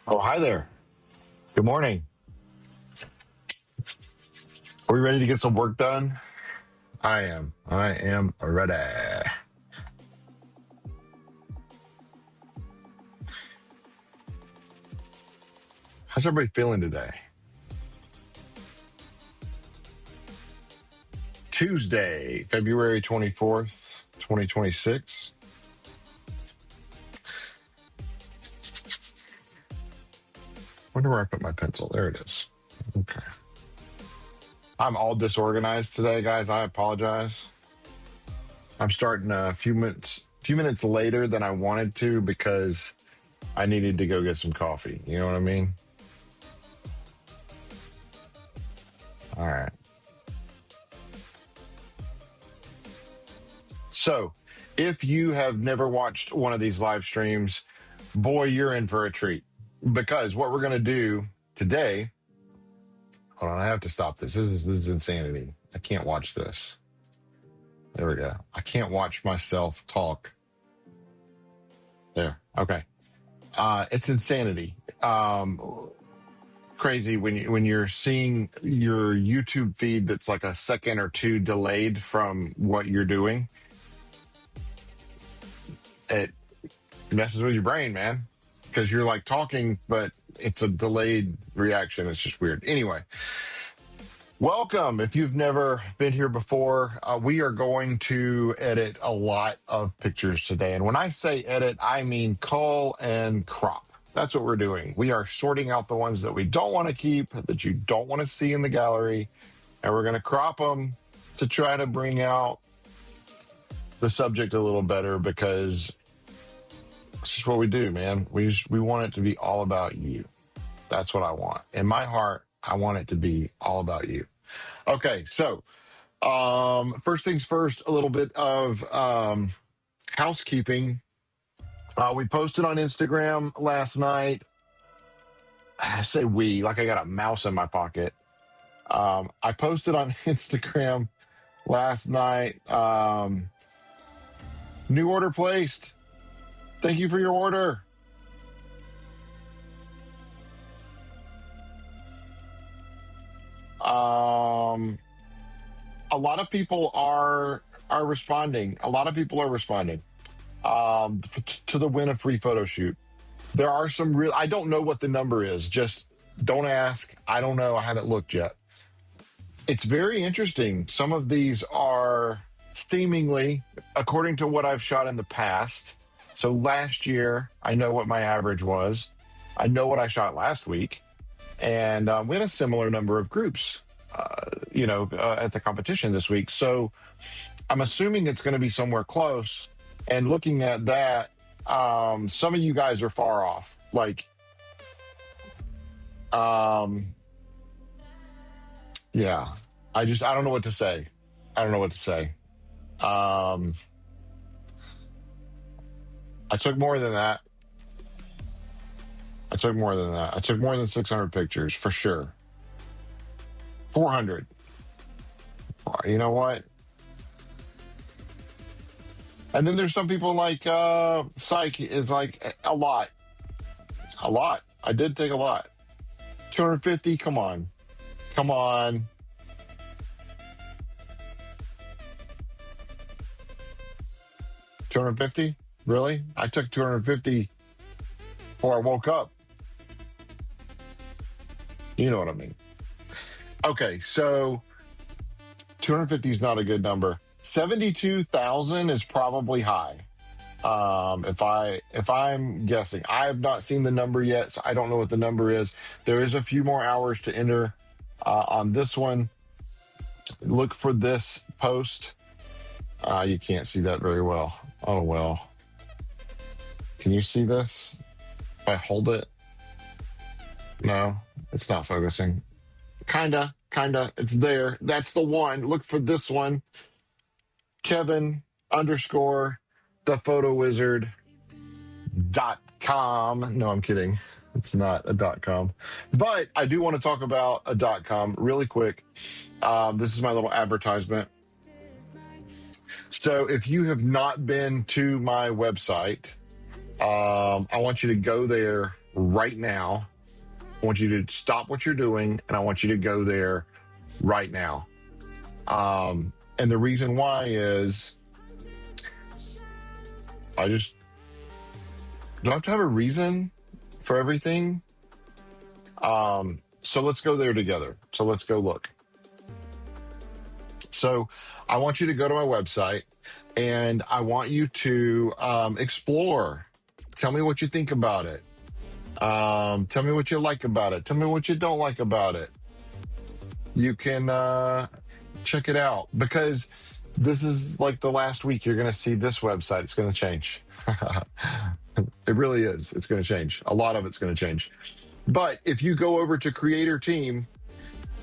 Oh, hi there. Good morning. Are we ready to get some work done? I am ready. How's everybody feeling today? Tuesday, February 24th, 2026. Wonder where I put my pencil. There it is. Okay. I'm all disorganized today, guys. I apologize. I'm starting a few minutes later than I wanted to because I needed to go get some coffee. You know what I mean? All right. So, if you have never watched one of these live streams, boy, you're in for a treat. Because what we're going to do today, hold on, I have to stop this. This is insanity. I can't watch this. There we go. I can't watch myself talk. There. Okay. It's insanity. Crazy when you're seeing your YouTube feed that's like a second or two delayed from what you're doing. It messes with your brain, man, because you're like talking, but it's a delayed reaction. It's just weird. Anyway, welcome. If you've never been here before, we are going to edit a lot of pictures today. And when I say edit, I mean cull and crop. That's what we're doing. We are sorting out the ones that we don't want to keep, that you don't want to see in the gallery, and we're going to crop them to try to bring out the subject a little better, because it's just what we do, man. We want it to be all about you. That's what I want. In my heart, I want it to be all about you. Okay, so first things first, a little bit of housekeeping. We posted on Instagram last night. I say we, like I got a mouse in my pocket. I posted on Instagram last night. New order placed. Thank you for your order. A lot of people are responding. A lot of people are responding to the win a free photo shoot. There are some real, I don't know what the number is. Just don't ask. I don't know. I haven't looked yet. It's very interesting. Some of these are seemingly, according to what I've shot in the past. So last year, I know what my average was. I know what I shot last week. And we had a similar number of groups, at the competition this week. So I'm assuming it's going to be somewhere close. And looking at that, some of you guys are far off. Like, yeah, I don't know what to say. I don't know what to say. I took more than that. I took more than 600 pictures for sure. 400. You know what? And then there's some people like Psych is like a lot. A lot. I did take a lot. 250. Come on. 250? Really? I took 250 before I woke up. You know what I mean? Okay, so 250 is not a good number. 72,000 is probably high. If I'm guessing, I have not seen the number yet, so I don't know what the number is. There is a few more hours to enter on this one. Look for this post. You can't see that very well. Oh, well. Can you see this? If I hold it? No, it's not focusing. Kinda. It's there. That's the one. Look for this one. Kevin _ thephotowizard.com. No, I'm kidding. It's not a .com. But I do want to talk about a .com really quick. This is my little advertisement. So if you have not been to my website, I want you to go there right now. I want you to stop what you're doing, and I want you to go there right now. And the reason why is do I have to have a reason for everything? So let's go there together. So let's go look. So I want you to go to my website, and I want you to explore. Tell me what you think about it. Tell me what you like about it. Tell me what you don't like about it. You can check it out, because this is like the last week you're going to see this website. It's going to change. It really is. It's going to change. A lot of it's going to change. But if you go over to Creator Team,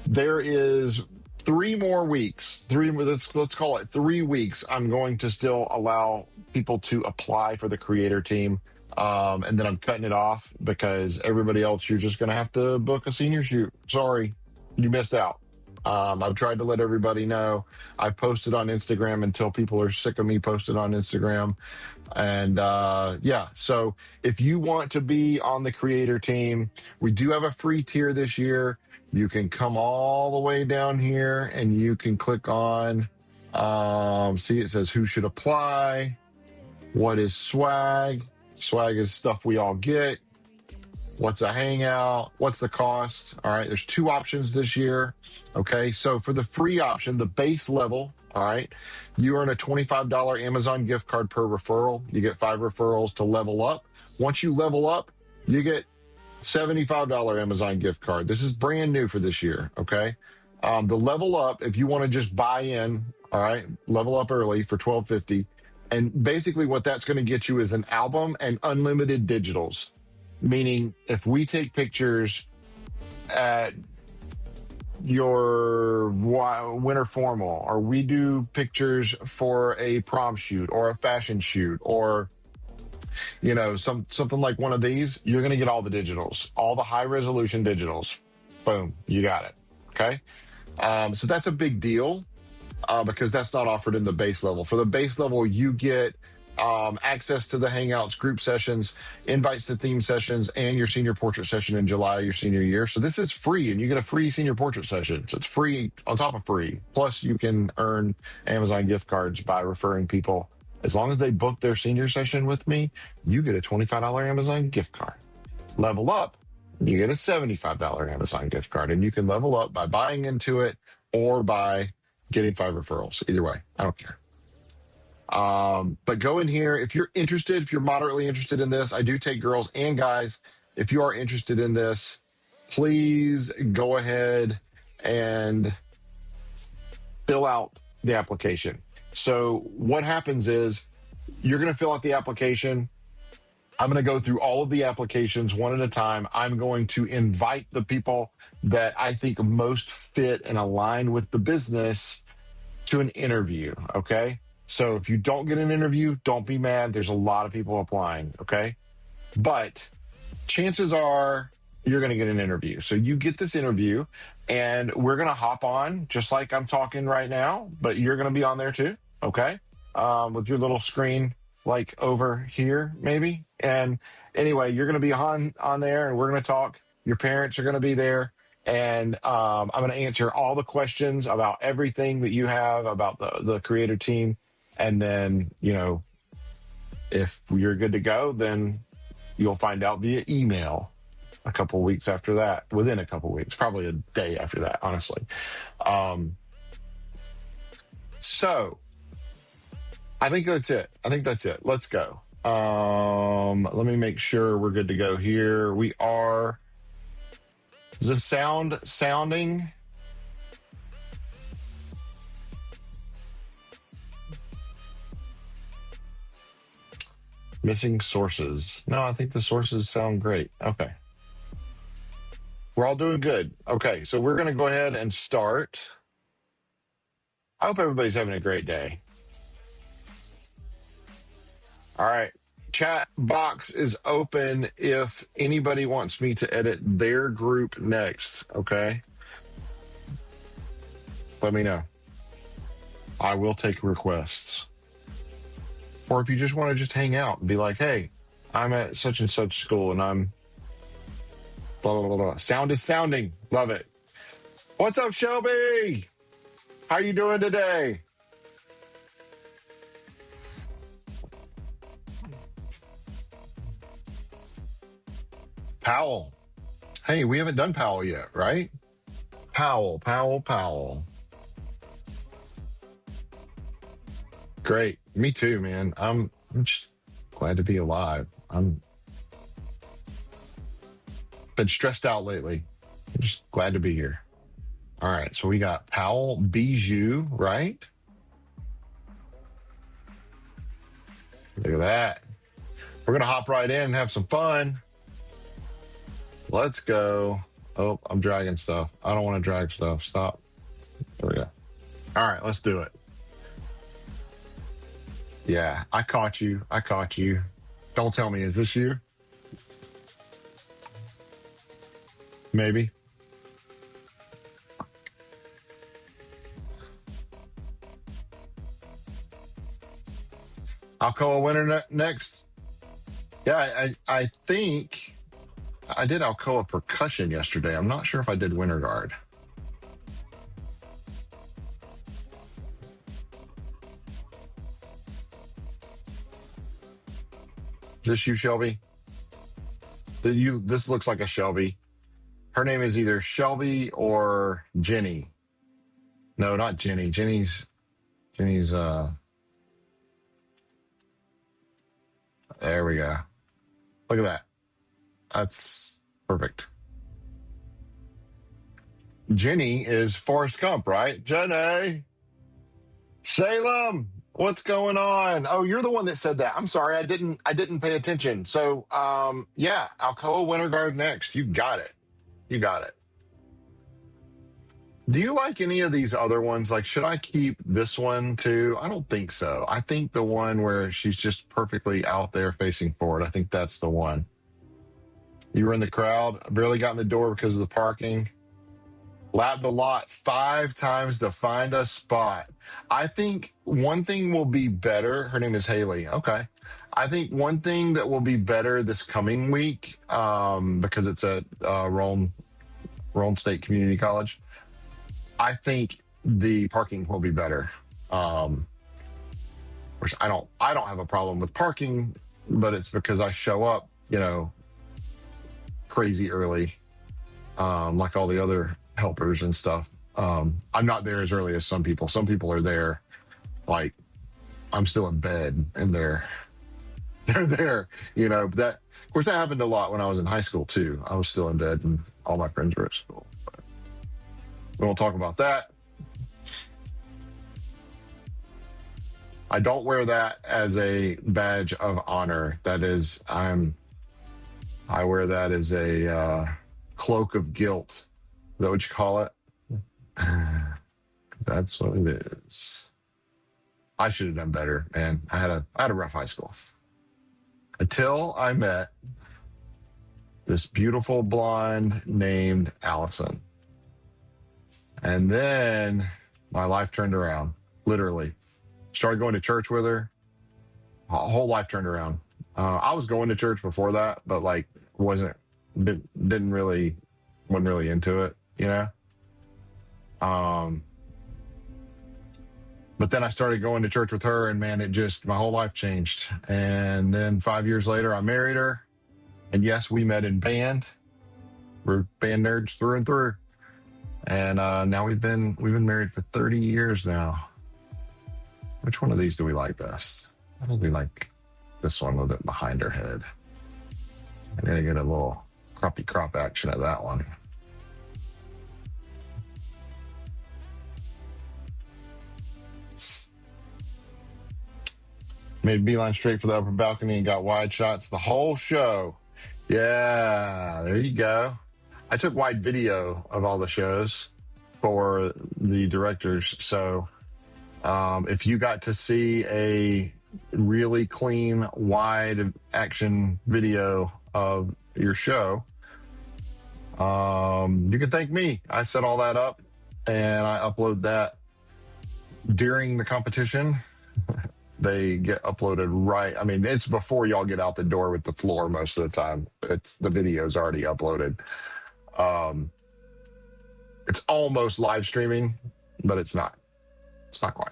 there is 3 more weeks. Let's call it 3 weeks. I'm going to still allow people to apply for the Creator Team. And then I'm cutting it off, because everybody else, you're just going to have to book a senior shoot. Sorry, you missed out. I've tried to let everybody know. I've posted on Instagram until people are sick of me posting on Instagram. And yeah, so if you want to be on the Creator Team, we do have a free tier this year. You can come all the way down here and you can click on, see, it says who should apply, what is swag. Swag is stuff we all get. What's a hangout? What's the cost? All right, there's 2 options this year. Okay, so for the free option, the base level, all right, you earn a $25 Amazon gift card per referral. You get 5 referrals to level up. Once you level up, you get $75 Amazon gift card. This is brand new for this year, okay? The level up, if you want to just buy in, all right, level up early for $12.50. And basically what that's going to get you is an album and unlimited digitals. Meaning if we take pictures at your winter formal, or we do pictures for a prom shoot or a fashion shoot, or you know, something like one of these, you're going to get all the digitals, all the high resolution digitals. Boom, you got it. Okay. So that's a big deal, because that's not offered in the base level. For the base level, you get access to the Hangouts, group sessions, invites to theme sessions, and your senior portrait session in July, your senior year. So this is free, and you get a free senior portrait session. So it's free on top of free. Plus, you can earn Amazon gift cards by referring people. As long as they book their senior session with me, you get a $25 Amazon gift card. Level up, you get a $75 Amazon gift card, and you can level up by buying into it or by getting 5 referrals. Either way, I don't care. But go in here if you're interested, if you're moderately interested in this. I do take girls and guys. If you are interested in this, please go ahead and fill out the application. So what happens is you're going to fill out the application. I'm going to go through all of the applications one at a time. I'm going to invite the people that I think most fit and align with the business to an interview, okay? So if you don't get an interview, don't be mad. There's a lot of people applying, okay? But chances are you're going to get an interview. So you get this interview, and we're going to hop on just like I'm talking right now, but you're going to be on there too, okay? With your little screen like over here maybe. And anyway, you're going to be on there, and we're going to talk. Your parents are going to be there. And I'm going to answer all the questions about everything that you have about the Creator Team. And then, you know, if you're good to go, then you'll find out via email a couple of weeks after that, within a couple of weeks, probably a day after that, honestly. So I think that's it. Let's go. Let me make sure we're good to go here. We are. Is this sounding? Missing sources. No, I think the sources sound great. Okay. We're all doing good. Okay, so we're going to go ahead and start. I hope everybody's having a great day. All right. Chat box is open if anybody wants me to edit their group next, okay? Let me know. I will take requests. Or if you just want to just hang out and be like, hey, I'm at such and such school and I'm blah, blah, blah, blah. Sound is sounding. Love it. What's up, Shelby? How you doing today? Powell. Hey, we haven't done Powell yet, right? Powell. Great. Me too, man. I'm just glad to be alive. I'm been stressed out lately. I'm just glad to be here. All right, so we got Powell Bijou, right? Look at that. We're gonna hop right in and have some fun. Let's go. Oh, I'm dragging stuff. I don't want to drag stuff. Stop. There we go. All right, let's do it. Yeah, I caught you. Don't tell me, is this you? Maybe. Alcoa winner next. Yeah, I think I did Alcoa percussion yesterday. I'm not sure if I did winter guard. Is this you, Shelby? This looks like a Shelby. Her name is either Shelby or Jenny. No, not Jenny. Jenny's there we go. Look at that. That's perfect. Jenny is Forrest Gump, right? Jenny. Salem, what's going on? Oh, you're the one that said that. I'm sorry, I didn't pay attention. So yeah, Alcoa Winter Guard next. You got it. Do you like any of these other ones? Like, should I keep this one too? I don't think so. I think the one where she's just perfectly out there facing forward, I think that's the one. You were in the crowd, barely got in the door because of the parking. Lapped the lot 5 times to find a spot. I think one thing will be better. Her name is Haley. Okay. I think one thing that will be better this coming week, because it's at Rome State Community College, I think the parking will be better. Which I don't have a problem with parking, but it's because I show up, crazy early, like all the other helpers and stuff. I'm not there as early as some people. Some people are there, like I'm still in bed and they're there, that, of course, that happened a lot when I was in high school too. I was still in bed and all my friends were at school. But we won't talk about that. I don't wear that as a badge of honor. That is, I wear that as a cloak of guilt. Is that what you call it? That's what it is. I should have done better, man. I had a rough high school until I met this beautiful blonde named Allison, and then my life turned around. Literally, started going to church with her. Whole life turned around. I was going to church before that, but like wasn't really into it, But then I started going to church with her, and man, my whole life changed. And then 5 years later, I married her. And yes, we met in band. We're band nerds through and through. And now we've been married for 30 years now. Which one of these do we like best? I think we like this one with it behind her head. I'm gonna get a little croppy crop action of that one. Made beeline straight for the upper balcony and got wide shots the whole show. Yeah, there you go. I took wide video of all the shows for the directors. So if you got to see a really clean, wide action video of your show, you can thank me. I set all that up and I upload that during the competition. They get uploaded right. I mean, it's before y'all get out the door with the floor most of the time. It's the video's already uploaded. It's almost live streaming, but it's not. It's not quite.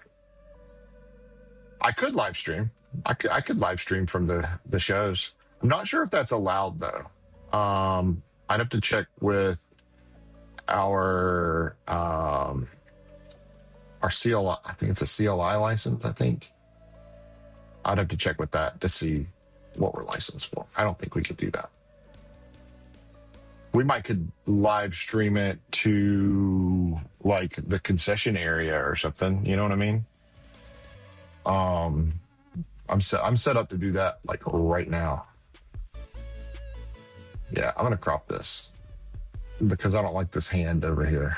I could live stream. I could live stream from the shows. I'm not sure if that's allowed though. I'd have to check with our CLI. I think it's a CLI license. I think I'd have to check with that to see what we're licensed for. I don't think we could do that. We might could live stream it to like the concession area or something. You know what I mean? I'm set up to do that like right now. Yeah, I'm gonna crop this because I don't like this hand over here.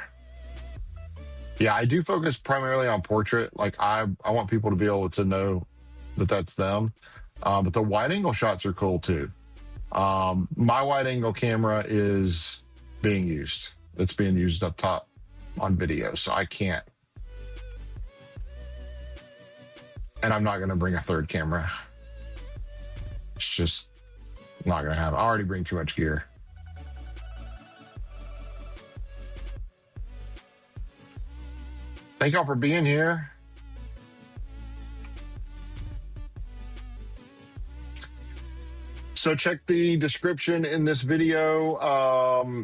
Yeah, I do focus primarily on portrait. Like I want people to be able to know that that's them. But the wide angle shots are cool too. My wide angle camera is being used. It's being used up top on video, so I can't. And I'm not going to bring a third camera. It's just not going to happen. I already bring too much gear. Thank y'all for being here. So check the description in this video.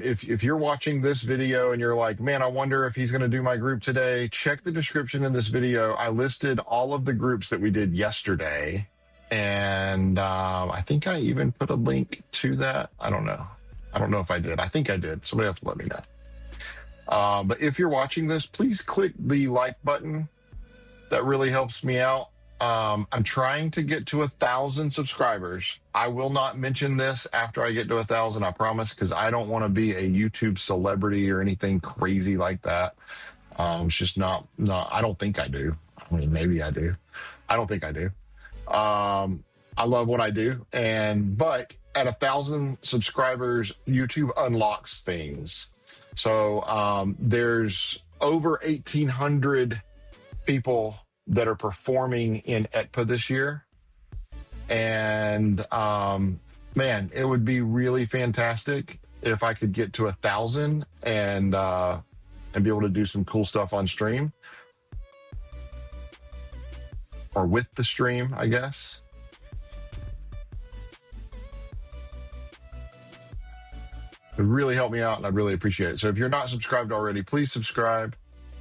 If you're watching this video and you're like, man, I wonder if he's going to do my group today, check the description in this video. I listed all of the groups that we did yesterday. And I think I even put a link to that. I don't know. I don't know if I did. I think I did. Somebody have to let me know. But if you're watching this, please click the like button. That really helps me out. I'm trying to get to 1,000 subscribers. I will not mention this after I get to 1,000, I promise, because I don't want to be a YouTube celebrity or anything crazy like that. It's just not, I don't think I do. I mean, maybe I do. I don't think I do. I love what I do. But at 1,000 subscribers, YouTube unlocks things. So there's over 1,800 people that are performing in ETPAA this year. And man, it would be really fantastic if I could get to 1,000 and be able to do some cool stuff on stream. Or with the stream, I guess. It would really help me out and I'd really appreciate it. So if you're not subscribed already, please subscribe.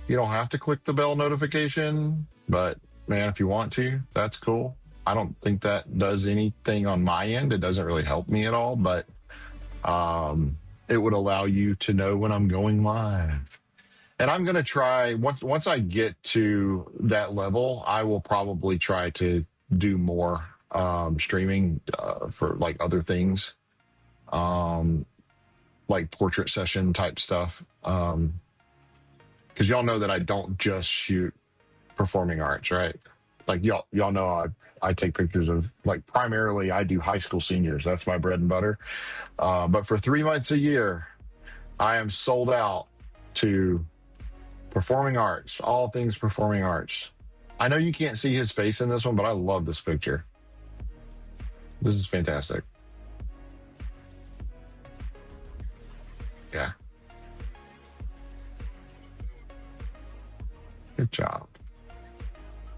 You don't have to click the bell notification, but man, if you want to, that's cool. I don't think that does anything on my end. It doesn't really help me at all, but it would allow you to know when I'm going live. And I'm going to try, once I get to that level, I will probably try to do more streaming for like other things, like portrait session type stuff. Because y'all know that I don't just shoot performing arts, right? Like y'all know I take pictures of, like, primarily I do high school seniors. That's my bread and butter. But for 3 months a year, I am sold out to performing arts, all things performing arts. I know you can't see his face in this one, but I love this picture. This is fantastic. Yeah. Good job.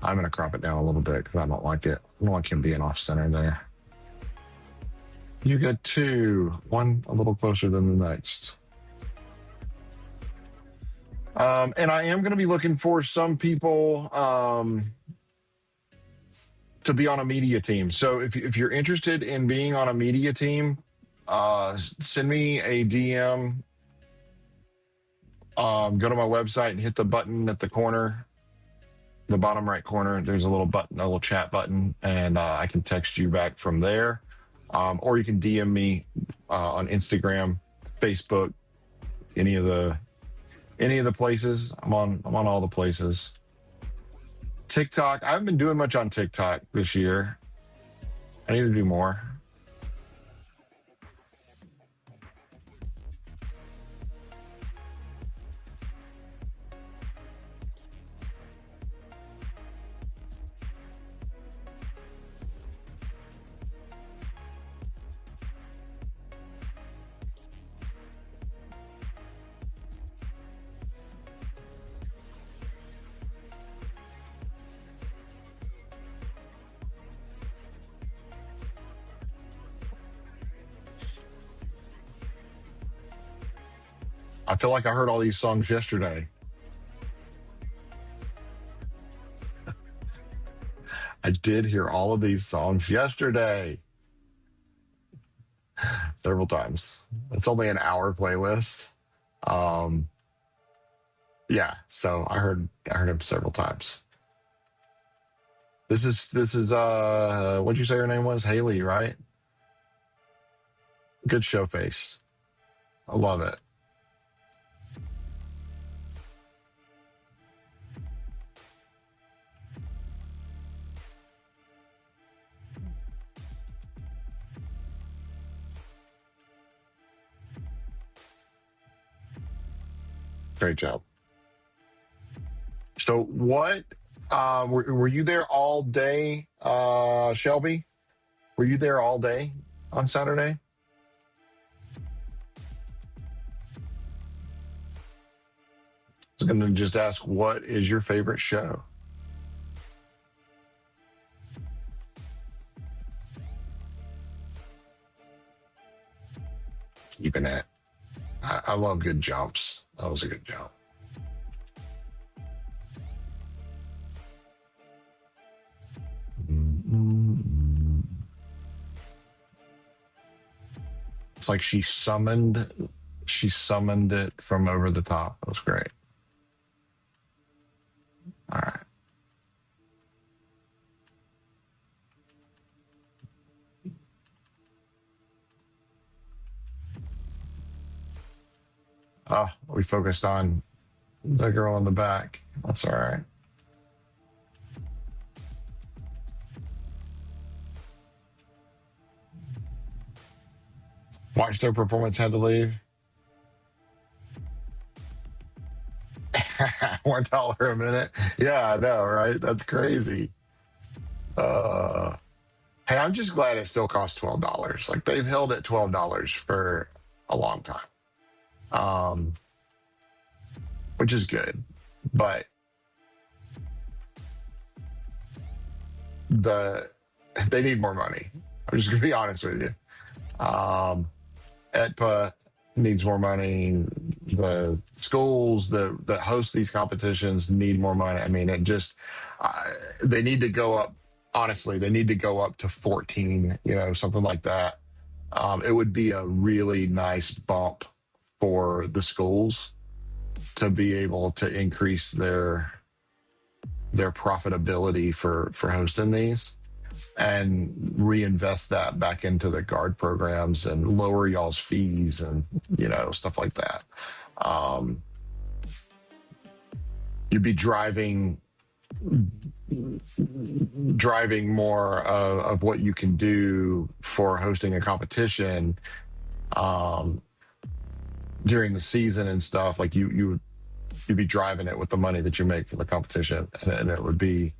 I'm going to crop it down a little bit because I don't like it. I don't like him being off center there. You get two, one a little closer than the next. And I am going to be looking for some people to be on a media team. So if you're interested in being on a media team, send me a DM. Go to my website and hit the button at the corner, the bottom right corner. There's a little button, a little chat button, and I can text you back from there. Or you can DM me on Instagram, Facebook, any of the places. I'm on all the places. TikTok. I haven't been doing much on TikTok this year. I need to do more. I feel like I heard all these songs yesterday. I did hear all of these songs yesterday. Several times. It's only an hour playlist. Yeah, so I heard him several times. This is what'd you say her name was? Haley, right? Good show face. I love it. Great job. So what were you there all day, Shelby? Were you there all day on Saturday? I was going to just ask, what is your favorite show? Keeping it. I love good jumps. That was a good jump. It's like she summoned it from over the top. That was great. All right. Oh, we focused on the girl in the back. That's all right. Watch their performance, had to leave. $1 a minute. Yeah, I know, right? That's crazy. Hey, I'm just glad it still costs $12. Like they've held at $12 for a long time. Which is good. But they need more money. I'm just gonna be honest with you. ETPAA needs more money. The schools that host these competitions need more money. I mean, they need to go up. Honestly, they need to go up to 14, something like that. It would be a really nice bump for the schools to be able to increase their profitability for hosting these and reinvest that back into the guard programs and lower y'all's fees and stuff like that. You'd be driving more of what you can do for hosting a competition during the season and stuff. Like you'd be driving it with the money that you make for the competition, and it would be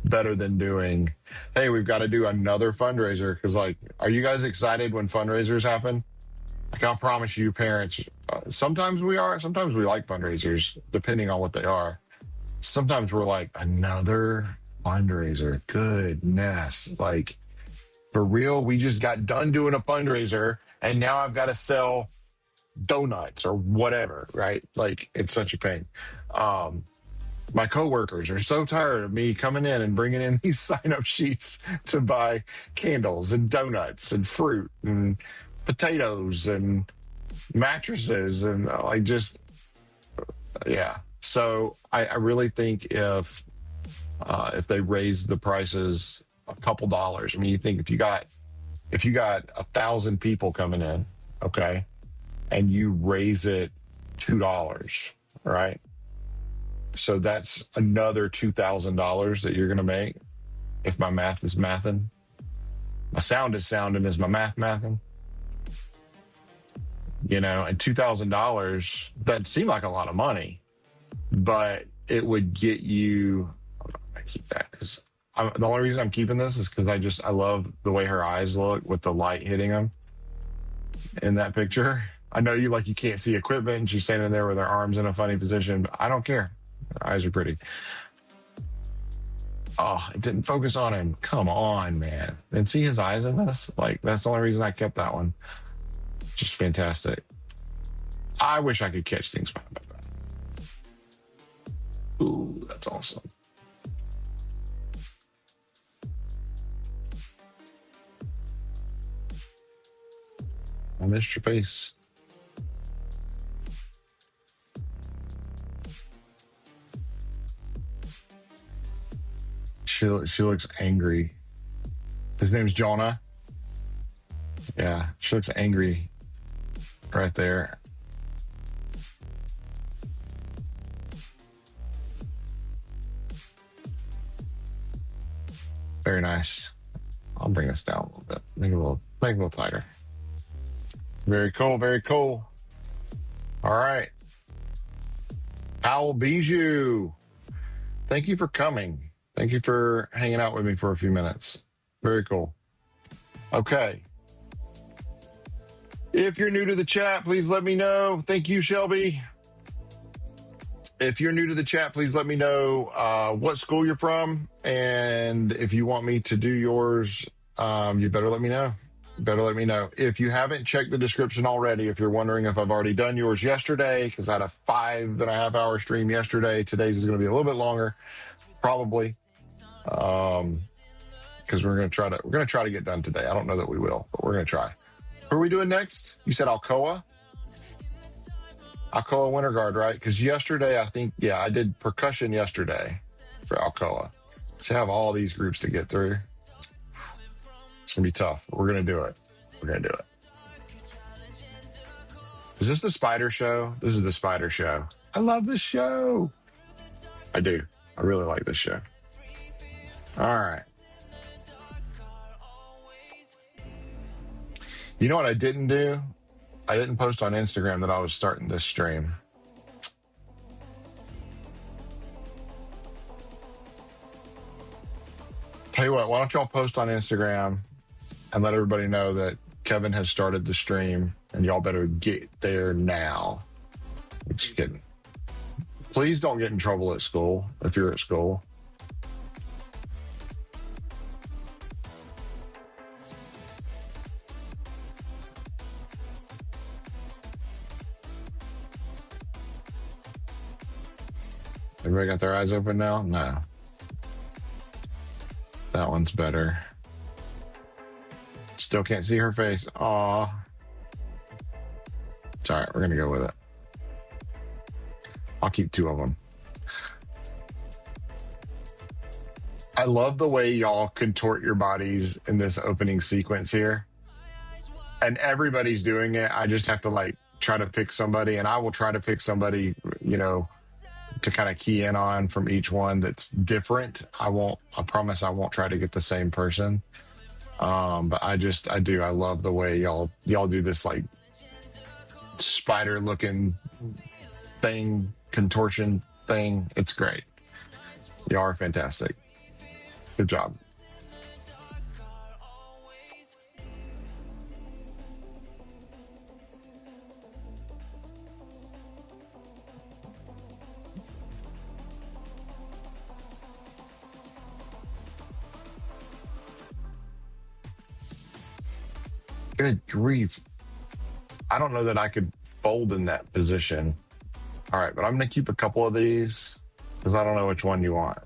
better than doing, hey, we've got to do another fundraiser. Because are you guys excited when fundraisers happen? I promise you, parents, sometimes we are, sometimes we like fundraisers depending on what they are. Sometimes we're like, another fundraiser, goodness, for real, we just got done doing a fundraiser and now I've got to sell donuts or whatever, right? It's such a pain. My coworkers are so tired of me coming in and bringing in these sign-up sheets to buy candles and donuts and fruit and potatoes and mattresses and yeah. So I really think if they raise the prices a couple dollars, I mean, you think if you got 1,000 people coming in, okay, and you raise it $2, right? So that's another $2,000 that you're going to make. If my math is mathing, my sound is sounding. Is my math mathing? And $2,000 doesn't seem like a lot of money, but it would get you. I keep that because the only reason I'm keeping this is because I love the way her eyes look with the light hitting them in that picture. I know you can't see equipment and she's standing there with her arms in a funny position, but I don't care. Her eyes are pretty. Oh, it didn't focus on him. Come on, man. Didn't see his eyes in this? That's the only reason I kept that one. Just fantastic. I wish I could catch things. Ooh, that's awesome. I missed your face. She looks angry. His name's Jonah. Yeah, she looks angry right there. Very nice. I'll bring this down a little bit. Make it a little tighter. Very cool, very cool. All right. Powell Bijou. Thank you for coming. Thank you for hanging out with me for a few minutes. Very cool. Okay. If you're new to the chat, please let me know. Thank you, Shelby. If you're new to the chat, please let me know what school you're from. And if you want me to do yours, you better let me know. Better let me know. If you haven't checked the description already, if you're wondering if I've already done yours yesterday, because I had a 5.5 hour stream yesterday. Today's is going to be a little bit longer, probably. Because we're going to try to get done today. I don't know that we will, but we're going to try. Who are we doing next? You said Alcoa? Alcoa Winter Guard, right? Because yesterday, I think, yeah, I did percussion yesterday for Alcoa. So I have all these groups to get through. It's going to be tough. We're going to do it. We're going to do it. Is this the Spider Show? This is the Spider Show. I love this show. I do. I really like this show. All right. You know what I didn't do? I didn't post on Instagram that I was starting this stream. Tell you what, why don't y'all post on Instagram and let everybody know that Kevin has started the stream and y'all better get there now. I'm just kidding. Please don't get in trouble at school if you're at school. Everybody got their eyes open now? No. That one's better. Still can't see her face. Aw. It's all right. We're going to go with it. I'll keep 2 of them. I love the way y'all contort your bodies in this opening sequence here. And everybody's doing it. I just have to like try to pick somebody, and I will try to pick somebody, you know, to kind of key in on from each one that's different. I promise I won't try to get the same person. But I love the way y'all do this like spider looking thing, contortion thing. It's great. Y'all are fantastic. Good job. Good grief. I don't know that I could fold in that position. All right, but I'm going to keep a couple of these because I don't know which one you want.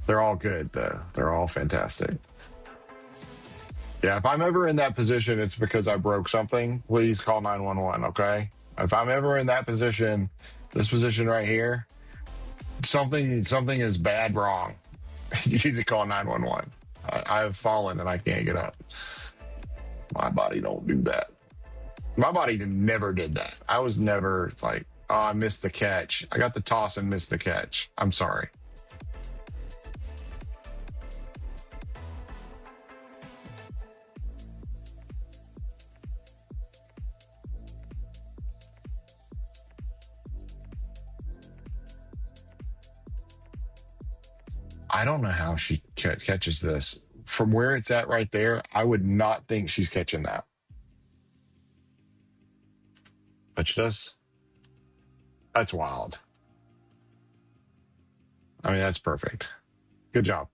They're all good, though. They're all fantastic. Yeah, if I'm ever in that position, it's because I broke something. Please call 911, okay? If I'm ever in that position, this position right here, something is bad wrong. You need to call 911. I have fallen and I can't get up. My body don't do that. My body never did that. I was never like, oh, I missed the catch. I got the toss and missed the catch. I'm sorry. I don't know how she catches this. From where it's at right there, I would not think she's catching that. But she does. That's wild. I mean, that's perfect. Good job.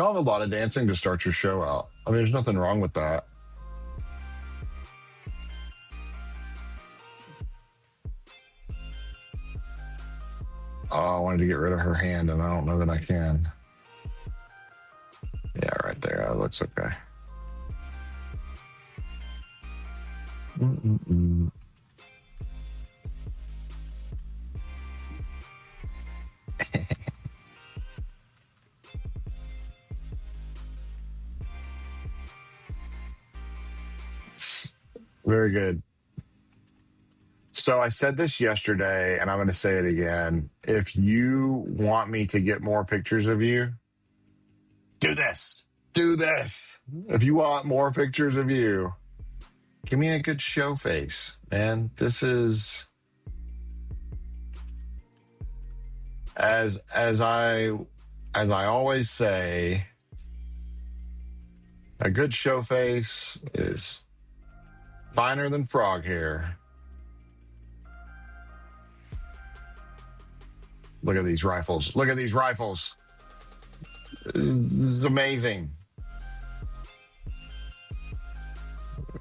Y'all have a lot of dancing to start your show out. I mean, there's nothing wrong with that. Oh, I wanted to get rid of her hand, and I don't know that I can. Yeah, right there. That looks okay. Very good. So I said this yesterday, and I'm going to say it again. If you want me to get more pictures of you, do this. Do this. If you want more pictures of you, give me a good show face, man. This is as I always say, a good show face is finer than frog hair. Look at these rifles. Look at these rifles. This is amazing.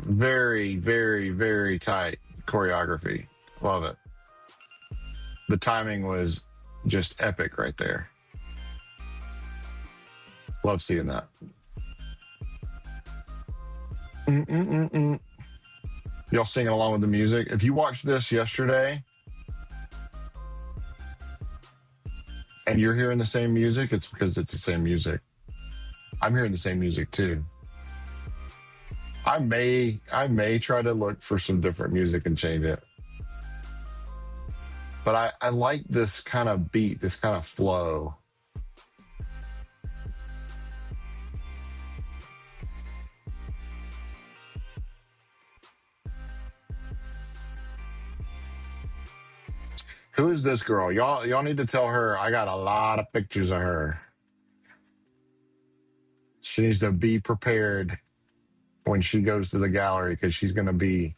Very, very, very tight choreography. Love it. The timing was just epic right there. Love seeing that. Y'all singing along with the music. If you watched this yesterday and you're hearing the same music, it's because it's the same music. I'm hearing the same music too. I may try to look for some different music and change it. But I like this kind of beat, this kind of flow. Who is this girl? Y'all need to tell her I got a lot of pictures of her. She needs to be prepared when she goes to the gallery because she's going to be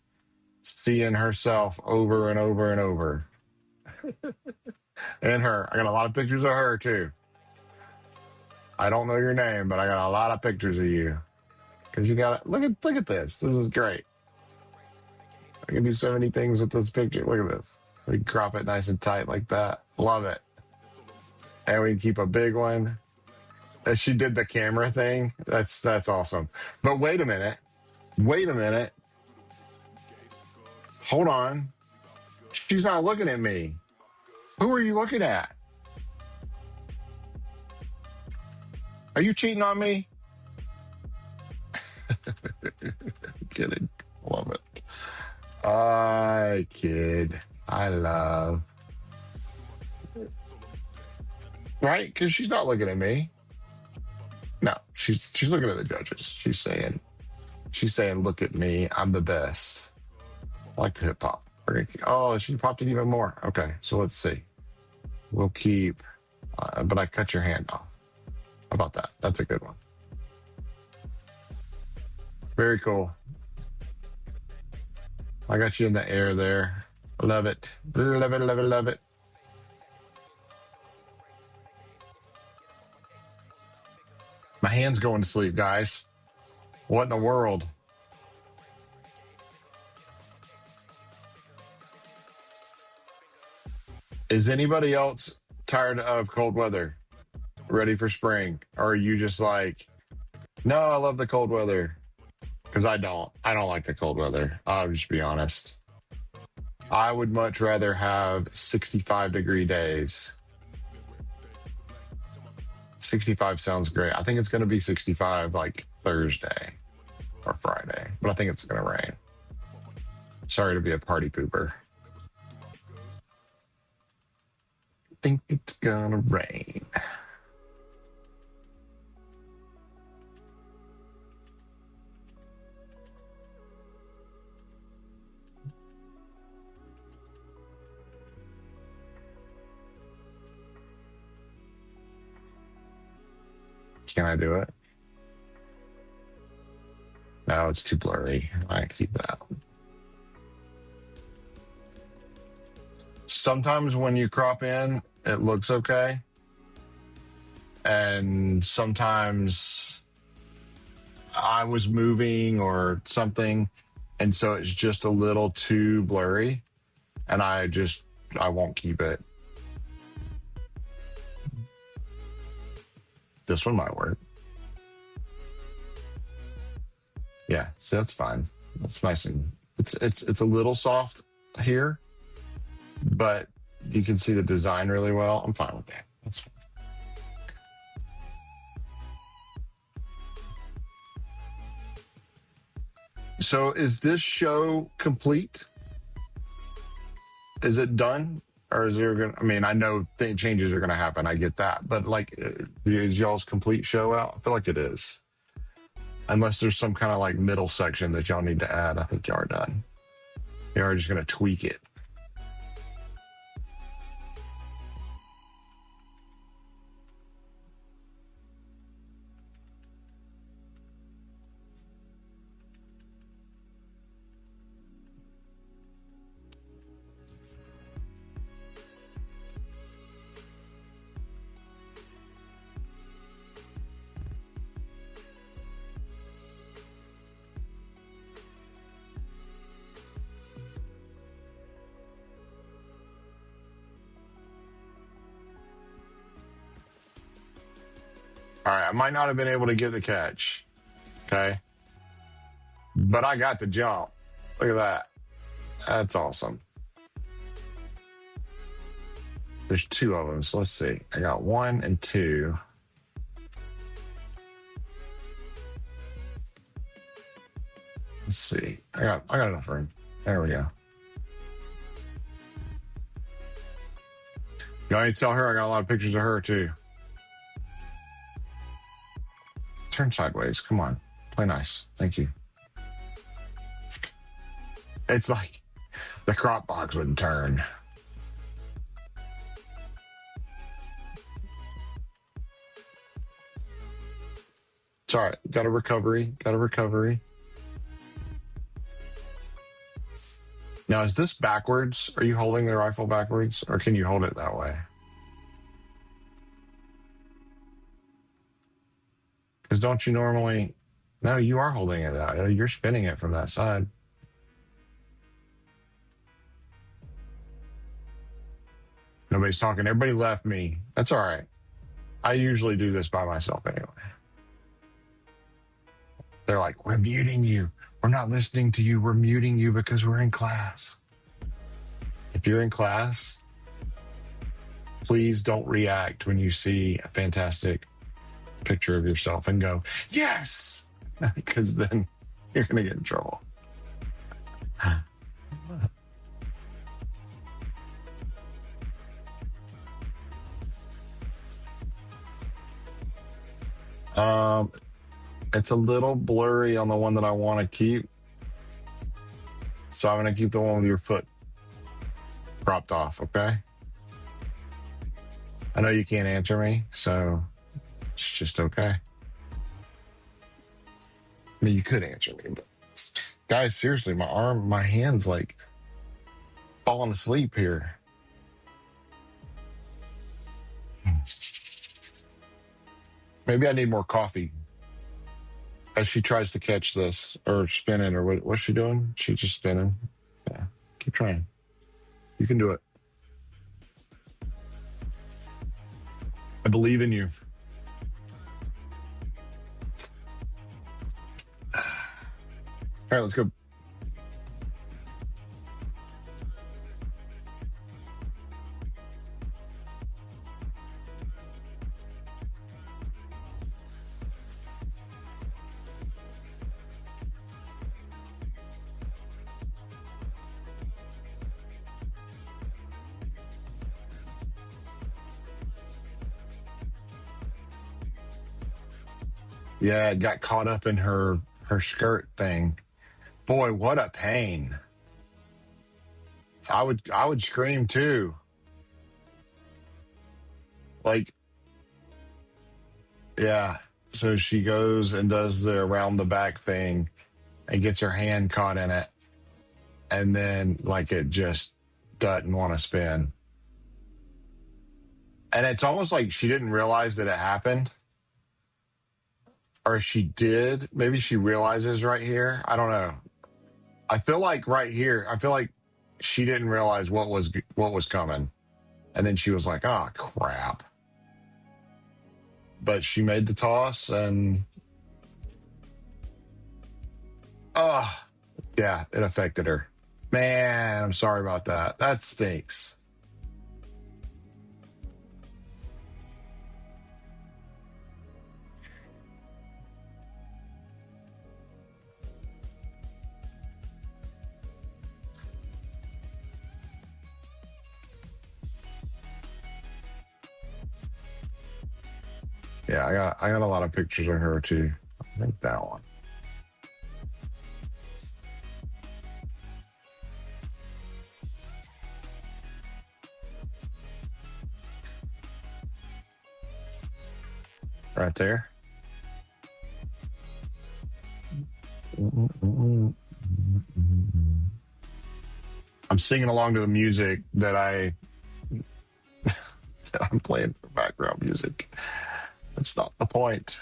seeing herself over and over and over. And her. I got a lot of pictures of her too. I don't know your name, but I got a lot of pictures of you. Because you got look at this. This is great. I can do so many things with this picture. Look at this. We can crop it nice and tight like that. Love it. And we can keep a big one. And she did the camera thing. That's awesome. But wait a minute. Wait a minute. Hold on. She's not looking at me. Who are you looking at? Are you cheating on me? Kidding. Love it. I kid. I love. Right? Because she's not looking at me. No, she's looking at the judges. She's saying, look at me. I'm the best. I like the hip hop. Oh, she popped it even more. Okay, so let's see. We'll keep, but I cut your hand off. How about that? That's a good one. Very cool. I got you in the air there. Love it. Love it, love it, love it. My hand's going to sleep, guys. What in the world? Is anybody else tired of cold weather? Ready for spring? Or are you just like, no, I love the cold weather? Because I don't like the cold weather. I'll just be honest. I would much rather have 65-degree days. 65 sounds great. I think it's going to be 65 like Thursday or Friday, but I think it's going to rain. Sorry to be a party pooper. I think it's going to rain. Can I do it? No, it's too blurry. I keep that. Sometimes when you crop in, it looks okay. and sometimes I was moving or something, and so it's just a little too blurry, and I won't keep it. This one might work. Yeah, so that's fine. That's nice, and it's a little soft here, but you can see the design really well. I'm fine with that. That's fine. So is this show complete? Is it done? Or is there gonna, I mean, I know changes are gonna happen. I get that. But like, is y'all's complete show out? I feel like it is. Unless there's some kind of like middle section that y'all need to add. I think y'all are done. Y'all are just gonna tweak it. All right, I might not have been able to get the catch, okay? But I got the jump. Look at that. That's awesome. There's two of them, so let's see. I got 1 and 2. Let's see. I got enough room. There we go. Y'all need to tell her I got a lot of pictures of her too. Turn sideways. Come on. Play nice. Thank you. It's like the crop box wouldn't turn. It's all right. Got a recovery. Got a recovery. Now, is this backwards? Are you holding the rifle backwards, or can you hold it that way? Because don't you normally... No, you are holding it that way. You're spinning it from that side. Nobody's talking. Everybody left me. That's all right. I usually do this by myself anyway. They're like, we're muting you. We're not listening to you. We're muting you because we're in class. If you're in class, please don't react when you see a fantastic picture of yourself and go, yes, because then you're going to get in trouble. It's a little blurry on the one that I want to keep. So I'm going to keep the one with your foot cropped off, okay? I know you can't answer me, so it's just okay. I mean, you could answer me, but guys, seriously, my hand's like falling asleep here. Maybe I need more coffee. As she tries to catch this or spinning, or what's she doing? She's just spinning. Yeah, keep trying. You can do it. I believe in you. All right, let's go. Yeah, it got caught up in her skirt thing. Boy, what a pain. I would scream too. Like, yeah. So she goes and does the around the back thing and gets her hand caught in it. And then like it just doesn't want to spin. And it's almost like she didn't realize that it happened. Or she did. Maybe she realizes right here. I don't know. I feel like right here, I feel like she didn't realize what was coming. And then she was like, oh, crap. But she made the toss and, yeah, it affected her. Man, I'm sorry about that. That stinks. Yeah, I got a lot of pictures of her too. I think that one. Right there. I'm singing along to the music that I'm playing for background music. That's not the point.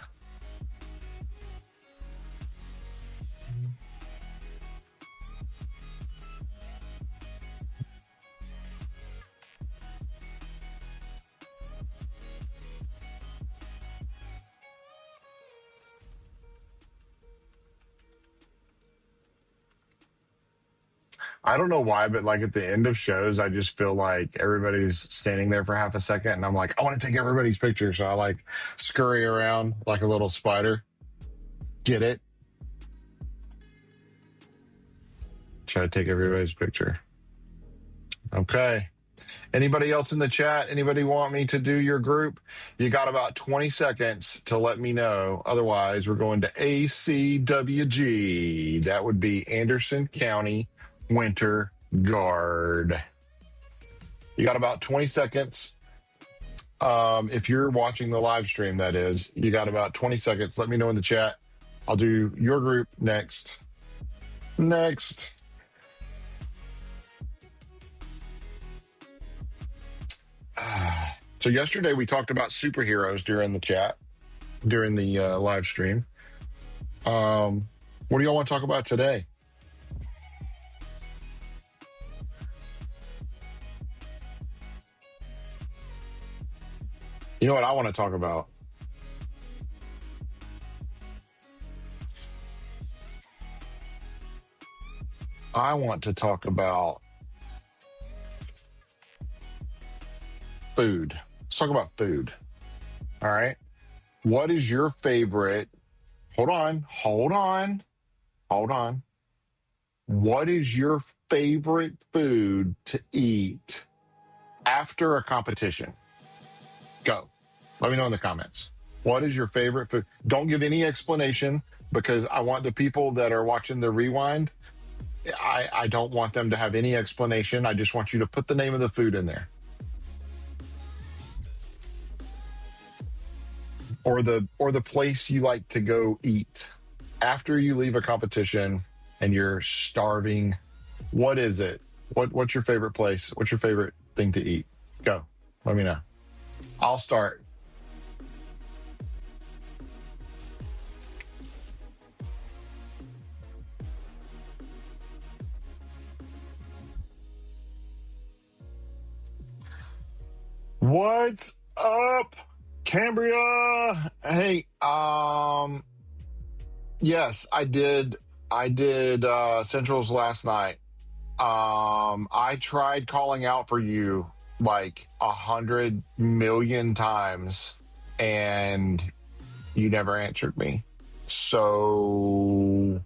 I don't know why, but like at the end of shows, I just feel like everybody's standing there for half a second, and I'm like, I want to take everybody's picture, so I like scurry around like a little spider. Get it? Try to take everybody's picture. Okay. Anybody else in the chat? Anybody want me to do your group? You got about 20 seconds to let me know. Otherwise, we're going to ACWG. That would be Anderson County Winter Guard. You got about 20 seconds. If you're watching the live stream, that is, you got about 20 seconds. Let me know in the chat. I'll do your group next. So yesterday we talked about superheroes during the chat, during the live stream. What do y'all want to talk about today? You know what I want to talk about? I want to talk about food. Let's talk about food. All right. What is your favorite? Hold on. What is your favorite food to eat after a competition? Go. Let me know in the comments. What is your favorite food? Don't give any explanation because I want the people that are watching the rewind, I don't want them to have any explanation. I just want you to put the name of the food in there. Or the place you like to go eat after you leave a competition and you're starving. What is it? What's your favorite place? What's your favorite thing to eat? Go. Let me know. I'll start. What's up, Cambria? Hey, yes, I did Centrals last night. I tried calling out for you like 100 million times and you never answered me. So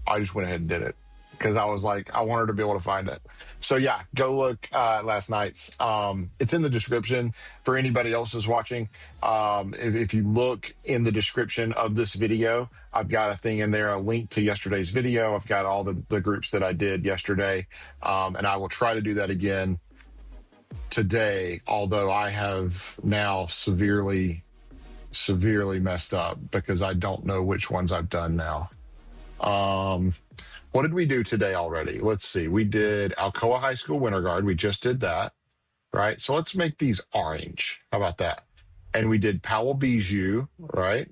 I just went ahead and did it because I was like, I wanted to be able to find it. So yeah, go look last night's. It's in the description for anybody else who's watching. If you look in the description of this video, I've got a thing in there, a link to yesterday's video. I've got all the groups that I did yesterday. And I will try to do that again today, although I have now severely messed up because I don't know which ones I've done now. What did we do today already? Let's see. We did Alcoa High School Winter Guard. We just did that. right? So let's make these orange. How about that? And we did Powell Bijou, right?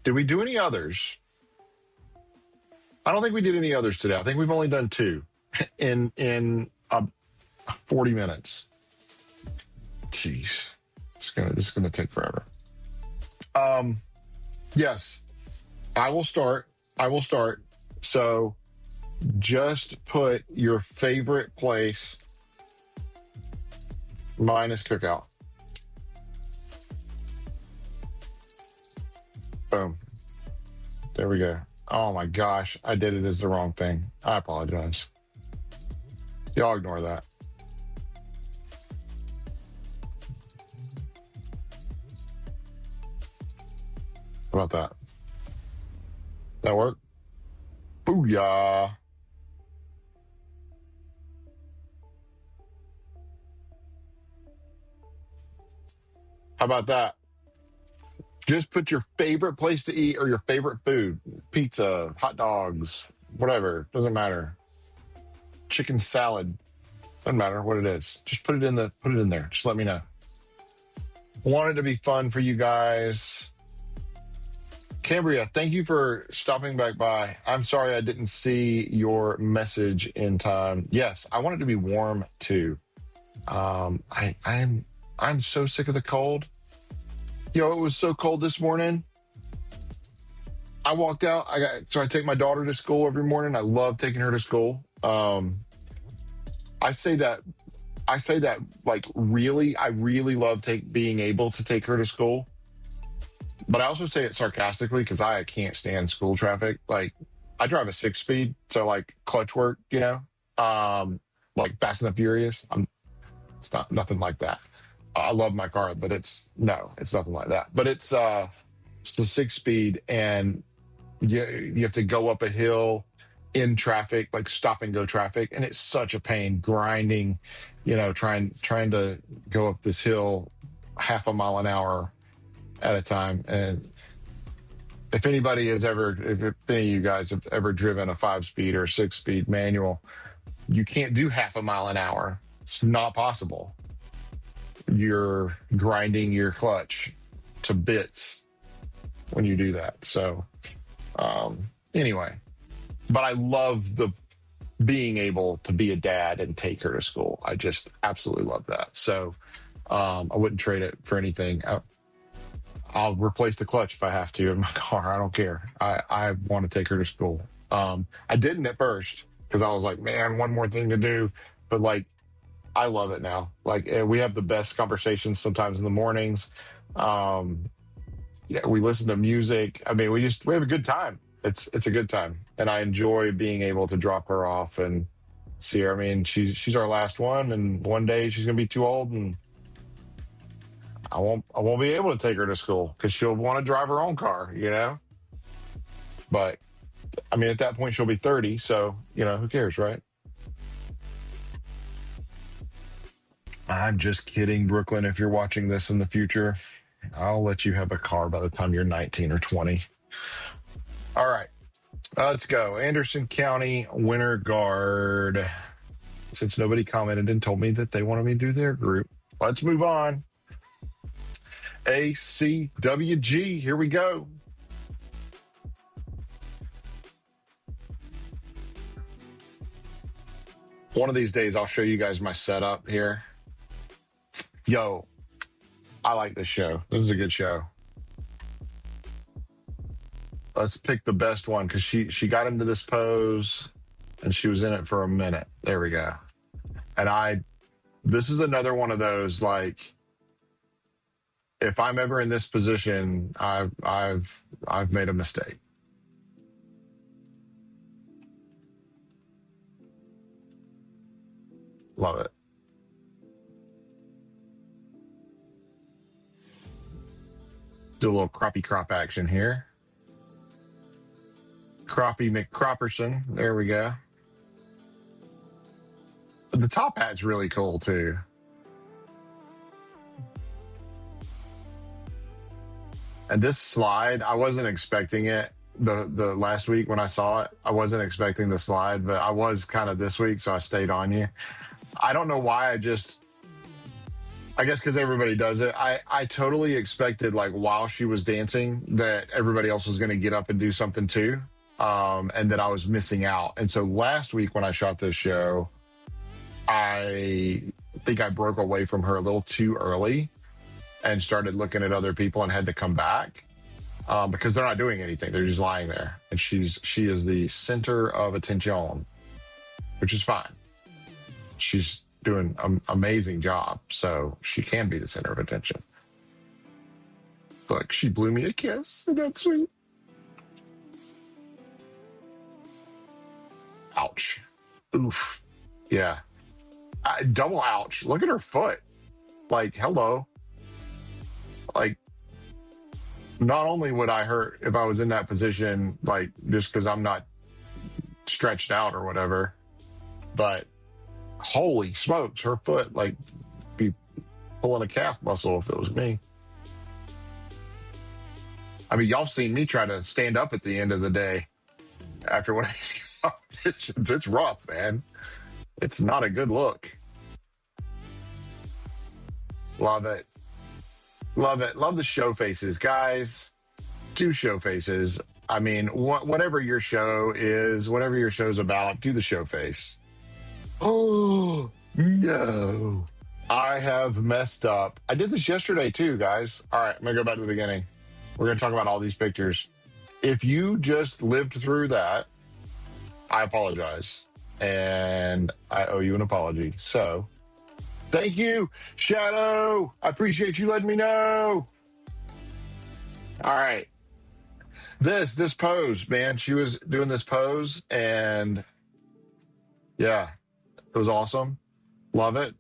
Did we do any others? I don't think we did any others today. I think we've only done 2 in 40 minutes. Jeez, this is gonna take forever. Yes, I will start. So just put your favorite place minus cookout. Boom. There we go. Oh my gosh, I did it as the wrong thing. I apologize. Y'all ignore that. How about that? That work? Booyah. How about that? Just put your favorite place to eat or your favorite food. Pizza, hot dogs, whatever. Doesn't matter. Chicken salad. Doesn't matter what it is. Just put it in there. Just let me know. Want it to be fun for you guys. Cambria, thank you for stopping back by. I'm sorry I didn't see your message in time. Yes, I want it to be warm too. I'm so sick of the cold. Yo, it was so cold this morning. I walked out. I take my daughter to school every morning. I love taking her to school. I say that like really, I really love being able to take her to school. But I also say it sarcastically because I can't stand school traffic. Like I drive a 6-speed, so like clutch work, you know, like Fast and the Furious. It's not nothing like that. I love my car, but it's nothing like that. But it's a 6-speed, and you have to go up a hill in traffic, like stop and go traffic, and it's such a pain grinding, you know, trying to go up this hill half a mile an hour at a time. And if any of you guys have ever driven a 5-speed or 6-speed manual, you can't do half a mile an hour. It's not possible. You're grinding your clutch to bits when you do that. So anyway, but I love being able to be a dad and take her to school. I just absolutely love that. So I wouldn't trade it for anything. I'll replace the clutch if I have to in my car. I don't care. I want to take her to school. I didn't at first because I was like, man, one more thing to do. But like, I love it now. Like we have the best conversations sometimes in the mornings. Yeah, we listen to music. I mean, we have a good time. It's a good time, and I enjoy being able to drop her off and see her. I mean, she's our last one, and one day she's gonna be too old, and I won't be able to take her to school because she'll want to drive her own car, you know. But I mean, at that point, she'll be 30, so you know, who cares, right? I'm just kidding, Brooklyn. If you're watching this in the future, I'll let you have a car by the time you're 19 or 20. All right, let's go. Anderson County Winter Guard. Since nobody commented and told me that they wanted me to do their group, let's move on. ACWG, here we go. One of these days, I'll show you guys my setup here. Yo, I like this show. This is a good show. Let's pick the best one because she got into this pose and she was in it for a minute. There we go. And this is another one of those, like, if I'm ever in this position, I've made a mistake. Love it. Do a little crappie crop action here. Crappie McCropperson. There we go. The top hat's really cool too. And this slide, I wasn't expecting it. The last week when I saw it, I wasn't expecting the slide, but I was kind of this week, so I stayed on you. I don't know why I guess because everybody does it. I totally expected, like, while she was dancing that everybody else was going to get up and do something too, and that I was missing out. And so last week when I shot this show, I think I broke away from her a little too early and started looking at other people and had to come back because they're not doing anything. They're just lying there. And she is the center of attention, which is fine. She's doing an amazing job, so she can be the center of attention. Look, she blew me a kiss. Isn't that sweet? Ouch. Oof. Yeah. Double ouch. Look at her foot. Like, hello. Like, not only would I hurt if I was in that position, like, just because I'm not stretched out or whatever, but holy smokes, her foot, like, be pulling a calf muscle if it was me. I mean, y'all seen me try to stand up at the end of the day after one of these competitions. It's rough, man. It's not a good look. Love it. Love it. Love the show faces, guys. Do show faces. I mean, whatever your show is, whatever your show's about, do the show face. Oh, no. I have messed up. I did this yesterday too, guys. All right, I'm going to go back to the beginning. We're going to talk about all these pictures. If you just lived through that, I apologize. And I owe you an apology. So, thank you, Shadow. I appreciate you letting me know. All right. This pose, man. She was doing this pose, and yeah, it was awesome. Love it.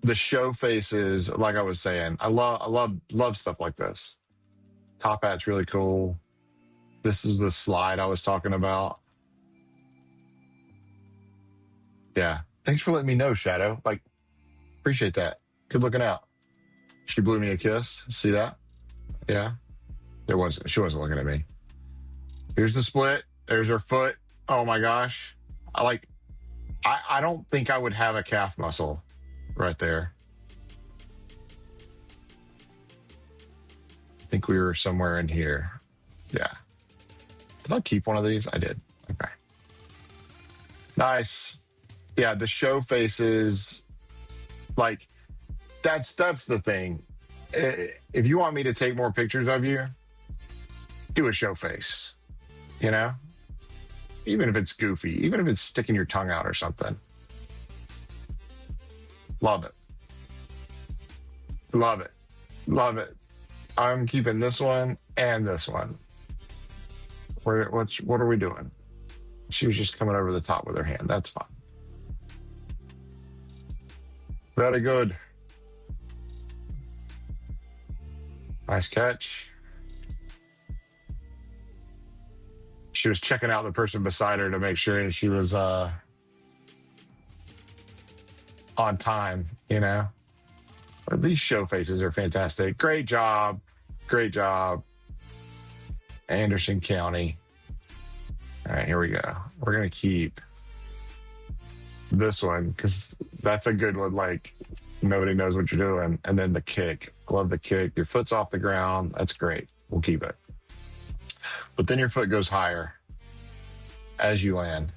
The show faces, like I was saying, I love stuff like this. Top hat's really cool. This is the slide I was talking about. Yeah. Thanks for letting me know, Shadow. Like, appreciate that. Good looking out. She blew me a kiss. See that? Yeah. She wasn't looking at me. Here's the split. There's her foot. Oh my gosh. I don't think I would have a calf muscle right there. I think we were somewhere in here. Yeah. Did I keep one of these? I did. Okay. Nice. Yeah, the show faces, like, that's the thing. If you want me to take more pictures of you, do a show face, you know? Even if it's goofy, even if it's sticking your tongue out or something. Love it. Love it. Love it. I'm keeping this one and this one. What are we doing? She was just coming over the top with her hand. That's fine. Very good. Nice catch. She was checking out the person beside her to make sure she was on time, you know? But these show faces are fantastic. Great job. Great job. Anderson County. All right, here we go. We're going to keep this one because that's a good one. Like, nobody knows what you're doing. And then the kick. Love the kick. Your foot's off the ground. That's great. We'll keep it. But then your foot goes higher as you land.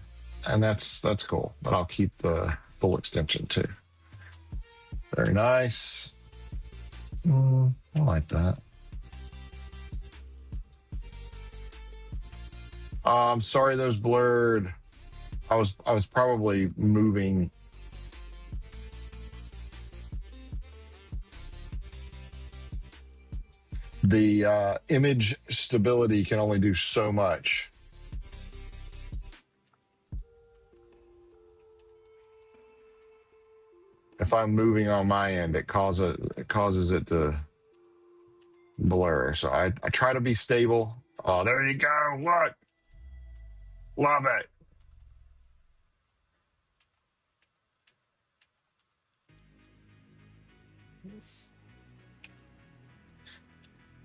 And that's cool. But I'll keep the full extension too. Very nice. I like that. I'm sorry those blurred. I was probably moving. The image stability can only do so much. If I'm moving on my end, it causes it to blur. So I try to be stable. Oh, there you go. Look. Love it.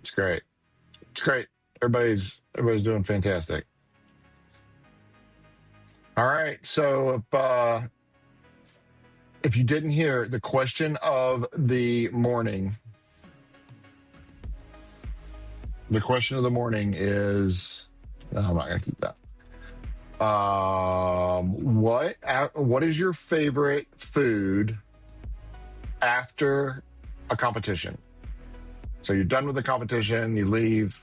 It's great. It's great. Everybody's doing fantastic. if you didn't hear, the question of the morning, is, no, I'm not going to keep that. What is your favorite food after a competition? So you're done with the competition, you leave.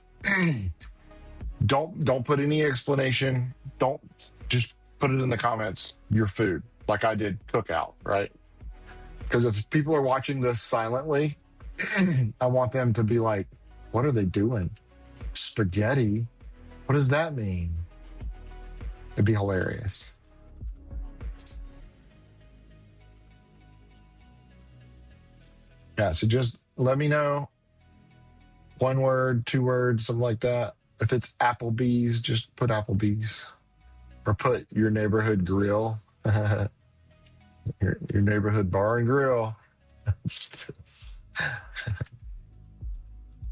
Don't put any explanation. Don't, just put it in the comments, your food, like I did cookout, right? Because if people are watching this silently, I want them to be like, what are they doing? Spaghetti? What does that mean? It'd be hilarious. Yeah, so just let me know. 1 word, 2 words, something like that. If it's Applebee's, just put Applebee's. Or put your neighborhood grill. your neighborhood bar and grill.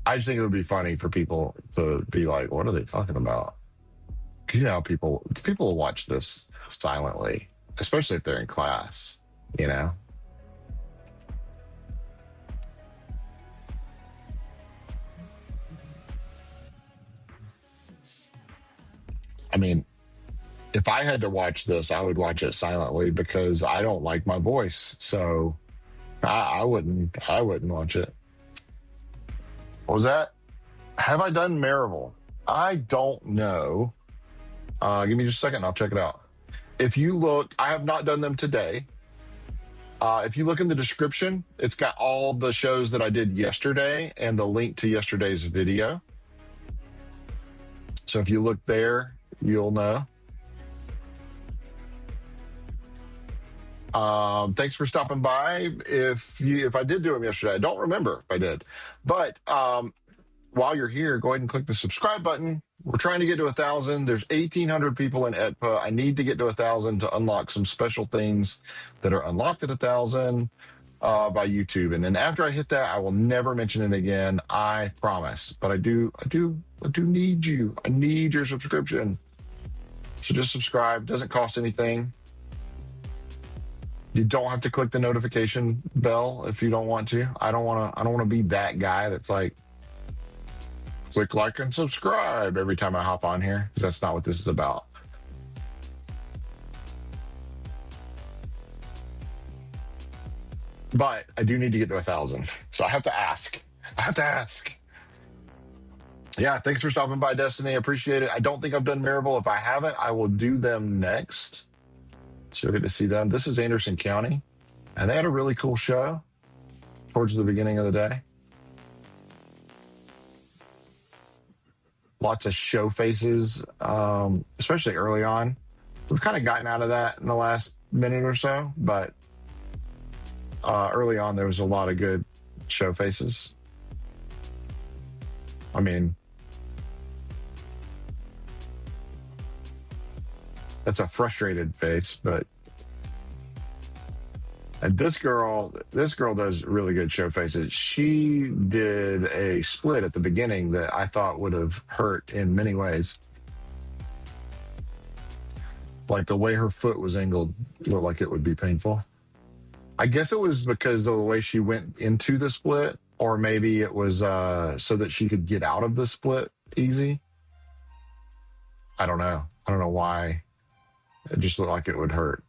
I just think it would be funny for people to be like, what are they talking about? Because you know, people will watch this silently, especially if they're in class, you know? I mean, if I had to watch this, I would watch it silently because I don't like my voice. So I wouldn't watch it. What was that? Have I done Marvel? I don't know. Give me just a second. I'll check it out. If you look, I have not done them today. If you look in the description, it's got all the shows that I did yesterday and the link to yesterday's video. So if you look there, you'll know. Thanks for stopping by. If I did do them yesterday, I don't remember if I did. But while you're here, go ahead and click the subscribe button. We're trying to get to 1,000. There's 1,800 people in ETPAA. I need to get to 1,000 to unlock some special things that are unlocked at 1,000 by YouTube. And then after I hit that, I will never mention it again. I promise. But I do need you. I need your subscription. So just subscribe. Doesn't cost anything. You don't have to click the notification bell if you don't want to. I don't want to be that guy that's like, click like and subscribe every time I hop on here, because that's not what this is about. But I do need to get to 1,000. So I have to ask. Yeah, thanks for stopping by, Destiny. I appreciate it. I don't think I've done Maribel. If I haven't, I will do them next. So you'll get to see them. This is Anderson County. And they had a really cool show towards the beginning of the day. Lots of show faces, especially early on. We've kind of gotten out of that in the last minute or so, but early on there was a lot of good show faces. I mean, that's a frustrated face, but and this girl does really good show faces. She did a split at the beginning that I thought would have hurt in many ways. Like the way her foot was angled looked like it would be painful. I guess it was because of the way she went into the split, or maybe it was so that she could get out of the split easy. I don't know. I don't know why. It just looked like it would hurt.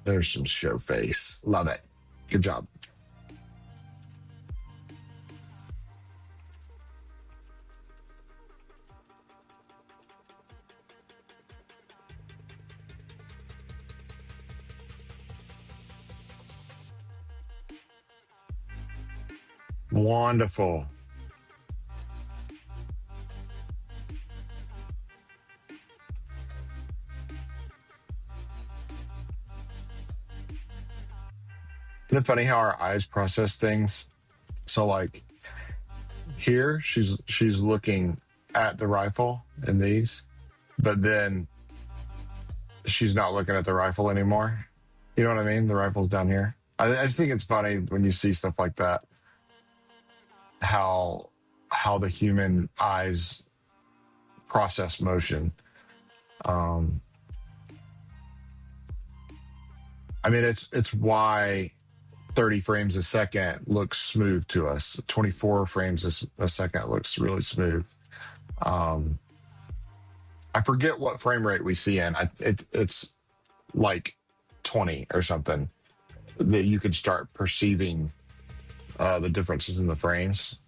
There's some show face. Love it. Good job. Wonderful. Isn't it funny how our eyes process things? So like here, she's looking at the rifle in these, but then she's not looking at the rifle anymore. You know what I mean? The rifle's down here. I just think it's funny when you see stuff like that, how the human eyes process motion. I mean, it's why 30 frames a second looks smooth to us. 24 frames a second looks really smooth. I forget what frame rate we see in. It's like 20 or something that you could start perceiving the differences in the frames.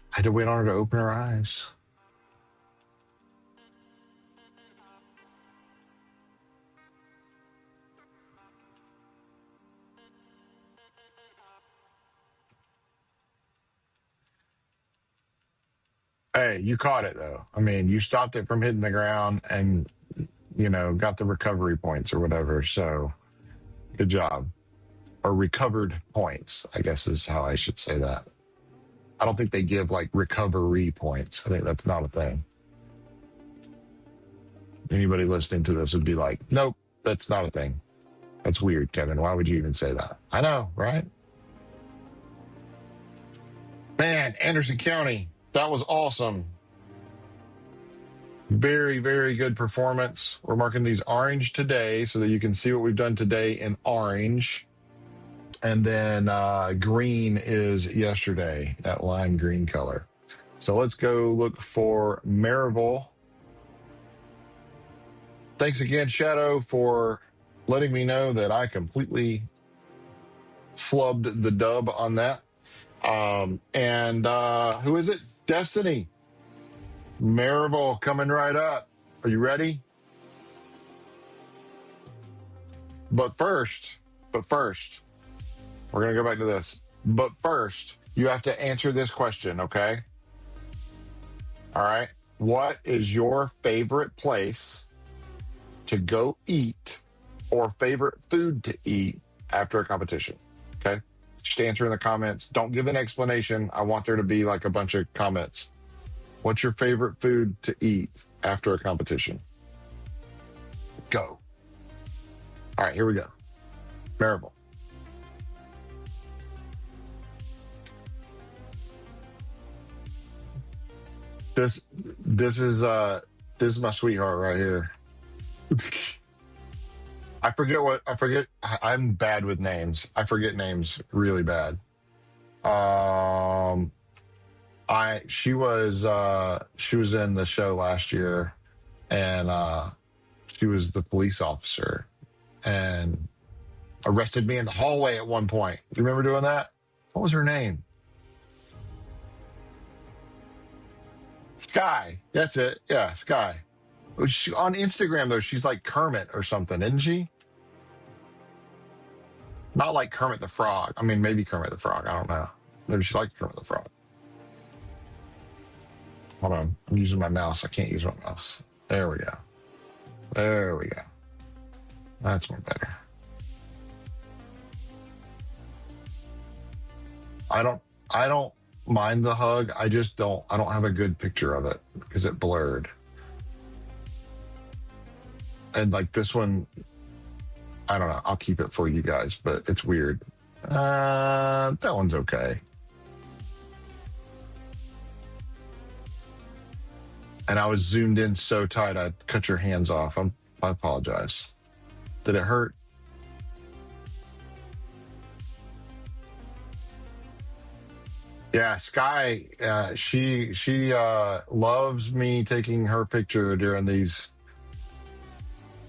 I had to wait on her to open her eyes. Hey, you caught it though. I mean, you stopped it from hitting the ground and, you know, got the recovery points or whatever. So good job. Or recovered points, I guess is how I should say that. I don't think they give like recovery points. I think that's not a thing. Anybody listening to this would be like, nope, that's not a thing. That's weird, Kevin. Why would you even say that? I know, right? Man, Anderson County, that was awesome. Very, very good performance. We're marking these orange today so that you can see what we've done today in orange. And then green is yesterday, that lime green color. So let's go look for Maryville. Thanks again, Shadow, for letting me know that I completely flubbed the dub on that. And who is it? Destiny. Maryville coming right up. Are you ready? But first, we're going to go back to this. But first, you have to answer this question, okay? All right. What is your favorite place to go eat or favorite food to eat after a competition? Okay. Just answer in the comments. Don't give an explanation. I want there to be like a bunch of comments. What's your favorite food to eat after a competition? Go. All right, here we go. Maryville. This is my sweetheart right here. I forget. I'm bad with names. I forget names really bad. She was in the show last year, and she was the police officer and arrested me in the hallway at one point. Do you remember doing that? What was her name? Sky. That's it. Yeah, Sky. On Instagram though, she's like Kermit or something, isn't she? Not like Kermit the Frog. I mean, maybe Kermit the Frog. I don't know. Maybe she liked Kermit the Frog. Hold on. I'm using my mouse. I can't use my mouse. There we go. There we go. That's more better. I don't mind the hug. I don't have a good picture of it because it blurred. And like this one, I don't know. I'll keep it for you guys, but it's weird. That one's okay. And I was zoomed in so tight, I cut your hands off. I apologize. Did it hurt? Yeah, Sky, she loves me taking her picture during these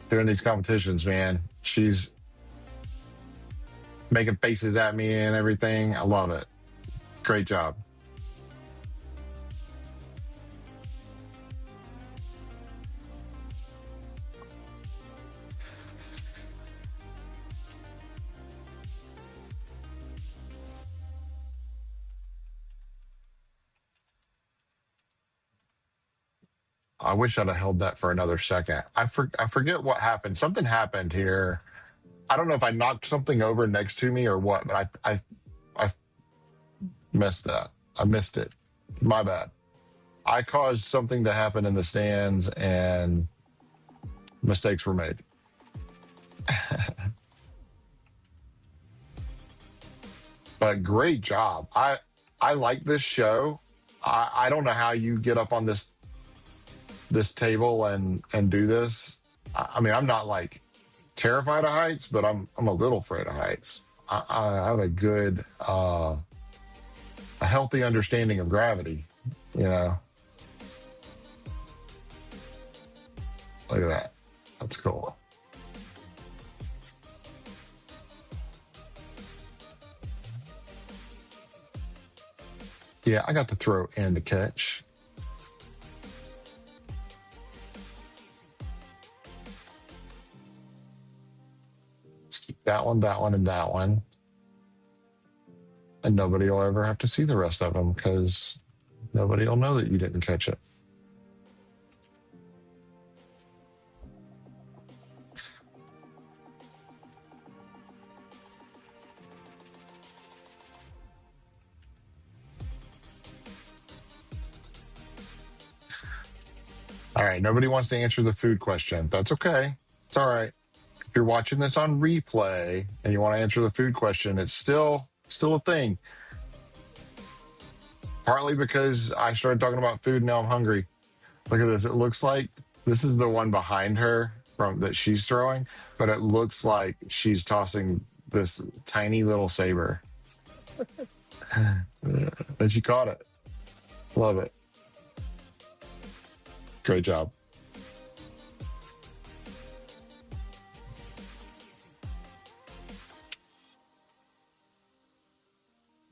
competitions, man. She's making faces at me and everything. I love it. Great job. I wish I'd have held that for another second. I forget what happened. Something happened here. I don't know if I knocked something over next to me or what, but I messed that. I missed it. My bad. I caused something to happen in the stands and mistakes were made. But great job. I like this show. I don't know how you get up on this table and do this. I mean, I'm not like terrified of heights, but I'm a little afraid of heights. I have a good a healthy understanding of gravity, you know. Look at that. That's cool. Yeah, I got the throw and the catch. Let's keep that one, and that one. And nobody will ever have to see the rest of them because nobody will know that you didn't catch it. All right, nobody wants to answer the food question. That's okay. It's all right. If you're watching this on replay and you want to answer the food question, it's still a thing. Partly because I started talking about food and now I'm hungry. Look at this. It looks like this is the one behind her from that she's throwing, but it looks like she's tossing this tiny little saber. And she caught it. Love it. Great job.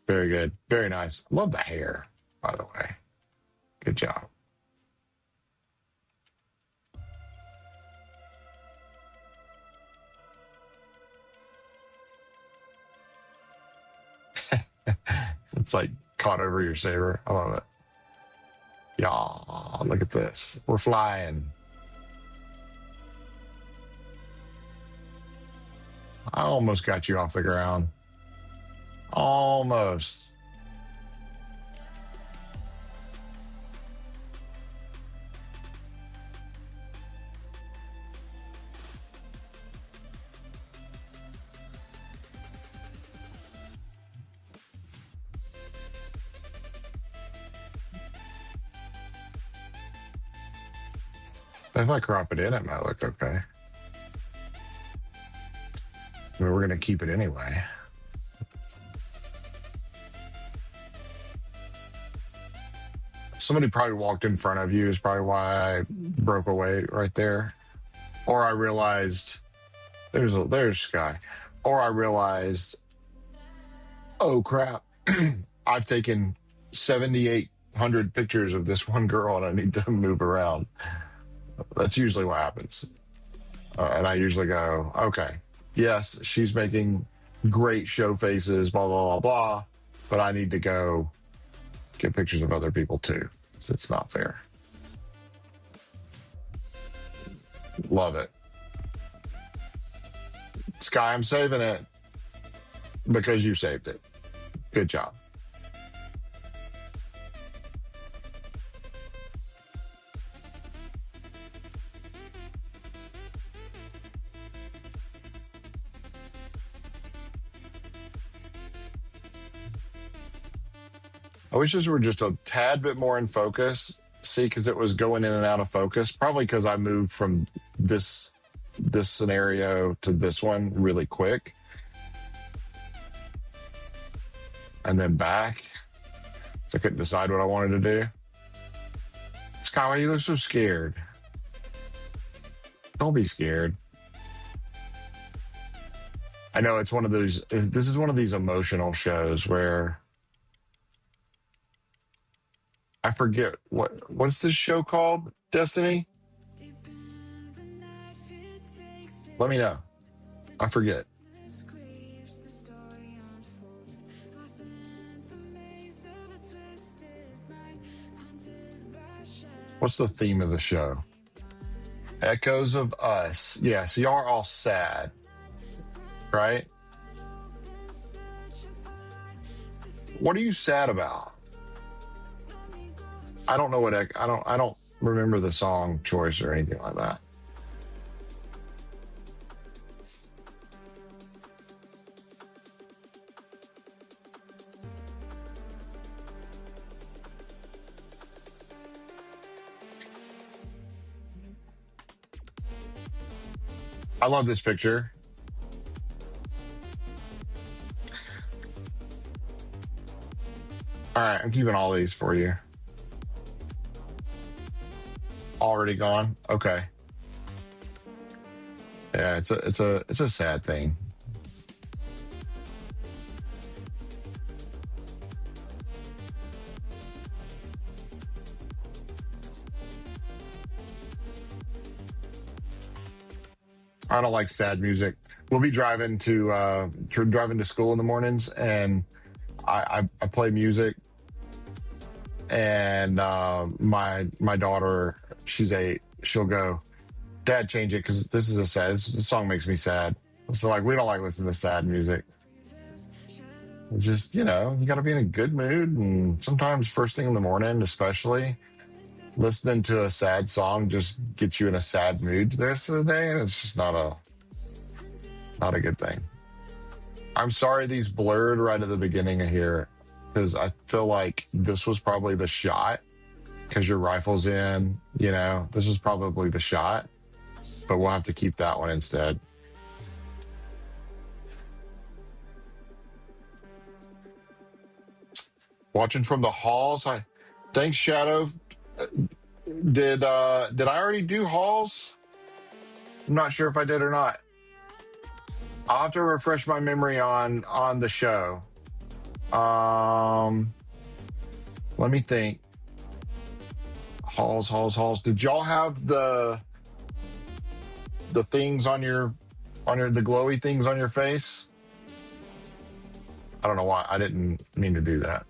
Very good. Very nice. Love the hair, by the way. Good job. It's like caught over your saber. I love it. Yeah, look at this. We're flying. I almost got you off the ground. Almost. If I crop it in, it might look okay. I mean, we're going to keep it anyway. Somebody probably walked in front of you is probably why I broke away right there. Or I realized there's Sky. Or I realized, oh crap, I've taken 7,800 pictures of this one girl and I need to move around. That's usually what happens. And I usually go, okay, yes, she's making great show faces, blah, blah, blah, blah, but I need to go get pictures of other people too. So it's not fair. Love it. Sky, I'm saving it because you saved it. Good job. I wish this were just a tad bit more in focus. See, because it was going in and out of focus. Probably because I moved from this scenario to this one really quick. And then back. So I couldn't decide what I wanted to do. Sky, why you look so scared? Don't be scared. I know it's one of those, this is one of these emotional shows where I forget what's this show called, Destiny? Let me know. I forget. What's the theme of the show? Echoes of us. Yeah, so y'all are all sad, right? What are you sad about? I don't know what I don't remember the song choice or anything like that. I love this picture. All right, I'm keeping all these for you. Already gone? Okay. Yeah, it's a sad thing. I don't like sad music. We'll be driving to school in the mornings, and I play music, and my daughter, she's 8. She'll go, "Dad, change it because this song makes me sad." So like, we don't like listening to sad music. It's just, you got to be in a good mood, and sometimes first thing in the morning, especially, listening to a sad song just gets you in a sad mood the rest of the day, and it's just not a good thing. I'm sorry these blurred right at the beginning of here, because I feel like this was probably the shot, because your rifle's in, this was probably the shot, but we'll have to keep that one instead. Watching from the halls. Thanks, Shadow. Did I already do halls? I'm not sure if I did or not. I'll have to refresh my memory on the show. Let me think. Halls. Did y'all have the things on the glowy things on your face? I don't know why. I didn't mean to do that.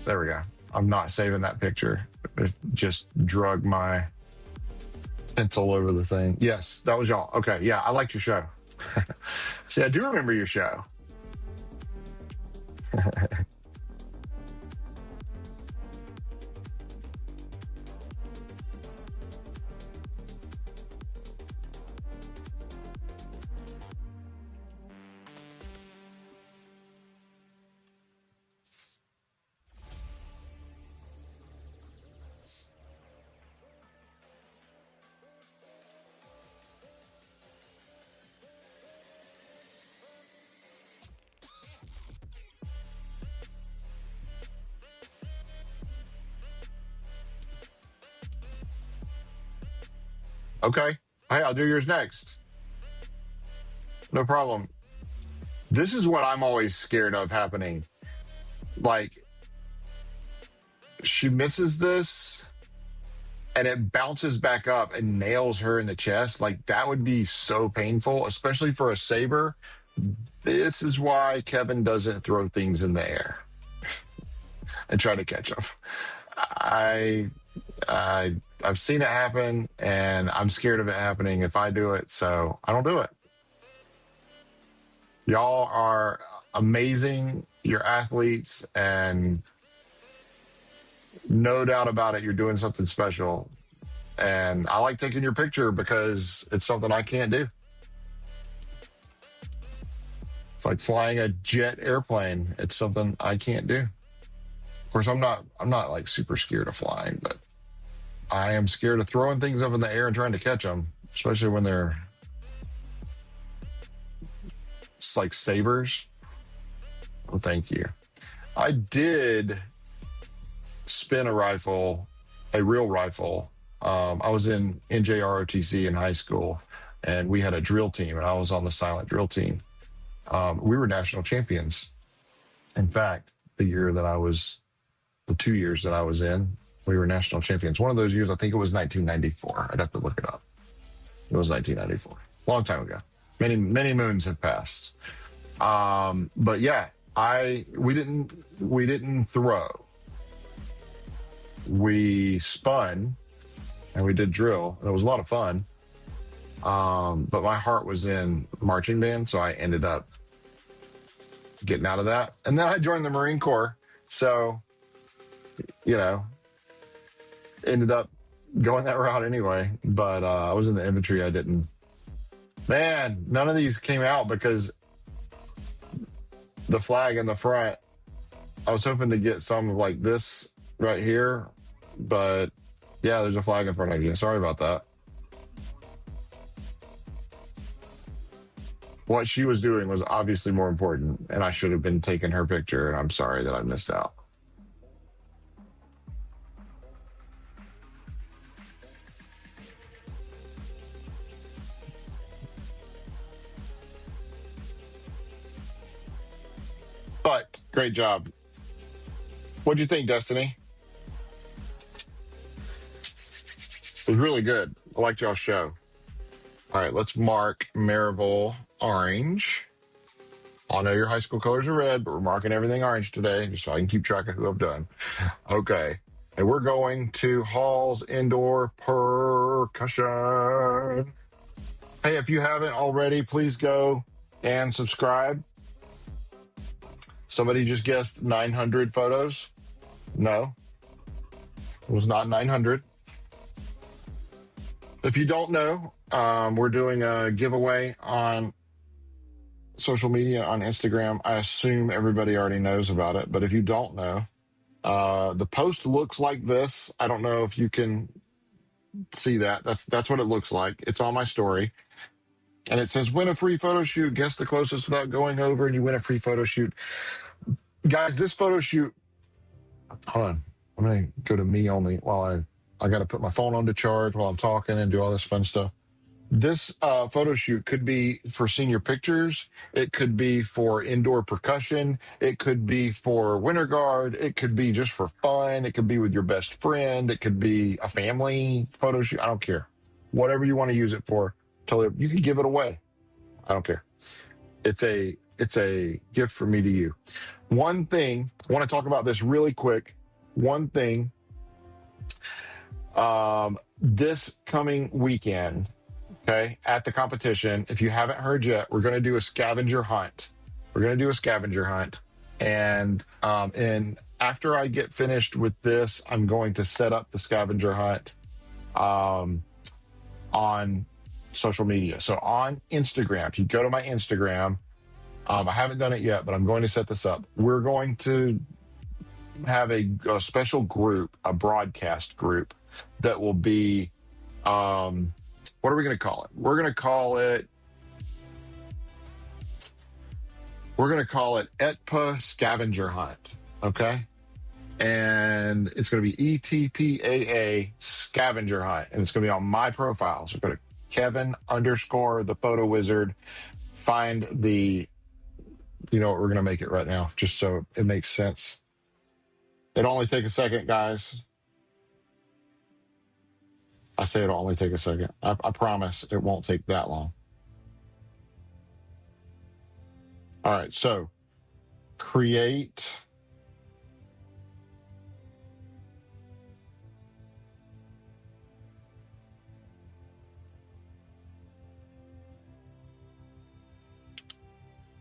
There we go. I'm not saving that picture. It just drug my pencil over the thing. Yes, that was y'all. Okay, yeah, I liked your show. See, I do remember your show. Okay. Hey, I'll do yours next. No problem. This is what I'm always scared of happening. Like, she misses this and it bounces back up and nails her in the chest. Like, that would be so painful, especially for a saber. This is why Kevin doesn't throw things in the air and try to catch them. I've seen it happen, and I'm scared of it happening if I do it, so I don't do it. Y'all are amazing. You're athletes, and no doubt about it, you're doing something special. And I like taking your picture because it's something I can't do. It's like flying a jet airplane. It's something I can't do. Of course, I'm not like super scared of flying, but I am scared of throwing things up in the air and trying to catch them, especially when they're it's like sabers. Well, thank you. I did spin a rifle, a real rifle. I was in NJROTC in high school, and we had a drill team, and I was on the silent drill team. We were national champions. In fact, the 2 years that I was in, we were national champions. One of those years, I think it was 1994. I'd have to look it up. It was 1994. Long time ago. Many moons have passed. But yeah, we didn't throw. We spun, and we did drill. And it was a lot of fun. But my heart was in marching band, so I ended up getting out of that. And then I joined the Marine Corps. So, you know, ended up going that route anyway. But I was in the infantry. I didn't. Man, none of these came out because the flag in the front, I was hoping to get some of like this right here. But yeah, there's a flag in front of you. Sorry about that. What she was doing was obviously more important, and I should have been taking her picture, and I'm sorry that I missed out. But great job. What'd you think, Destiny? It was really good. I liked y'all's show. All right, let's mark Maryville orange. I know your high school colors are red, but we're marking everything orange today, just so I can keep track of who I've done. Okay. And we're going to Hall's Indoor Percussion. Hey, if you haven't already, please go and subscribe. Somebody just guessed 900 photos. No, it was not 900. If you don't know, we're doing a giveaway on social media on Instagram. I assume everybody already knows about it, but if you don't know, the post looks like this. I don't know if you can see that. That's what it looks like. It's on my story. And it says, win a free photo shoot, guess the closest without going over, and you win a free photo shoot. Guys, this photo shoot, hold on. I'm going to go to me only while I got to put my phone on to charge while I'm talking and do all this fun stuff. This photo shoot could be for senior pictures. It could be for indoor percussion. It could be for winter guard. It could be just for fun. It could be with your best friend. It could be a family photo shoot. I don't care. Whatever you want to use it for, you can give it away. I don't care. It's a gift from me to you. One thing, I want to talk about this really quick. One thing, this coming weekend, okay, at the competition, if you haven't heard yet, we're going to do a scavenger hunt. And after I get finished with this, I'm going to set up the scavenger hunt on social media. So on Instagram, if you go to my Instagram, I haven't done it yet, but I'm going to set this up. We're going to have a special group, a broadcast group that will be, what are we going to call it? We're going to call it ETPAA Scavenger Hunt. Okay. And it's going to be ETPAA Scavenger Hunt. And it's going to be on my profile. So go to Kevin_the photo wizard, find the, you know what, we're going to make it right now, just so it makes sense. It'll only take a second, guys. I say it'll only take a second. I promise it won't take that long. All right, so create.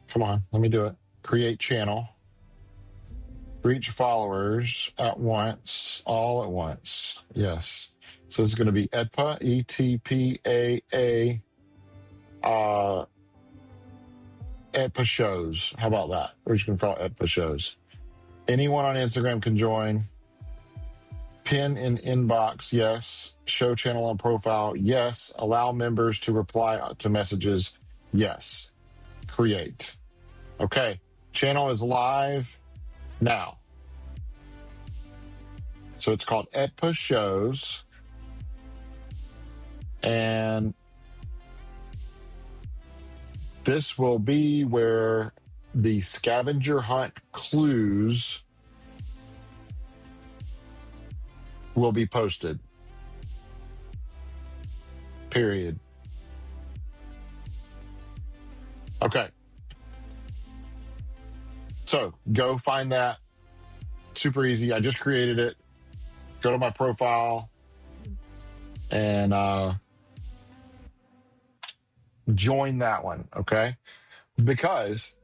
Come on, let me do it. Create channel. Reach followers at once, all at once. Yes. So it's going to be ETPAA, ETPAA, ETPAA shows. How about that? We're just going to call it ETPAA shows. Anyone on Instagram can join. Pin in inbox, yes. Show channel on profile, yes. Allow members to reply to messages, yes. Create. Okay, channel is live now. So it's called ETPAA Shows. And this will be where the scavenger hunt clues will be posted. Period. Okay. So go find that. Super easy. I just created it. Go to my profile and join that one, okay? Because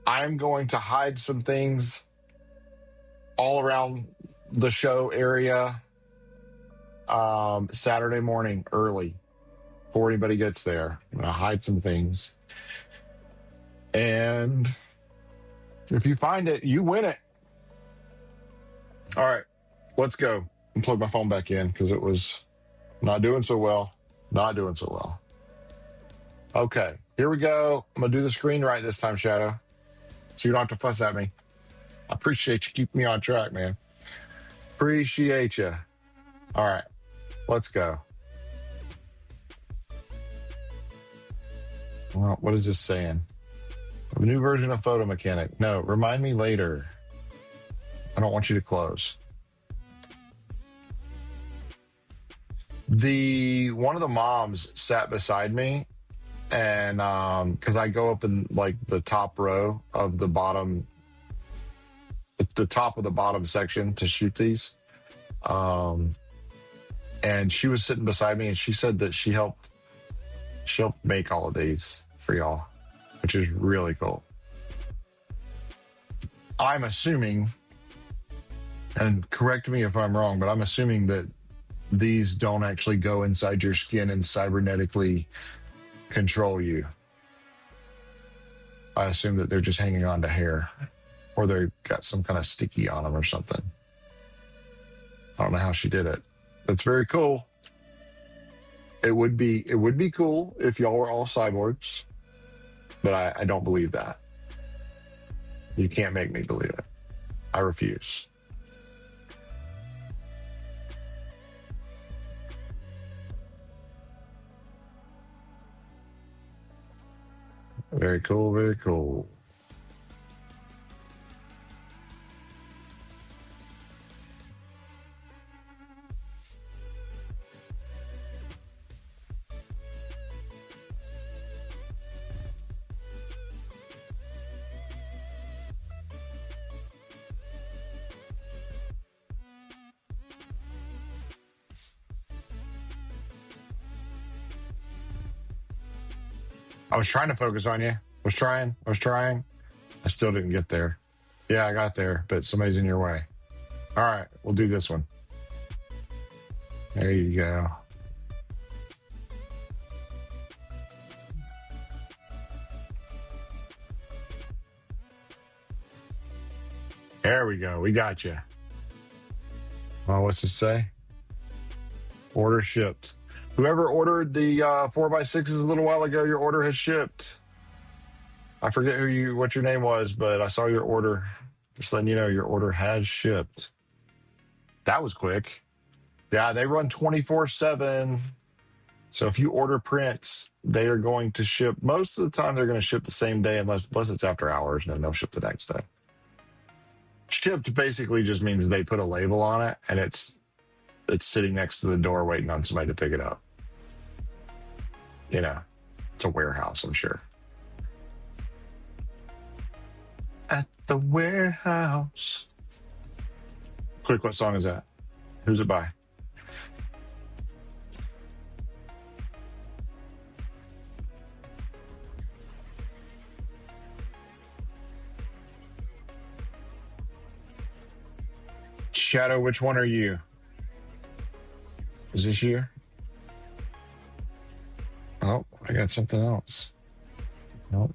I'm going to hide some things all around the show area Saturday morning early before anybody gets there. I'm going to hide some things. And if you find it, you win it. All right, let's go. And plug my phone back in because it was not doing so well. Not doing so well. Okay, here we go. I'm going to do the screen right this time, Shadow, so you don't have to fuss at me. I appreciate you keeping me on track, man. Appreciate you. All right, let's go. Well, what is this saying? A new version of Photo Mechanic. No, remind me later. I don't want you to close. One of the moms sat beside me, and because I go up in like the top row of the bottom, the top of the bottom section to shoot these, and she was sitting beside me, and she said that she helped make all of these for y'all, which is really cool. I'm assuming, and correct me if I'm wrong, but I'm assuming that these don't actually go inside your skin and cybernetically control you. I assume that they're just hanging on to hair, or they've got some kind of sticky on them or something. I don't know how she did it. That's very cool. It would be cool if y'all were all cyborgs, but I don't believe that. You can't make me believe it. I refuse. Very cool, very cool. I was trying to focus on you. I was trying. I still didn't get there. Yeah, I got there, but somebody's in your way. All right, we'll do this one. There you go. There we go. We got you. Well, what's it say? Order shipped. Whoever ordered the 4x6s a little while ago, your order has shipped. I forget what your name was, but I saw your order. Just letting you know your order has shipped. That was quick. Yeah, they run 24/7. So if you order prints, they are going to ship. Most of the time, they're going to ship the same day, unless it's after hours, and then they'll ship the next day. Shipped basically just means they put a label on it, and it's sitting next to the door waiting on somebody to pick it up. You know, it's a warehouse, I'm sure. At the warehouse. Quick, what song is that? Who's it by? Shadow, which one are you? Is this you? Oh, I got something else. Nope.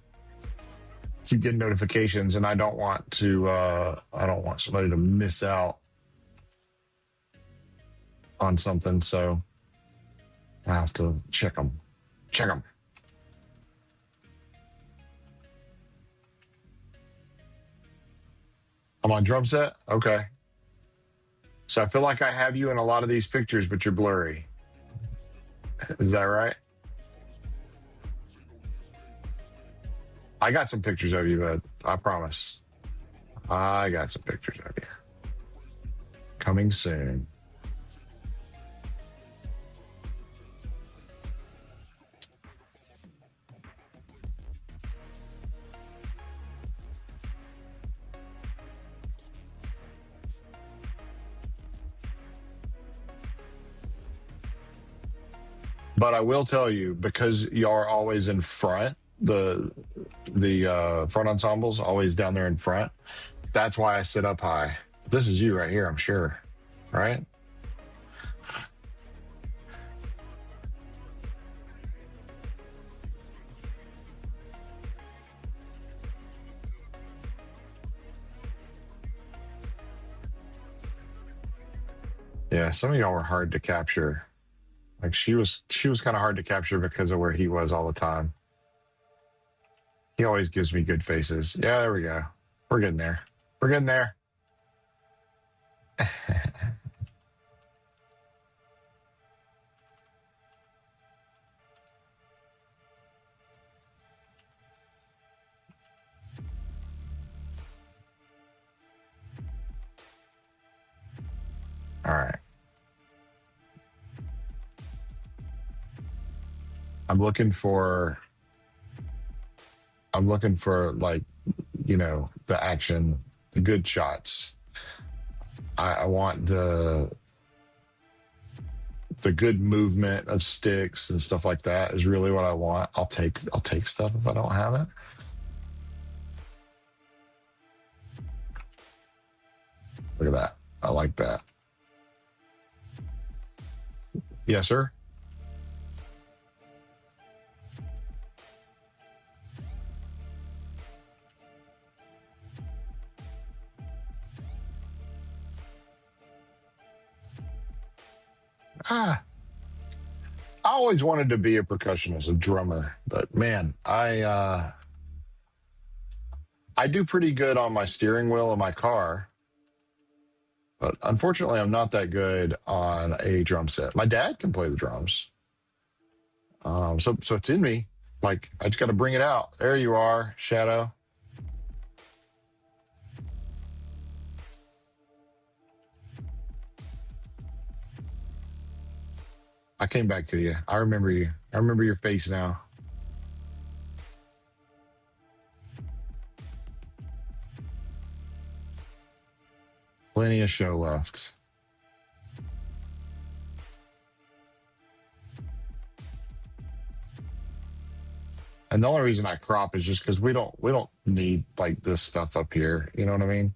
Keep getting notifications, and I don't want somebody to miss out on something, so I have to check them. I'm on drum set? Okay. So I feel like I have you in a lot of these pictures, but you're blurry. Is that right? I got some pictures of you, bud. I promise. I got some pictures of you. Coming soon. But I will tell you, because you are always in front, the front ensembles always down there in front. That's why I sit up high. This is you right here, I'm sure, right? Yeah, some of y'all were hard to capture. Like she was kind of hard to capture because of where he was all the time. He always gives me good faces. Yeah, there we go. We're getting there. We're getting there. All right. I'm looking for like, you know, the action, the good shots. I want the good movement of sticks and stuff like that is really what I want. I'll take stuff if I don't have it. Look at that. I like that. Yes, sir. I always wanted to be a percussionist, a drummer, but man, I do pretty good on my steering wheel of my car, but unfortunately, I'm not that good on a drum set. My dad can play the drums, so it's in me. Like I just got to bring it out. There you are, Shadow. I came back to you. I remember you. I remember your face now. Plenty of show left. And the only reason I crop is just because we don't need like this stuff up here. You know what I mean?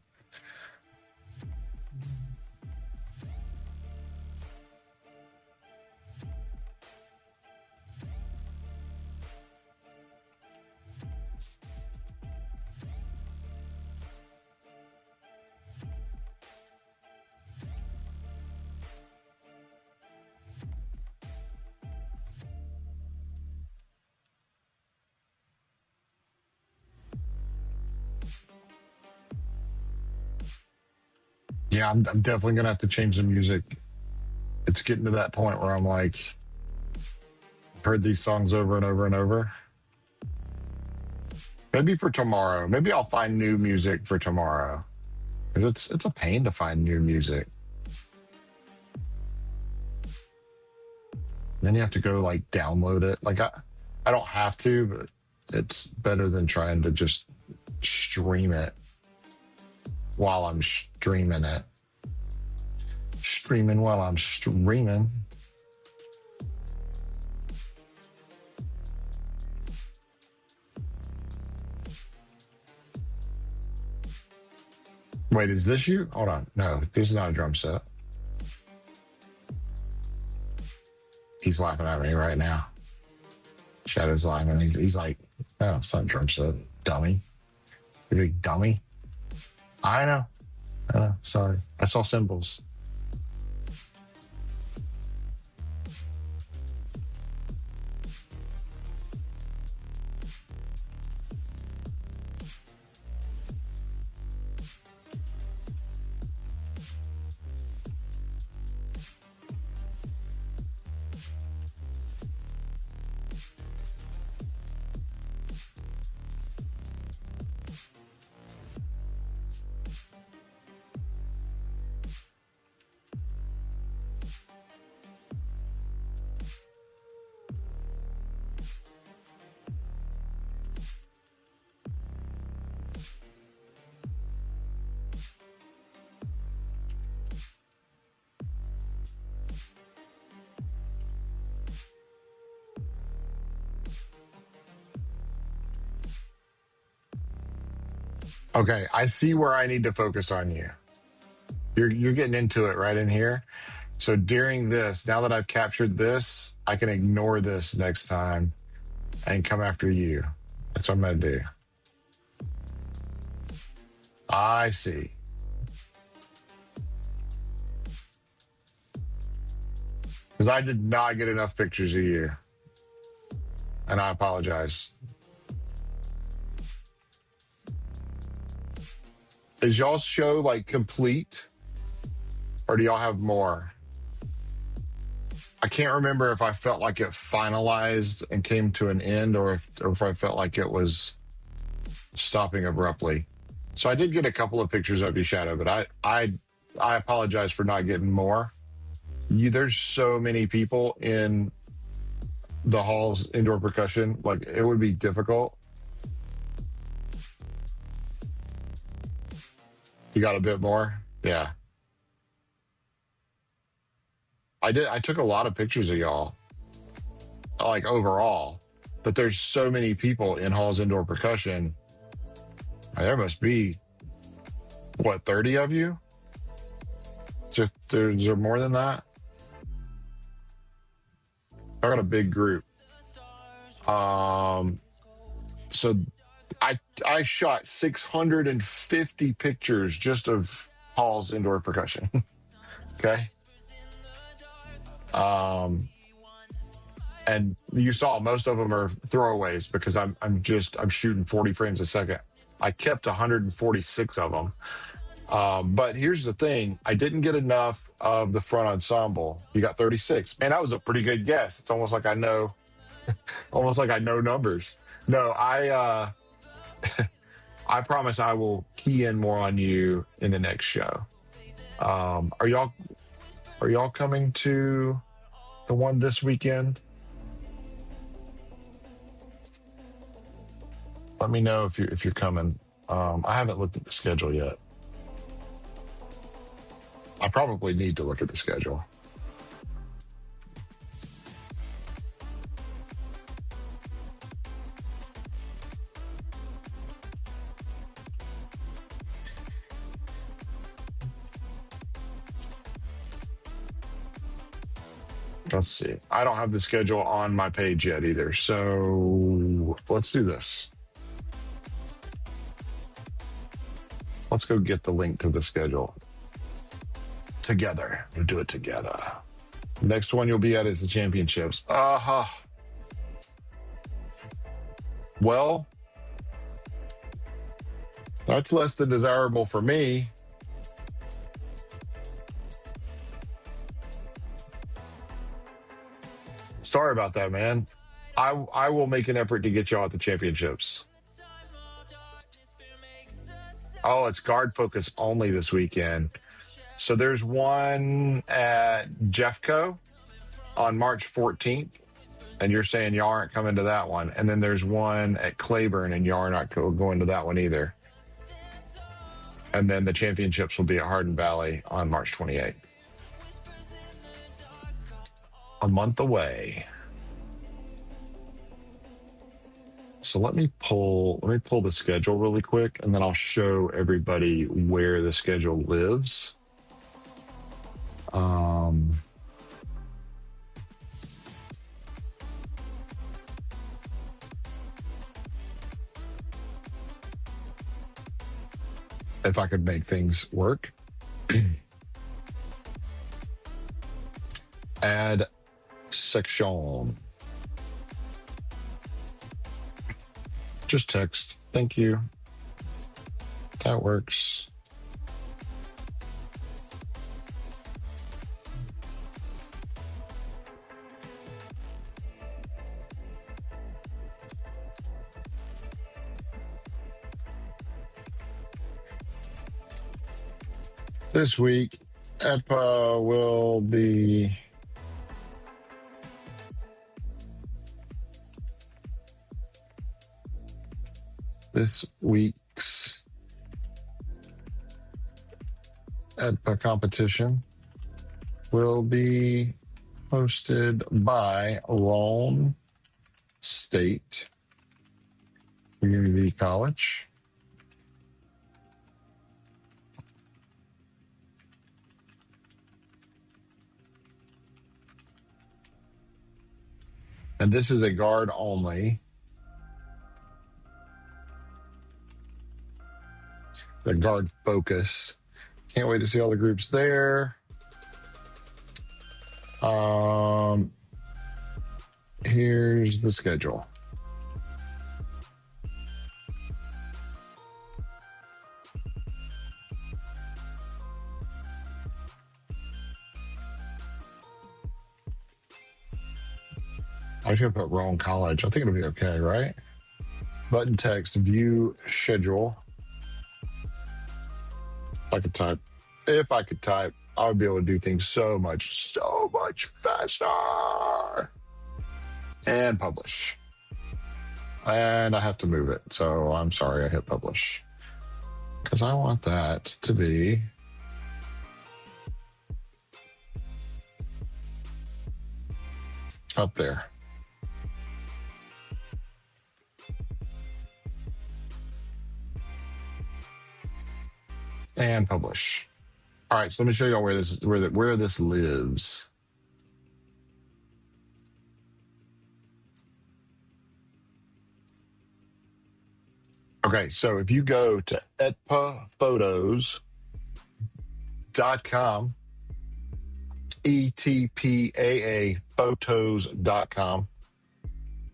Yeah, I'm definitely gonna have to change the music. It's getting to that point where I'm like, I've heard these songs over and over and over. Maybe for tomorrow. Maybe I'll find new music for tomorrow. Because it's a pain to find new music. Then you have to go like download it. Like I don't have to, but it's better than trying to just stream it while I'm streaming it. Streaming while I'm streaming. Wait, is this you? Hold on. No, this is not a drum set. He's laughing at me right now. Shadow's laughing. He's like, no, it's not a drum set. Dummy. You big dummy. I know. Sorry. I saw symbols. Okay, I see where I need to focus on you. You're getting into it right in here. So during this, now that I've captured this, I can ignore this next time and come after you. That's what I'm going to do. I see. Because I did not get enough pictures of you. And I apologize. Is y'all's show like complete? Or do y'all have more? I can't remember if I felt like it finalized and came to an end, or if I felt like it was stopping abruptly. So I did get a couple of pictures of you, Shadow, but I apologize for not getting more. There's so many people in the halls indoor percussion, like it would be difficult. You got a bit more? Yeah. I took a lot of pictures of y'all, like overall, but there's so many people in halls indoor percussion. There must be, what, 30 of you? Is there more than that? I got a big group. So I shot 650 pictures just of halls indoor percussion. Okay. And you saw most of them are throwaways because I'm shooting 40 frames a second. I kept 146 of them. But here's the thing. I didn't get enough of the front ensemble. You got 36. Man, that was a pretty good guess. It's almost like I know numbers. No, I promise I will key in more on you in the next show. Are y'all coming to the one this weekend? Let me know if you're coming. I haven't looked at the schedule yet. I probably need to look at the schedule. Let's see. I don't have the schedule on my page yet either. So let's do this. Let's go get the link to the schedule together. We'll do it together. Next one you'll be at is the championships. Well, that's less than desirable for me. Sorry about that, man. I will make an effort to get y'all at the championships. Oh, it's guard focus only this weekend. So there's one at Jeffco on March 14th, and you're saying y'all aren't coming to that one. And then there's one at Claiborne, and y'all are not going to that one either. And then the championships will be at Hardin Valley on March 28th. A month away. So let me pull the schedule really quick, and then I'll show everybody where the schedule lives. If I could make things work. Add section. Just text. Thank you. That works. This week, ETPAA will be this week's ETPAA competition will be hosted by Walen State Community College. And this is a guard only. The guard focus. Can't wait to see all the groups there. Here's the schedule. I was going to put Wrong College. I think it'll be okay, right? Button text, view schedule. If I could type, I would be able to do things so much faster. And publish. And I have to move it. So I'm sorry I hit publish. Because I want that to be up there. And publish. All right, so let me show y'all where this lives. Okay, so if you go to ETPAAPhotos.com, ETPAA Photos.com.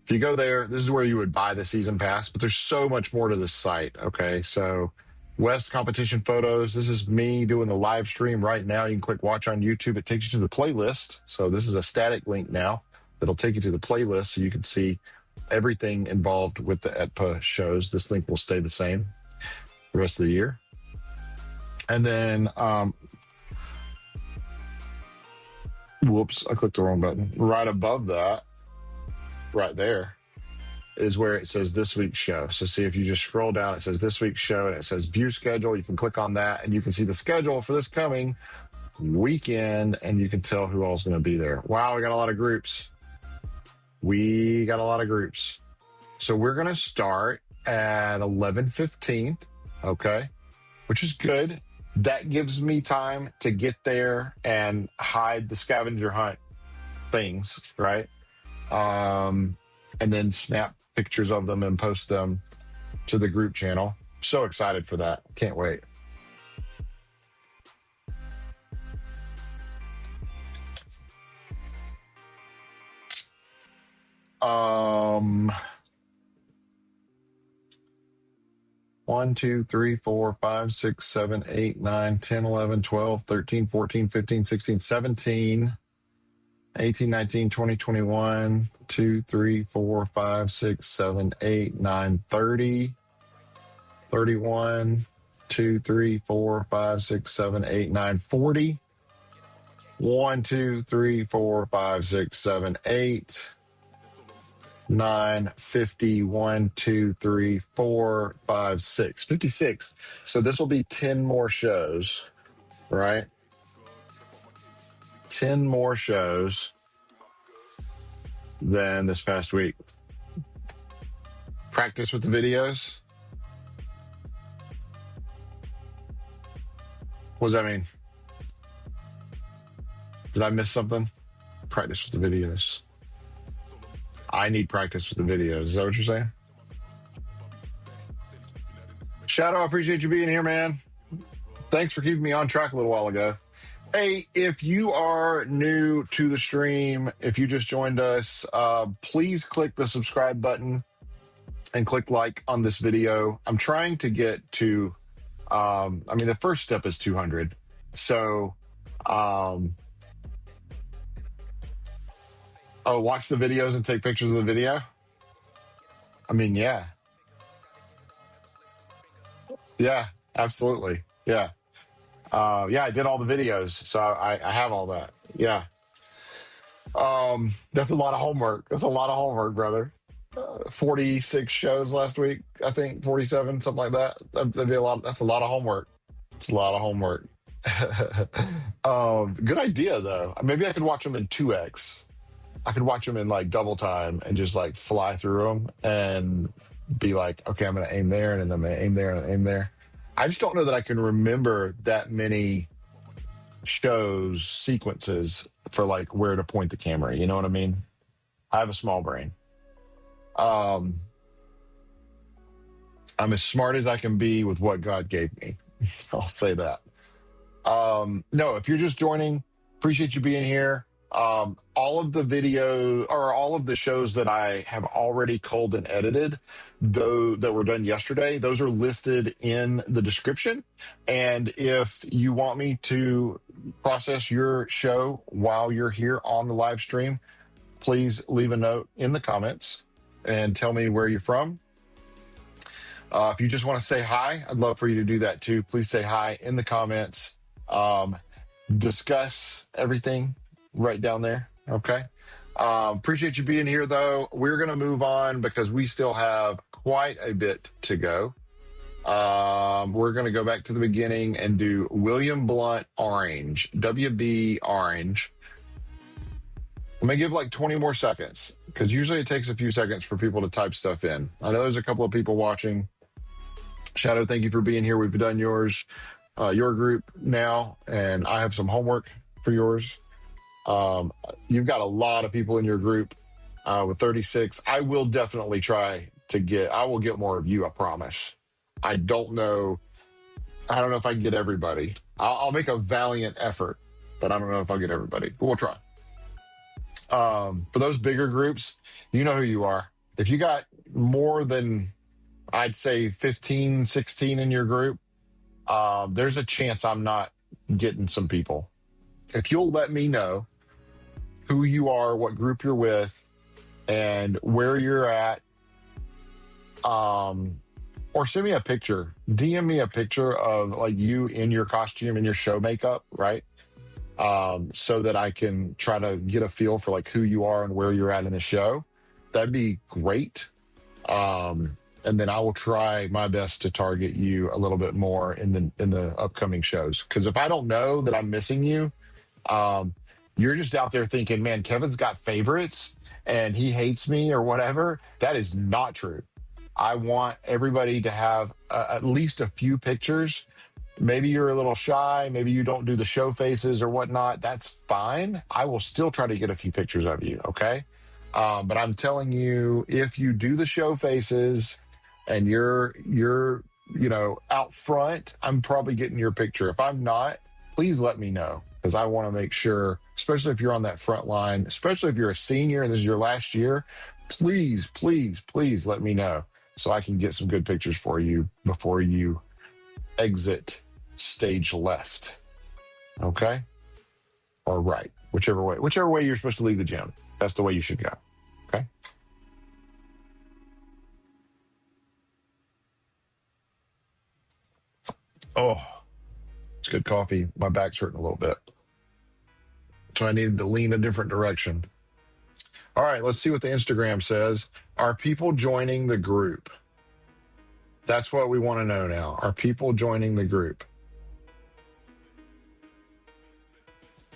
If you go there, this is where you would buy the season pass, but there's so much more to the site. Okay, so West competition photos. This is me doing the live stream right now. You can click watch on YouTube. It takes you to the playlist. So this is a static link now that'll take you to the playlist so you can see everything involved with the ETPAA shows. This link will stay the same the rest of the year. And then, whoops, I clicked the wrong button. Right above that, right there, is where it says this week's show. So see, if you just scroll down, it says this week's show and it says view schedule. You can click on that and you can see the schedule for this coming weekend and you can tell who all is going to be there. Wow, we got a lot of groups. So we're going to start at 11:15, okay, which is good. That gives me time to get there and hide the scavenger hunt things, right? And then snap pictures of them and post them to the group channel. So excited for that. Can't wait. One, 2, 3, 4, 5, 6, 7, 8, 9, 10, 11, 12, 13, 14, 15, 16, 17, 18, 19, 20, 21, 2, 3, 4, 5, 6, 7, 8, 9, 30, 31, 2, 3, 4, 5, 6, 7, 8, 9, 40. 1, 2, 3, 4, 5, 6, 7, 8, 9, 50, 1, 2, 3, 4, 5, 6, 56. So this will be 10 more shows, right? 10 more shows than this past week. Practice with the videos. What does that mean? Did I miss something? Practice with the videos. I need practice with the videos. Is that what you're saying? Shadow, I appreciate you being here, man. Thanks for keeping me on track a little while ago. Hey, if you are new to the stream, if you just joined us, please click the subscribe button and click like on this video. I'm trying to get to, the first step is 200. So, watch the videos and take pictures of the video? I mean, yeah. Yeah, absolutely. Yeah. I did all the videos, so I have all that. Yeah. That's a lot of homework. That's a lot of homework, brother. 46 shows last week, I think 47, something like that. That'd be a lot. That's a lot of homework. It's a lot of homework. Good idea though. Maybe I could watch them in 2x. I could watch them in like double time and just like fly through them and be like, okay, I'm going to aim there and then I'm going to aim there and aim there. I just don't know that I can remember that many shows sequences for like where to point the camera. You know what I mean? I have a small brain. I'm as smart as I can be with what God gave me. I'll say that. No, if you're just joining, appreciate you being here. All of the video or all of the shows that I have already culled and edited, though that were done yesterday, those are listed in the description. And if you want me to process your show while you're here on the live stream, please leave a note in the comments and tell me where you're from. If you just want to say hi, I'd love for you to do that too. Please say hi in the comments. Discuss everything right down there. Okay. Appreciate you being here though. We're going to move on because we still have quite a bit to go. We're going to go back to the beginning and do William Blunt Orange, WB Orange. I'm going to give like 20 more seconds because usually it takes a few seconds for people to type stuff in. I know there's a couple of people watching. Shadow, thank you for being here. We've done yours, your group now, and I have some homework for yours. You've got a lot of people in your group with 36. I will definitely try to I will get more of you, I promise. I don't know if I can get everybody. I'll make a valiant effort, but I don't know if I'll get everybody, but we'll try. For those bigger groups, you know who you are. If you got more than, I'd say 15, 16 in your group, there's a chance I'm not getting some people. If you'll let me know who you are, what group you're with, and where you're at, or send me a picture, DM me a picture of like you in your costume and your show makeup, right? So that I can try to get a feel for like who you are and where you're at in the show. That'd be great. And then I will try my best to target you a little bit more in the upcoming shows. Because if I don't know that I'm missing you, you're just out there thinking, man, Kevin's got favorites and he hates me or whatever. That is not true. I want everybody to have at least a few pictures. Maybe you're a little shy. Maybe you don't do the show faces or whatnot. That's fine. I will still try to get a few pictures of you, okay? But I'm telling you, if you do the show faces and you're out front, I'm probably getting your picture. If I'm not, please let me know because I want to make sure, especially if you're on that front line, especially if you're a senior and this is your last year, please, please, please let me know so I can get some good pictures for you before you exit stage left. Okay? Or right, whichever way you're supposed to leave the gym. That's the way you should go. Okay? Oh, it's good coffee. My back's hurting a little bit. So I needed to lean a different direction. All right, let's see what the Instagram says. Are people joining the group? That's what we want to know now. Are people joining the group?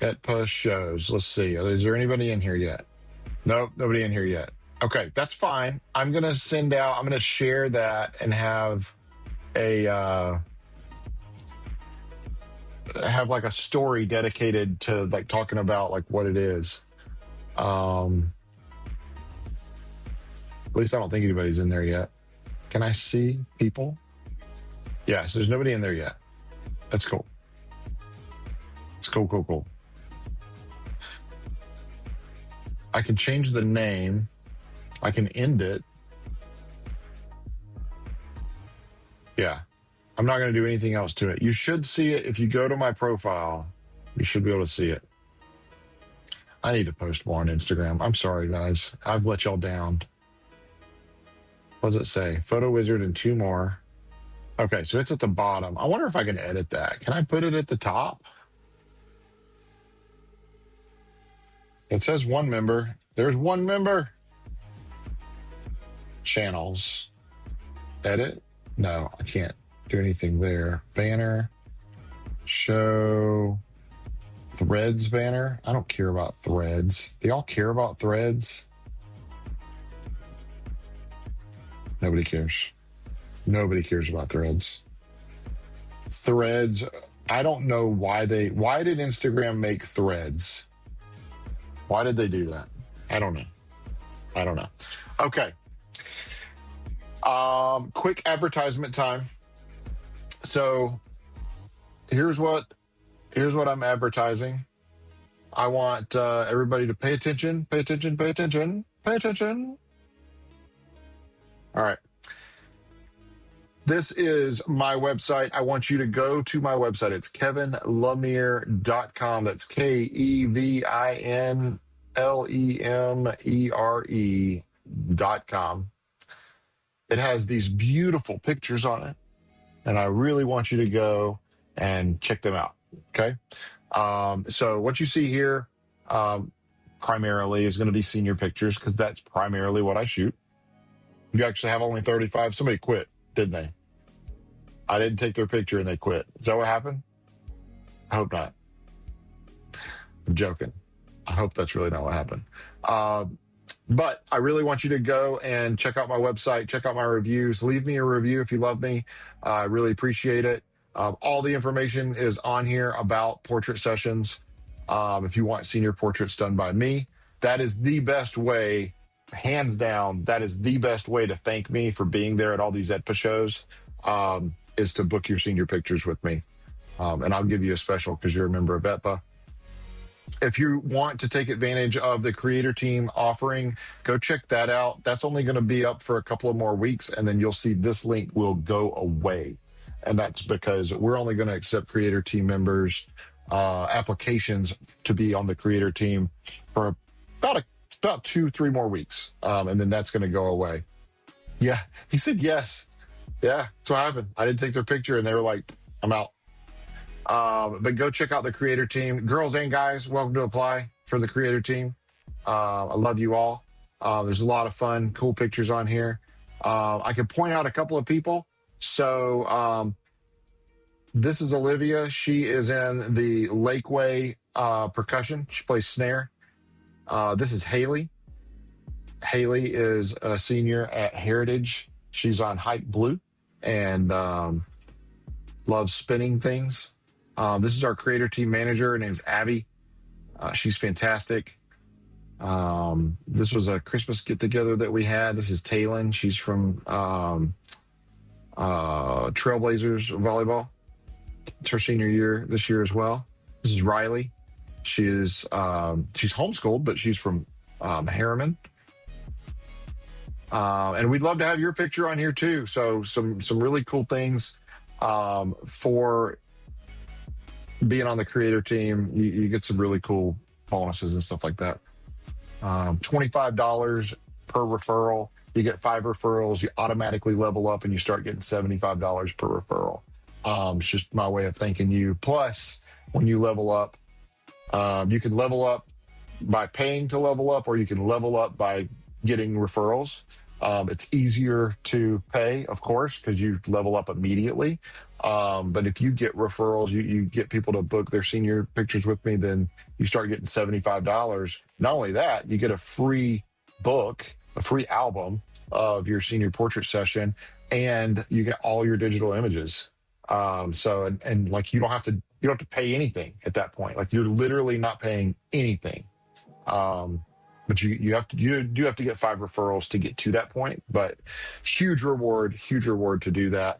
ETPAA shows. Let's see. Is there anybody in here yet? Nope, nobody in here yet. Okay, that's fine. I'm going to share that and have like a story dedicated to like talking about like what it is. At least I don't think anybody's in there yet. Can I see people? Yes, there's nobody in there yet. That's cool. It's cool. I can change the name. I can end it. Yeah. I'm not going to do anything else to it. You should see it. If you go to my profile, you should be able to see it. I need to post more on Instagram. I'm sorry, guys. I've let y'all down. What does it say? Photo Wizard and 2 more. Okay, so it's at the bottom. I wonder if I can edit that. Can I put it at the top? It says 1 member. There's 1 member. Channels. Edit? No, I can't do anything there. Banner. Show. Threads banner. I don't care about threads. Do y'all care about threads? Nobody cares. Nobody cares about threads. Threads, I don't know why did Instagram make threads? Why did they do that? I don't know. I don't know. Okay. Quick advertisement time. So here's what I'm advertising. I want everybody to pay attention, pay attention, pay attention, pay attention. All right. This is my website. I want you to go to my website. It's kevinlemere.com. That's KevinLemere.com. It has these beautiful pictures on it, and I really want you to go and check them out. Okay. So what you see here primarily is going to be senior pictures because that's primarily what I shoot. You actually have only 35. Somebody quit, didn't they? I didn't take their picture and they quit. Is that what happened? I hope not. I'm joking. I hope that's really not what happened. But I really want you to go and check out my website, check out my reviews. Leave me a review if you love me. I really appreciate it. All the information is on here about portrait sessions. If you want senior portraits done by me, that is the best way, hands down, that is the best way to thank me for being there at all these ETPAA shows, is to book your senior pictures with me. And I'll give you a special because you're a member of ETPAA. If you want to take advantage of the creator team offering, go check that out. That's only going to be up for a couple of more weeks, and then you'll see this link will go away. And that's because we're only going to accept creator team members, applications to be on the creator team for about 2-3 more weeks. And then that's going to go away. Yeah, he said yes. Yeah, that's what happened. I didn't take their picture, and they were like, I'm out. But go check out the creator team. Girls and guys, welcome to apply for the creator team. I love you all. There's a lot of fun, cool pictures on here. I can point out a couple of people. So this is Olivia. She is in the Lakeway percussion. She plays snare. This is Haley. Haley is a senior at Heritage. She's on Hipe Blue and loves spinning things. This is our creator team manager. Her name's Abby. She's fantastic. This was a Christmas get-together that we had. This is Taylin. She's from Trailblazers volleyball. It's her senior year this year as well. This is Riley. She's homeschooled, but she's from Harriman. And we'd love to have your picture on here too. So some really cool things for being on the creator team. You get some really cool bonuses and stuff like that. $25 per referral. You get 5 referrals. You automatically level up and you start getting $75 per referral. It's just my way of thanking you. Plus, when you level up, you can level up by paying to level up, or you can level up by getting referrals. It's easier to pay, of course, because you level up immediately. But if you get referrals, you get people to book their senior pictures with me, then you start getting $75. Not only that, you get a free book, a free album of your senior portrait session, and you get all your digital images. So like you don't have to pay anything at that point. Like you're literally not paying anything. But you do have to get 5 referrals to get to that point. But huge reward to do that.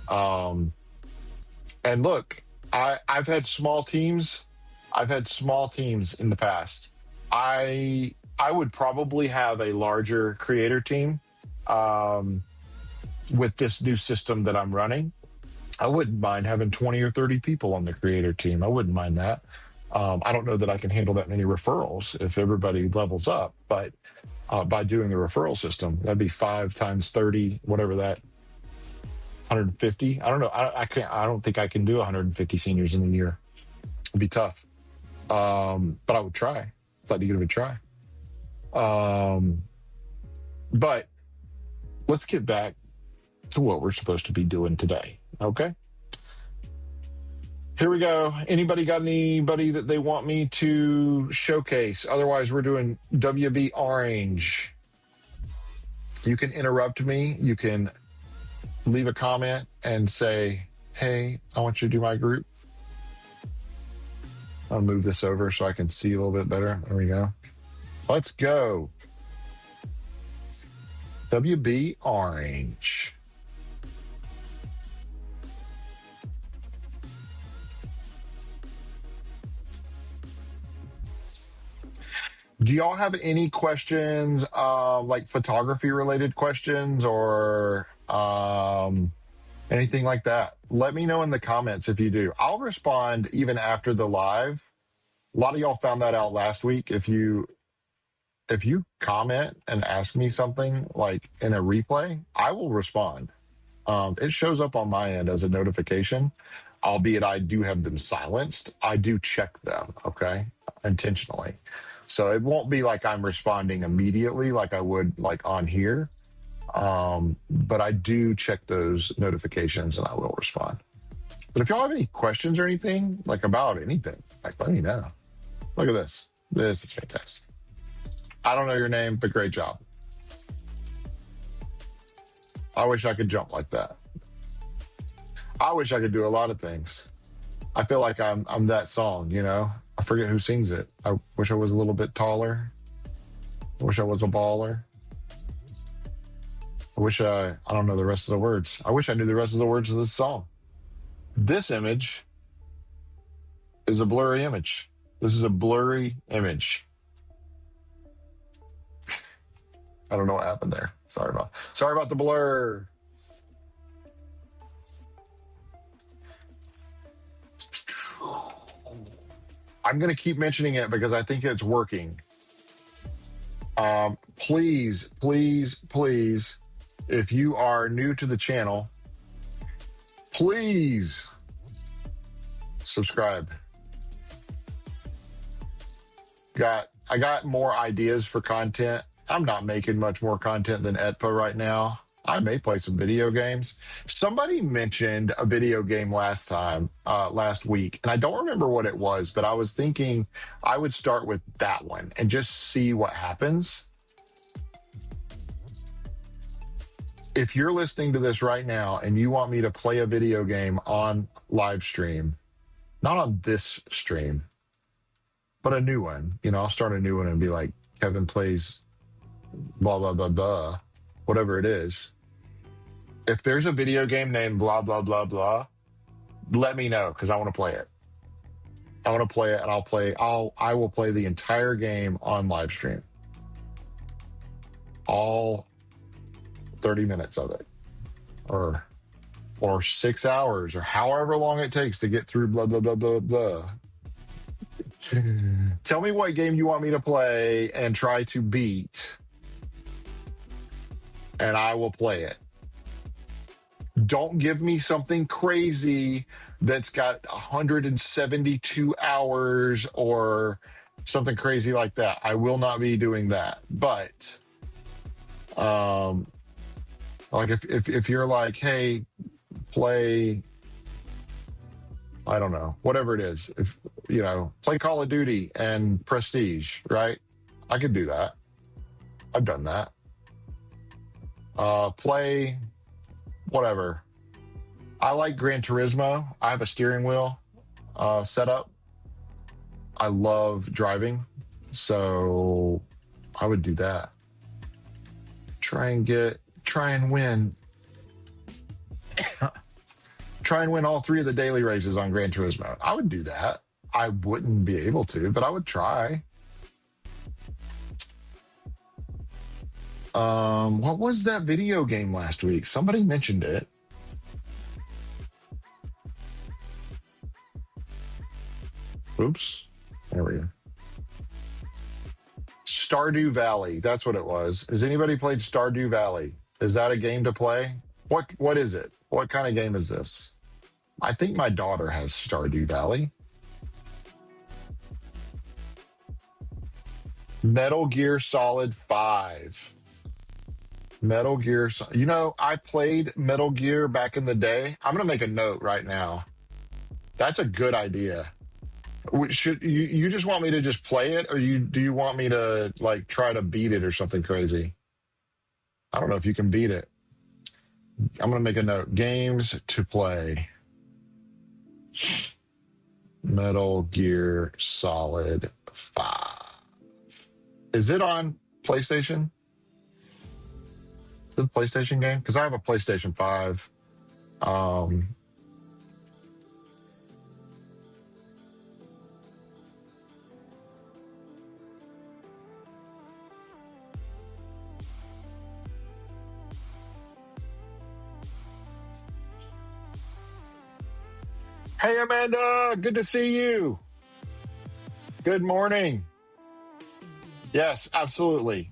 And look, I've had small teams. I've had small teams in the past. I would probably have a larger creator team with this new system that I'm running. I wouldn't mind having 20 or 30 people on the creator team. I wouldn't mind that. I don't know that I can handle that many referrals if everybody levels up, but by doing the referral system, that'd be 5 times 30, whatever that, 150. I don't know. I can't. I don't think I can do 150 seniors in a year. It'd be tough, but I would try. I'd like to give it a try. But let's get back to what we're supposed to be doing today. Okay. Here we go. Anybody got anybody that they want me to showcase? Otherwise, we're doing WB Orange. You can interrupt me. You can leave a comment and say, hey, I want you to do my group. I'll move this over so I can see a little bit better. There we go. Let's go. WB Orange. Do y'all have any questions, like photography related questions or anything like that? Let me know in the comments if you do. I'll respond even after the live. A lot of y'all found that out last week. If you comment and ask me something like in a replay, I will respond. It shows up on my end as a notification, albeit I do have them silenced. I do check them, okay, intentionally. So it won't be like I'm responding immediately like I would like on here. But I do check those notifications and I will respond. But if y'all have any questions or anything, like about anything, like let me know. Look at this. This is fantastic. I don't know your name, but great job. I wish I could jump like that. I wish I could do a lot of things. I feel like I'm that song, you know? I forget who sings it. I wish I was a little bit taller. I wish I was a baller. I wish I don't know the rest of the words. I wish I knew the rest of the words of this song. This image is a blurry image. This is a blurry image. I don't know what happened there. Sorry about the blur. I'm going to keep mentioning it because I think it's working. Please, please, please, if you are new to the channel, please subscribe. I got more ideas for content. I'm not making much more content than ETPAA right now. I may play some video games. Somebody mentioned a video game last week, and I don't remember what it was, but I was thinking I would start with that one and just see what happens. If you're listening to this right now and you want me to play a video game on live stream, not on this stream, but a new one, you know, I'll start a new one and be like, Kevin plays blah, blah, blah, blah, whatever it is. If there's a video game named blah, blah, blah, blah, let me know because I want to play it. I want to play it and I will play the entire game on live stream. All 30 minutes of it. Or 6 hours or however long it takes to get through blah, blah, blah, blah, blah. Tell me what game you want me to play and try to beat, and I will play it. Don't give me something crazy that's got 172 hours or something crazy like that. I will not be doing that. But like if you're like, hey, play, I don't know, whatever it is. If you know, play Call of Duty and Prestige, right? I could do that. I've done that. Play whatever. I like Gran Turismo. I have a steering wheel set up. I love driving, so I would do that. Try and win. Try and win all 3 of the daily races on Gran Turismo. I would do that. I wouldn't be able to, but I would try. What was that video game last week? Somebody mentioned it. Oops. There we go. Stardew Valley. That's what it was. Has anybody played Stardew Valley? Is that a game to play? What is it? What kind of game is this? I think my daughter has Stardew Valley. Metal Gear Solid 5. Metal Gear. You know, I played Metal Gear back in the day. I'm going to make a note right now. That's a good idea. Should you just want me to just play it, or do you want me to like try to beat it or something crazy? I don't know if you can beat it. I'm going to make a note. Games to play. Metal Gear Solid 5. Is it on PlayStation? The PlayStation game? Because I have a PlayStation 5. Hey, Amanda, good to see you. Good morning. Yes, absolutely.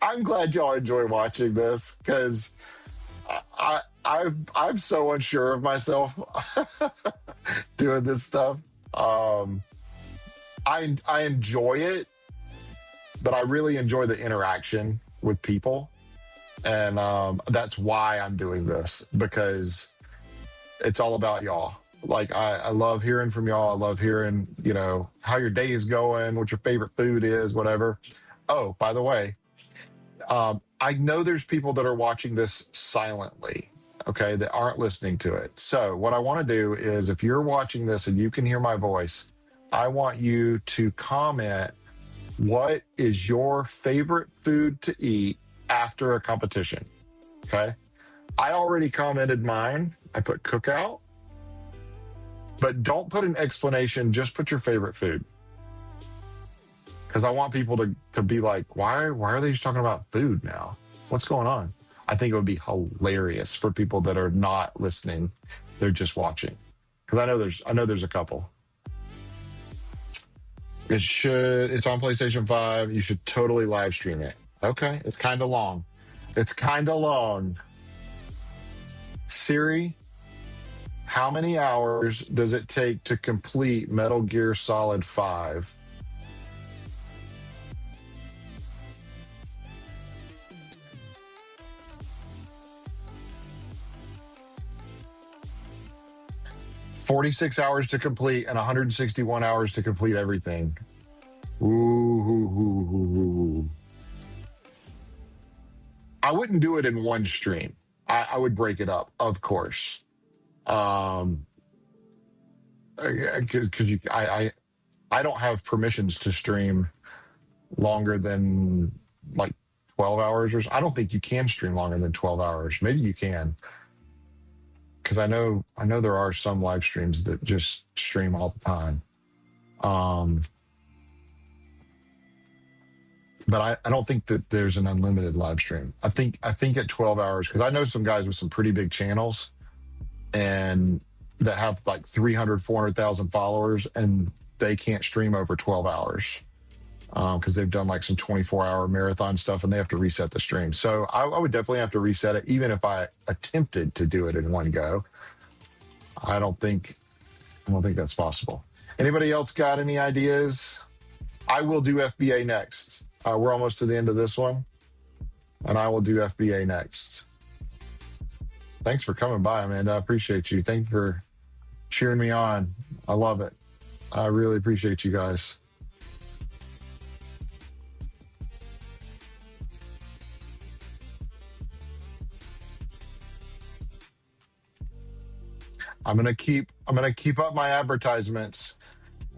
I'm glad y'all enjoy watching this because I'm so unsure of myself doing this stuff. I enjoy it, but I really enjoy the interaction with people, and that's why I'm doing this, because it's all about y'all. Like I love hearing from y'all. I love hearing, how your day is going, what your favorite food is, whatever. Oh, by the way, I know there's people that are watching this silently, okay, that aren't listening to it. So what I want to do is, if you're watching this and you can hear my voice, I want you to comment, what is your favorite food to eat after a competition? Okay. I already commented mine. I put cookout, but don't put an explanation. Just put your favorite food. Because I want people to be like, why are they just talking about food now? What's going on? I think it would be hilarious for people that are not listening. They're just watching. Because I know there's a couple. It's on PlayStation 5. You should totally live stream it. Okay. It's kind of long. Siri, how many hours does it take to complete Metal Gear Solid 5? $46 hours to complete and 161 hours to complete everything. Ooh. I wouldn't do it in one stream. I would break it up, of course. Because I don't have permissions to stream longer than like 12 hours, or I don't think you can stream longer than 12 hours. Maybe you can. Because I know there are some live streams that just stream all the time. But I don't think that there's an unlimited live stream. I think at 12 hours, because I know some guys with some pretty big channels and that have like 300, 400,000 followers, and they can't stream over 12 hours because they've done like some 24-hour marathon stuff and they have to reset the stream. So I would definitely have to reset it, even if I attempted to do it in one go. I don't think that's possible. Anybody else got any ideas? I will do FBA next. We're almost to the end of this one, and I will do FBA next. Thanks for coming by, Amanda. I appreciate you. Thank you for cheering me on. I love it. I really appreciate you guys. I'm gonna keep up my advertisements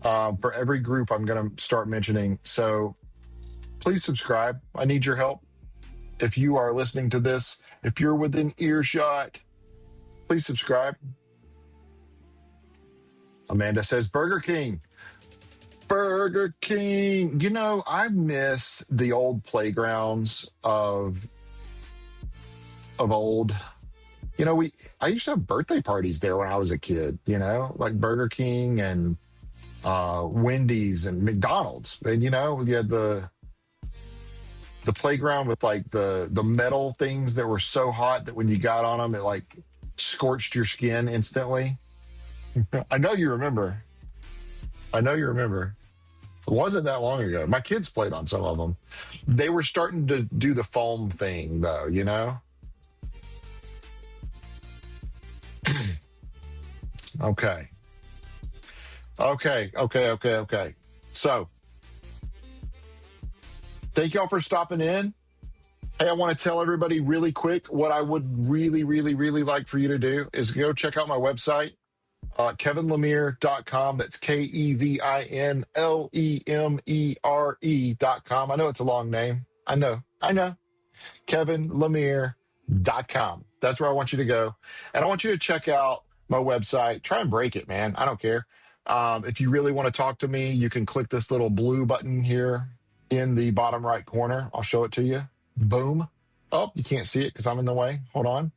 for every group I'm gonna start mentioning. So please subscribe. I need your help. If you are listening to this, if you're within earshot, please subscribe. Amanda says Burger King. Burger King. I miss the old playgrounds of old. I used to have birthday parties there when I was a kid, like Burger King and Wendy's and McDonald's. And, you had the playground with like the metal things that were so hot that when you got on them, it like scorched your skin instantly. I know you remember. It wasn't that long ago. My kids played on some of them. They were starting to do the foam thing, though, Okay. So, thank y'all for stopping in. Hey, I want to tell everybody really quick what I would really, really, really like for you to do is go check out my website. KevinLemire.com. That's KevinLemere.com. I know it's a long name. I know. KevinLemire.com. That's where I want you to go. And I want you to check out my website. Try and break it, man. I don't care. If you really want to talk to me, you can click this little blue button here in the bottom right corner. I'll show it to you. Boom. Oh, you can't see it because I'm in the way. Hold on.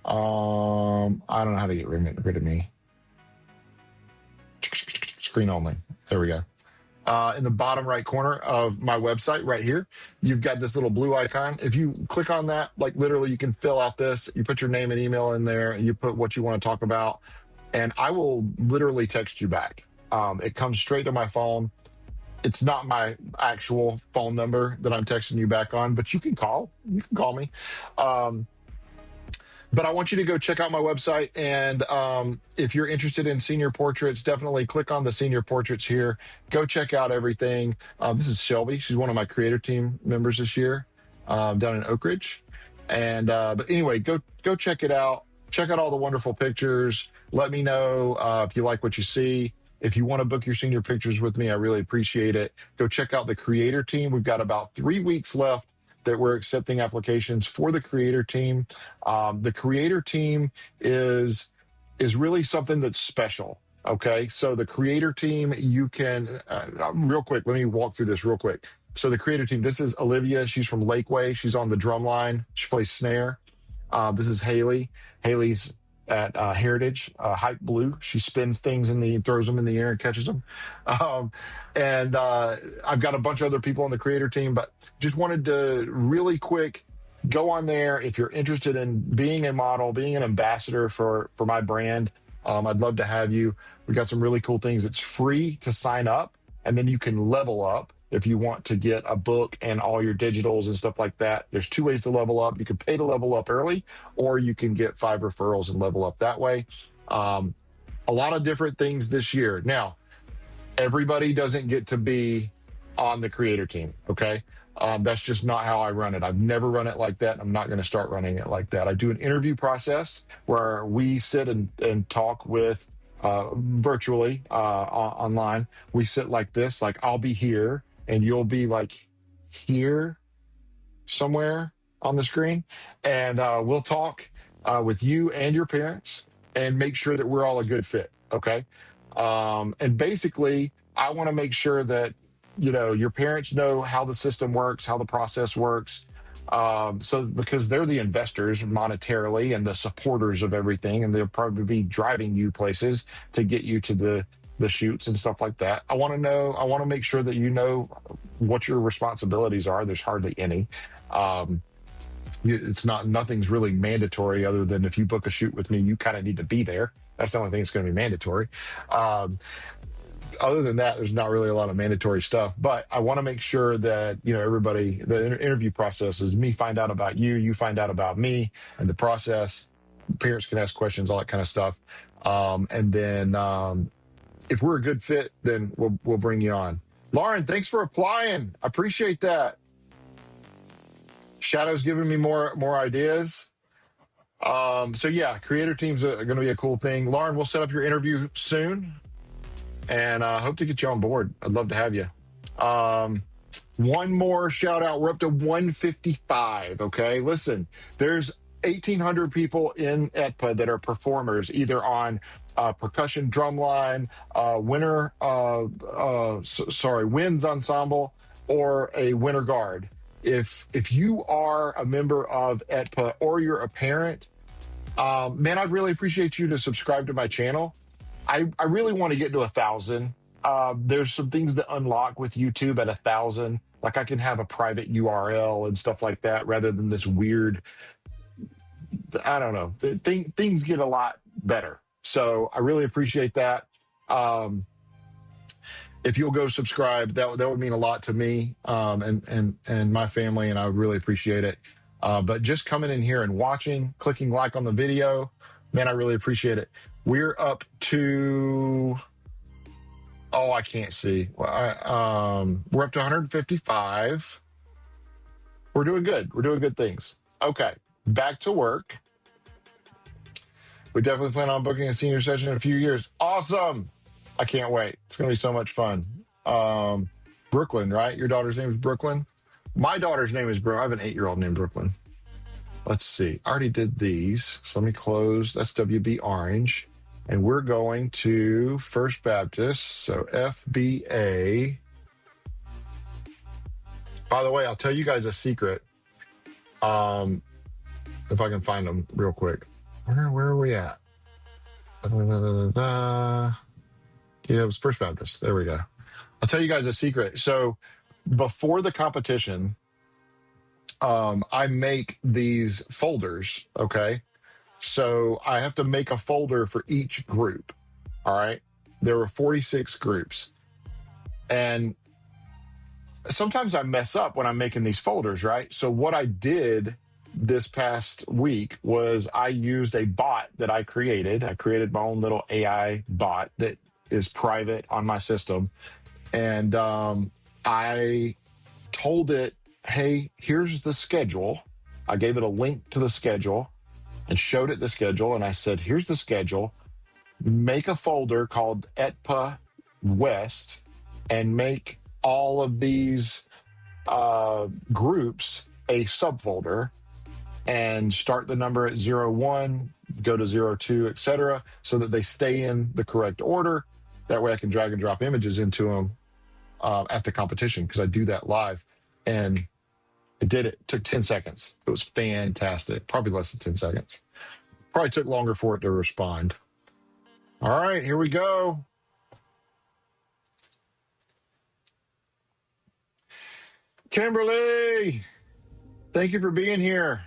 I don't know how to get rid of me. Screen only. There we go. In the bottom right corner of my website right here, you've got this little blue icon. If you click on that, like literally you can fill out this, you put your name and email in there, and you put what you want to talk about, and I will literally text you back. It comes straight to my phone. It's not my actual phone number that I'm texting you back on, but you can call me. But I want you to go check out my website. And if you're interested in senior portraits, definitely click on the senior portraits here. Go check out everything. This is Shelby. She's one of my creator team members this year down in Oak Ridge. And but anyway, go check it out. Check out all the wonderful pictures. Let me know if you like what you see. If you want to book your senior pictures with me, I really appreciate it. Go check out the creator team. We've got about 3 weeks left that we're accepting applications for the creator team. The creator team is really something that's special. Okay, so the creator team, you can real quick. Let me walk through this real quick. So the creator team. This is Olivia. She's from Lakeway. She's on the drum line. She plays snare. This is Haley. Haley's at Heritage, Hipe Blue. She spins things throws them in the air and catches them. And I've got a bunch of other people on the creator team, but just wanted to really quick go on there. If you're interested in being a model, being an ambassador for my brand, I'd love to have you. We got some really cool things. It's free to sign up, and then you can level up if you want to get a book and all your digitals and stuff like that. There's 2 ways to level up. You can pay to level up early, or you can get 5 referrals and level up that way. A lot of different things this year. Now, everybody doesn't get to be on the creator team, okay? That's just not how I run it. I've never run it like that, and I'm not going to start running it like that. I do an interview process where we sit and talk with virtually online. We sit like this, like I'll be here, and you'll be like here somewhere on the screen, and we'll talk with you and your parents and make sure that we're all a good fit, okay? And basically, I want to make sure that, you know, your parents know how the system works, how the process works, so because they're the investors monetarily and the supporters of everything, and they'll probably be driving you places to get you to the shoots and stuff like that. I want to make sure that you know what your responsibilities are. There's hardly any. Nothing's really mandatory other than if you book a shoot with me, you kind of need to be there. That's the only thing that's going to be mandatory. Other than that, there's not really a lot of mandatory stuff, but I want to make sure that, you know, everybody, the interview process is me find out about you, you find out about me and the process. Parents can ask questions, all that kind of stuff. And then, if we're a good fit, then we'll bring you on. Lauren, thanks for applying. I appreciate that. Shadow's giving me more ideas. So yeah, creator team's going to be a cool thing. Lauren, we'll set up your interview soon, and hope to get you on board. I'd love to have you. One more shout out. We're up to 155. Okay, listen, there's 1,800 people in ETPAA that are performers, either on percussion drumline, winds ensemble, or a winter guard. If you are a member of ETPAA or you're a parent, man, I'd really appreciate you to subscribe to my channel. I really want to get to 1,000. There's some things that unlock with YouTube at 1,000. Like I can have a private URL and stuff like that rather than this weird, I don't know. Things get a lot better. So I really appreciate that. If you'll go subscribe, that would mean a lot to me and my family, and I would really appreciate it. But just coming in here and watching, clicking like on the video, man, I really appreciate it. We're up to, I can't see. We're up to 155. We're doing good. We're doing good things. Okay, back to work. We definitely plan on booking a senior session in a few years. Awesome. I can't wait. It's going to be so much fun. Brooklyn, right? Your daughter's name is Brooklyn? My daughter's name is Brooklyn. I have an 8-year-old named Brooklyn. Let's see. I already did these. So let me close. That's WB Orange. And we're going to First Baptist. So FBA. By the way, I'll tell you guys a secret. If I can find them real quick. Where are we at? Yeah, it was First Baptist. There we go. I'll tell you guys a secret. So before the competition, I make these folders, okay? So I have to make a folder for each group, all right? There were 46 groups. And sometimes I mess up when I'm making these folders, right? So what I did this past week was I used a bot that I created. I created my own little AI bot that is private on my system. And I told it, hey, here's the schedule. I gave it a link to the schedule and showed it the schedule. And I said, here's the schedule. Make a folder called ETPAA West and make all of these groups a subfolder and start the number at 01, go to 02, etc., so that they stay in the correct order. That way I can drag and drop images into them at the competition, because I do that live. And it did it. It took 10 seconds. It was fantastic. Probably less than 10 seconds. Probably took longer for it to respond. All right, here we go. Kimberly, thank you for being here.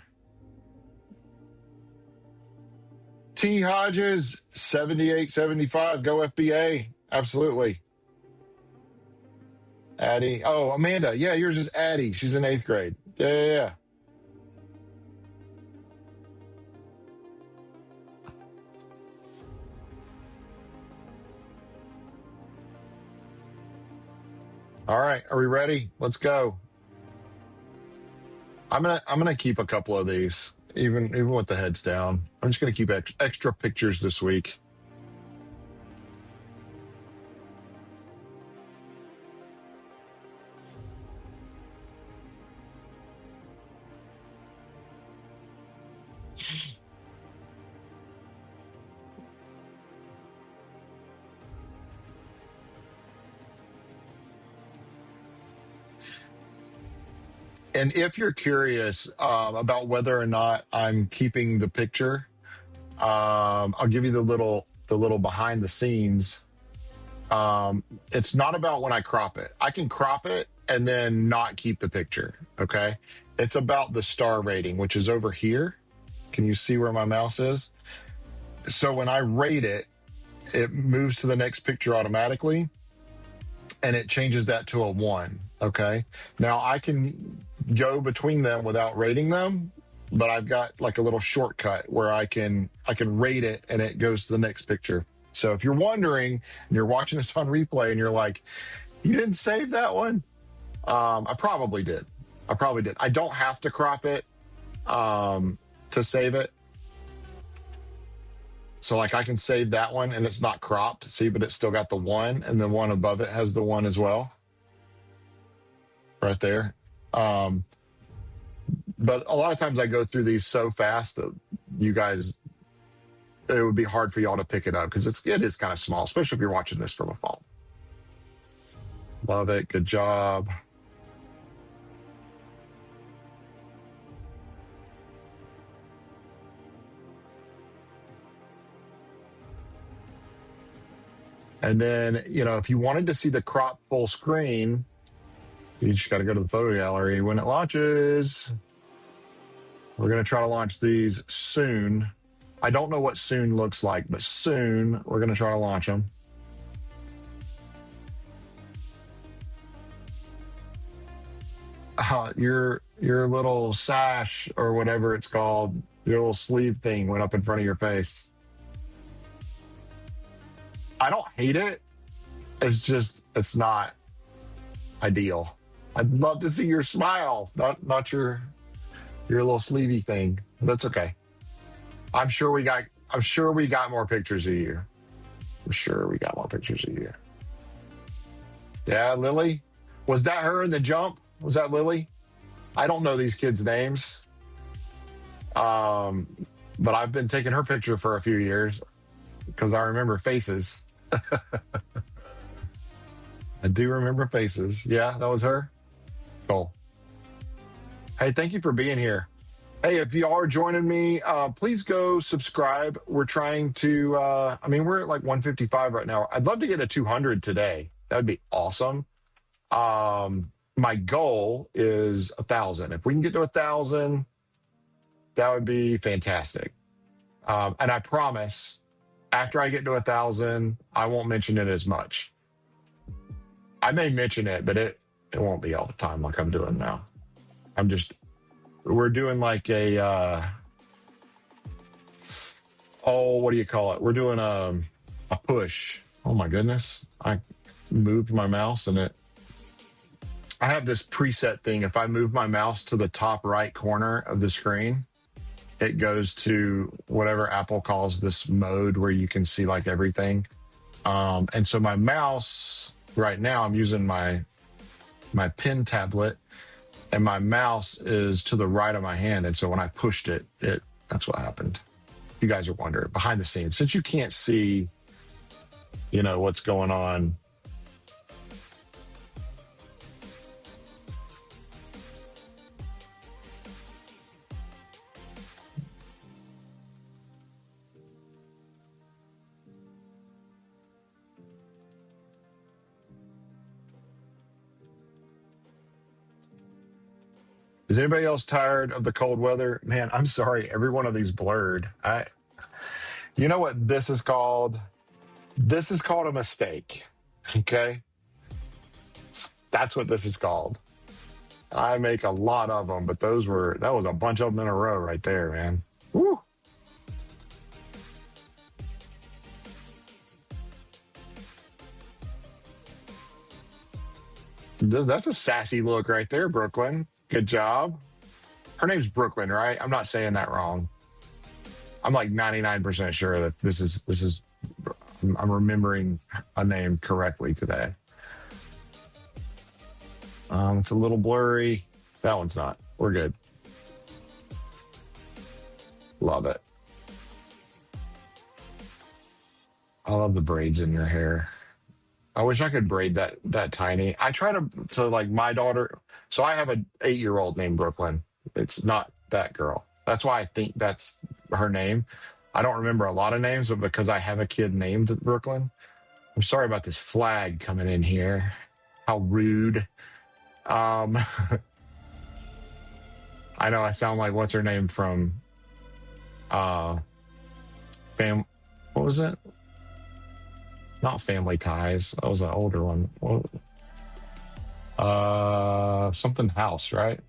T. Hodges, 7875, go FBA. Absolutely. Addie. Oh, Amanda. Yeah, yours is Addie. She's in 8th grade. Yeah. All right, are we ready? Let's go. I'm gonna keep a couple of these, even with the heads down. I'm just gonna keep extra pictures this week. And if you're curious about whether or not I'm keeping the picture, I'll give you the little behind the scenes. It's not about when I crop it. I can crop it and then not keep the picture, okay? It's about the star rating, which is over here. Can you see where my mouse is? So when I rate it, it moves to the next picture automatically, and it changes that to a 1, okay? Now I can go between them without rating them, but I've got like a little shortcut where I can rate it and it goes to the next picture. So if you're wondering and you're watching this on replay and you're like, you didn't save that one? I probably did. I don't have to crop it to save it. So like I can save that one and it's not cropped, see, but it's still got the 1, and the one above it has the 1 as well. Right there. But a lot of times I go through these so fast that you guys, it would be hard for y'all to pick it up because it is kind of small, especially if you're watching this from a phone. Love it. Good job. And then, you know, if you wanted to see the crop full screen, you just got to go to the photo gallery when it launches. We're going to try to launch these soon. I don't know what soon looks like, but soon we're going to try to launch them. Your little sash or whatever it's called, your little sleeve thing went up in front of your face. I don't hate it. It's just, it's not ideal. I'd love to see your smile, not your little sleevey thing. That's okay. I'm sure we got I'm sure we got more pictures of you. I'm sure we got more pictures of you. Yeah, Lily. Was that her in the jump? Was that Lily? I don't know these kids' names. But I've been taking her picture for a few years because I remember faces. I do remember faces. Yeah, that was her. Cool. Hey, thank you for being here. Hey, if you are joining me, please go subscribe. We're trying to, we're at like 155 right now. I'd love to get a 200 today. That would be awesome. My goal is 1,000. If we can get to 1,000, that would be fantastic. And I promise, after I get to 1,000, I won't mention it as much. I may mention it, but it won't be all the time like I'm doing now. We're doing like a, what do you call it? We're doing a push. Oh my goodness. I moved my mouse and I have this preset thing. If I move my mouse to the top right corner of the screen, it goes to whatever Apple calls this mode where you can see like everything. And so my mouse right now, I'm using my pen tablet and my mouse is to the right of my hand. And so when I pushed it, that's what happened. You guys are wondering behind the scenes, since you can't see, what's going on. Is anybody else tired of the cold weather? Man, I'm sorry. Every one of these blurred. You know what this is called? This is called a mistake. Okay. That's what this is called. I make a lot of them, but that was a bunch of them in a row right there, man. Woo. That's a sassy look right there, Brooklyn. Good job. Her name's Brooklyn, right? I'm not saying that wrong. I'm like 99% sure that this is I'm remembering a name correctly today. It's a little blurry. That one's not. We're good. Love it. I love the braids in your hair. I wish I could braid that tiny. I try to like my daughter. So I have an 8-year-old named Brooklyn. It's not that girl. That's why I think that's her name. I don't remember a lot of names, but because I have a kid named Brooklyn. I'm sorry about this flag coming in here. How rude. I know I sound like what's her name from what was it? Not Family Ties. That was an older one. Something House, right?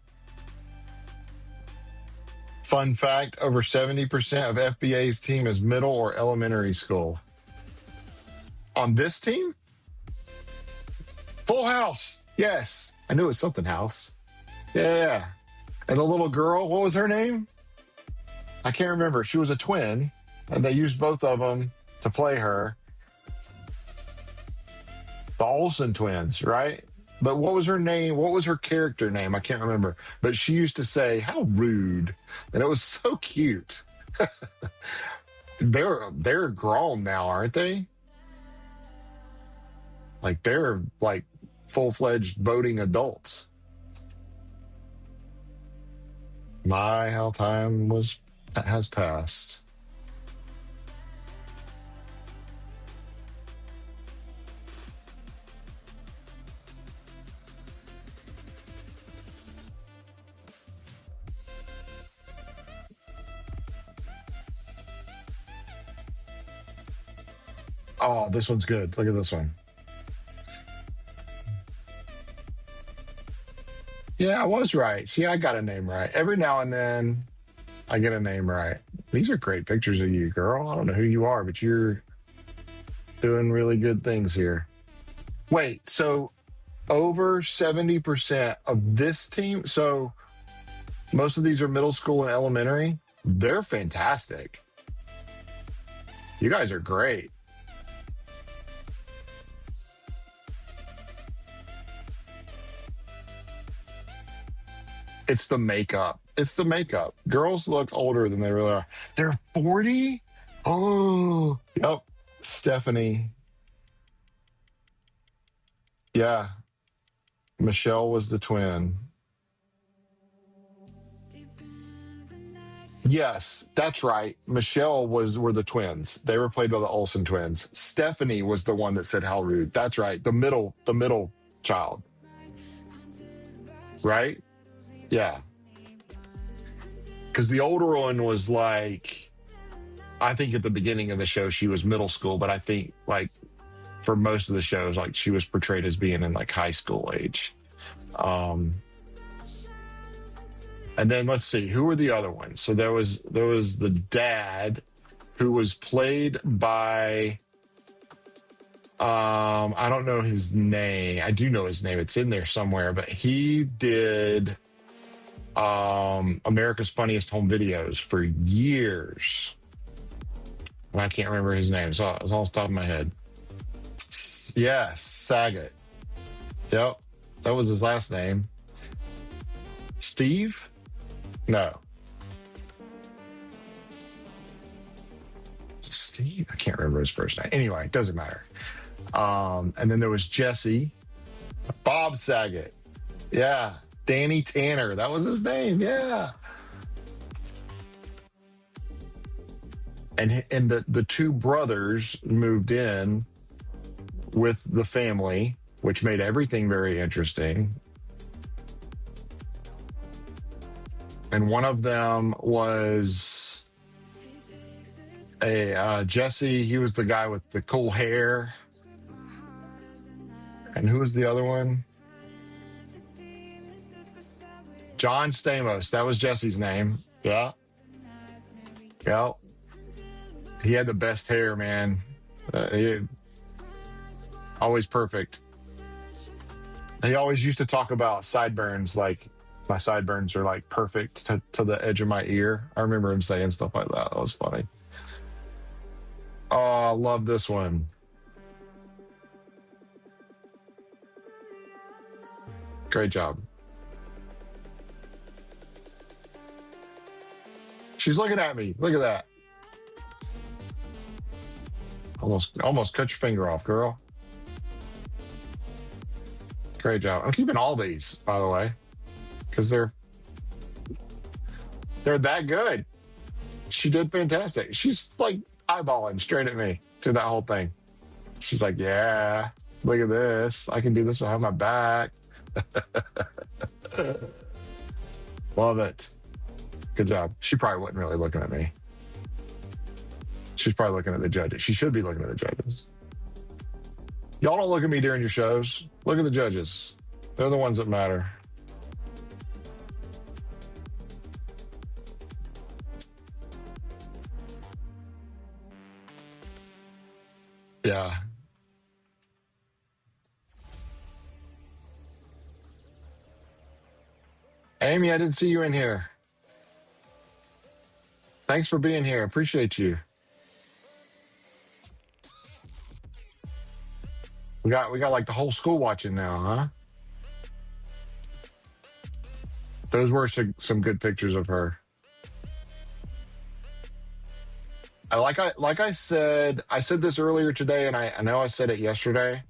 Fun fact, over 70% of FBA's team is middle or elementary school. On this team? Full House. Yes. I knew it was something House. Yeah. And the little girl, what was her name? I can't remember. She was a twin, and they used both of them to play her. The Olsen twins, right? But what was her name? What was her character name? I can't remember. But she used to say, "How rude," and it was so cute. They're grown now, aren't they? Like they're like full-fledged voting adults. My how time has passed. Oh, this one's good. Look at this one. Yeah, I was right. See, I got a name right. Every now and then I get a name right. These are great pictures of you, girl. I don't know who you are, but you're doing really good things here. Wait, so over 70% of this team, so most of these are middle school and elementary. They're fantastic. You guys are great. It's the makeup. It's the makeup. Girls look older than they really are. They're 40? Oh, yep. Stephanie. Yeah. Michelle was the twin. Yes, that's right. Michelle were the twins. They were played by the Olsen twins. Stephanie was the one that said how rude. That's right. The middle child. Right? Yeah. Because the older one was like, I think at the beginning of the show she was middle school, but I think like for most of the shows, like she was portrayed as being in like high school age. And then let's see, who were the other ones? So there was the dad who was played by I don't know his name. I do know his name. It's in there somewhere, but he did America's Funniest Home Videos for years. And I can't remember his name. So it's off the top of my head. Yeah, Saget. Yep. That was his last name. Steve? No. Steve? I can't remember his first name. Anyway, it doesn't matter. And then there was Jesse. Bob Saget. Yeah. Danny Tanner. That was his name. Yeah. And the two brothers moved in with the family, which made everything very interesting. And one of them was a Jesse. He was the guy with the cool hair. And who was the other one? John Stamos. That was Jesse's name. Yeah. Yep. He had the best hair, man. Always perfect. He always used to talk about sideburns, like my sideburns are like perfect to the edge of my ear. I remember him saying stuff like that. That was funny. Oh, I love this one. Great job. She's looking at me. Look at that. Almost cut your finger off, girl. Great job. I'm keeping all these, by the way, because they're that good. She did fantastic. She's like eyeballing straight at me through that whole thing. She's like, yeah, look at this. I can do this behind my back. Love it. Good job. She probably wasn't really looking at me. She's probably looking at the judges. She should be looking at the judges. Y'all don't look at me during your shows. Look at the judges. They're the ones that matter. Yeah. Amy, I didn't see you in here. Thanks for being here. Appreciate you. We got like the whole school watching now, huh? Those were some good pictures of her. Like I said this earlier today, and I know I said it yesterday.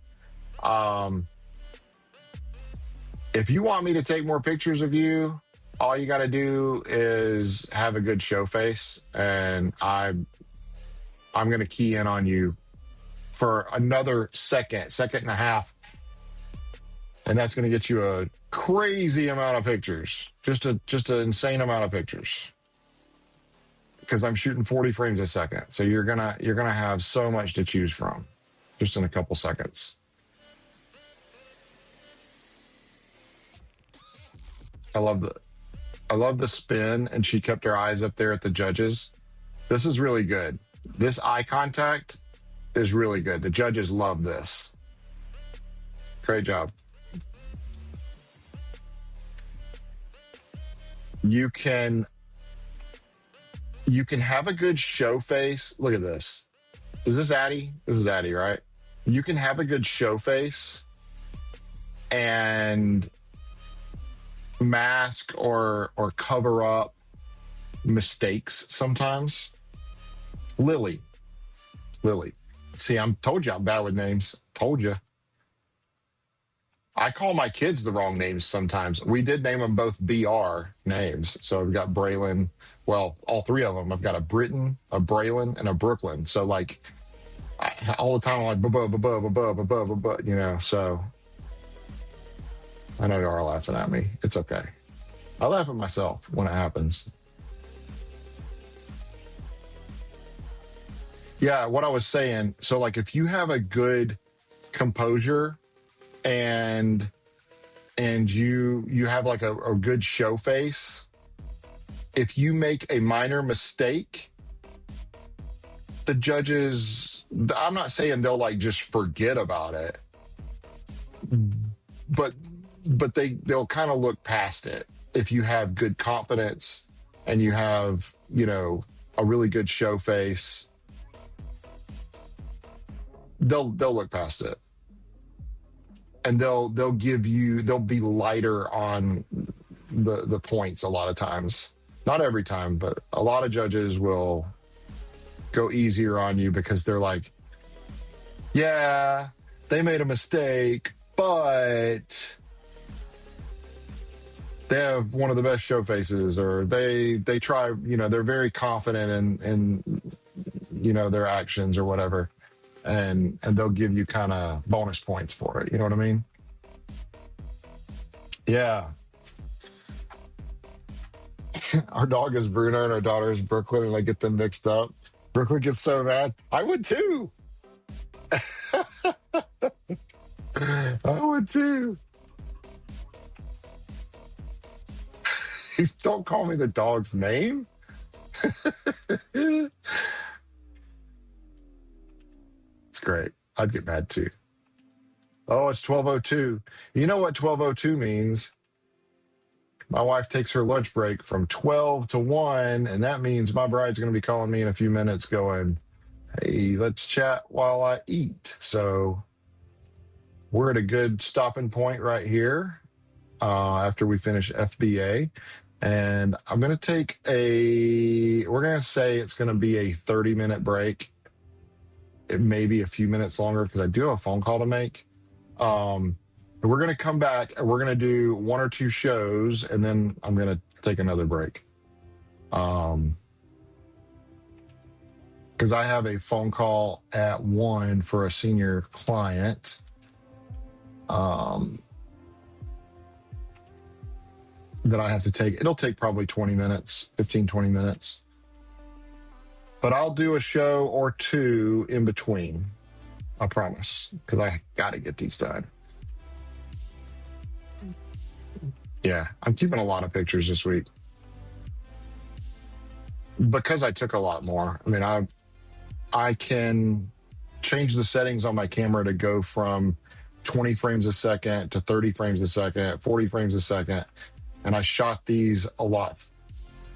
If you want me to take more pictures of you, all you got to do is have a good show face, and I'm going to key in on you for another second and a half, and that's going to get you a crazy amount of pictures, just an insane amount of pictures, because I'm shooting 40 frames a second. So you're gonna have so much to choose from, just in a couple seconds. I love the spin, and she kept her eyes up there at the judges. This is really good. This eye contact is really good. The judges love this. Great job. You can have a good show face. Look at this. Is this Addie? This is Addie, right? You can have a good show face and mask or cover up mistakes sometimes. Lily. See, told you I'm bad with names. Told you. I call my kids the wrong names sometimes. We did name them both BR names. So I've got Braylon. Well, all three of them. I've got a Britton, a Braylon, and a Brooklyn. So like all the time I'm like, you know, so I know you are laughing at me. It's okay. I laugh at myself when it happens. Yeah, what I was saying. So like if you have a good composure and you have like a good show face, if you make a minor mistake, the judges, I'm not saying they'll like just forget about it, but they'll kind of look past it. If you have good confidence and you have, you know, a really good show face, they'll look past it. And they'll be lighter on the points a lot of times. Not every time, but a lot of judges will go easier on you because they're like, yeah, they made a mistake, but they have one of the best show faces, or they try, you know, they're very confident in you know, their actions or whatever. And they'll give you kind of bonus points for it. You know what I mean? Yeah. Our dog is Bruno and our daughter is Brooklyn, and I get them mixed up. Brooklyn gets so mad. I would too. I would too. Don't call me the dog's name. It's great. I'd get mad too. Oh, it's 12:02. You know what 12:02 means? My wife takes her lunch break from 12 to 1, and that means my bride's going to be calling me in a few minutes going, hey, let's chat while I eat. So we're at a good stopping point right here after we finish FBA. And I'm going to take we're going to say it's going to be a 30-minute break. It may be a few minutes longer because I do have a phone call to make. We're going to come back and we're going to do one or two shows, and then I'm going to take another break. Because I have a phone call at 1 for a senior client. That I have to take. It'll take probably 20 minutes, 15, 20 minutes. But I'll do a show or two in between. I promise. Because I got to get these done. Yeah, I'm keeping a lot of pictures this week. Because I took a lot more. I mean, I can change the settings on my camera to go from 20 frames a second to 30 frames a second, 40 frames a second. And I shot these a lot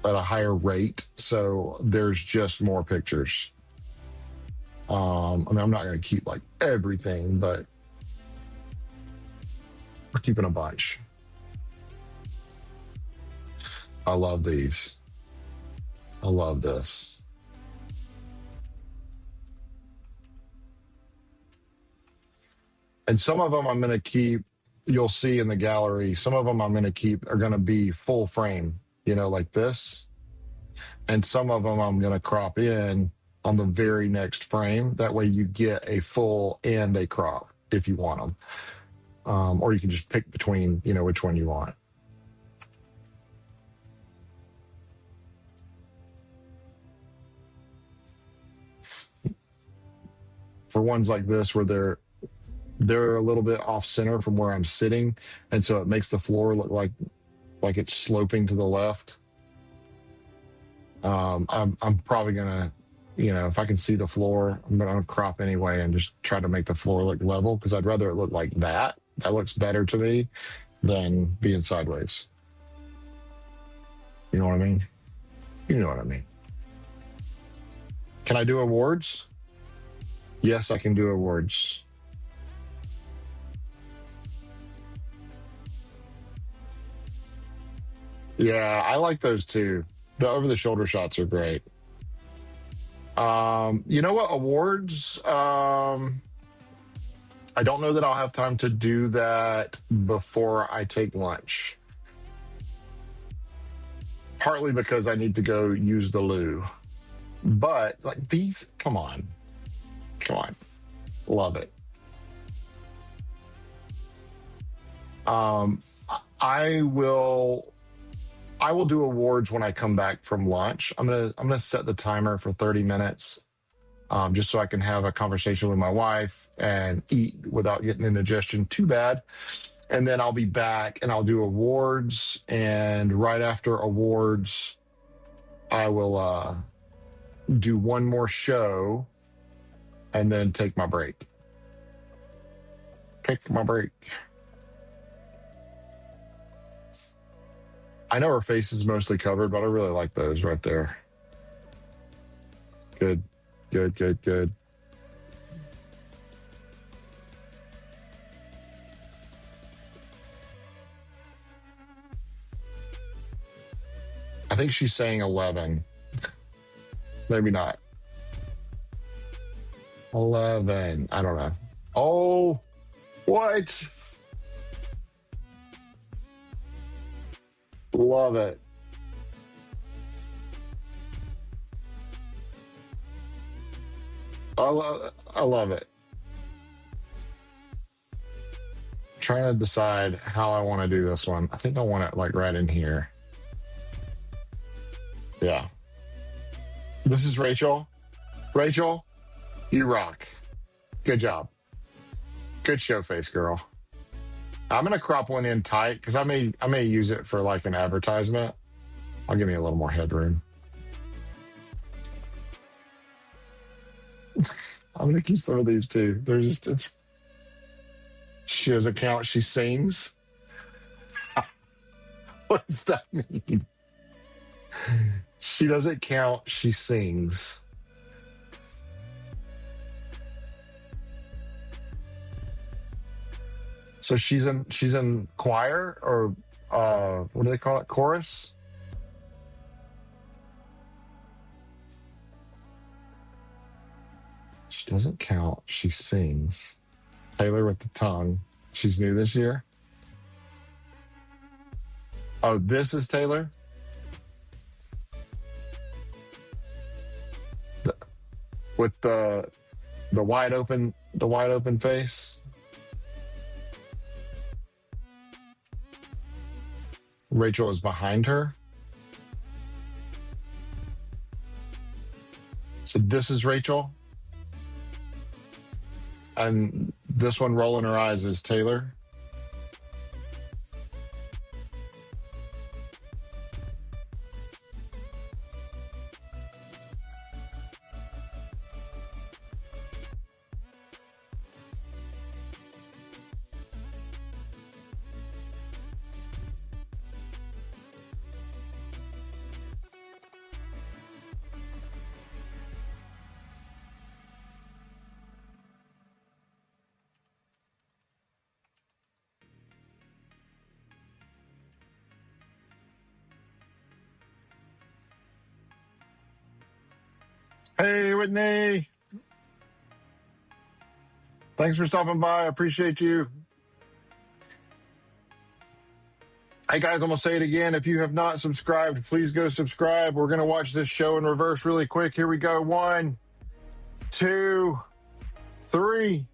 at a higher rate. So there's just more pictures. I mean, I'm not going to keep like everything, but we're keeping a bunch. I love these. I love this. And some of them I'm going to keep, you'll see in the gallery, some of them I'm going to keep are going to be full frame, you know, like this. And some of them I'm going to crop in on the very next frame. That way you get a full and a crop if you want them. Or you can just pick between, you know, which one you want. For ones like this where they're a little bit off center from where I'm sitting, and so it makes the floor look like it's sloping to the left. I'm probably gonna, you know, if I can see the floor, I'm gonna crop anyway and just try to make the floor look level, because I'd rather it look like that. That looks better to me than being sideways. You know what I mean? You know what I mean. Can I do awards? Yes, I can do awards. Yeah, I like those too. The over the shoulder shots are great. You know what? Awards. I don't know that I'll have time to do that before I take lunch. Partly because I need to go use the loo. But like these, come on. Come on. Love it. I will do awards when I come back from lunch. I'm gonna set the timer for 30 minutes, just so I can have a conversation with my wife and eat without getting indigestion too bad. And then I'll be back and I'll do awards. And right after awards, I will do one more show and then take my break. Take my break. I know her face is mostly covered, but I really like those right there. Good, good, good, good. I think she's saying 11. Maybe not. 11. I don't know. Oh, what? Love it. I love it. Trying to decide how I want to do this one. I think I want it like right in here. Yeah. This is Rachel. Rachel, you rock. Good job. Good show face, girl. I'm gonna crop one in tight because I may use it for like an advertisement. I'll give me a little more headroom. I'm gonna keep some of these too. They're just she doesn't count, she sings. What does that mean? She doesn't count, she sings. So she's in choir or what do they call it? Chorus? She doesn't count, she sings. Taylor with the tongue. She's new this year. Oh, this is Taylor? With the wide open face. Rachel is behind her. So this is Rachel. And this one rolling her eyes is Taylor. Hey, Whitney. Thanks for stopping by. I appreciate you. Hey, guys, I'm going to say it again. If you have not subscribed, please go subscribe. We're going to watch this show in reverse really quick. Here we go. 1, 2, 3.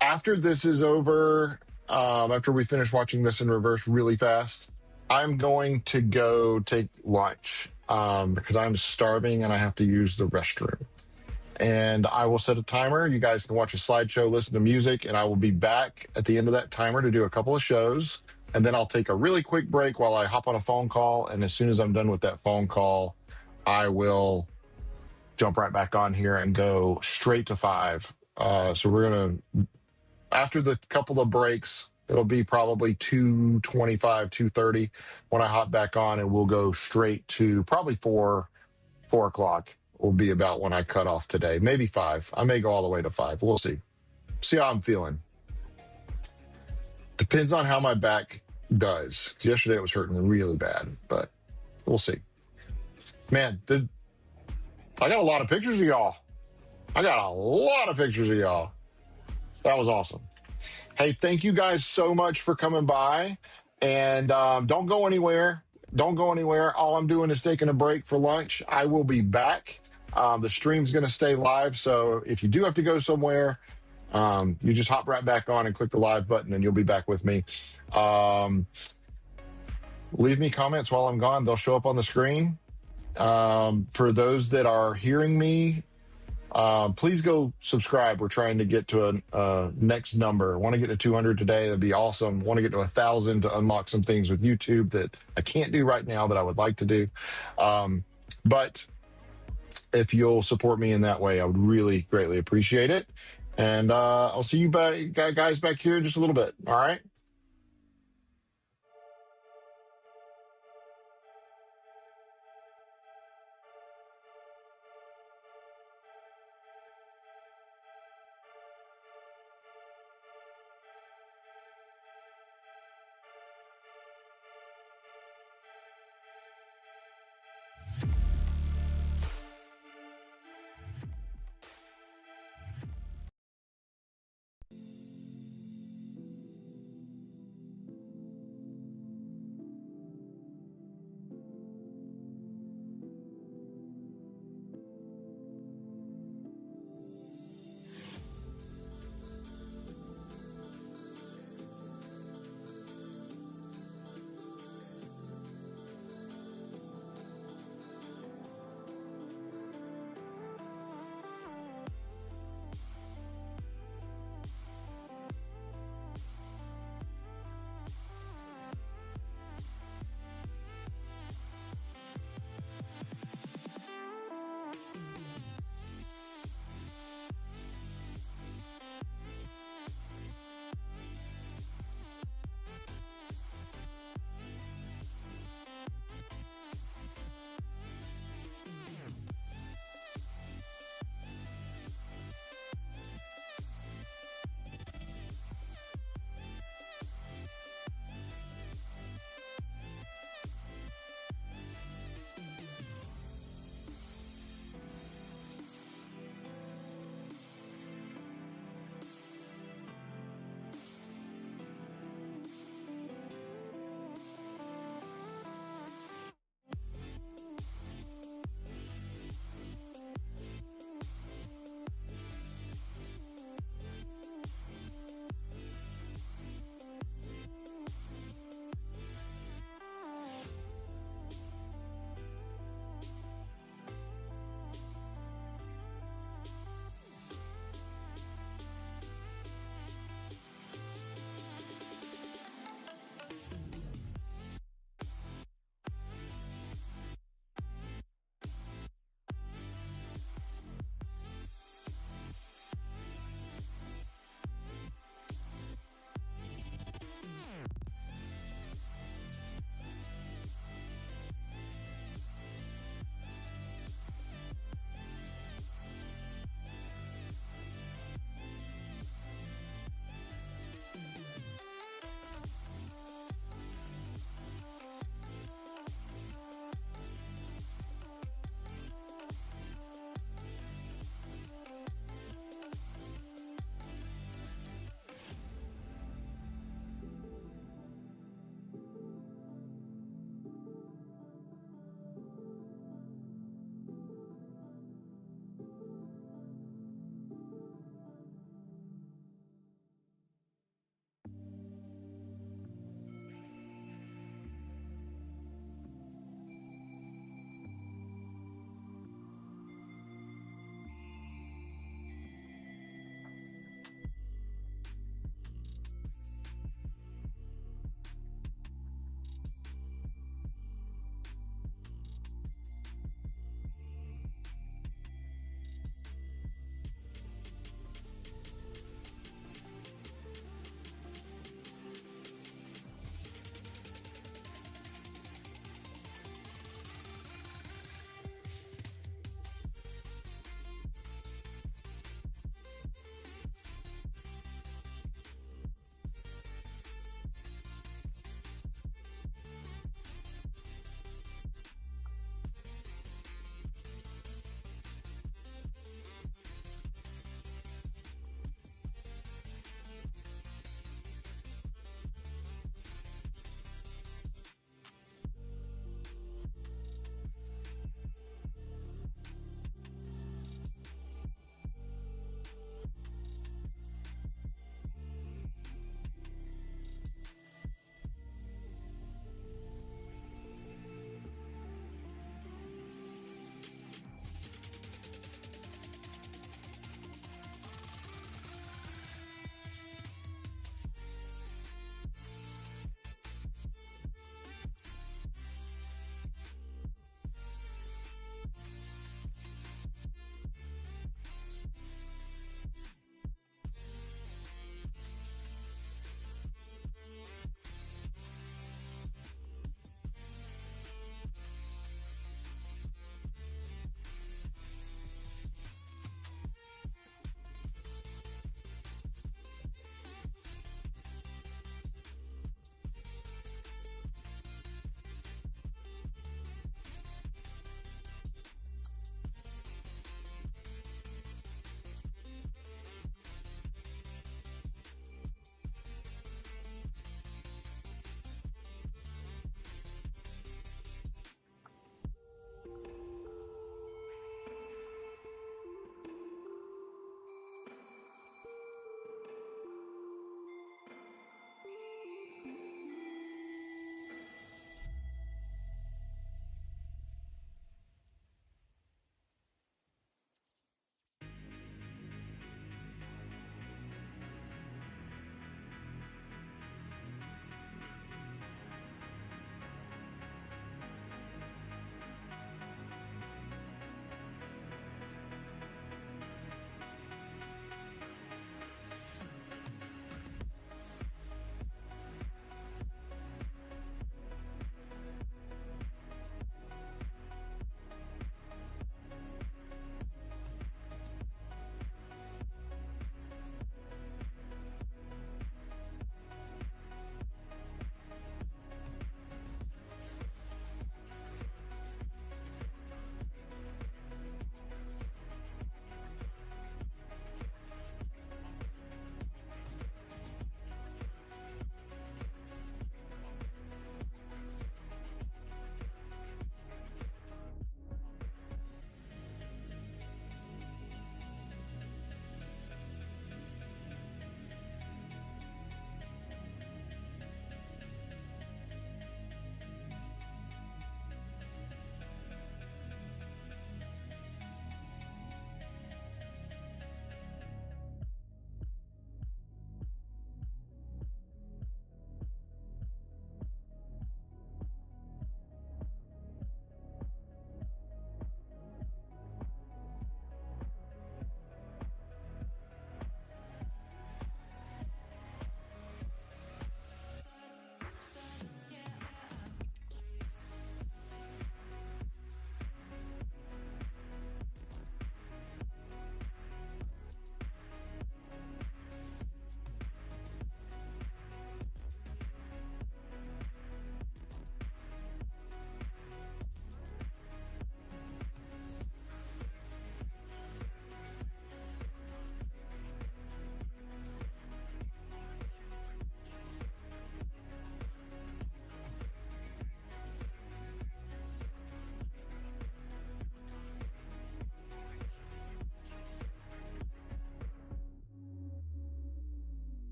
After this is over, after we finish watching this in reverse really fast, I'm going to go take lunch because I'm starving and I have to use the restroom. And I will set a timer. You guys can watch a slideshow, listen to music, and I will be back at the end of that timer to do a couple of shows. And then I'll take a really quick break while I hop on a phone call. And as soon as I'm done with that phone call, I will jump right back on here and go straight to 5. So we're going to, after the couple of breaks, It'll be probably 2:25, 2:30 when I hop back on, and we'll go straight to probably 4 o'clock will be about when I cut off today. Maybe 5. I may go all the way to 5. We'll see. See how I'm feeling. Depends on how my back does. Yesterday it was hurting really bad, but we'll see. Man, I got a lot of pictures of y'all. That was awesome. Hey, thank you guys so much for coming by. And don't go anywhere. All I'm doing is taking a break for lunch. I will be back. The stream's going to stay live. So if you do have to go somewhere, you just hop right back on and click the live button and you'll be back with me. Leave me comments while I'm gone. They'll show up on the screen. For those that are hearing me, please go subscribe. We're trying to get to a next number. Want to get to 200 today. That'd be awesome. Want to get to 1,000 to unlock some things with YouTube that I can't do right now that I would like to do. But if you'll support me in that way, I would really greatly appreciate it. And I'll see you guys back here in just a little bit. All right.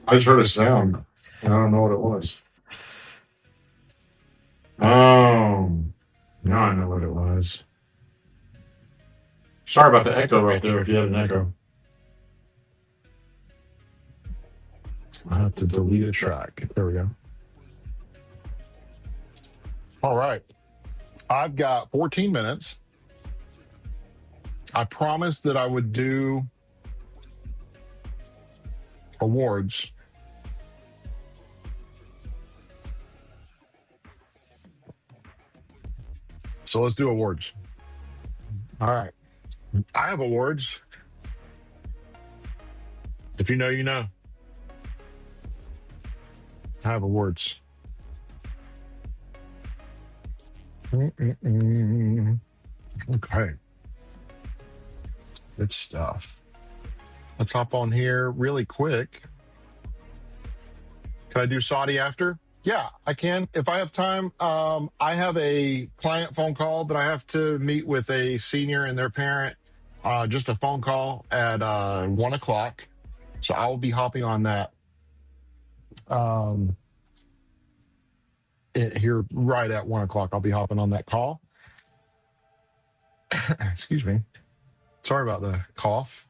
I just heard a sound. I don't know what it was. Oh, now I know what it was. Sorry about the echo right there if you had an echo. I have to delete a track. There we go. All right. I've got 14 minutes. I promised that I would do awards. So let's do awards. All right. I have awards. If you know, you know. I have awards. Okay. Good stuff. Let's hop on here really quick. Can I do Saudi after? Yeah, I can. If I have time, I have a client phone call that I have to meet with a senior and their parent. Just a phone call at 1 o'clock. So I will be hopping on that here right at 1 o'clock. I'll be hopping on that call. Excuse me. Sorry about the cough.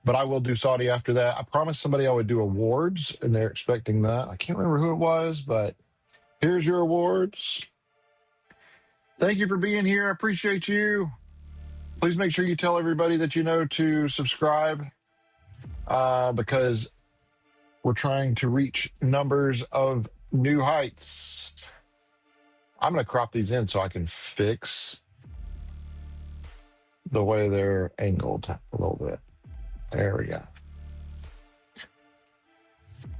But I will do Saudi after that. I promised somebody I would do awards, and they're expecting that. I can't remember who it was, but here's your awards. Thank you for being here. I appreciate you. Please make sure you tell everybody that you know to subscribe because we're trying to reach numbers of new heights. I'm going to crop these in so I can fix the way they're angled a little bit. There we go.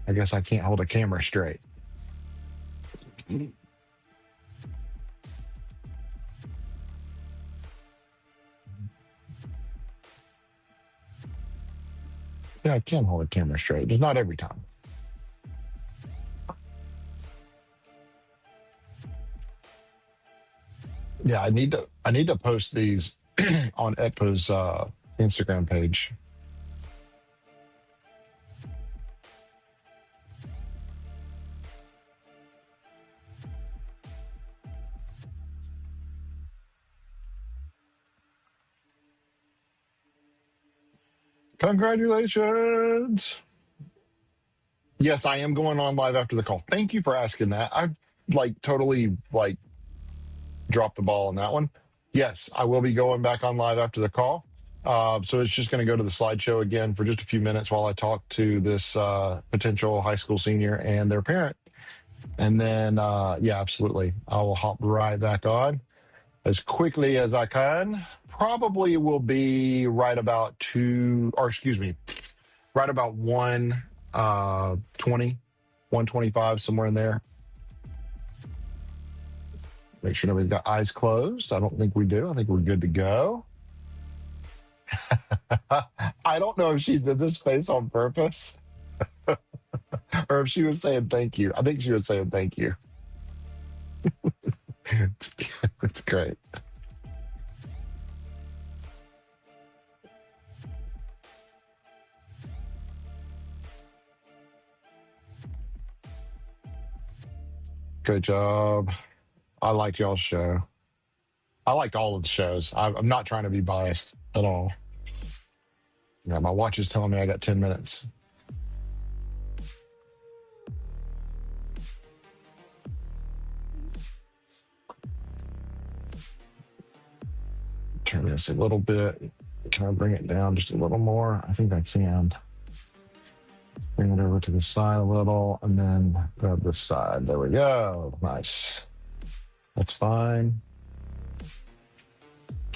I guess I can't hold a camera straight. Yeah, I can hold a camera straight, just not every time. Yeah, I need to post these on ETPAA's Instagram page. Congratulations. Yes, I am going on live after the call. Thank you for asking that. I've totally dropped the ball on that one. Yes, I will be going back on live after the call. So it's just going to go to the slideshow again for just a few minutes while I talk to this potential high school senior and their parent. And then, yeah, absolutely. I will hop right back on as quickly as I can. Probably will be right about right about 120, 125, somewhere in there. Make sure nobody's got eyes closed. I don't think we do. I think we're good to go. I don't know if she did this face on purpose or if she was saying thank you. I think she was saying thank you. It's great. Good job. I liked y'all's show. I liked all of the shows. I'm not trying to be biased at all. Yeah, my watch is telling me I got 10 minutes. Turn this a little bit. Can I bring it down just a little more? I think I can. Bring it over to the side a little and then grab this side. There we go. Nice. That's fine.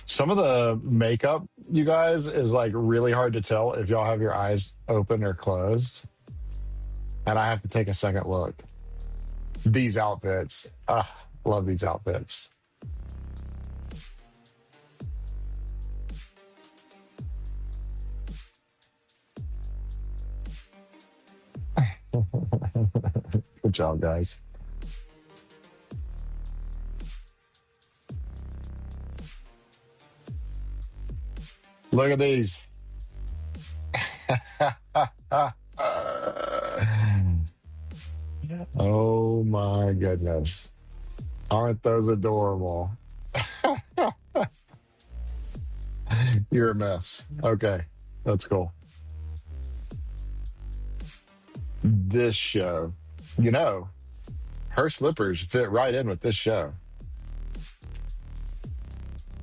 Some of the makeup, you guys, is really hard to tell if y'all have your eyes open or closed. And I have to take a second look. These outfits. Love these outfits. Good job, guys. Look at these. Oh my goodness. Aren't those adorable? You're a mess. Okay, that's cool. This show, you know, her slippers fit right in with this show.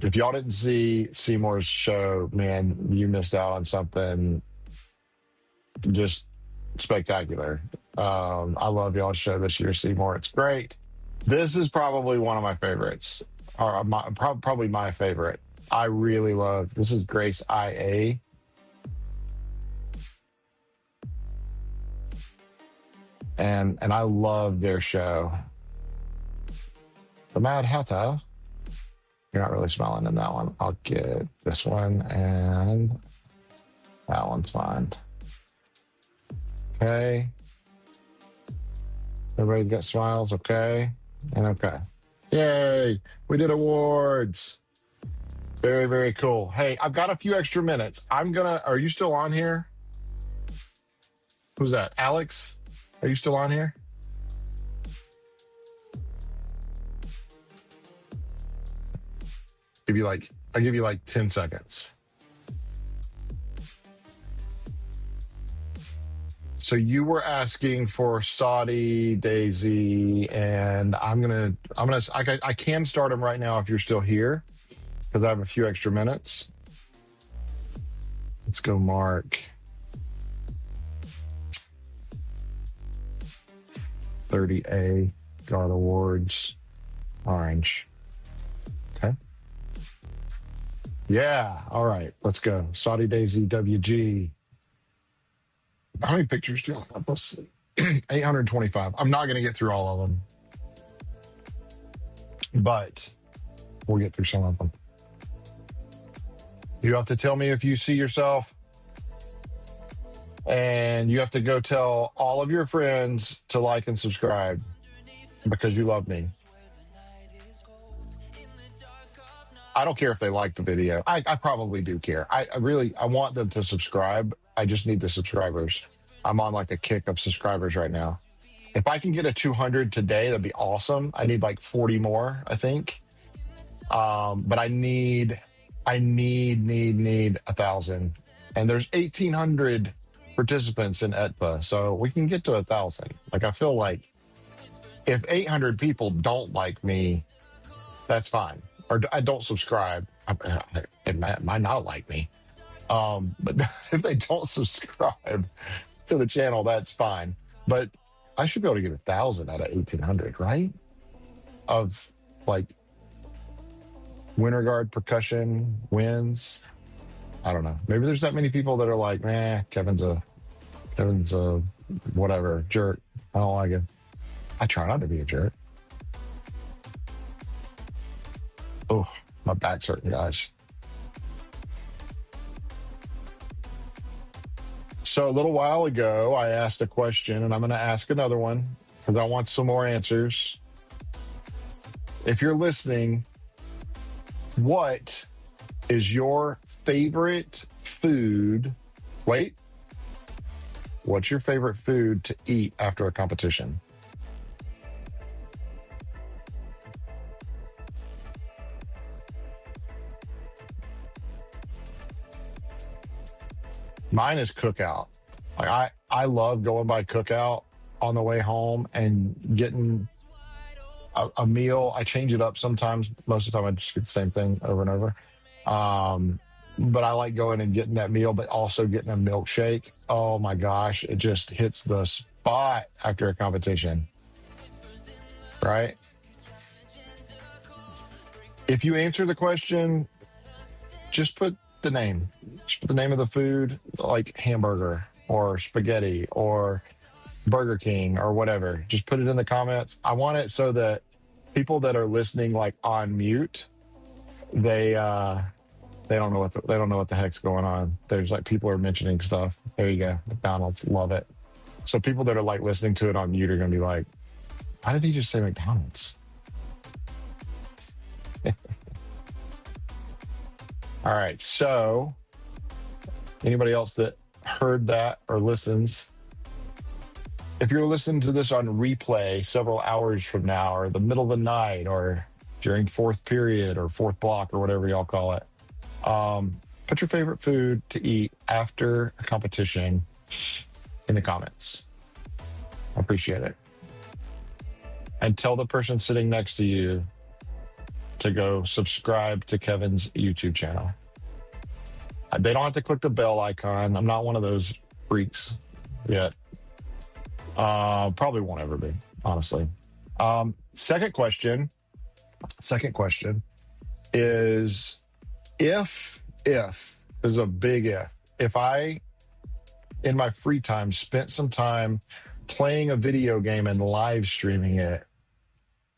If y'all didn't see Seymour's show, man, you missed out on something just spectacular. I love y'all's show this year, Seymour. It's great. This is probably one of my favorites, or probably my favorite. I really love this. Is Grace IA. And I love their show. The Mad Hatter. You're not really smiling in that one. I'll get this one, and that one's fine. Okay. Everybody got smiles, okay? And okay. Yay! We did awards. Very, very cool. Hey, I've got a few extra minutes. Are you still on here? Who's that? Alex? Are you still on here? I'll give you like 10 seconds. So you were asking for Saudi, Daisy, and I can start them right now if you're still here, because I have a few extra minutes. Let's go, Mark. 30A, Guard Awards, orange. Okay. Yeah, all right, let's go. Saudi Daisy WG. How many pictures do I have? Let's see. 825. I'm not going to get through all of them, but we'll get through some of them. You have to tell me if you see yourself, and you have to go tell all of your friends to like and subscribe because you love me. I don't care if they like the video. I probably do care. I want them to subscribe. I just need the subscribers. I'm on like a kick of subscribers right now. If I can get a 200 today, that'd be awesome. I need like 40 more, I think. But I need 1,000. And there's 1,800 participants in ETPAA, so we can get to 1,000. Like, I feel like if 800 people don't like me, that's fine. Or I don't subscribe. It might not like me. But if they don't subscribe to the channel, that's fine. But I should be able to get 1,000 out of 1,800, right? Of like Winter Guard percussion wins. I don't know. Maybe there's that many people that are like, Kevin's a whatever jerk. I don't like him. I try not to be a jerk. Oh, my back's hurting, guys. So a little while ago, I asked a question, and I'm going to ask another one because I want some more answers. If you're listening, what is your favorite food? Wait. What's your favorite food to eat after a competition? Mine is Cookout. Like I love going by Cookout on the way home and getting a meal. I change it up sometimes. Most of the time I just get the same thing over and over. But I like going and getting that meal, but also getting a milkshake. Oh my gosh, it just hits the spot after a competition, right? If you answer the question, just put the name. Just put the name of the food, like hamburger or spaghetti or Burger King or whatever. Just put it in the comments. I want it so that people that are listening like on mute, they don't know what the heck's going on. There's like people are mentioning stuff. There you go. McDonald's, love it. So people that are like listening to it on mute are gonna be like, why did he just say McDonald's? All right, so anybody else that heard that or listens, if you're listening to this on replay several hours from now, or the middle of the night, or during fourth period or fourth block, or whatever y'all call it, put your favorite food to eat after a competition in the comments. I appreciate it. And tell the person sitting next to you to go subscribe to Kevin's YouTube channel. They don't have to click the bell icon. I'm not one of those freaks yet. Probably won't ever be, honestly. Second question is if this is a big if I, in my free time, spent some time playing a video game and live streaming it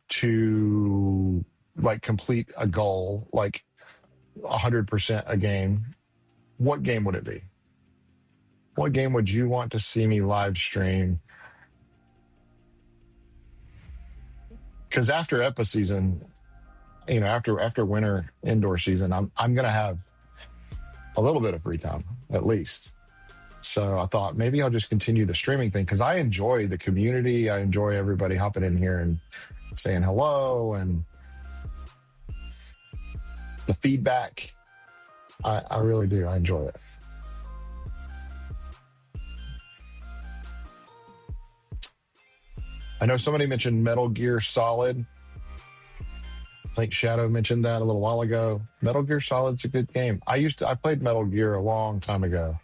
to like complete a goal, like 100% a game, what game would it be? What game would you want to see me live stream? Because after ETPAA season, you know, after winter indoor season, I'm gonna have a little bit of free time at least. So I thought maybe I'll just continue the streaming thing because I enjoy the community. I enjoy everybody hopping in here and saying hello and the feedback. I really do. I enjoy it. I know somebody mentioned Metal Gear Solid. I think Shadow mentioned that a little while ago. Metal Gear Solid's a good game. I played Metal Gear a long time ago.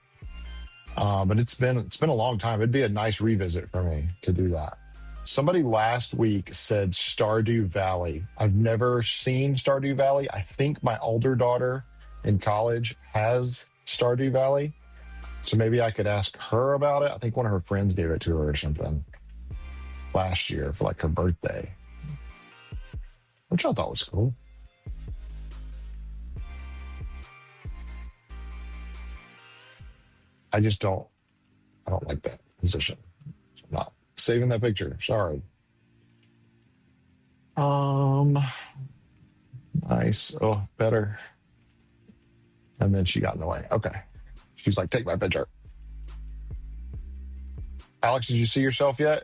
But it's been a long time. It'd be a nice revisit for me to do that. Somebody last week said Stardew Valley. I've never seen Stardew Valley. I think my older daughter in college has Stardew Valley. So maybe I could ask her about it. I think one of her friends gave it to her or something last year for like her birthday, which I thought was cool. I don't like that position. I'm not saving that picture. Sorry. Nice. Oh, better. And then she got in the way. Okay. She's like, take my picture. Alex, did you see yourself yet?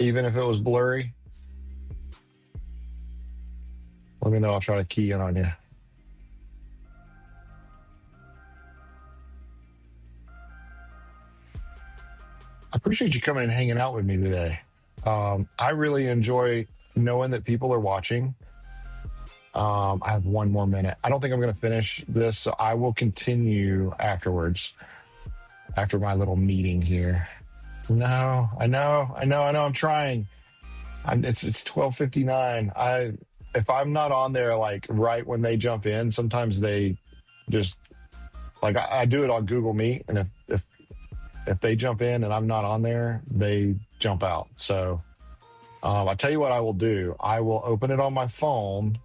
Even if it was blurry? Let me know. I'll try to key in on you. I appreciate you coming and hanging out with me today. I really enjoy knowing that people are watching. I have one more minute. I don't think I'm going to finish this, so I will continue afterwards, after my little meeting here. No, I know. I'm trying. It's 12:59. If I'm not on there like right when they jump in, sometimes they just like I do it on Google Meet, and if they jump in and I'm not on there, they jump out. So I'll tell you what I will do. I will open it on my phone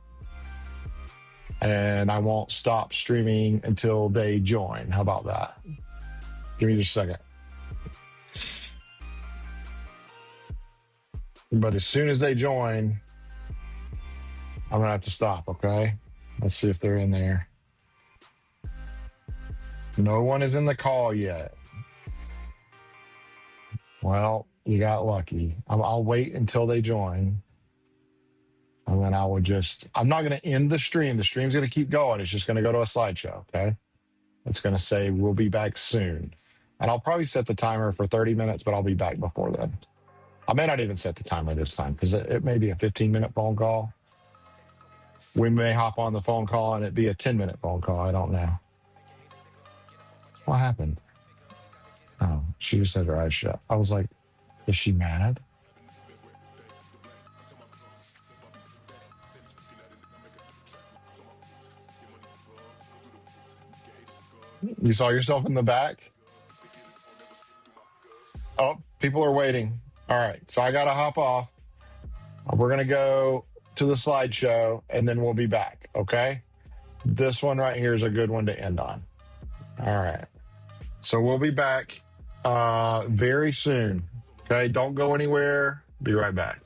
and I won't stop streaming until they join. How about that? Give me just a second. But as soon as they join, I'm going to have to stop, okay? Let's see if they're in there. No one is in the call yet. Well, you got lucky. I'll wait until they join. And then I will I'm not going to end the stream. The stream's going to keep going. It's just going to go to a slideshow, okay? It's going to say, we'll be back soon. And I'll probably set the timer for 30 minutes, but I'll be back before then. I may not even set the timer this time because it may be a 15-minute phone call. We may hop on the phone call and it be a 10-minute phone call. I don't know. What happened? Oh, she just had her eyes shut. I was like, is she mad? You saw yourself in the back? Oh, people are waiting. All right, so I got to hop off. We're going to go to the slideshow, and then we'll be back, okay? This one right here is a good one to end on. All right. So we'll be back very soon, okay? Don't go anywhere. Be right back.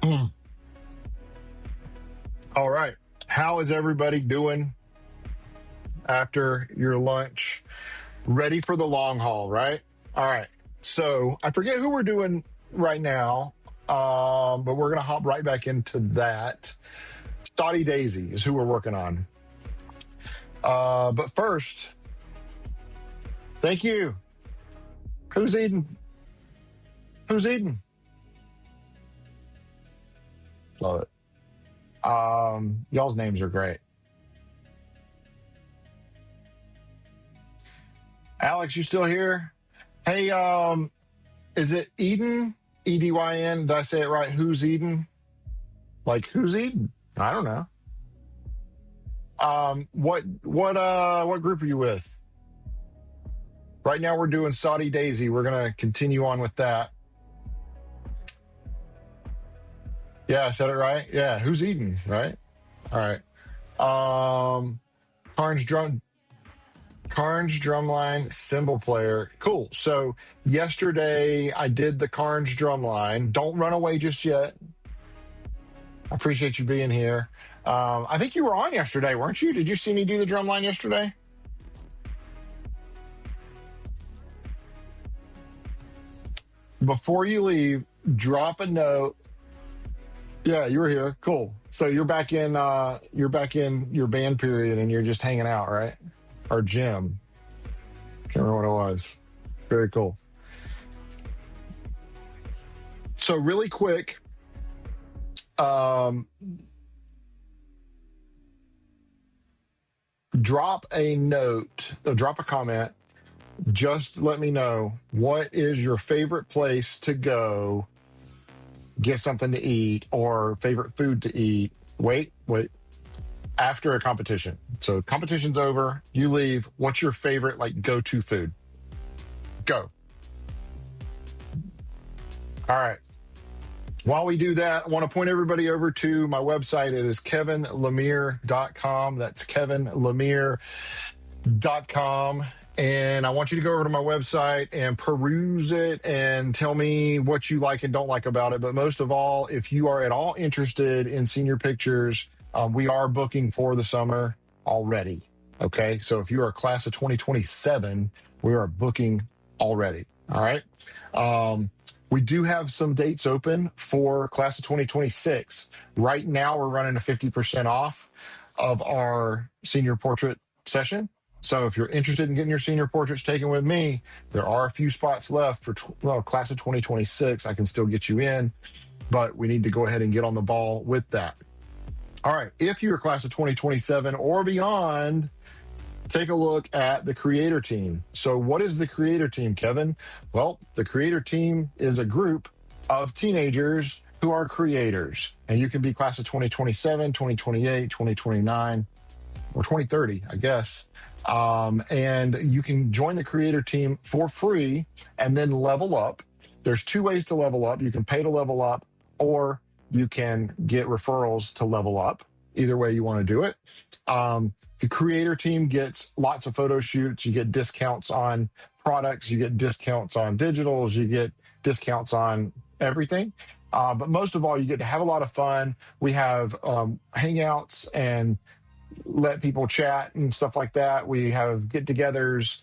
All right. How is everybody doing after your lunch? Ready for the long haul, right? All right. So I forget who we're doing right now, but we're going to hop right back into that. Stoddy Daisy is who we're working on. But first, thank you. Who's eating? Who's eating? Love it. Y'all's names are great. Alex, you still here? Hey, is it Eden? EDYN? Did I say it right? Who's Eden? Like who's Eden? I don't know. What group are you with? Right now we're doing Saudi Daisy. We're gonna continue on with that. Yeah, I said it right. Yeah, who's Eden? Right. All right. Karns drumline cymbal player. Cool. So yesterday I did the Karns drumline. Don't run away just yet. I appreciate you being here. I think you were on yesterday, weren't you? Did you see me do the drumline yesterday? Before you leave, drop a note. Yeah, you were here. Cool. So you're back in your band period and you're just hanging out, right? Or gym. Can't remember what it was. Very cool. So really quick, drop a note, drop a comment. Just let me know, what is your favorite place to go get something to eat or favorite food to eat? Wait. After a competition. So competition's over, you leave. What's your favorite go-to food? Go. All right. While we do that, I want to point everybody over to my website. It is kevinlemire.com. That's kevinlemire.com. And I want you to go over to my website and peruse it and tell me what you like and don't like about it. But most of all, if you are at all interested in senior pictures, we are booking for the summer already. Okay. So if you are a class of 2027, we are booking already. All right. We do have some dates open for class of 2026. Right now, we're running a 50% off of our senior portrait session. So if you're interested in getting your senior portraits taken with me, there are a few spots left for class of 2026. I can still get you in, but we need to go ahead and get on the ball with that. All right. If you're a class of 2027 or beyond, take a look at the creator team. So what is the creator team, Kevin? Well, the creator team is a group of teenagers who are creators. And you can be class of 2027, 2028, 2029, or 2030, I guess. And you can join the creator team for free and then level up. There's two ways to level up. You can pay to level up, or you can get referrals to level up. Either way you want to do it. The creator team gets lots of photo shoots. You get discounts on products. You get discounts on digitals. You get discounts on everything. But most of all, you get to have a lot of fun. We have hangouts and let people chat and stuff like that. We have get-togethers.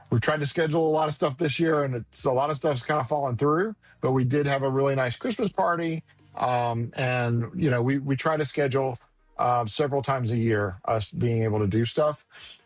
We've tried to schedule a lot of stuff this year, and a lot of stuff's kind of fallen through. But we did have a really nice Christmas party. And we try to schedule several times a year, us being able to do stuff.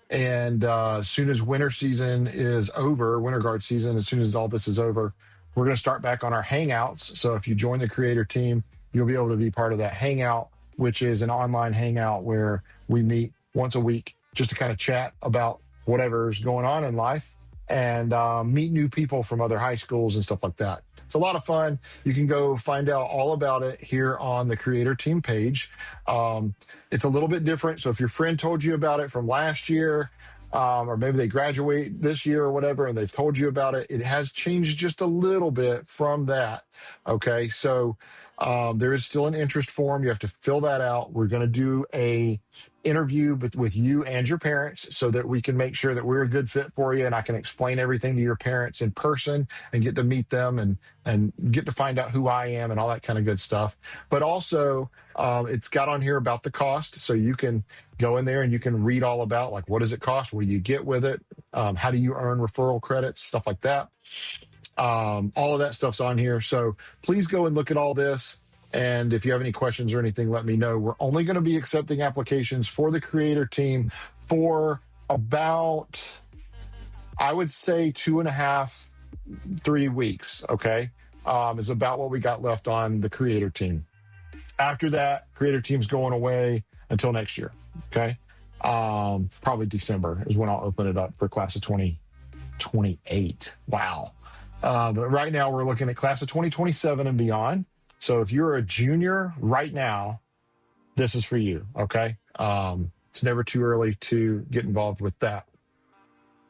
And as soon as winter season is over, winter guard season, as soon as all this is over, we're going to start back on our hangouts. So if you join the creator team, you'll be able to be part of that hangout, which is an online hangout where we meet once a week just to kind of chat about whatever's going on in life and meet new people from other high schools and stuff like that. It's a lot of fun. You can go find out all about it here on the creator team page. It's a little bit different. So if your friend told you about it from last year, or maybe they graduate this year or whatever, and they've told you about it, it has changed just a little bit from that. Okay. So there is still an interest form. You have to fill that out. We're going to do a interview with you and your parents so that we can make sure that we're a good fit for you, and I can explain everything to your parents in person and get to meet them and get to find out who I am and all that kind of good stuff. But also, it's got on here about the cost, so you can go in there and you can read all about, like, what does it cost, what do you get with it, how do you earn referral credits, stuff like that. All of that stuff's on here, so please go and look at all this. And if you have any questions or anything, let me know. We're only going to be accepting applications for the creator team for about, I would say, 2.5, 3 weeks. Okay. Is about what we got left on the creator team. After that, creator team's going away until next year. Okay. Probably December is when I'll open it up for class of 2028. Wow. But right now we're looking at class of 2027 and beyond. So if you're a junior right now, this is for you, okay? It's never too early to get involved with that.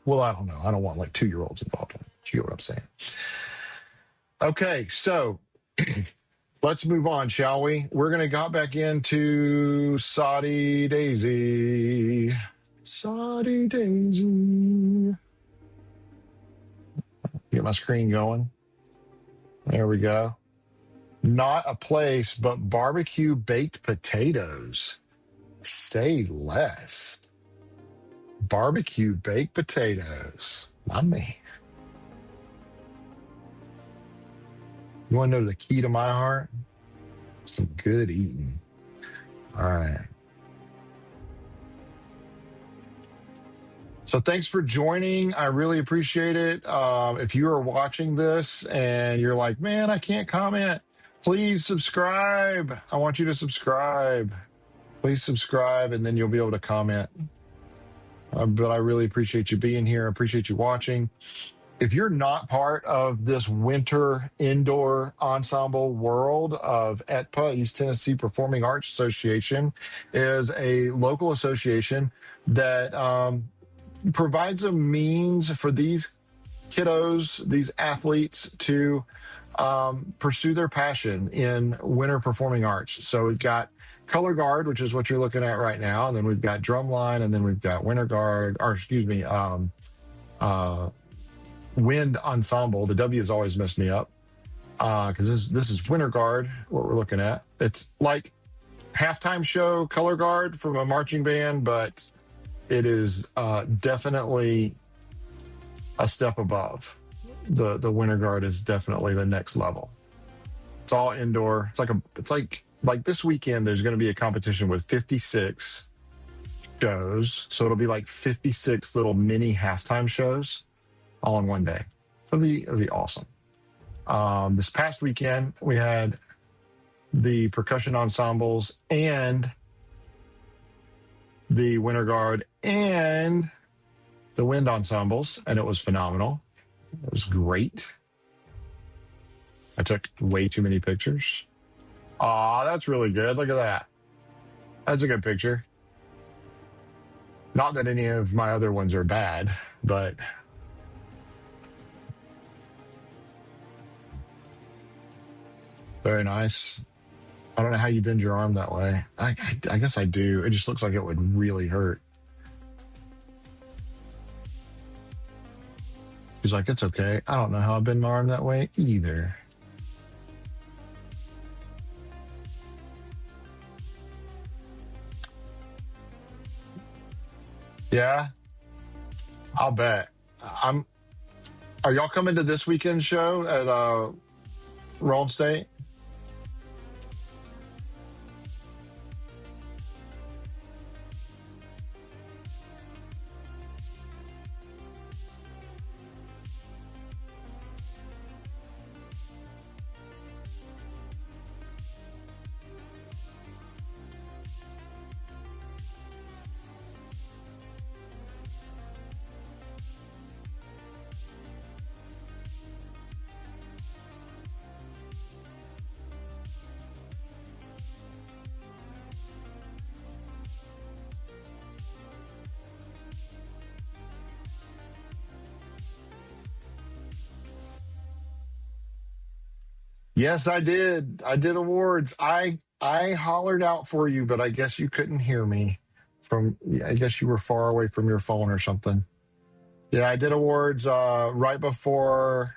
Well, I don't know. I don't want like 2-year-olds involved in it. You get what I'm saying? Okay, so let's move on, shall we? We're going to go back into Soddy Daisy. Soddy Daisy. Get my screen going. There we go. Not a place, but barbecue baked potatoes. Say less. Barbecue baked potatoes. Not me. You want to know the key to my heart? Some good eating. All right. So thanks for joining. I really appreciate it. If you are watching this and you're like, man, I can't comment, please subscribe. I want you to subscribe. Please subscribe, and then you'll be able to comment. But I really appreciate you being here. I appreciate you watching. If you're not part of this winter indoor ensemble world of ETPAA, East Tennessee Performing Arts Association, is a local association that provides a means for these kiddos, these athletes, to pursue their passion in winter performing arts. So we've got color guard, which is what you're looking at right now, and then we've got drumline, and then we've got winter guard, or excuse me, wind ensemble. The W has always messed me up because this is winter guard, what we're looking at. It's like halftime show color guard from a marching band, but it is definitely a step above. The winter guard is definitely the next level. It's all indoor. It's like this weekend there's going to be a competition with 56 shows. So it'll be like 56 little mini halftime shows all in one day. It'll be awesome. This past weekend we had the percussion ensembles and the winter guard and the wind ensembles, and it was phenomenal. It was great. I took way too many pictures. Aw, that's really good. Look at that. That's a good picture. Not that any of my other ones are bad, but very nice. I don't know how you bend your arm that way. I guess I do. It just looks like it would really hurt. He's like, it's okay. I don't know how I bend my arm that way either. Yeah, I'll bet. Are y'all coming to this weekend show at Rome State? Yes, I did. I did awards. I hollered out for you, but I guess you couldn't hear me from, I guess you were far away from your phone or something. Yeah, I did awards right before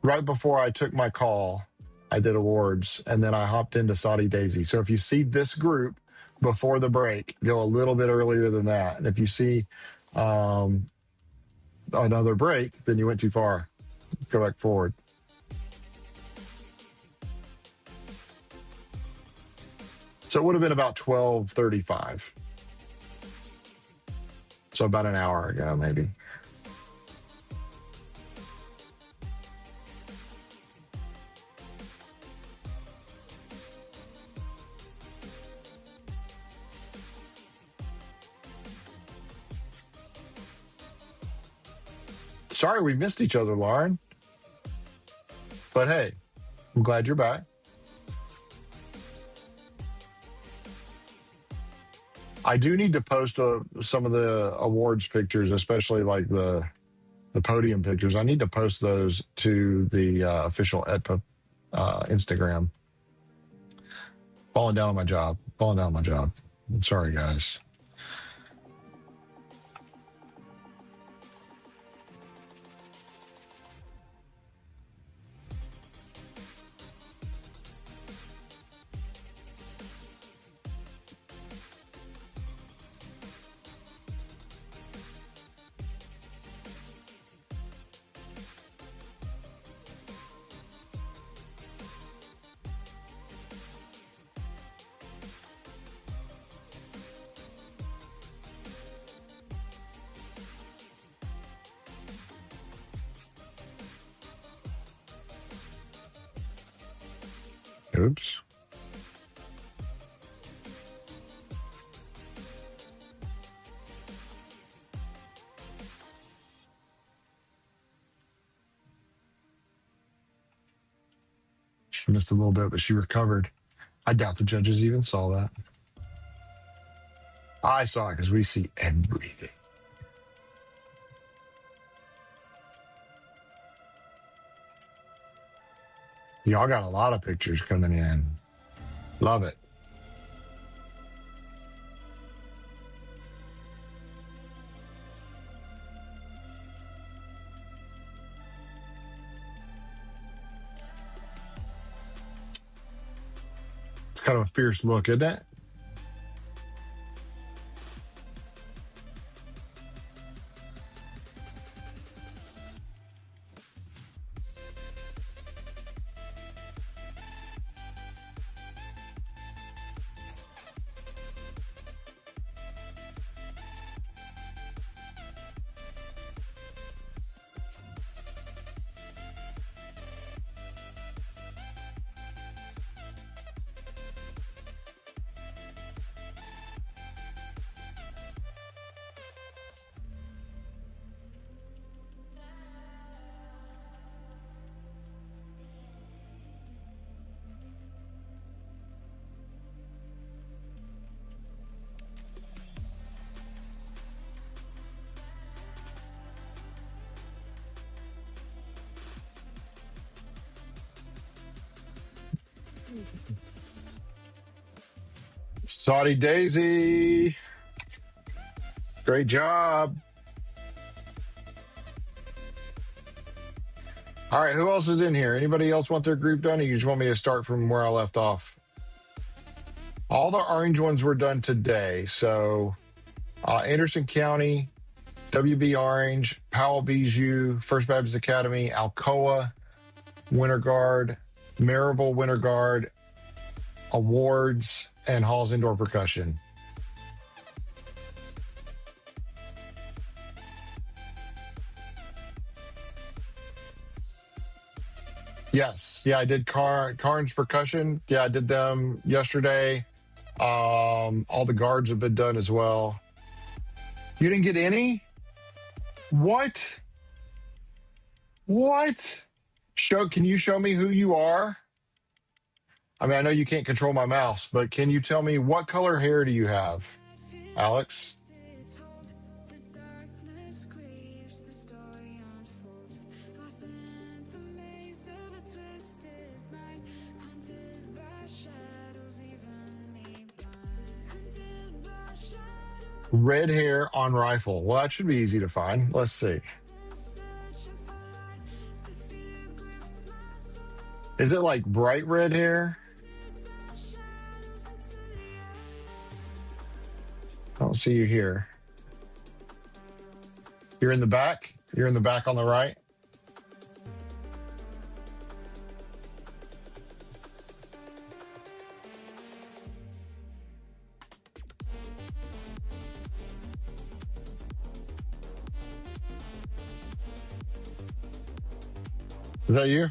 I took my call. I did awards, and then I hopped into Saudi Daisy. So if you see this group before the break, go a little bit earlier than that. And if you see another break, then you went too far. Go back forward. So it would have been about 12:35. So about an hour ago, maybe. Sorry we missed each other, Lauren. But hey, I'm glad you're back. I do need to post some of the awards pictures, especially like the podium pictures. I need to post those to the official ETPAA Instagram. Falling down on my job. I'm sorry, guys. Oops. She missed a little bit, but she recovered. I doubt the judges even saw that. I saw it because we see everything. Y'all got a lot of pictures coming in. Love it. It's kind of a fierce look, isn't it? Saudi Daisy. Great job. All right, who else is in here? Anybody else want their group done, or you just want me to start from where I left off? All the orange ones were done today. So Anderson County, WB Orange, Powell Bijou, First Baptist Academy, Alcoa, Winter Guard, Maryville Winter Guard, Awards, and Halls Indoor Percussion. Yes. Yeah, I did Karns Percussion. Yeah, I did them yesterday. All the guards have been done as well. You didn't get any? What? Can you show me who you are? I mean, I know you can't control my mouse, but can you tell me what color hair do you have, Alex? Red hair on rifle. Well, that should be easy to find. Let's see. Is it like bright red hair? I don't see you here. You're in the back? You're in the back on the right? Is that you?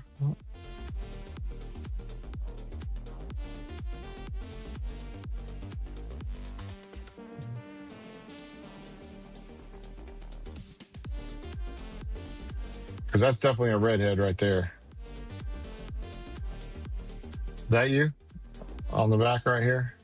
Because that's definitely a redhead right there. Is that you? On the back right here?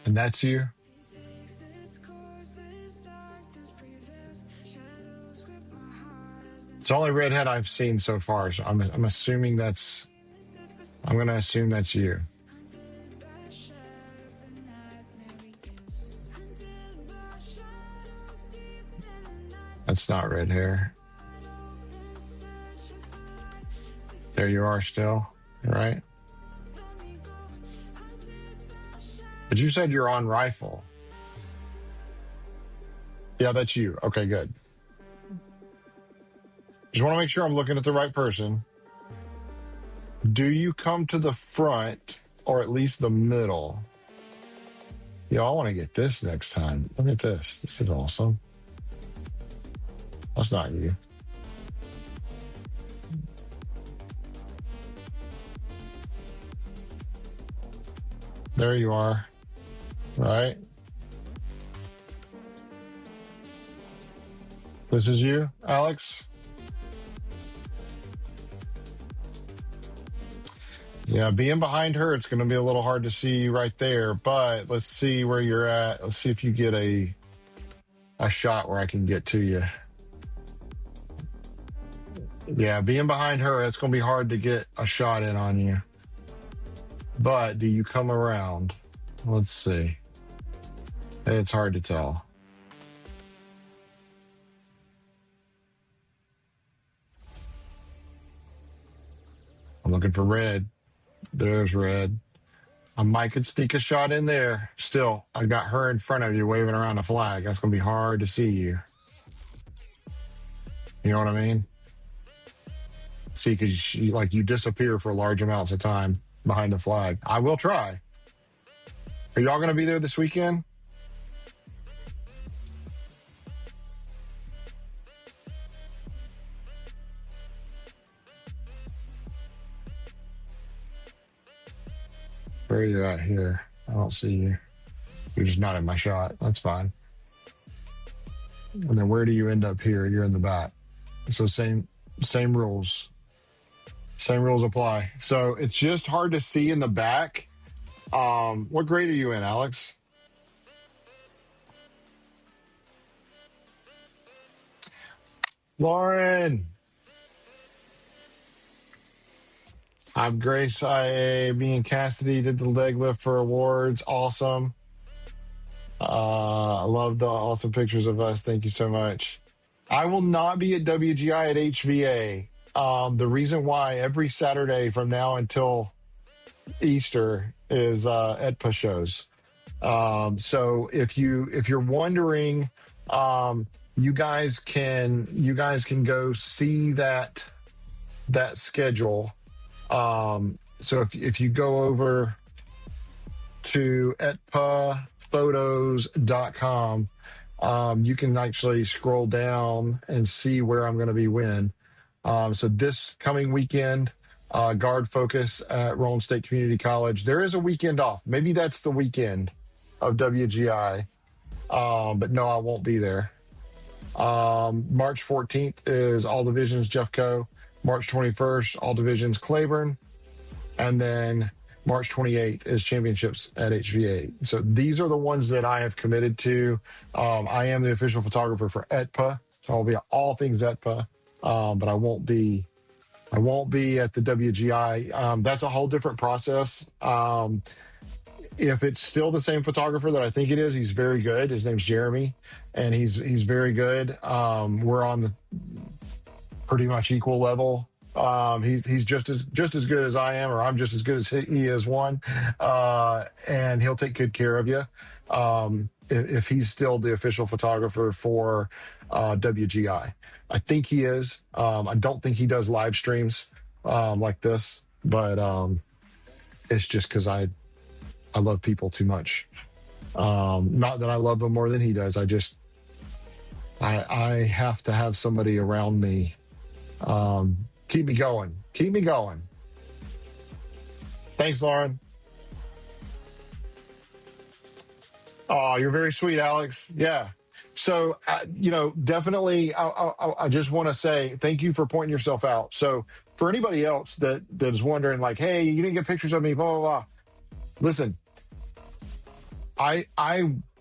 And that's you? It's the only redhead I've seen so far, so I'm assuming that's... I'm going to assume that's you. That's not red hair. There you are still, right? But you said you're on rifle. Yeah, that's you. Okay, good. Just want to make sure I'm looking at the right person. Do you come to the front or at least the middle? Yo, I want to get this next time. Look at this. This is awesome. That's not you. There you are. Right? This is you, Alex? Yeah, being behind her, it's going to be a little hard to see right there, but let's see where you're at. Let's see if you get a shot where I can get to you. Yeah, being behind her, it's going to be hard to get a shot in on you. But do you come around? Let's see. It's hard to tell. I'm looking for red. There's red. I might could sneak a shot in there. Still, I got her in front of you waving around a flag. That's going to be hard to see you. You know what I mean? See, because you disappear for large amounts of time behind the flag. I will try. Are y'all going to be there this weekend? Where are you at here? I don't see you. You're just not in my shot. That's fine. And then where do you end up here? You're in the back. So same rules. Same rules apply. So it's just hard to see in the back. What grade are you in, Alex? Lauren. I'm Grace IA. Me and Cassidy did the leg lift for awards. Awesome. I love the awesome pictures of us. Thank you so much. I will not be at WGI at HVA. The reason why every Saturday from now until Easter is ETPAA shows. So if you're wondering, you guys can go see that schedule. So if you go over to etpaphotos.com, you can actually scroll down and see where I'm going to be when. So this coming weekend, guard focus at Roland State Community College. There is a weekend off. Maybe that's the weekend of WGI. But no, I won't be there. March 14th is all divisions Jeffco. March 21st, all divisions Claiborne. And then March 28th is championships at HVA. So these are the ones that I have committed to. I am the official photographer for ETPAA, so I'll be at all things ETPAA, but I won't be at the WGI. That's a whole different process. If it's still the same photographer that I think it is, he's very good. His name's Jeremy, and he's very good. We're on the pretty much equal level. He's just as good as I am, or I'm just as good as he is. And he'll take good care of you. If he's still the official photographer for WGI, I think he is. I don't think he does live streams like this, but it's just because I love people too much. Not that I love them more than he does. I have to have somebody around me. Keep me going. Keep me going. Thanks, Lauren. Oh, you're very sweet, Alex. Yeah. So, definitely, I just want to say thank you for pointing yourself out. So, for anybody else that is wondering, like, hey, you didn't get pictures of me, blah, blah, blah. Listen, I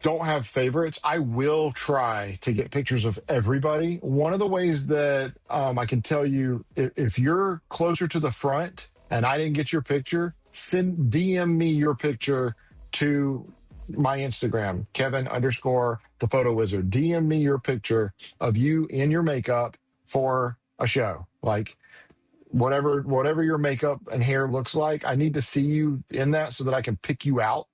don't have favorites. I will try to get pictures of everybody. One of the ways that I can tell you, if you're closer to the front and I didn't get your picture, DM me your picture to my Instagram, Kevin_the photo wizard. DM me your picture of you in your makeup for a show. Like whatever your makeup and hair looks like, I need to see you in that so that I can pick you out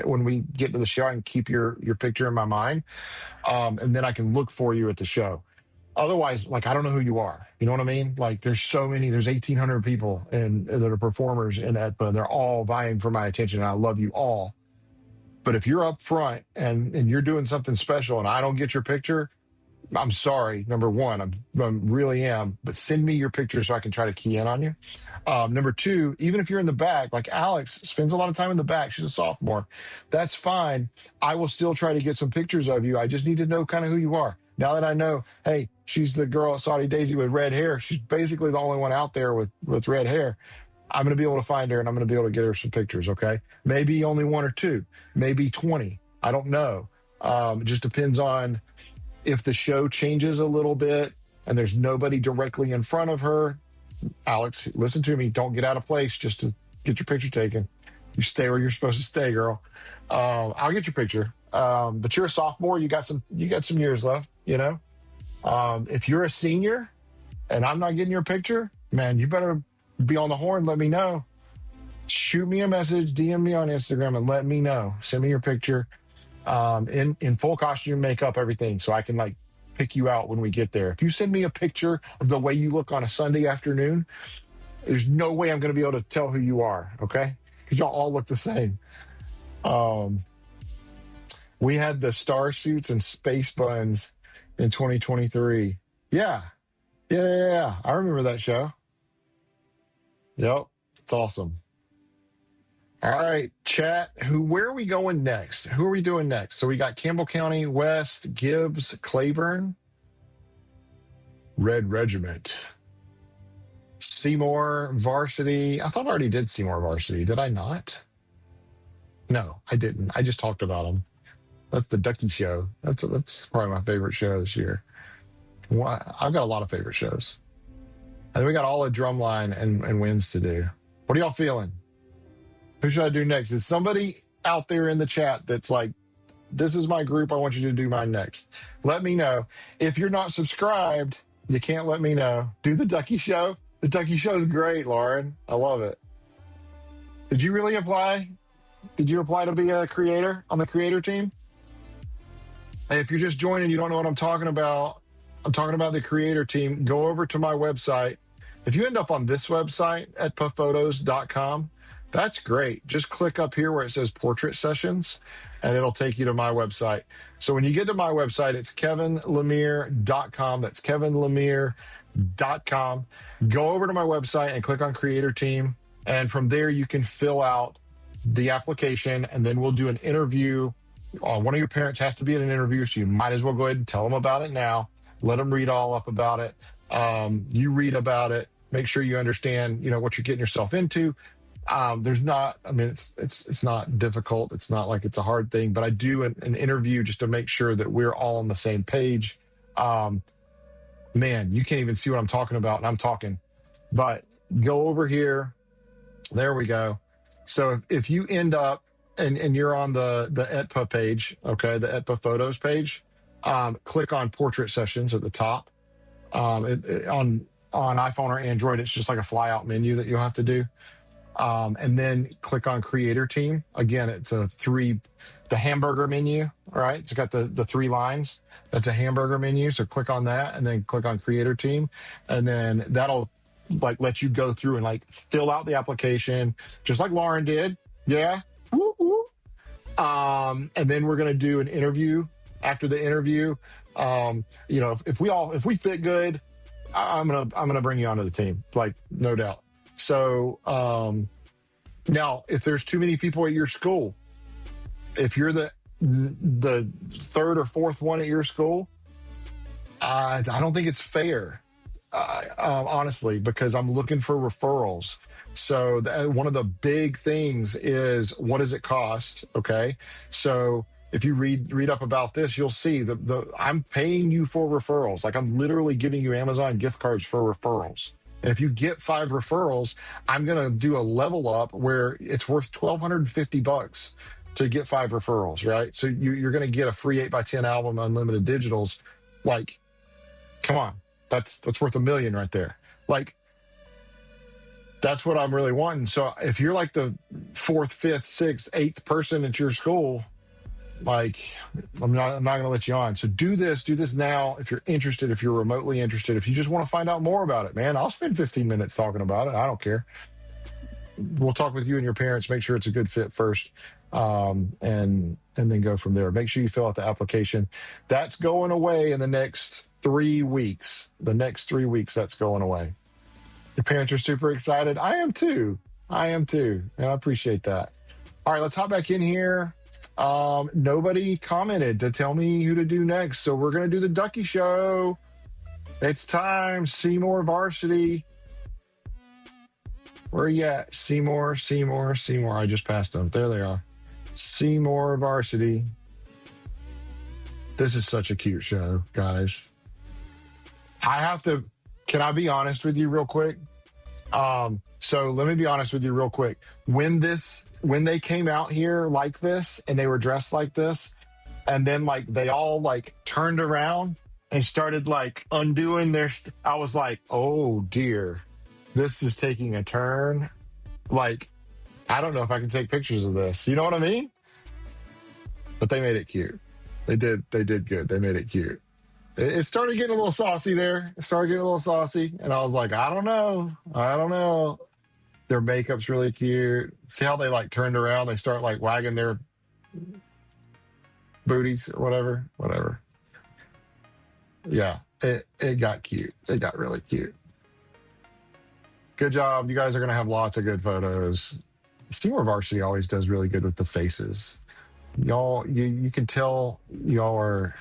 when we get to the show. I can keep your picture in my mind, and then I can look for you at the show. Otherwise, like, I don't know who you are. You know what I mean? Like, there's 1,800 people that are performers in ETPAA, and they're all vying for my attention, and I love you all. But if you're up front and you're doing something special and I don't get your picture, I'm sorry. Number one, I really am, but send me your picture so I can try to key in on you. Number two, even if you're in the back, like Alex spends a lot of time in the back, she's a sophomore, that's fine. I will still try to get some pictures of you. I just need to know kind of who you are. Now that I know, hey, she's the girl at Saudi Daisy with red hair, she's basically the only one out there with red hair, I'm going to be able to find her and I'm going to be able to get her some pictures, okay? Maybe only one or two, maybe 20. I don't know. It just depends on if the show changes a little bit and there's nobody directly in front of her. Alex, listen to me. Don't get out of place just to get your picture taken. You stay where you're supposed to stay, girl. I'll get your picture. But you're a sophomore. You got some years left, you know? If you're a senior and I'm not getting your picture, man, you better be on the horn. Let me know. Shoot me a message, DM me on Instagram and let me know. Send me your picture in full costume, makeup, everything, so I can like pick you out when we get there. If you send me a picture of the way you look on a Sunday afternoon, there's no way I'm going to be able to tell who you are, okay? Because y'all all look the same. We had the star suits and space buns in 2023. Yeah. I remember that show. Yep. It's awesome. All right, chat. Where are we going next? Who are we doing next? So we got Campbell County, West, Gibbs, Claiborne, Red Regiment, Seymour Varsity. I thought I already did Seymour Varsity. Did I not? No, I didn't. I just talked about them. That's the Ducky Show. That's probably my favorite show this year. I've got a lot of favorite shows. And we got all a drumline and wins to do. What are y'all feeling? Who should I do next? Is somebody out there in the chat that's like, this is my group, I want you to do mine next? Let me know. If you're not subscribed, you can't let me know. Do the Ducky Show. The Ducky Show is great, Lauren. I love it. Did you really apply? Did you apply to be a creator on the creator team? Hey, if you're just joining, you don't know what I'm talking about. I'm talking about the creator team. Go over to my website. If you end up on this website at puffphotos.com, that's great. Just click up here where it says portrait sessions and it'll take you to my website. So when you get to my website, it's kevinlemire.com. That's kevinlemire.com. Go over to my website and click on creator team. And from there, you can fill out the application and then we'll do an interview. One of your parents has to be in an interview, so you might as well go ahead and tell them about it now. Let them read all up about it. You read about it. Make sure you understand, what you're getting yourself into. There's not, I mean, it's not difficult. It's not like it's a hard thing, but I do an interview just to make sure that we're all on the same page. Man, you can't even see what I'm talking about, and I'm talking. But go over here. There we go. So if you end up and you're on the ETPAA page, okay, the ETPAA photos page, click on portrait sessions at the top. On iPhone or Android, it's just like a flyout menu that you'll have to do. And then click on creator team. Again, it's the hamburger menu, right? It's got the three lines. That's a hamburger menu. So click on that and then click on creator team. And then that'll like let you go through and like fill out the application just like Lauren did. Yeah. Woo, woo. And then we're going to do an interview. After the interview, if we fit good, I'm gonna bring you onto the team, like no doubt. So now, if there's too many people at your school, if you're the third or fourth one at your school, I don't think it's fair, honestly, because I'm looking for referrals. So one of the big things is what does it cost? Okay, so if you read up about this, you'll see I'm paying you for referrals. Like I'm literally giving you Amazon gift cards for referrals. And if you get 5 referrals, I'm going to do a level up where it's worth $1,250 to get 5 referrals, right? So you're going to get a free 8x10 album, unlimited digitals. Like, come on, that's worth $1 million right there. Like, that's what I'm really wanting. So if you're like the 4th, 5th, 6th, 8th person at your school, like I'm not going to let you on. So do this now. If you're interested, if you're remotely interested, if you just want to find out more about it, man, I'll spend 15 minutes talking about it. I don't care. We'll talk with you and your parents, make sure it's a good fit first. And then go from there. Make sure you fill out the application. That's going away in the next 3 weeks. The next 3 weeks, that's going away. Your parents are super excited. I am too. And I appreciate that. All right, let's hop back in here. Nobody commented to tell me who to do next. So we're going to do the Ducky Show. It's time. Seymour Varsity. Where are you at? Seymour. I just passed them. There they are. Seymour Varsity. This is such a cute show, guys. Can I be honest with you real quick? So let me be honest with you real quick. When they came out here like this and they were dressed like this, and then like they all like turned around and started like undoing I was like, oh dear, this is taking a turn. Like, I don't know if I can take pictures of this. You know what I mean? But they made it cute. They did good. They made it cute. It started getting a little saucy there. And I was like, I don't know. Their makeup's really cute. See how they like turned around? They start like wagging their booties or whatever. Yeah, it got cute. It got really cute. Good job. You guys are going to have lots of good photos. Seymour Varsity always does really good with the faces. Y'all, you can tell y'all are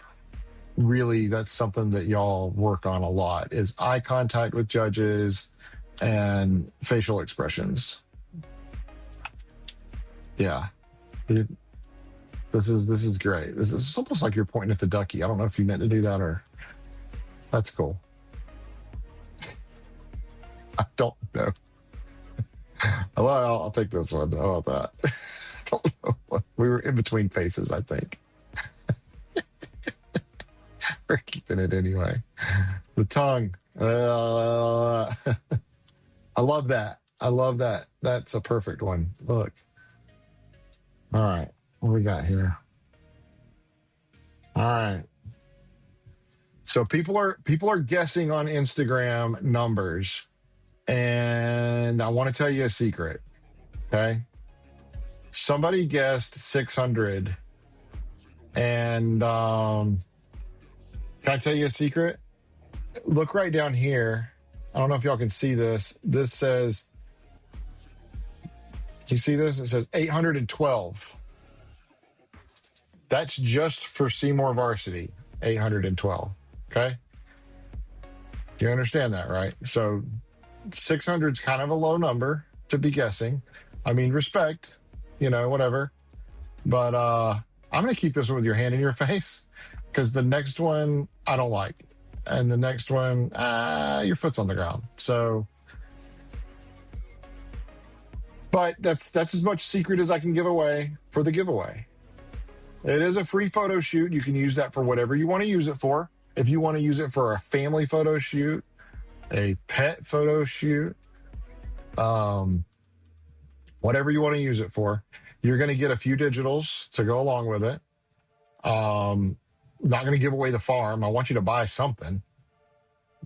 really, that's something that y'all work on a lot, is eye contact with judges and facial expressions. Yeah. This is great. This is almost like you're pointing at the ducky. I don't know if you meant to do that or... That's cool. I don't know. I'll take this one. How about that? I don't know. We were in between faces, I think. We're keeping it anyway. The tongue. I love that. That's a perfect one. Look. All right. What we got here? All right. So people are guessing on Instagram numbers. And I want to tell you a secret. Okay. Somebody guessed 600. And can I tell you a secret? Look right down here. I don't know if y'all can see this. This says, do you see this? It says 812. That's just for Seymour Varsity, 812. Okay? You understand that, right? So 600 is kind of a low number to be guessing. I mean, respect, whatever. But I'm going to keep this one with your hand in your face because the next one I don't like. And the next one, your foot's on the ground. So, but that's as much secret as I can give away for the giveaway. It is a free photo shoot. You can use that for whatever you want to use it for. If you want to use it for a family photo shoot, a pet photo shoot, whatever you want to use it for, you're going to get a few digitals to go along with it. Not going to give away the farm. I want you to buy something.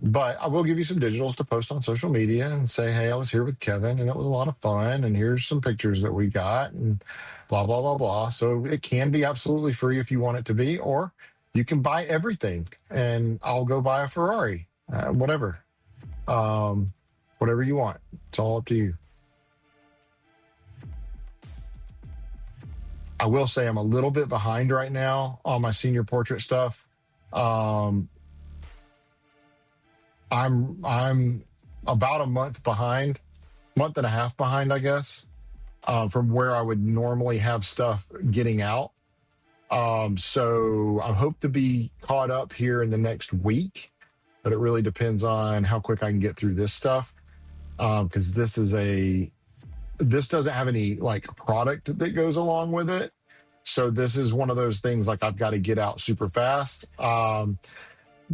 But I will give you some digitals to post on social media and say, hey, I was here with Kevin and it was a lot of fun. And here's some pictures that we got and blah, blah, blah, blah. So it can be absolutely free if you want it to be, or you can buy everything and I'll go buy a Ferrari, whatever. Whatever you want. It's all up to you. I will say I'm a little bit behind right now on my senior portrait stuff. I'm about a month and a half behind, I guess, from where I would normally have stuff getting out. So I hope to be caught up here in the next week, but it really depends on how quick I can get through this stuff. Because this doesn't have any like product that goes along with it. So this is one of those things like I've got to get out super fast.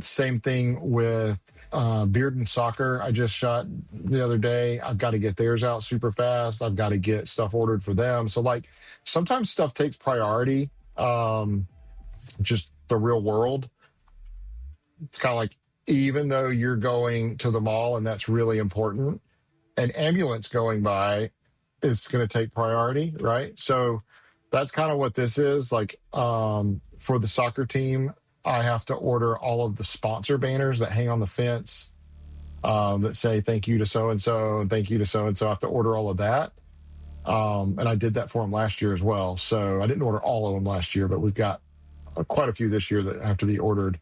Same thing with Beard and Soccer. I just shot the other day. I've got to get theirs out super fast. I've got to get stuff ordered for them. So like sometimes stuff takes priority. Just the real world. It's kind of like, even though you're going to the mall and that's really important, an ambulance going by is going to take priority, right? So that's kind of what this is. Like for the soccer team, I have to order all of the sponsor banners that hang on the fence that say thank you to so-and-so and thank you to so-and-so. I have to order all of that. And I did that for them last year as well. So I didn't order all of them last year, but we've got quite a few this year that have to be ordered,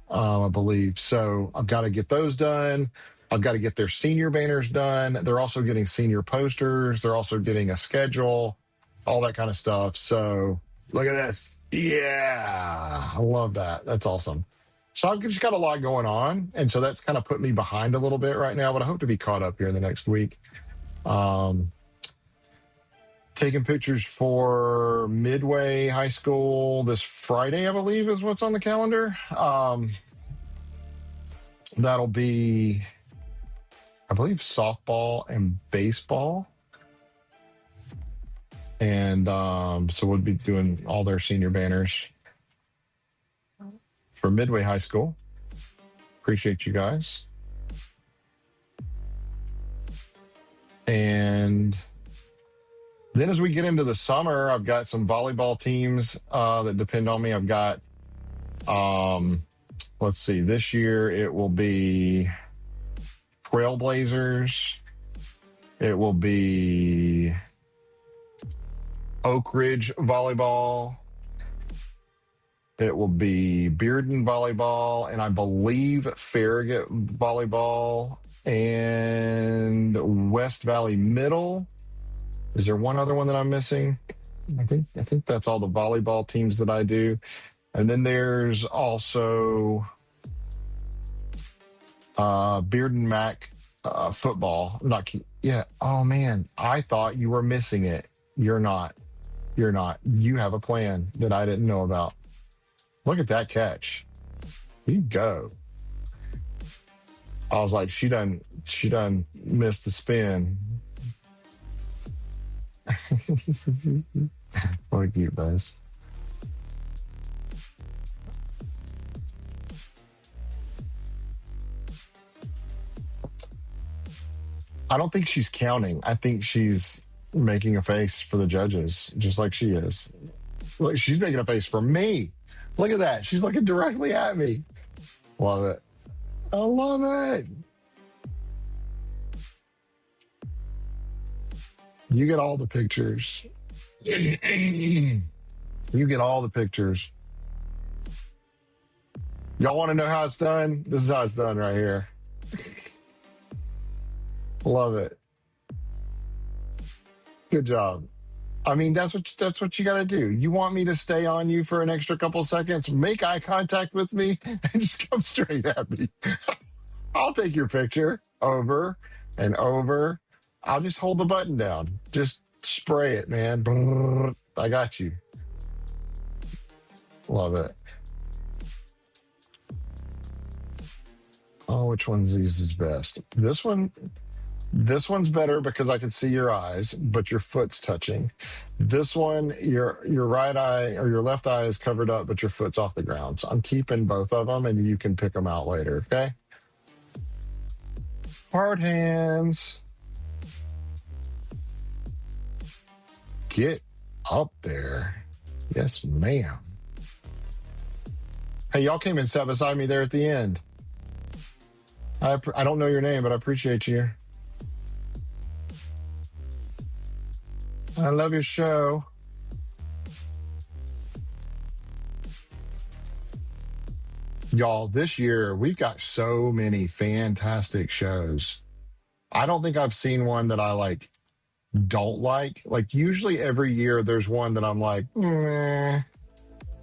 I believe. So I've got to get those done. I've got to get their senior banners done. They're also getting senior posters. They're also getting a schedule, all that kind of stuff. So look at this. Yeah, I love that. That's awesome. So I've just got a lot going on. And so that's kind of put me behind a little bit right now, but I hope to be caught up here in the next week. Taking pictures for Midway High School this Friday, I believe is what's on the calendar. That'll be, I believe, softball and baseball. And so we'll be doing all their senior banners for Midway High School. Appreciate you guys. And then as we get into the summer, I've got some volleyball teams that depend on me. I've got, let's see, this year it will be Trailblazers. It will be Oak Ridge Volleyball. It will be Bearden Volleyball, and I believe Farragut Volleyball and West Valley Middle. Is there one other one that I'm missing? I think that's all the volleyball teams that I do. And then there's also Bearden Mac football. Yeah. Oh man, I thought you were missing it. You're not. You're not. You have a plan that I didn't know about. Look at that catch. You go. I was like, she done missed the spin. What a cute buzz. I don't think she's counting. I think she's making a face for the judges, just like she is. Look, she's making a face for me. Look at that. She's looking directly at me. Love it. I love it. You get all the pictures. You get all the pictures. Y'all want to know how it's done? This is how it's done right here. Love it. Good job. I mean, that's what you got to do. You want me to stay on you for an extra couple seconds? Make eye contact with me and just come straight at me. I'll take your picture over and over. I'll just hold the button down. Just spray it, man. Brrr. I got you. Love it. Oh, which one's these is best? This one's better because I can see your eyes, but your foot's touching. This one, your right eye or your left eye is covered up, but your foot's off the ground. So I'm keeping both of them, and you can pick them out later. Okay. Hard hands. Get up there. Yes, ma'am. Hey, y'all came and sat beside me there at the end. I don't know your name, but I appreciate you. I love your show. Y'all, this year, we've got so many fantastic shows. I don't think I've seen one that I don't like. Like usually every year there's one that I'm like, meh.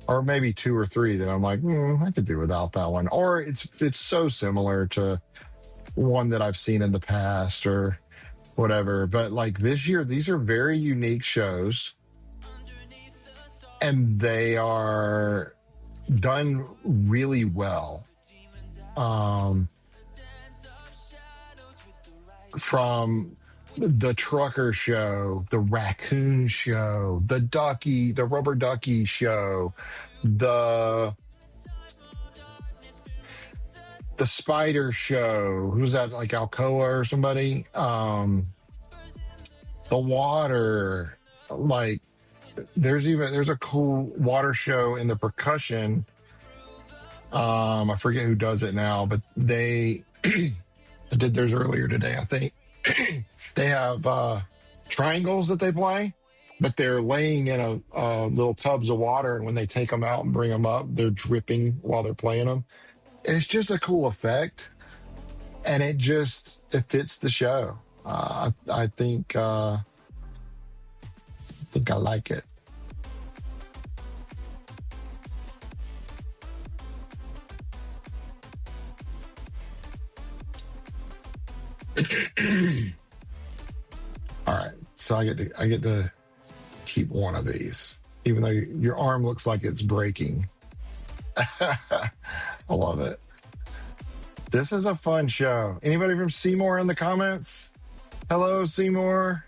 Or maybe two or three that I'm like, I could do without that one. Or it's so similar to one that I've seen in the past or whatever. But like this year, these are very unique shows. And they are done really well. From the trucker show, the raccoon show, the rubber ducky show, the spider show. Who's that? Like Alcoa or somebody? The water. Like there's a cool water show in the percussion. I forget who does it now, but they did theirs earlier today, I think. They have triangles that they play, but they're laying in a little tubs of water, and when they take them out and bring them up, they're dripping while they're playing them. It's just a cool effect, and it fits the show. I think I like it. All right, so I get to keep one of these, even though your arm looks like it's breaking. I love it. This is a fun show. Anybody from Seymour in the comments? Hello, Seymour.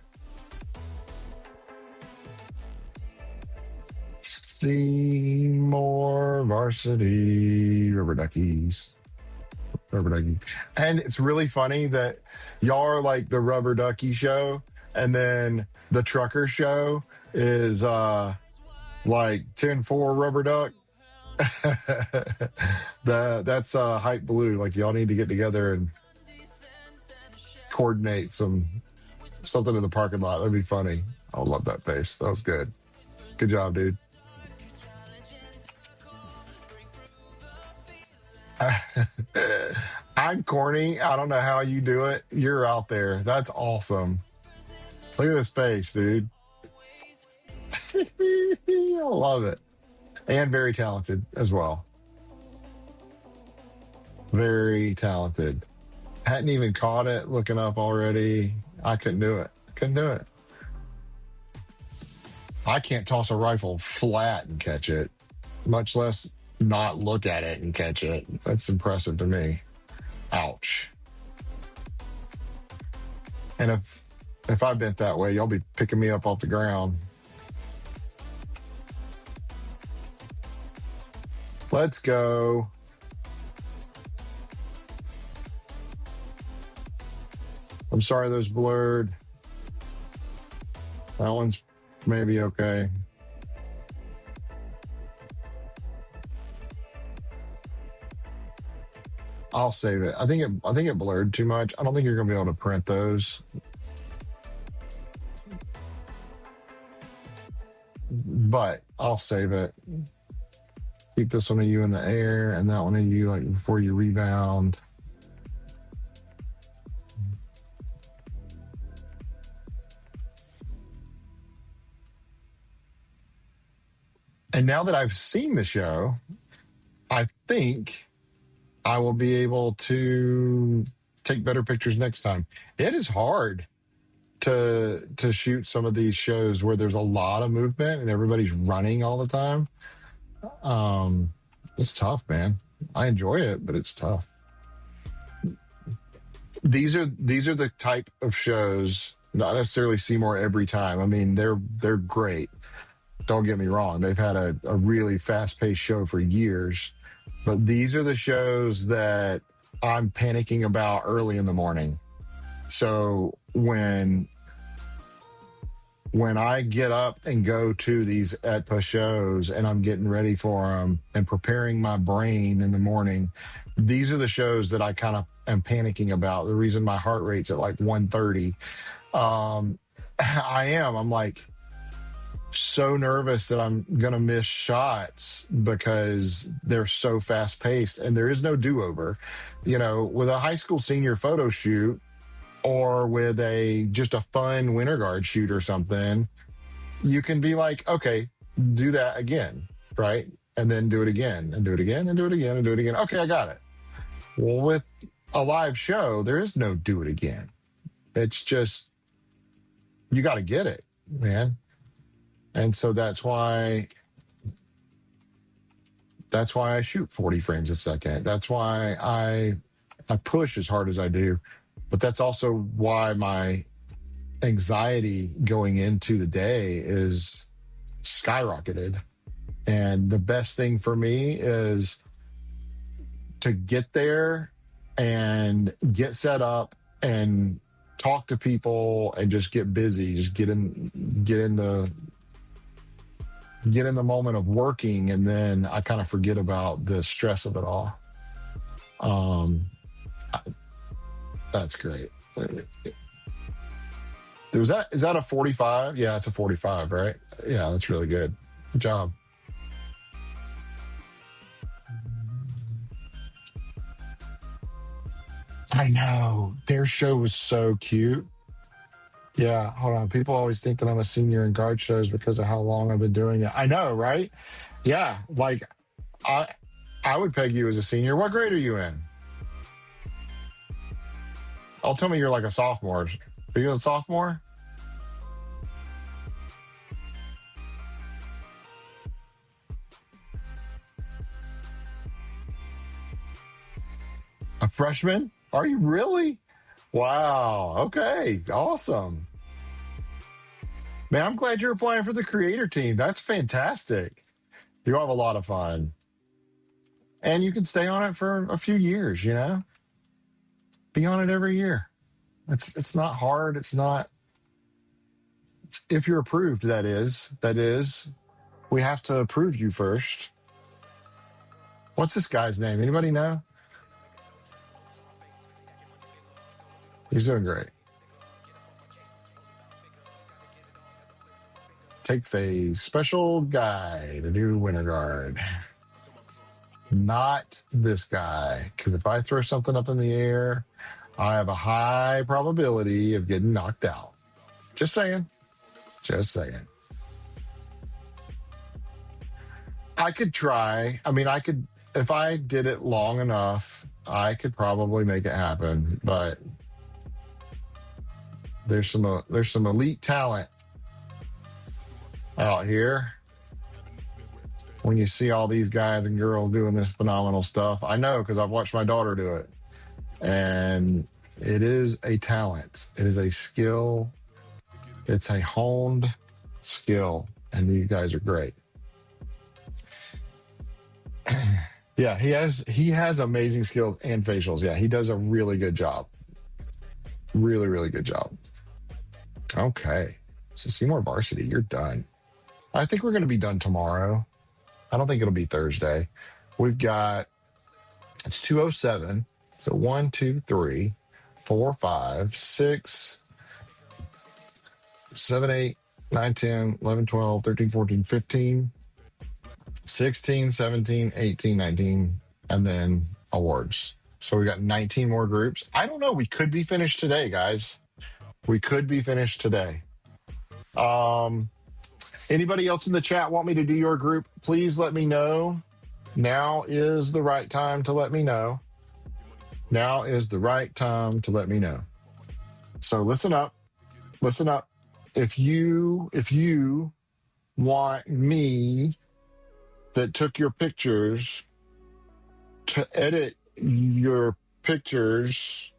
Seymour Varsity Rubber Duckies. Rubber Ducky. And it's really funny that y'all are like the Rubber Ducky show, and then the trucker show is like 10-4 Rubber Duck. That's Hipe Blue. Like y'all need to get together and coordinate something in the parking lot. That'd be funny. I love that face. That was good. Good job, dude. I'm corny. I don't know how you do it. You're out there. That's awesome. Look at this face, dude. I love it. And very talented as well. Very talented. Hadn't even caught it. Looking up already. I couldn't do it. I can't toss a rifle flat and catch it, much less not look at it and catch it. That's impressive to me. Ouch. And if I bent that way, y'all be picking me up off the ground. Let's go. I'm sorry those blurred. That one's maybe okay. I'll save it. I think it blurred too much. I don't think you're gonna be able to print those. But I'll save it. Keep this one of you in the air and that one of you like before you rebound. And now that I've seen the show, I think I will be able to take better pictures next time. It is hard to shoot some of these shows where there's a lot of movement and everybody's running all the time. It's tough, man. I enjoy it, but it's tough. These are the type of shows, not necessarily Seymour every time. I mean, they're great. Don't get me wrong. They've had a really fast-paced show for years, but these are the shows that I'm panicking about early in the morning. So when I get up and go to these ETPAA shows and I'm getting ready for them and preparing my brain in the morning, these are the shows that I kind of am panicking about. The reason my heart rate's at like 130. I'm like so nervous that I'm going to miss shots because they're so fast paced and there is no do-over. You know, with a high school senior photo shoot, or with just a fun winter guard shoot or something, you can be like, okay, do that again, right? And then do it again and do it again and do it again and do it again. Okay, I got it. Well, with a live show, there is no do it again. It's just, you got to get it, man. And so that's why I shoot 40 frames a second. That's why I push as hard as I do. But that's also why my anxiety going into the day is skyrocketed. And the best thing for me is to get there and get set up and talk to people and just get busy, just get in the moment of working, and then I kind of forget about the stress of it all. That's great. Is that a 45? Yeah, it's a 45, right? Yeah, that's really good. Good job. I know. Their show was so cute. Yeah, hold on. People always think that I'm a senior in guard shows because of how long I've been doing it. I know, right? Yeah, like I would peg you as a senior. What grade are you in? Oh, tell me you're like a sophomore. Are you a sophomore? A freshman? Are you really? Wow. Okay. Awesome. Man, I'm glad you're applying for the creator team. That's fantastic. You'll have a lot of fun. And you can stay on it for a few years, you know? Be on it every year. It's not hard. It's not, if you're approved, that is. We have to approve you first. What's this guy's name? Anybody know? He's doing great. Takes a special guy to do winter guard. Not this guy, because if I throw something up in the air, I have a high probability of getting knocked out. Just saying. Just saying. I could try. I mean, if I did it long enough, I could probably make it happen. But there's some elite talent out here. When you see all these guys and girls doing this phenomenal stuff, I know because I've watched my daughter do it. And it is a talent. It is a skill. It's a honed skill. And you guys are great. Yeah, he has amazing skills and facials. Yeah, he does a really good job. Really, really good job. Okay. So Seymour Varsity, you're done. I think we're going to be done tomorrow. I don't think it'll be Thursday. We've got, it's 2:07. So 1, 2, 3, 4, 5, 6, 7, 8, 9, 10, 11, 12, 13, 14, 15, 16, 17, 18, 19, and then awards. So we got 19 more groups. I don't know. We could be finished today, guys. We could be finished today. Anybody else in the chat want me to do your group? Please let me know. Now is the right time to let me know. Now is the right time to let me know. So listen up. Listen up. If you want me that took your pictures to edit your pictures,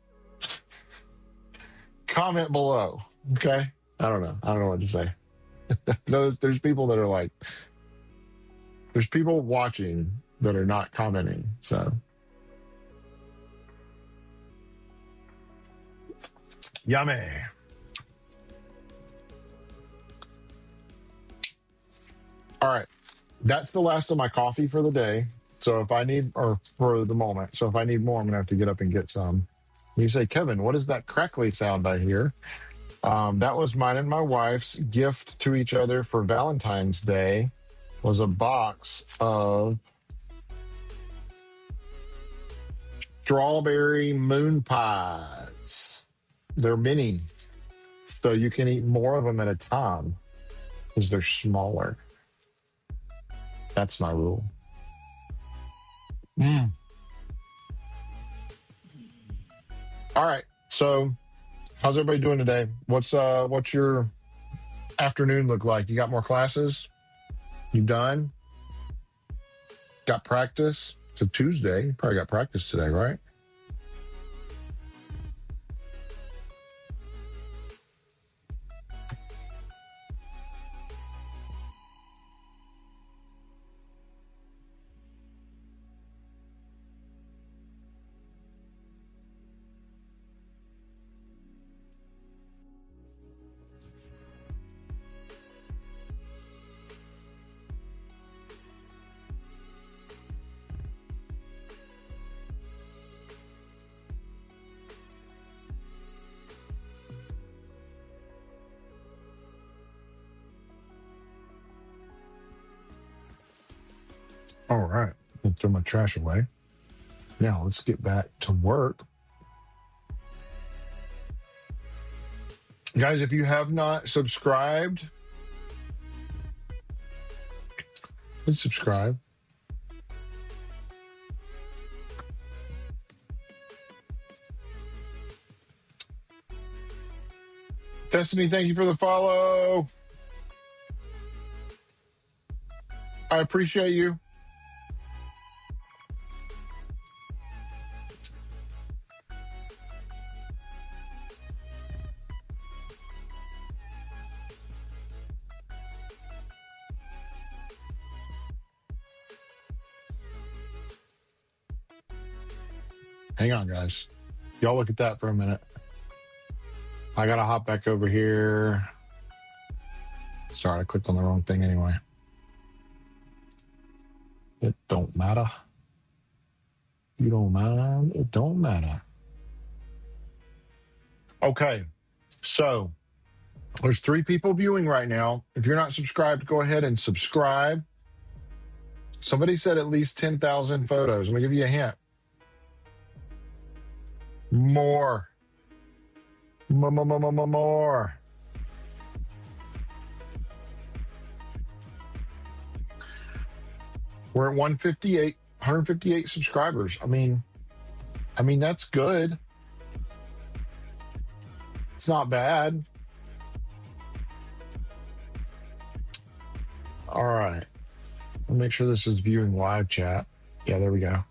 comment below. Okay? I don't know. I don't know what to say. There's people that are like, there's people watching that are not commenting. So yummy. All right. That's the last of my coffee for the day. So if I need, or for the moment, so if I need more, I'm going to have to get up and get some. You say, Kevin, what is that crackly sound I hear? That was mine and my wife's gift to each other for Valentine's Day. Was a box of strawberry moon pies. They're mini, so you can eat more of them at a time because they're smaller. That's my rule. All right. So how's everybody doing today? What's your afternoon look like? You got more classes? You done? Got practice? It's a Tuesday. You probably got practice today, right? All right. I'll throw my trash away. Now let's get back to work. Guys, if you have not subscribed, please subscribe. Destiny, thank you for the follow. I appreciate you. Hang on, guys. Y'all look at that for a minute. I got to hop back over here. Sorry, I clicked on the wrong thing anyway. It don't matter. You don't mind. It don't matter. Okay. So there's 3 people viewing right now. If you're not subscribed, go ahead and subscribe. Somebody said at least 10,000 photos. I'm going to give you a hint. More. More. We're at 158 subscribers. I mean, that's good. It's not bad. All right. I'll make sure this is viewing live chat. Yeah, there we go.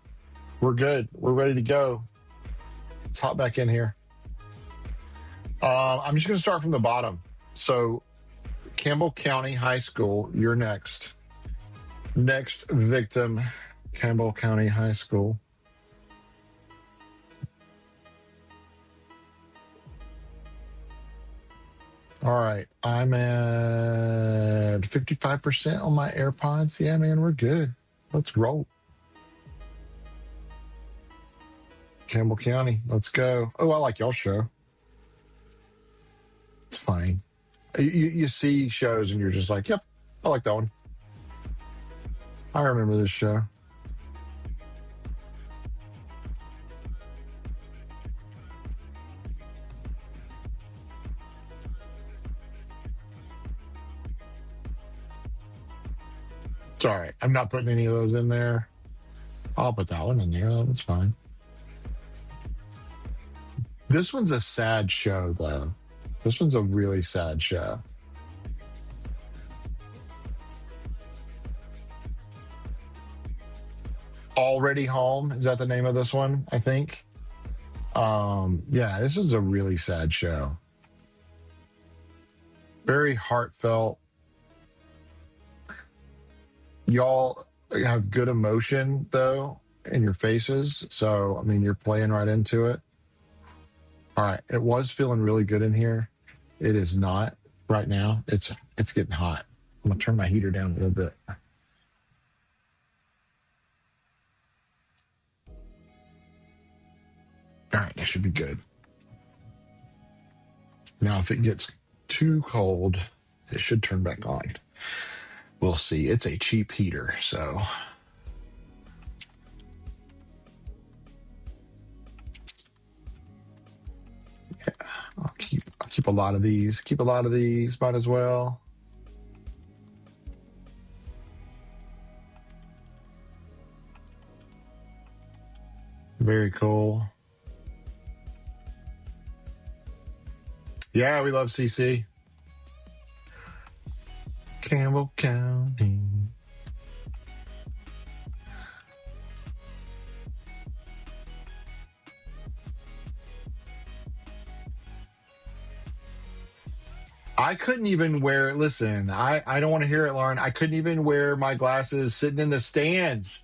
We're good. We're ready to go. Let's hop back in here. I'm just going to start from the bottom. So Campbell County High School, you're next. Next victim, Campbell County High School. All right. I'm at 55% on my AirPods. Yeah, man, we're good. Let's roll. Campbell County, let's go. Oh, I like y'all's show. It's funny. You see shows and you're just like, yep, I like that one. I remember this show. It's all right. I'm not putting any of those in there. I'll put that one in there. That one's fine. This one's a sad show, though. This one's a really sad show. Already Home, is that the name of this one? I think. Yeah, this is a really sad show. Very heartfelt. Y'all have good emotion though in your faces, so I mean you're playing right into it. All right, it was feeling really good in here. It is not right now. It's getting hot. I'm gonna turn my heater down a little bit. All right, that should be good. Now, if it gets too cold, it should turn back on. We'll see. It's a cheap heater, so. Yeah, I'll keep a lot of these. Keep a lot of these, might as well. Very cool. Yeah, we love CC. Campbell County. I couldn't even wear, listen, I don't want to hear it, Lauren. I couldn't even wear my glasses sitting in the stands.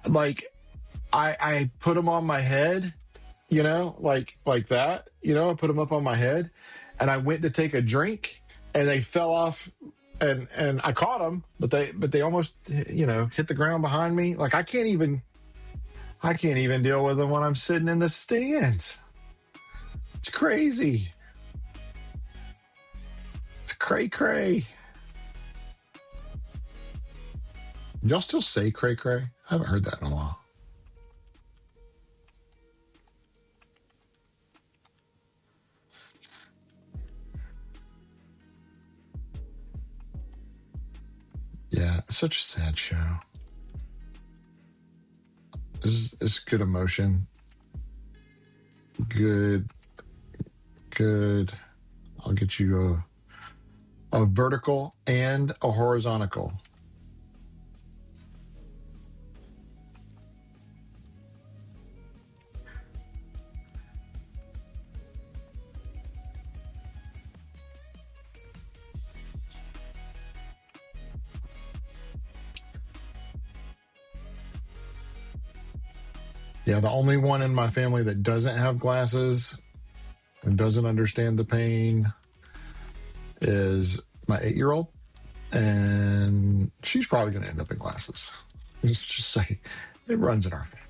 Like, I put them on my head, you know, like that, you know, I put them up on my head and I went to take a drink and they fell off and I caught them, but they almost, you know, hit the ground behind me. Like I can't even deal with them when I'm sitting in the stands. It's crazy. It's cray. Y'all still say cray? I haven't heard that in a while. Yeah, it's such a sad show. This is good emotion. Good. I'll get you a vertical and a horizontal. Yeah, the only one in my family that doesn't have glasses and doesn't understand the pain is my 8-year-old. And she's probably going to end up in glasses. Let's just say it runs in our family.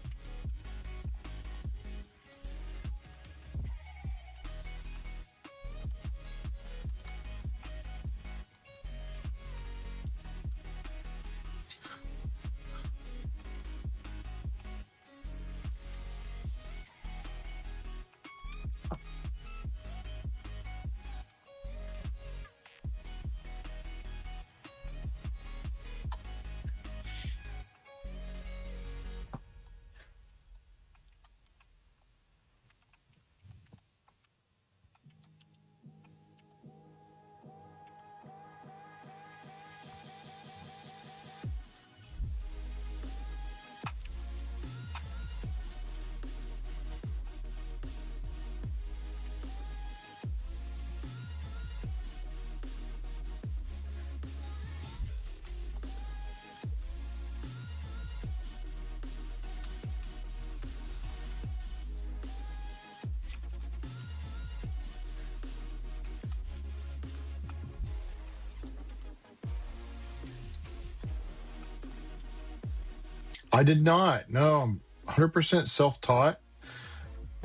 I did not. No, I'm 100% self-taught.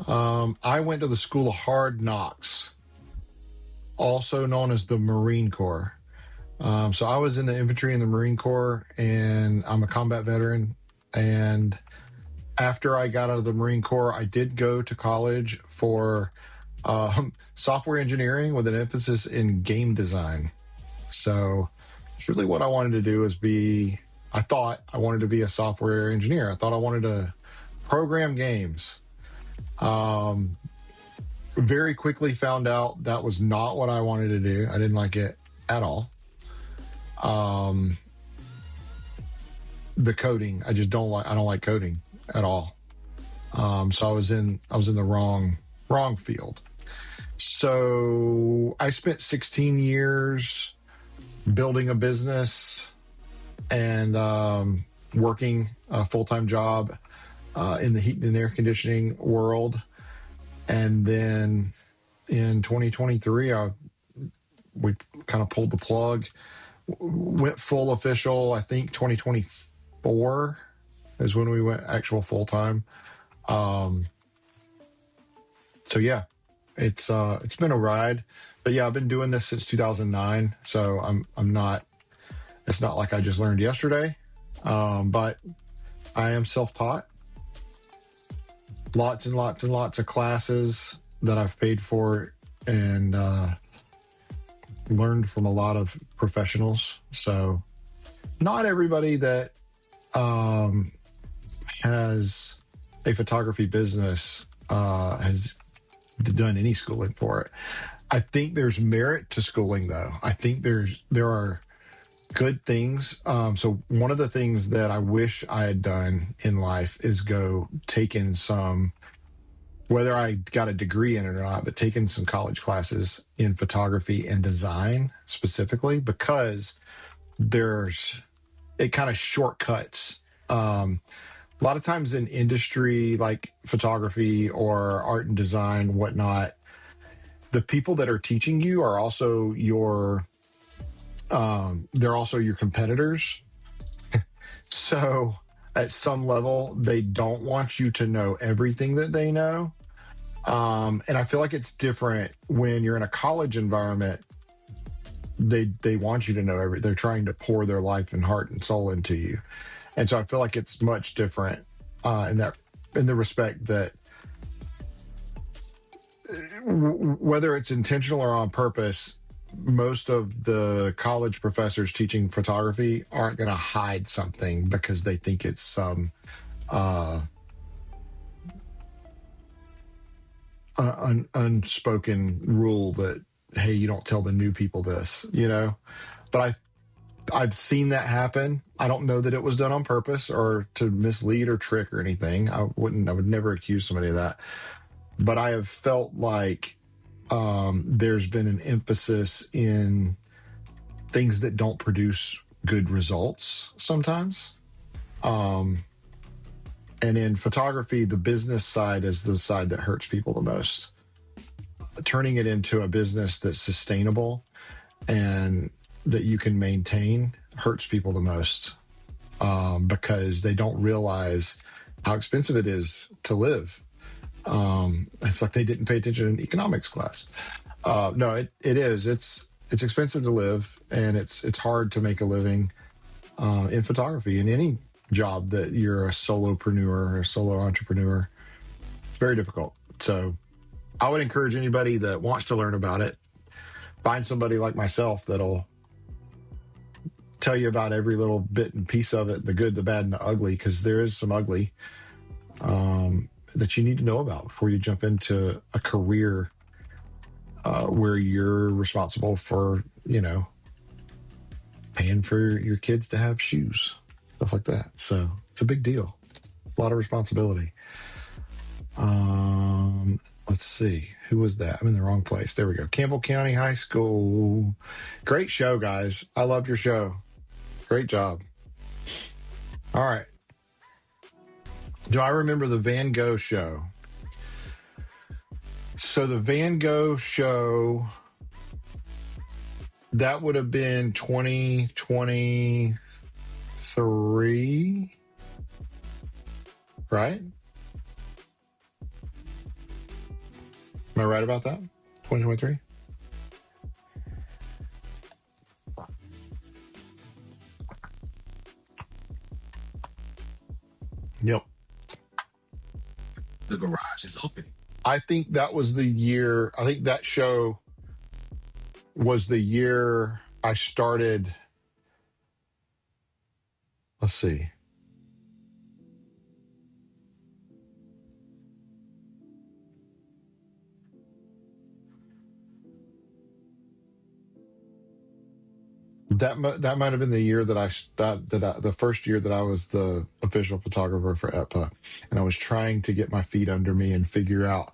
I went to the School of Hard Knocks, also known as the Marine Corps. So I was in the infantry in the Marine Corps, and I'm a combat veteran. And after I got out of the Marine Corps, I did go to college for software engineering with an emphasis in game design. So really what I wanted to do is I thought I wanted to be a software engineer. I thought I wanted to program games. Very quickly found out that was not what I wanted to do. I didn't like it at all. The coding, I don't like coding at all. So I was in the wrong field. So I spent 16 years building a business and working a full-time job in the heat and air conditioning world. And then in 2023, we kind of pulled the plug, went full official. I think 2024 is when we went actual full-time. So yeah, it's been a ride, but yeah, I've been doing this since 2009. So it's not like I just learned yesterday, but I am self-taught. Lots and lots and lots of classes that I've paid for and learned from a lot of professionals. So not everybody that has a photography business has done any schooling for it. I think there's merit to schooling, though. I think there are good things. So one of the things that I wish I had done in life is go taken some, whether I got a degree in it or not, but taking some college classes in photography and design specifically, because it kind of shortcuts. A lot of times in industry like photography or art and design, whatnot, the people that are teaching you are also they're also your competitors. So at some level, they don't want you to know everything that they know. And I feel like it's different when you're in a college environment. They want you to know everything. They're trying to pour their life and heart and soul into you. And so I feel like it's much different in the respect that whether it's intentional or on purpose, most of the college professors teaching photography aren't going to hide something because they think it's some unspoken rule that, hey, you don't tell the new people this, But I've seen that happen. I don't know that it was done on purpose or to mislead or trick or anything. I would never accuse somebody of that. But I have felt like there's been an emphasis in things that don't produce good results sometimes. And in photography, the business side is the side that hurts people the most. Turning it into a business that's sustainable and that you can maintain hurts people the most, because they don't realize how expensive it is to live. It's like they didn't pay attention in economics class. No, it is. It's expensive to live, and it's hard to make a living in photography. In any job that you're a solopreneur or a solo entrepreneur, it's very difficult. So I would encourage anybody that wants to learn about it, find somebody like myself that'll tell you about every little bit and piece of it, the good, the bad, and the ugly, because there is some ugly that you need to know about before you jump into a career where you're responsible for, paying for your kids to have shoes, stuff like that. So it's a big deal, a lot of responsibility. Let's see, who was that? I'm in the wrong place. There we go. Campbell County High School. Great show, guys. I loved your show. Great job. All right. Do I remember the Van Gogh show? So the Van Gogh show, that would have been 2023, right? Am I right about that? 2023? Yep. The garage is open. I think that was the year. I think that show was the year I started Let's see. That might have been the year that the first year that I was the official photographer for ETPAA, and I was trying to get my feet under me and figure out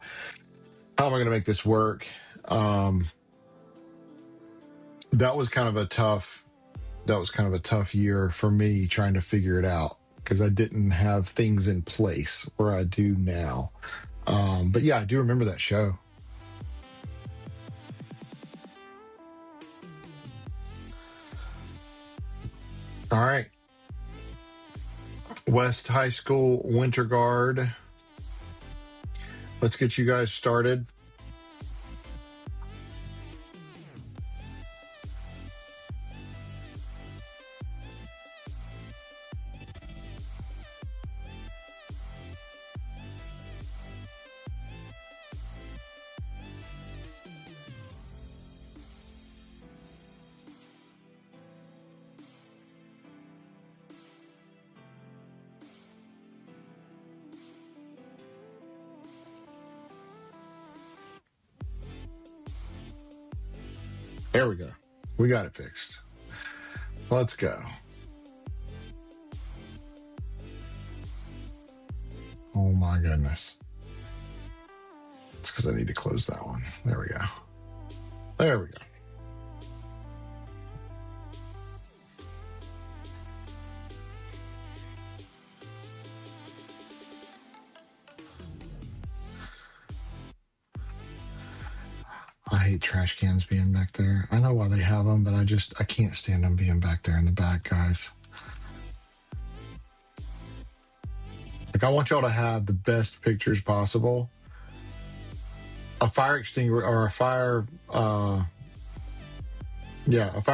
how am I going to make this work. That was kind of a tough year for me trying to figure it out because I didn't have things in place where I do now. But yeah, I do remember that show. All right. West High School Winter Guard. Let's get you guys started. There we go. We got it fixed. Let's go. Oh my goodness. It's because I need to close that one. There we go. There we go. I hate trash cans being back there. I know why they have them, but I can't stand them being back there in the back, guys. Like, I want y'all to have the best pictures possible. A fire extinguisher or a fire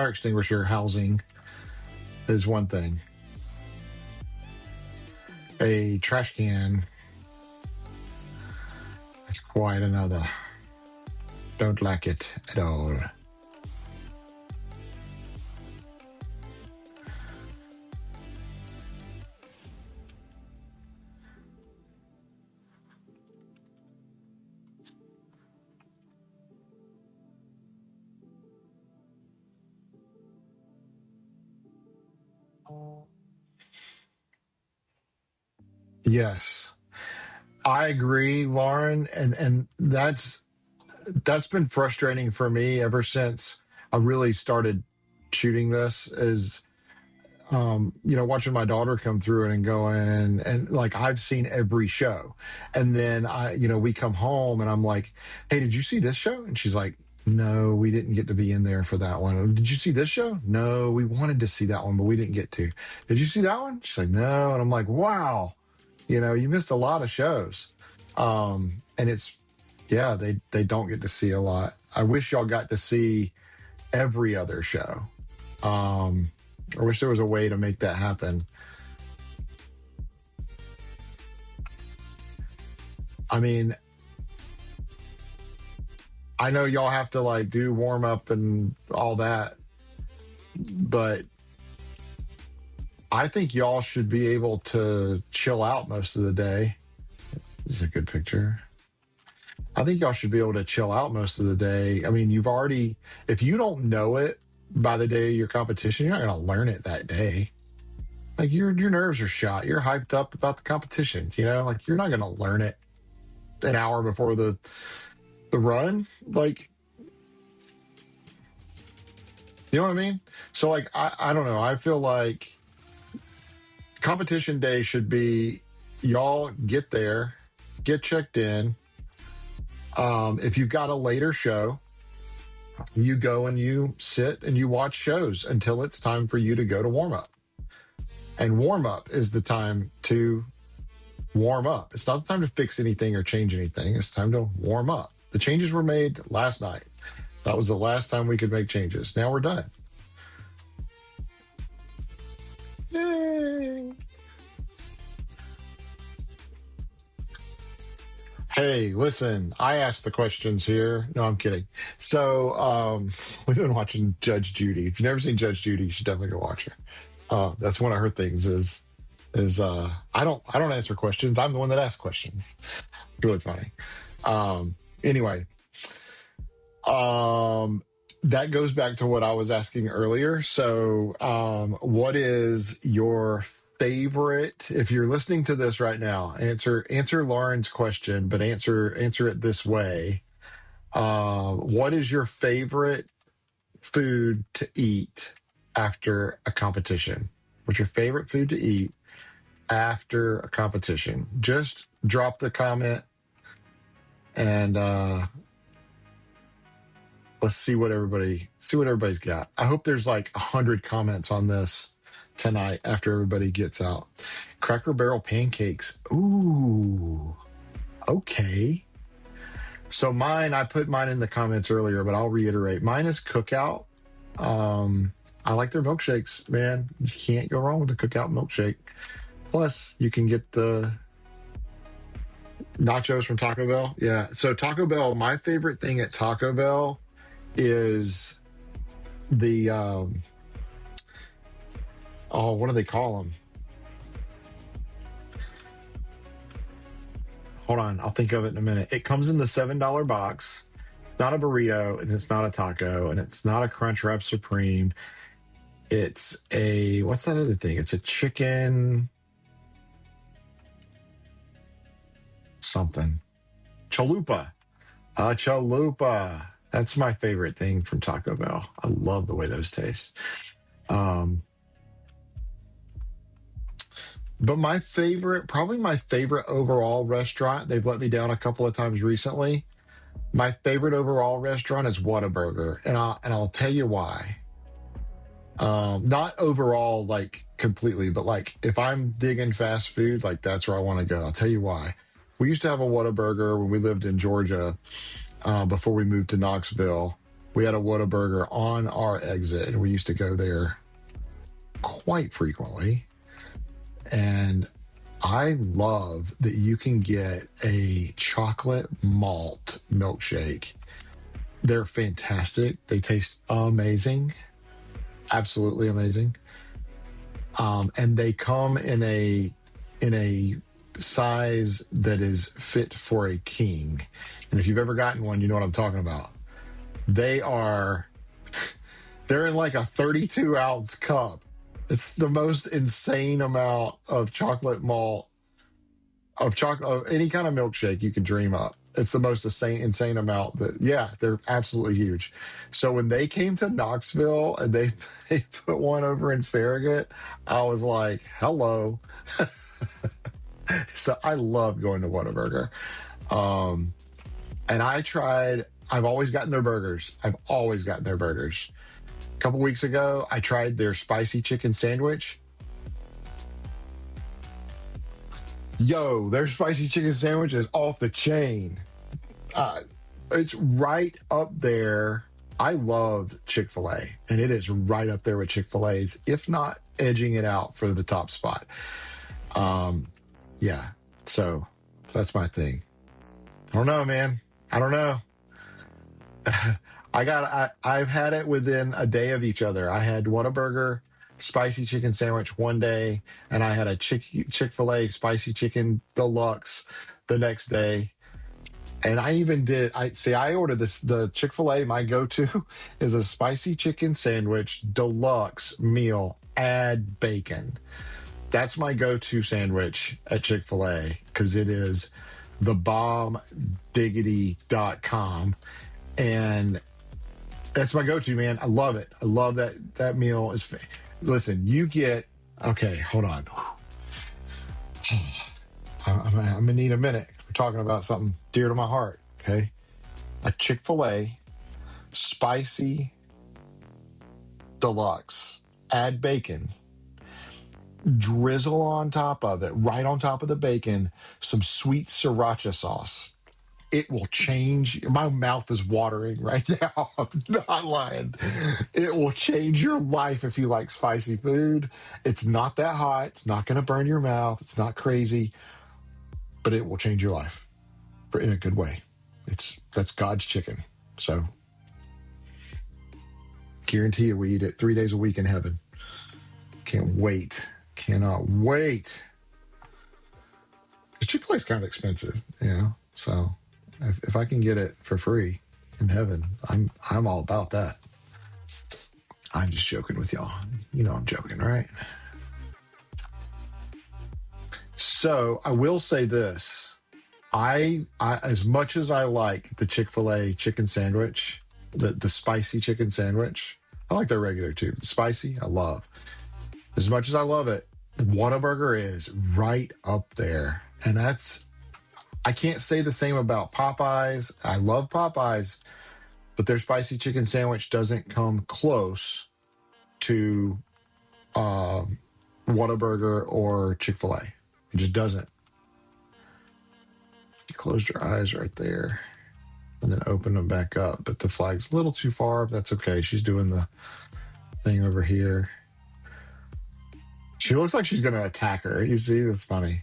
extinguisher housing is one thing. A trash can is quite another. Don't like it at all. Yes, I agree, Lauren, and that's been frustrating for me ever since I really started shooting this. Is watching my daughter come through it and going, and like I've seen every show, and then we come home and I'm like, hey, did you see this show? And she's like, no, we didn't get to be in there for that one. Did you see this show? No, we wanted to see that one, but we didn't get to. Did you see that one? She's like, no. And I'm like, wow, you missed a lot of shows. And it's, yeah, they don't get to see a lot. I wish y'all got to see every other show. I wish there was a way to make that happen. I mean, I know y'all have to like do warm up and all that, but I think y'all should be able to chill out most of the day. This is a good picture. I think y'all should be able to chill out most of the day. I mean, if you don't know it by the day of your competition, you're not going to learn it that day. Like your nerves are shot. You're hyped up about the competition, like you're not going to learn it an hour before the run. Like, you know what I mean? So like, I don't know. I feel like competition day should be y'all get there, get checked in. If you've got a later show, you go and you sit and you watch shows until it's time for you to go to warm up. And warm up is the time to warm up. It's not the time to fix anything or change anything. It's time to warm up. The changes were made last night. That was the last time we could make changes. Now we're done. Yay. Hey, listen, I asked the questions here. No, I'm kidding. So we've been watching Judge Judy. If you've never seen Judge Judy, you should definitely go watch her. That's one of her things is I don't answer questions. I'm the one that asks questions. It's really funny. Anyway, that goes back to what I was asking earlier. So, what is your favorite? If you're listening to this right now, answer Lauren's question, but answer it this way. What is your favorite food to eat after a competition? What's your favorite food to eat after a competition? Just drop the comment and let's see what everybody's got. I hope there's like 100 comments on this tonight after everybody gets out. Cracker Barrel pancakes. Ooh, okay. So I put mine in the comments earlier, but I'll reiterate. Mine is Cookout. I like their milkshakes, man. You can't go wrong with the Cookout milkshake. Plus, you can get the nachos from Taco Bell. Yeah. So Taco Bell, my favorite thing at Taco Bell is the what do they call them? Hold on, I'll think of it in a minute. It comes in the $7 box. Not a burrito, and it's not a taco, and it's not a Crunchwrap Supreme. It's what's that other thing? It's a chicken something. Chalupa. Chalupa. That's my favorite thing from Taco Bell. I love the way those taste. But probably my favorite overall restaurant, they've let me down a couple of times recently. My favorite overall restaurant is Whataburger, and I'll tell you why. Not overall, like completely, but like if I'm digging fast food, like that's where I want to go. I'll tell you why. We used to have a Whataburger when we lived in Georgia before we moved to Knoxville. We had a Whataburger on our exit, and we used to go there quite frequently. And I love that you can get a chocolate malt milkshake. They're fantastic. They taste amazing. Absolutely amazing. And they come in a size that is fit for a king. And if you've ever gotten one, you know what I'm talking about. They're in like a 32-ounce cup. It's the most insane amount of chocolate malt, of any kind of milkshake you can dream up. It's the most insane amount they're absolutely huge. So when they came to Knoxville and they put one over in Farragut, I was like, hello. So I love going to Whataburger. And I've always gotten their burgers. A couple weeks ago, I tried their spicy chicken sandwich. Yo, their spicy chicken sandwich is off the chain. It's right up there. I love Chick-fil-A, and it is right up there with Chick-fil-A's, if not edging it out for the top spot. Yeah, so that's my thing. I don't know, man. I don't know. I've had it within a day of each other. I had Whataburger spicy chicken sandwich one day, and I had a Chick-fil-A spicy chicken deluxe the next day. And I even I ordered the Chick-fil-A. My go-to is a spicy chicken sandwich deluxe meal, add bacon. That's my go-to sandwich at Chick-fil-A because it is the bombdiggity.com. And that's my go-to, man. I love it. I love that meal. Listen, you get, okay, hold on. I'm going to need a minute. We're talking about something dear to my heart, okay? A Chick-fil-A spicy deluxe, add bacon, drizzle on top of it, right on top of the bacon, some sweet sriracha sauce. It will change. My mouth is watering right now. I'm not lying. It will change your life if you like spicy food. It's not that hot. It's not going to burn your mouth. It's not crazy, but it will change your life in a good way. That's God's chicken. So guarantee you we eat it 3 days a week in heaven. Can't wait. Cannot wait. The Chick-fil-A is kind of expensive, you know. So if I can get it for free in heaven, I'm all about that. I'm just joking with y'all. You know I'm joking, right? So I will say this. I as much as I like the Chick-fil-A chicken sandwich, the spicy chicken sandwich, I like their regular too. Spicy, I love. As much as I love it, Whataburger is right up there. And I can't say the same about Popeyes. I love Popeyes, but their spicy chicken sandwich doesn't come close to Whataburger or Chick-fil-A. It just doesn't. You closed your eyes right there and then open them back up. But the flag's a little too far. But that's okay. She's doing the thing over here. She looks like she's going to attack her. You see? That's funny.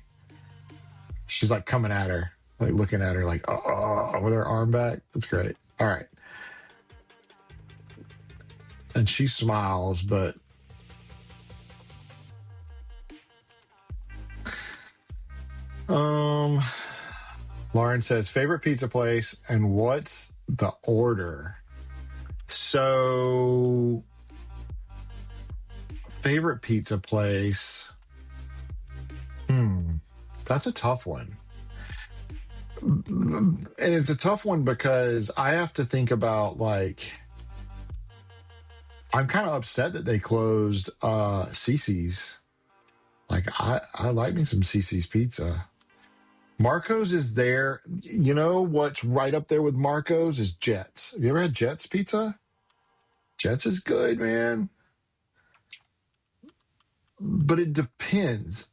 She's like coming at her, like looking at her like, oh, with her arm back. That's great. All right. And she smiles, but Lauren says, favorite pizza place and what's the order? So, favorite pizza place. That's a tough one. And it's a tough one because I have to think about, like, I'm kind of upset that they closed CC's. Like, I like me some CC's pizza. Marco's is there. You know what's right up there with Marco's is Jets. Have you ever had Jets pizza? Jets is good, man. But it depends.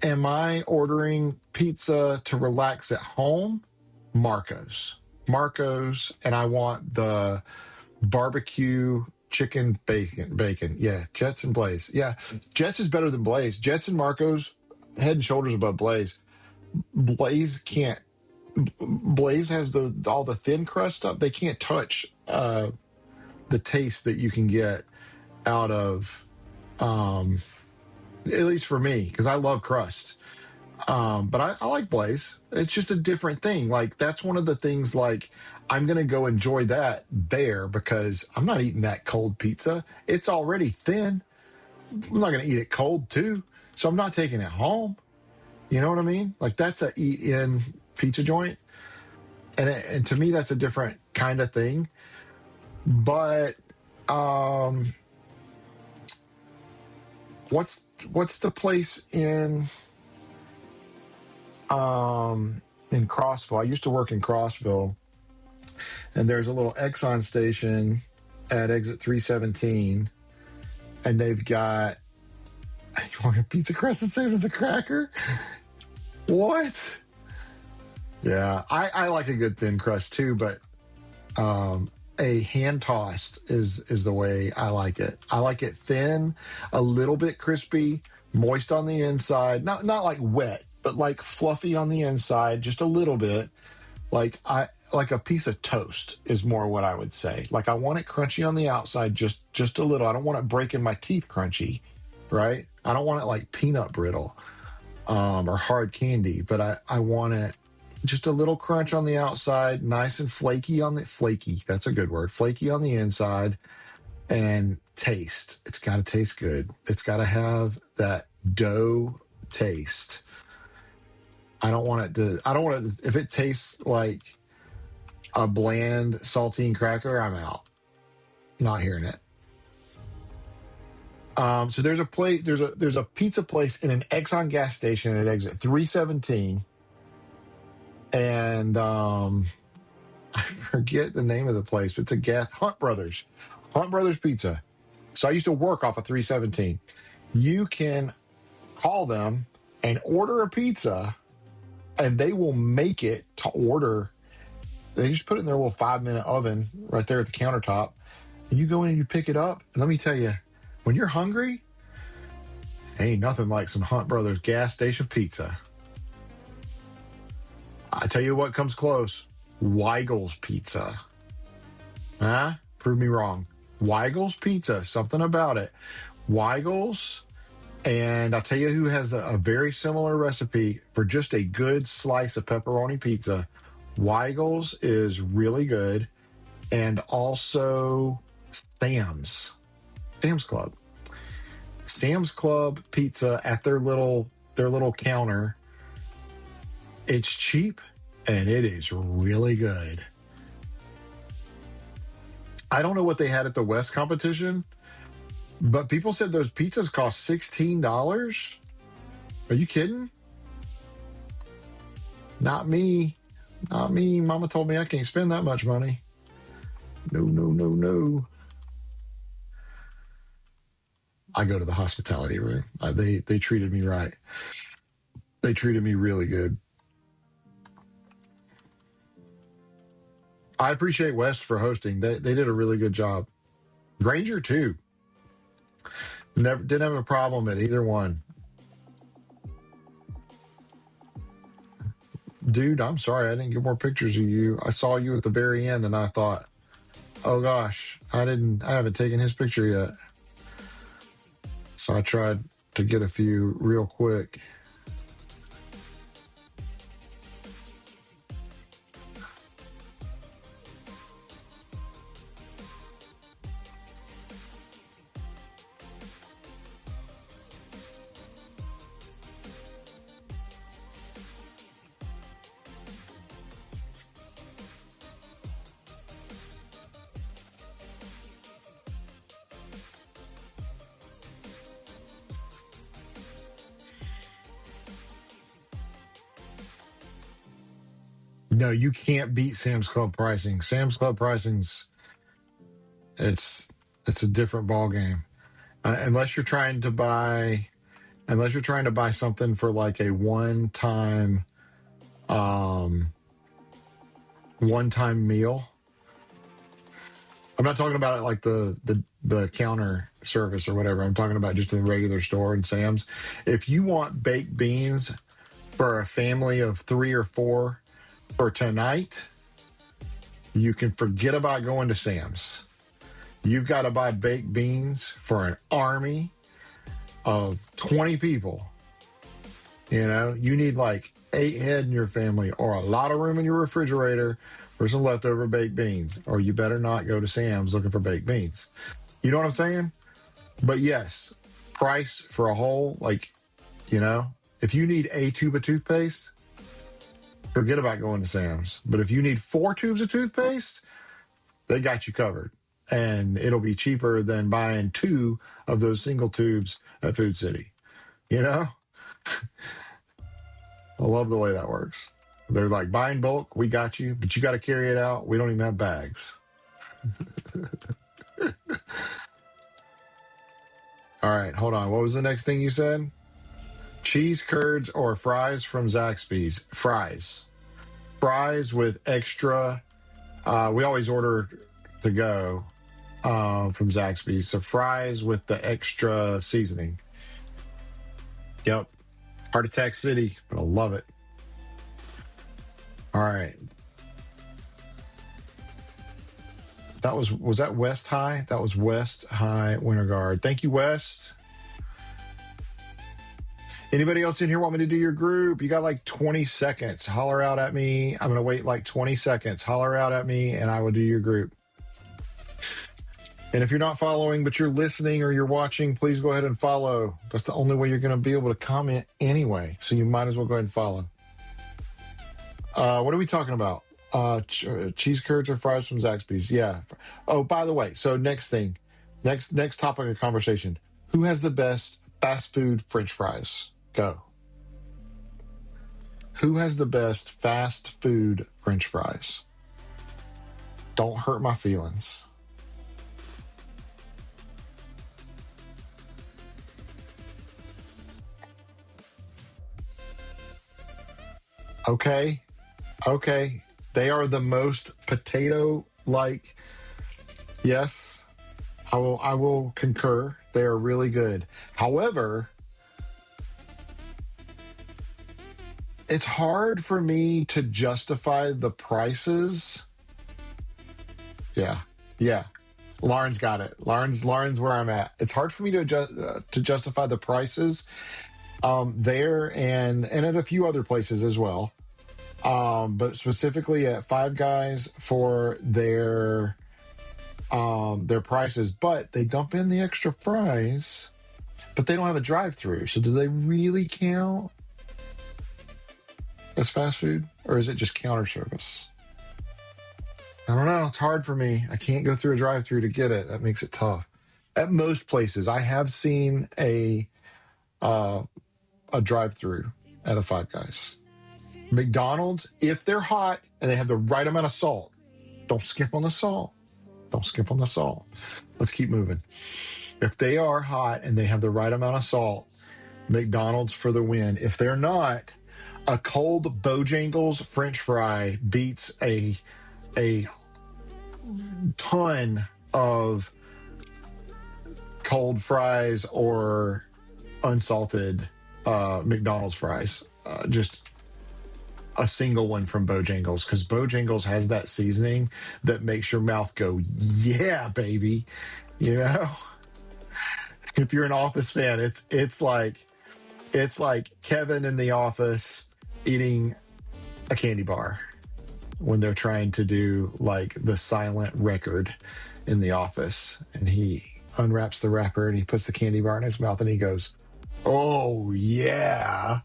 Am I ordering pizza to relax at home? Marco's. And I want the barbecue chicken bacon. Yeah, Jets and Blaze. Yeah, Jets is better than Blaze. Jets and Marco's, head and shoulders above Blaze. Blaze can't. Blaze has all the thin crust stuff. They can't touch the taste that you can get out of, at least for me, because I love crust. But I like Blaze. It's just a different thing. Like, that's one of the things, like, I'm going to go enjoy that there because I'm not eating that cold pizza. It's already thin. I'm not going to eat it cold, too. So I'm not taking it home. You know what I mean? Like, that's a eat-in pizza joint. And to me, that's a different kind of thing. But what's the place in Crossville? I used to work in Crossville, and there's a little Exxon station at exit 317, and they've got, you want a pizza crust the same as a cracker? What? Yeah, I like a good thin crust too, but a hand tossed is the way I like it. I like it thin, a little bit crispy, moist on the inside, not like wet, but like fluffy on the inside, just a little bit. Like a piece of toast is more what I would say. Like, I want it crunchy on the outside, just a little. I don't want it breaking my teeth crunchy, right? I don't want it like peanut brittle or hard candy, but I want it just a little crunch on the outside, nice and flaky that's a good word, flaky on the inside, and taste. It's got to taste good. It's got to have that dough taste. I don't want it, if it tastes like a bland saltine cracker, I'm out. Not hearing it. So there's a pizza place in an Exxon gas station at exit 317. And I forget the name of the place, but it's Hunt Brothers Pizza. So I used to work off of 317. You can call them and order a pizza, and they will make it to order. They just put it in their little 5-minute oven right there at the countertop, and you go in and you pick it up. And let me tell you, when you're hungry, ain't nothing like some Hunt Brothers gas station pizza. I tell you what comes close. Weigel's Pizza. Prove me wrong. Weigel's Pizza. Something about it. Weigel's And I'll tell you who has a very similar recipe for just a good slice of pepperoni pizza. Weigel's is really good. And also Sam's Club. Sam's Club pizza at their little counter. It's cheap and it is really good. I don't know what they had at the West competition, but people said those pizzas cost $16. Are you kidding? Not me. Not me. Mama told me I can't spend that much money. No. I go to the hospitality room. They treated me right. They treated me really good. I appreciate West for hosting. They did a really good job. Granger too. Didn't have a problem at either one. Dude, I'm sorry I didn't get more pictures of you. I saw you at the very end and I thought, oh gosh, I haven't taken his picture yet. So I tried to get a few real quick. No, you can't beat Sam's Club pricing. Sam's Club pricing's it's a different ball game. Unless you're trying to buy something for like a one-time meal. I'm not talking about it like the counter service or whatever. I'm talking about just in a regular store in Sam's. If you want baked beans for a family of 3 or 4 for tonight, you can forget about going to Sam's. You've got to buy baked beans for an army of 20 people. You know, you need like 8 head in your family or a lot of room in your refrigerator for some leftover baked beans, or you better not go to Sam's looking for baked beans. You know what I'm saying? But yes, price for a whole, like, you know, if you need a tube of toothpaste, forget about going to Sam's. But if you need 4 tubes of toothpaste, they got you covered. And it'll be cheaper than buying 2 of those single tubes at Food City. You know? I love the way that works. They're like, buy in bulk, we got you, but you got to carry it out. We don't even have bags. All right, hold on. What was the next thing you said? Cheese curds or fries from Zaxby's? Fries. Fries with extra. We always order to go from Zaxby's. So fries with the extra seasoning. Yep. Heart Attack City, but I love it. All right. That was that West High? That was West High Winter Guard. Thank you, West. Anybody else in here want me to do your group? You got like 20 seconds. Holler out at me. I'm going to wait like 20 seconds. Holler out at me and I will do your group. And if you're not following, but you're listening or you're watching, please go ahead and follow. That's the only way you're going to be able to comment anyway. So you might as well go ahead and follow. What are we talking about? Cheese curds or fries from Zaxby's? Yeah. Oh, by the way, so next thing, next topic of conversation. Who has the best fast food French fries? Go. Who has the best fast food French fries? Don't hurt my feelings. Okay. They are the most potato-like. Yes, I will concur. They are really good. However, it's hard for me to justify the prices. Yeah. A Lauren's got it. Lauren's where I'm at. It's hard for me to justify the prices there and at a few other places as well. But specifically at Five Guys for their prices. But they dump in the extra fries, but they don't have a drive-through. So do they really count as fast food, or is it just counter service? I don't know. It's hard for me. I can't go through a drive-through to get it. That makes it tough. At most places, I have seen a drive-through at a Five Guys. McDonald's, if they're hot and they have the right amount of salt, don't skip on the salt. Don't skip on the salt. Let's keep moving. If they are hot and they have the right amount of salt, McDonald's for the win. If they're not, a cold Bojangles French fry beats a ton of cold fries or unsalted McDonald's fries. Just a single one from Bojangles, because Bojangles has that seasoning that makes your mouth go, yeah, baby. You know, if you're an Office fan, it's like Kevin in The Office eating a candy bar when they're trying to do like the silent record in The Office, and he unwraps the wrapper and he puts the candy bar in his mouth and he goes, oh yeah.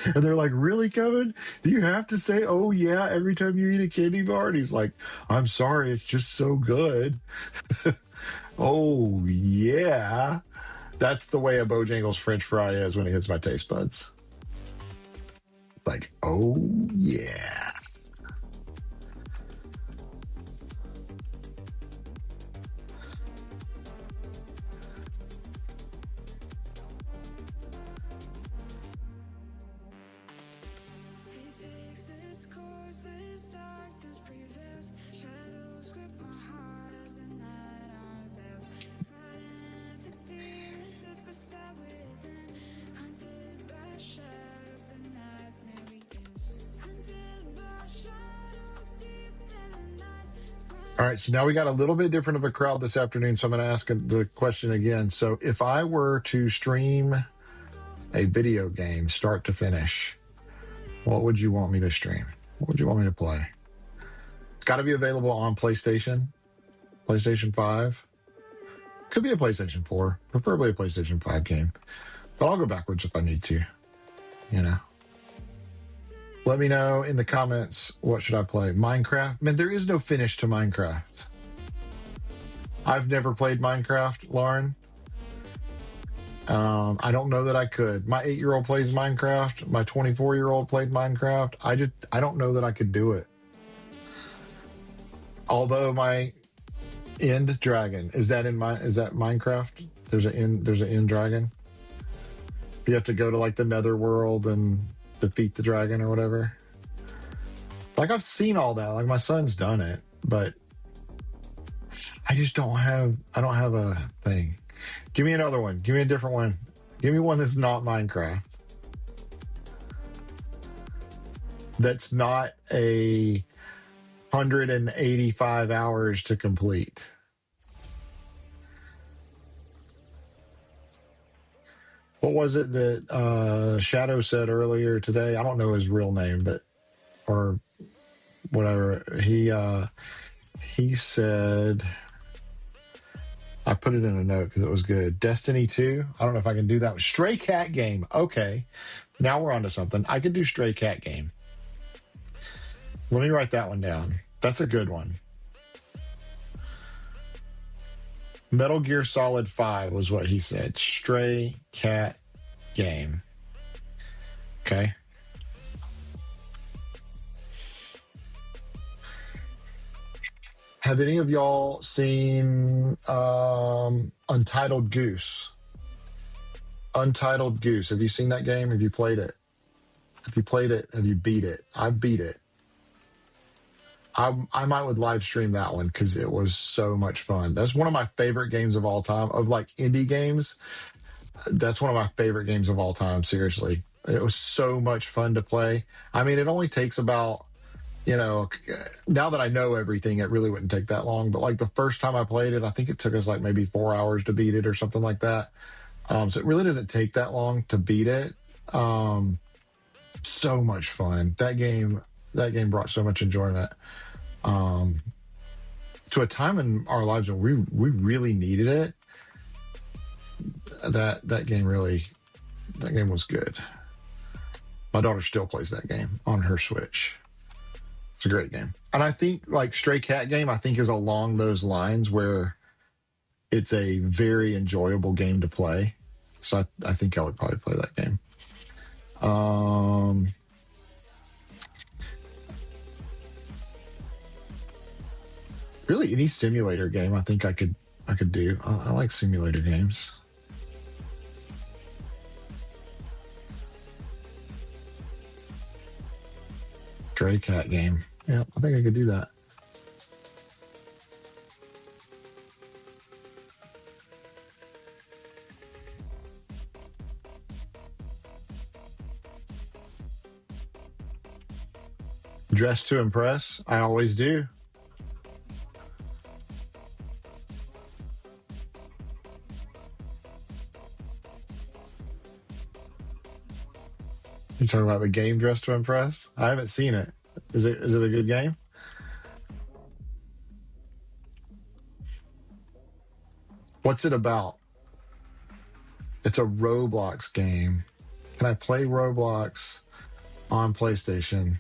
And they're like, really, Kevin? Do you have to say, oh, yeah, every time you eat a candy bar? And he's like, I'm sorry, it's just so good. Oh, yeah. That's the way a Bojangles French fry is when it hits my taste buds. Like, oh, yeah. All right, so now we got a little bit different of a crowd this afternoon, so I'm going to ask the question again. So if I were to stream a video game start to finish, what would you want me to stream? What would you want me to play? It's got to be available on PlayStation 5. Could be a PlayStation 4, preferably a PlayStation 5 game. But I'll go backwards if I need to, you know. Let me know in the comments, what should I play? Minecraft? Man, there is no finish to Minecraft. I've never played Minecraft, Lauren. I don't know that I could. My 8-year-old plays Minecraft. My 24-year-old played Minecraft. I don't know that I could do it. Although my end dragon, is that Minecraft? There's an end dragon. You have to go to like the nether world and defeat the dragon or whatever. Like, I've seen all that. Like, my son's done it, but I don't have a thing. Give me another one. Give me a different one. Give me one that's not Minecraft. That's not 185 hours to complete. What was it that Shadow said earlier today? I don't know his real name, or whatever. He said, I put it in a note because it was good. Destiny 2. I don't know if I can do that. Stray Cat game. Okay. Now we're on to something. I could do Stray Cat game. Let me write that one down. That's a good one. Metal Gear Solid 5 was what he said. Stray Cat game. Okay. Have any of y'all seen Untitled Goose? Untitled Goose. Have you seen that game? Have you played it? Have you played it? Have you beat it? I've beat it. I might would live stream that one because it was so much fun. That's one of my favorite games of all time. Of like indie games, that's one of my favorite games of all time. Seriously, it was so much fun to play. I mean, it only takes about you know, now that I know everything, it really wouldn't take that long. But like the first time I played it, I think it took us like maybe 4 hours to beat it or something like that. So it really doesn't take that long to beat it. So much fun. That game brought so much enjoyment. To a time in our lives when we really needed it. That game was good. My daughter still plays that game on her Switch. It's a great game. And I think like Stray Cat game, I think is along those lines where it's a very enjoyable game to play. So I think I would probably play that game. Really any simulator game I think I could do. I like simulator games. Stray Cat game. Yeah, I think I could do that. Dress to impress. I always do. You talking about the game Dress to Impress? I haven't seen it. Is it a good game? What's it about? It's a Roblox game. Can I play Roblox on PlayStation?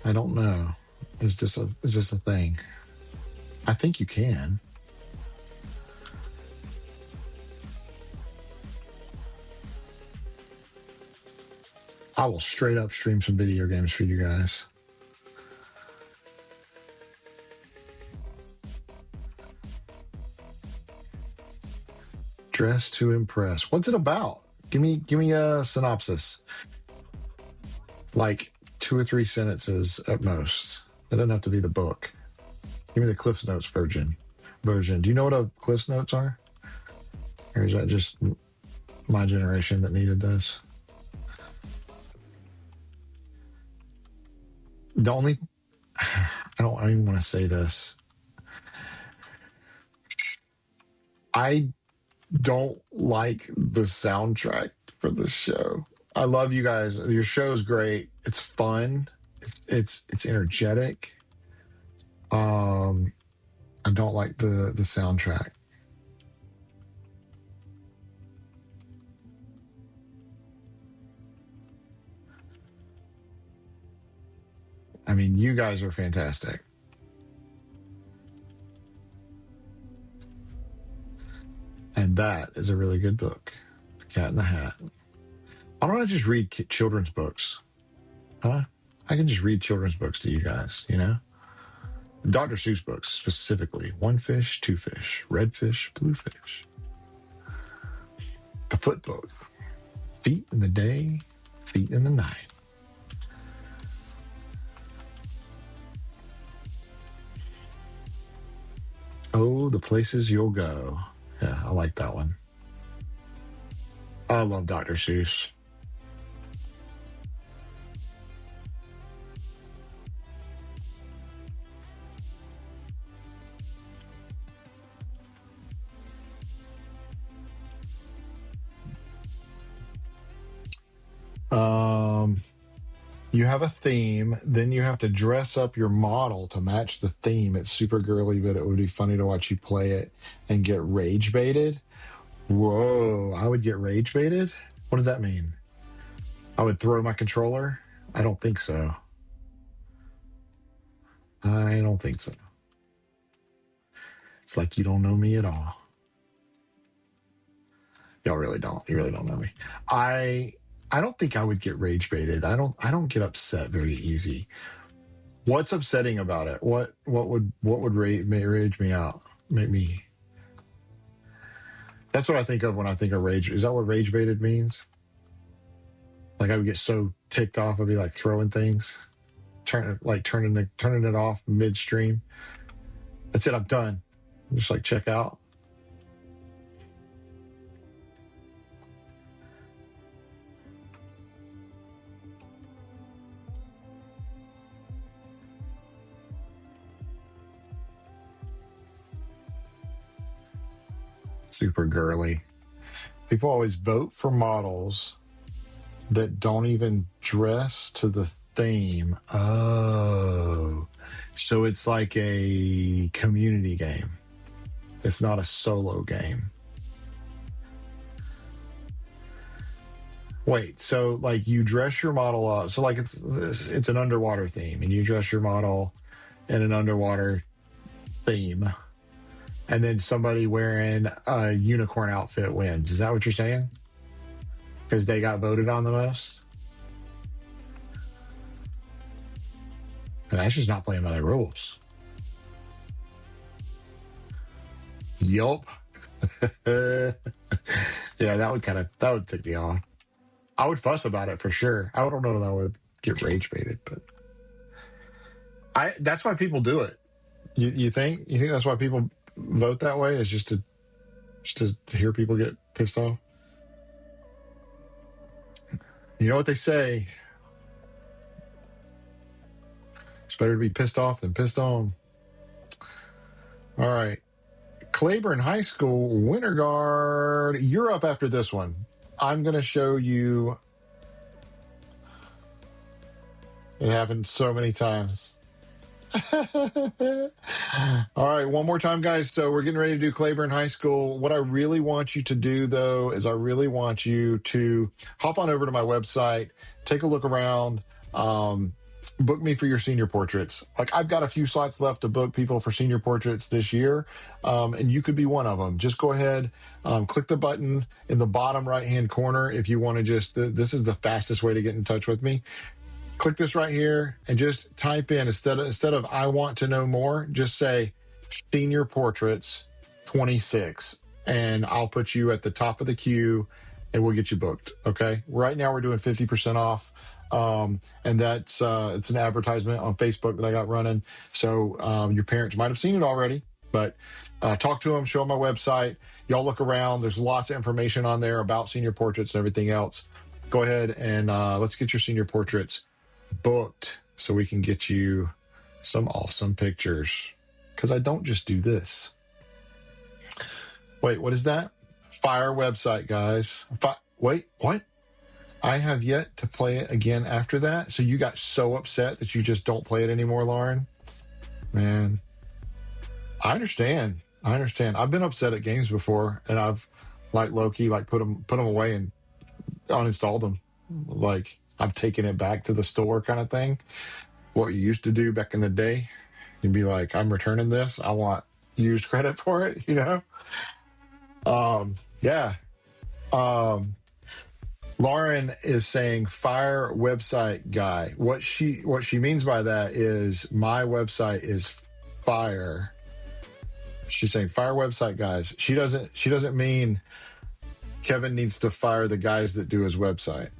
I don't know. Is this a thing? I think you can. I will straight up stream some video games for you guys. Dress to Impress. What's it about? Give me a synopsis. Like 2 or 3 sentences at most. It doesn't have to be the book. Give me the Cliff Notes version. Do you know what a Cliff Notes are? Or is that just my generation that needed those? The only, I don't even want to say this. I don't like the soundtrack for this show. I love you guys. Your show's great. It's fun. It's energetic. I don't like the soundtrack. I mean, you guys are fantastic. And that is a really good book. The Cat in the Hat. Why don't I just read children's books? Huh? I can just read children's books to you guys, you know? Dr. Seuss books specifically. 1 fish, 2 fish, red fish, blue fish. The Foot Book. Feet in the day, feet in the night. Oh, the places you'll go. Yeah, I like that one. I love Dr. Seuss. You have a theme, then you have to dress up your model to match the theme. It's super girly, but it would be funny to watch you play it and get rage baited. Whoa, I would get rage baited? What does that mean? I would throw my controller? I don't think so. I don't think so. It's like you don't know me at all. Y'all really don't. You really don't know me. I don't think I would get rage baited. I don't get upset very easy. What's upsetting about it? What would rage me out? Make me. That's what I think of when I think of rage. Is that what rage baited means? Like I would get so ticked off, I'd be like throwing things, turning it off midstream. That's it. I'm done. Just like check out. Super girly. People always vote for models that don't even dress to the theme. Oh, so it's like a community game. It's not a solo game. Wait, so like you dress your model up. So like it's an underwater theme, and you dress your model in an underwater theme, and then somebody wearing a unicorn outfit wins. Is that what you're saying? Because they got voted on the most? And that's just not playing by the rules. Yup. Yeah, that would tick me off. I would fuss about it for sure. I don't know that I would get rage baited, but that's why people do it. You think that's why people vote that way, is just to hear people get pissed off? You know what they say? It's better to be pissed off than pissed on. All right. Claiborne High School, Winter Guard. You're up after this one. I'm going to show you. It happened so many times. All right, one more time, guys. So we're getting ready to do Claiborne High School. What I really want you to do, though, is I really want you to hop on over to my website, take a look around, book me for your senior portraits. Like, I've got a few slots left to book people for senior portraits this year, and you could be one of them. Just go ahead, click the button in the bottom right-hand corner if you want to just, this is the fastest way to get in touch with me. Click this right here and just type in, instead of I want to know more, just say senior portraits 26, and I'll put you at the top of the queue and we'll get you booked. Okay. Right now we're doing 50% off. And that's, it's an advertisement on Facebook that I got running. So, your parents might have seen it already, but, talk to them, show them my website. Y'all look around. There's lots of information on there about senior portraits and everything else. Go ahead and, let's get your senior portraits booked so we can get you some awesome pictures, because I don't just do this. Wait, what is that? Fire website, guys. Wait, what? I have yet to play it again after that. So you got so upset that you just don't play it anymore, Lauren? Man, I understand. I've been upset at games before, and I've like low-key like put them away and uninstalled them. Like, I'm taking it back to the store kind of thing. What you used to do back in the day, you'd be like, I'm returning this. I want used credit for it, you know? Yeah. Lauren is saying fire website guy. What she means by that is my website is fire. She's saying fire website guys. She doesn't mean Kevin needs to fire the guys that do his website.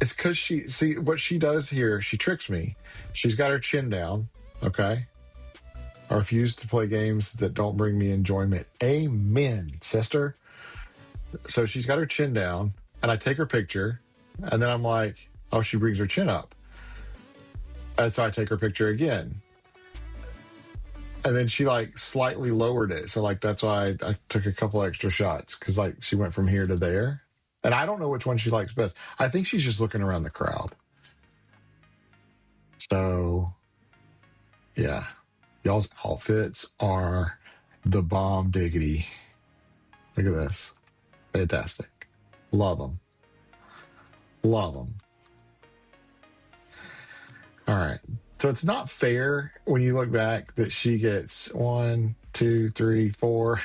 It's because see what she does here, she tricks me. She's got her chin down, okay? I refuse to play games that don't bring me enjoyment. Amen, sister. So she's got her chin down, and I take her picture, and then I'm like, oh, she brings her chin up. And so I take her picture again. And then she like slightly lowered it. So like that's why I took a couple extra shots, because like she went from here to there. And I don't know which one she likes best. I think she's just looking around the crowd. So, yeah. Y'all's outfits are the bomb diggity. Look at this. Fantastic. Love them. Love them. All right. So it's not fair when you look back that she gets 1, 2, 3, 4,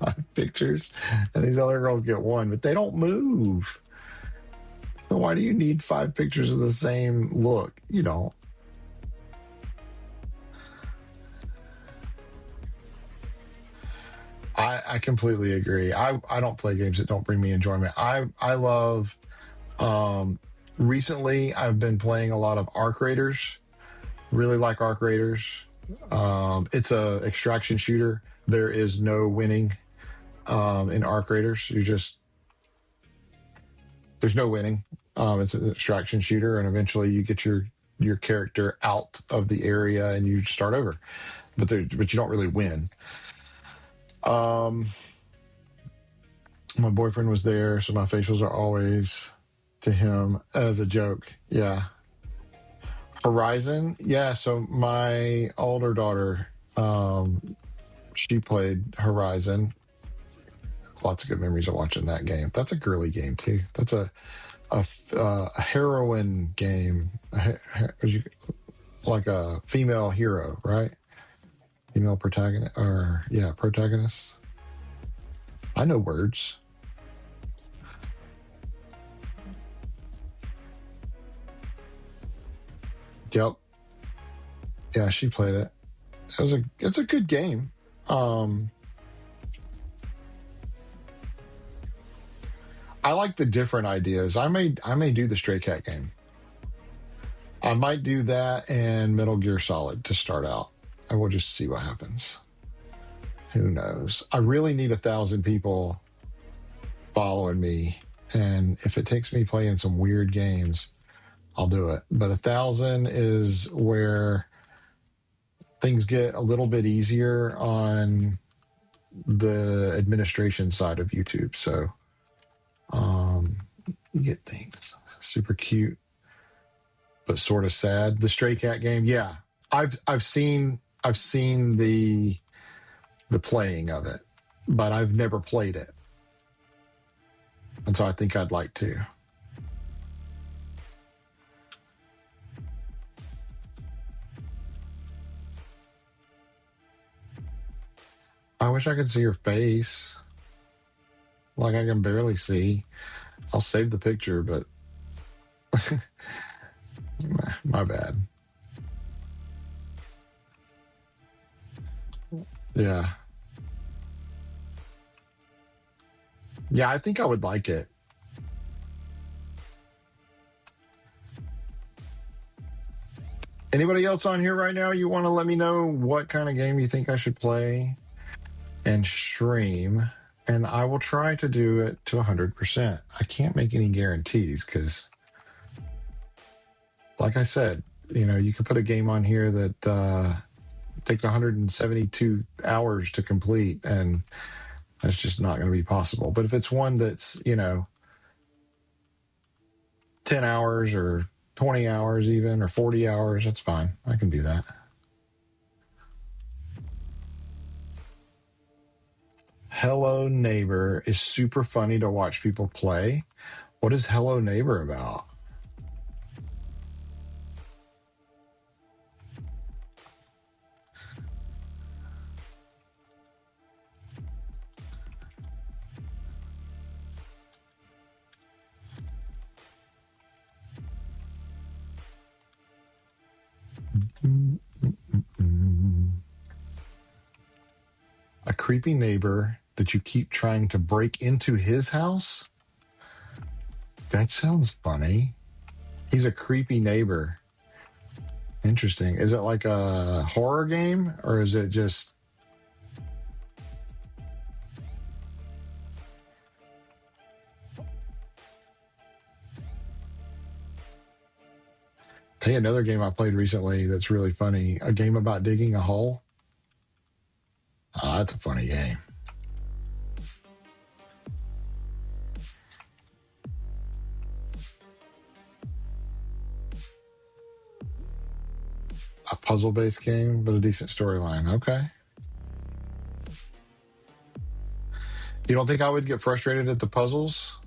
5 pictures, and these other girls get 1, but they don't move. So why do you need 5 pictures of the same look? You don't. I completely agree. I don't play games that don't bring me enjoyment. I love, recently I've been playing a lot of Arc Raiders. Really like Arc Raiders. It's a extraction shooter. There is no winning in Arc Raiders. There's no winning. It's an extraction shooter, and eventually you get your character out of the area and you start over. But you don't really win. My boyfriend was there, so my facials are always to him as a joke. Yeah. Horizon, yeah. So my older daughter, she played Horizon. Lots of good memories of watching that game. That's a girly game too. That's a heroine game, like a female hero, right? Female protagonist, or yeah, protagonist. I know words. Yep. Yeah, she played it. It's a good game. I like the different ideas. I may do the Stray Cat game. I might do that and Metal Gear Solid to start out, and we'll just see what happens. Who knows? I really need 1,000 people following me, and if it takes me playing some weird games, I'll do it. But 1,000 is where things get a little bit easier on the administration side of YouTube. So you get things super cute but sort of sad. The Stray Cat game, yeah. I've seen the playing of it, but I've never played it. And so I think I'd like to. I wish I could see your face. Like, I can barely see. I'll save the picture, but my bad. Yeah. Yeah, I think I would like it. Anybody else on here right now? You want to let me know what kind of game you think I should play and stream, and I will try to do it to 100%. I can't make any guarantees because, like I said, you could put a game on here that takes 172 hours to complete, and that's just not going to be possible. But if it's one that's 10 hours or 20 hours even, or 40 hours, that's fine. I can do that. Hello Neighbor is super funny to watch people play. What is Hello Neighbor about? A creepy neighbor that you keep trying to break into his house? That sounds funny. He's a creepy neighbor. Interesting. Is it like a horror game, or is it just... Hey, another game I played recently that's really funny. A game about digging a hole. Oh, that's a funny game. A puzzle-based game, but a decent storyline. Okay. You don't think I would get frustrated at the puzzles?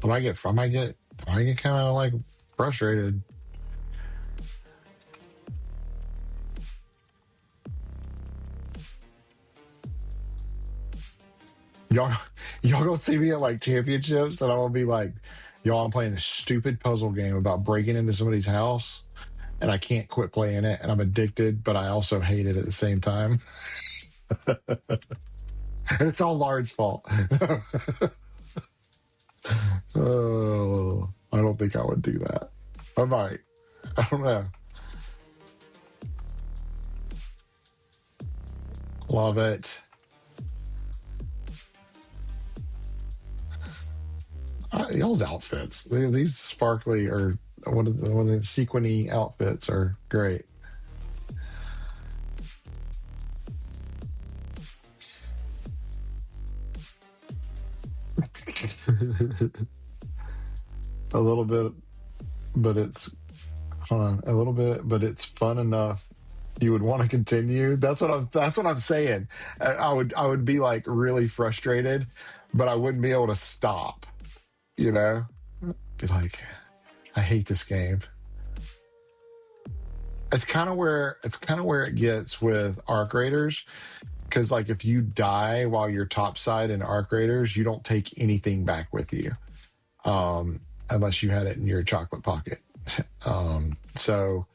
I might get kind of like frustrated. Y'all gonna see me at like championships, and I'm gonna be like, y'all, I'm playing this stupid puzzle game about breaking into somebody's house, and I can't quit playing it, and I'm addicted, but I also hate it at the same time. And it's all Lard's fault. Oh, I don't think I would do that. I might. I don't know. Love it. Y'all's outfits, these sparkly or one of the sequiny outfits are great. A little bit, but it's a little bit, but it's fun enough. You would want to continue. That's what I'm saying. I would be like really frustrated, but I wouldn't be able to stop. You know, be like, I hate this game. It's kind of where it gets with arc raiders, because like if you die while you're topside in arc raiders, you don't take anything back with you, unless you had it in your chocolate pocket. So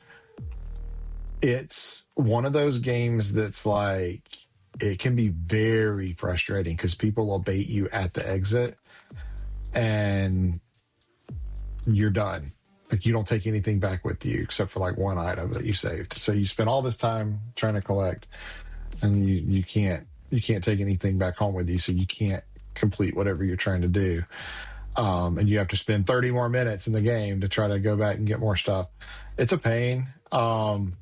it's one of those games that's like, it can be very frustrating because people will bait you at the exit and you're done. Like you don't take anything back with you except for like one item that you saved. So you spend all this time trying to collect and you can't take anything back home with you. So you can't complete whatever you're trying to do. And you have to spend 30 more minutes in the game to try to go back and get more stuff. It's a pain. And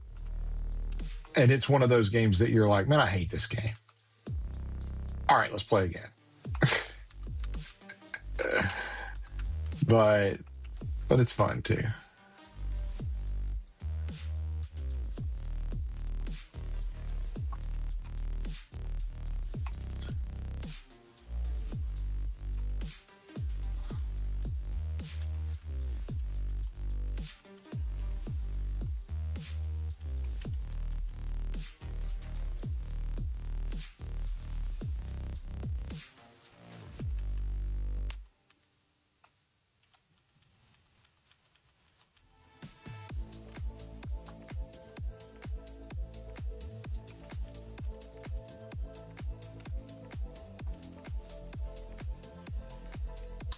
it's one of those games that you're like, man, I hate this game. All right, let's play again. But it's fun too.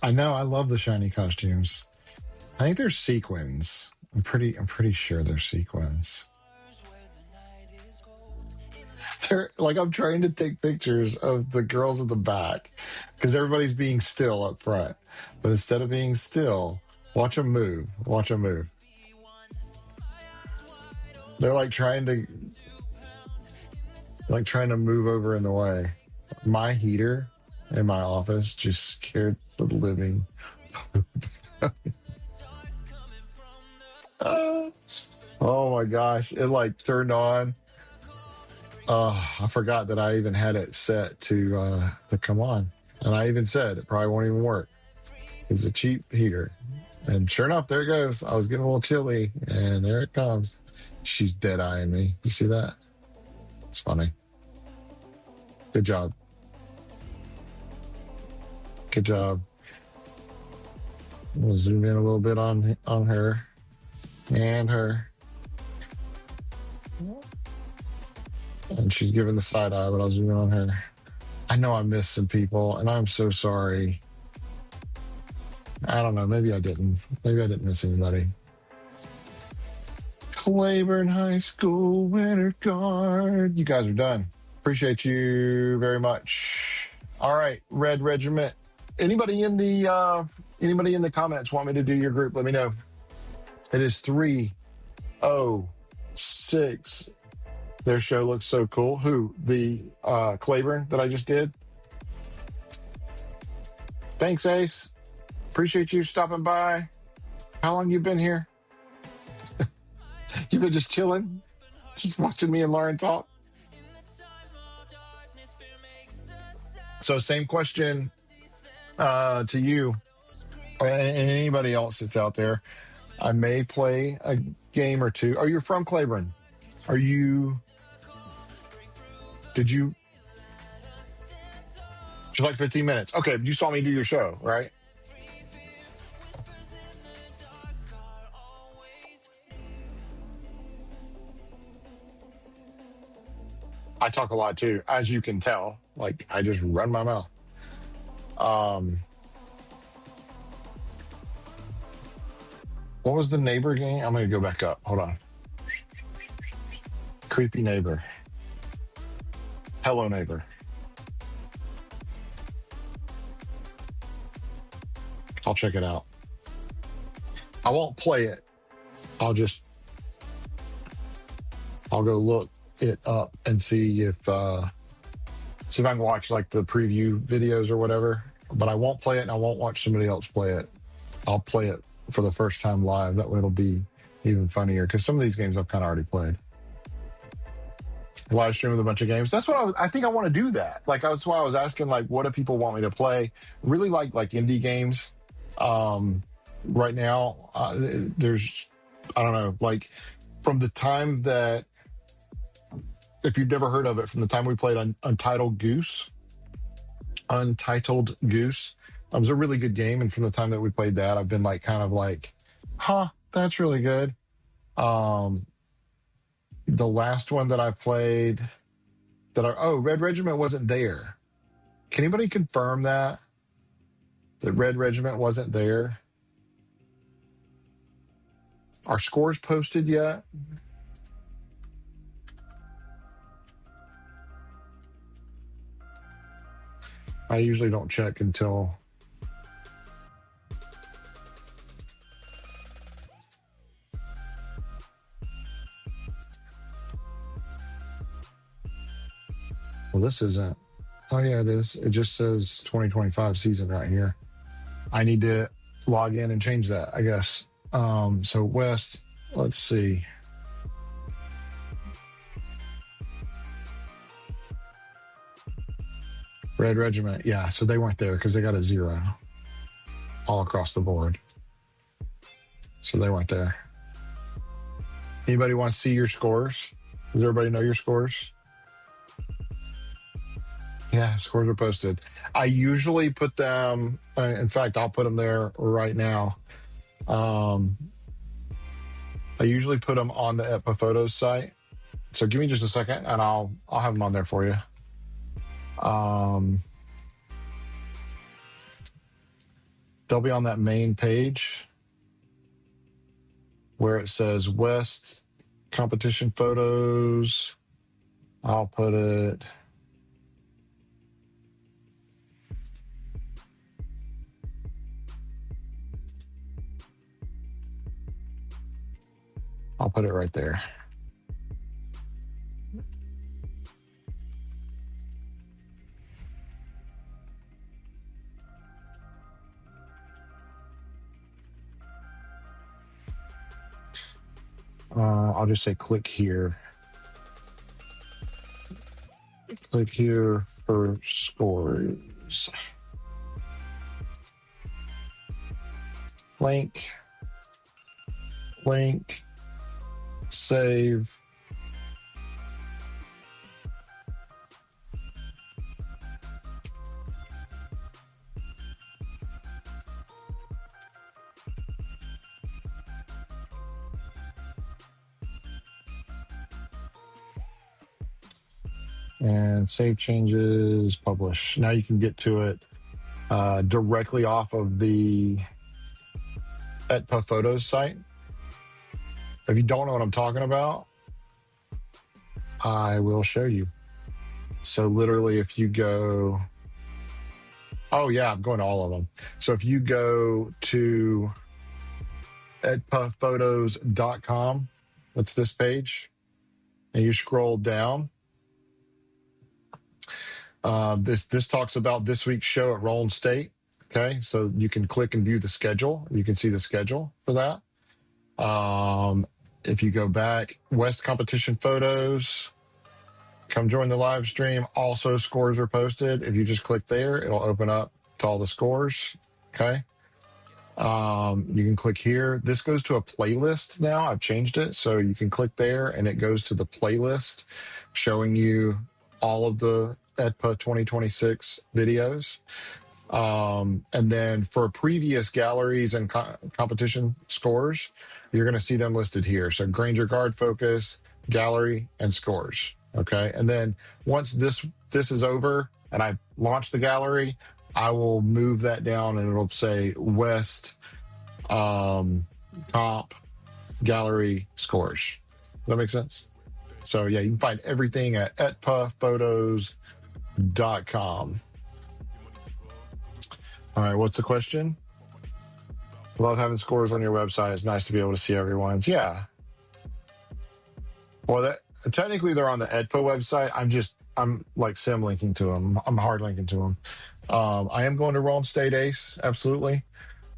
I know, I love the shiny costumes. I think they're sequins. I'm pretty sure they're sequins. They're like, I'm trying to take pictures of the girls in the back because everybody's being still up front. But instead of being still, watch them move. Watch them move. They're like trying to move over in the way. My heater in my office just scared the living. Oh my gosh, it like turned on. I forgot that I even had it set to come on, and I even said it probably won't even work. It's a cheap heater, and sure enough, there it goes. I was getting a little chilly, and there it comes. She's dead eyeing me. You see that? It's funny. Good job. Good job. We'll zoom in a little bit on her and her. And she's giving the side eye, but I'll zoom in on her. I know I missed some people, and I'm so sorry. I don't know. Maybe I didn't. Maybe I didn't miss anybody. Claiborne High School Winter Guard. You guys are done. Appreciate you very much. All right, Red Regiment. Anybody in the comments want me to do your group? Let me know. It is 306. Their show looks so cool. Who? The Claiborne that I just did? Thanks, Ace. Appreciate you stopping by. How long you been here? You've been just chilling? Just watching me and Lauren talk? So same question to you and anybody else that's out there. I may play a game or two. Are you from Claiborne? Did you? Just like 15 minutes. Okay, you saw me do your show, right? I talk a lot too, as you can tell. Like, I just run my mouth. What was the neighbor game? I'm going to go back up. Hold on. Creepy neighbor. Hello, neighbor. I'll check it out. I won't play it. I'll go look it up and see if I can watch like the preview videos or whatever. But I won't play it, and I won't watch somebody else play it. I'll play it for the first time live. That way it'll be even funnier, because some of these games I've kind of already played. Live stream with a bunch of games. That's what I think I want to do that. Like, that's why I was asking, like, what do people want me to play? Really like indie games. Right now, there's, I don't know, like from the time that, if you've never heard of it, from the time we played on Untitled Goose, it was a really good game. And from the time that we played that, I've been like, kind of like, huh, that's really good. The last one that I played Red Regiment wasn't there. Can anybody confirm that Red Regiment wasn't there? Are scores posted yet? I usually don't check until... Well, this isn't. Oh, yeah, it is. It just says 2025 season right here. I need to log in and change that, I guess. So West, let's see. Red Regiment, yeah, so they weren't there because they got a 0 all across the board. So they weren't there. Anybody want to see your scores? Does everybody know your scores? Yeah, scores are posted. I usually put them, in fact, I'll put them there right now. I usually put them on the ETPAA Photos site. So give me just a second and I'll have them on there for you. They'll be on that main page where it says West competition photos. I'll put it. I'll put it right there. I'll just say click here. Click here for scores. Link. Save. And save changes, publish. Now you can get to it directly off of the ETPAA Photos site. If you don't know what I'm talking about, I will show you. So literally if you go, oh yeah, I'm going to all of them. So if you go to etpaaphotos.com, that's this page, and you scroll down, this talks about this week's show at Roland State. Okay, so you can click and view the schedule. You can see the schedule for that. If you go back, West competition photos, come join the live stream. Also, scores are posted. If you just click there, it'll open up to all the scores. Okay. You can click here. This goes to a playlist now. I've changed it. So you can click there and it goes to the playlist showing you all of the ETPAA 2026 videos. And then for previous galleries and competition scores, you're going to see them listed here. So Granger Guard Focus, gallery, and scores. Okay. And then once this is over and I launch the gallery, I will move that down and it'll say West comp gallery scores. Does that make sense? So yeah, you can find everything at etpaaphotos.com. All right, what's the question? Love having scores on your website. It's nice to be able to see everyone's. Yeah. Well, that technically they're on the ETPAA website. I'm like sim linking to them. I'm hard linking to them. I am going to Roll State Ace. Absolutely.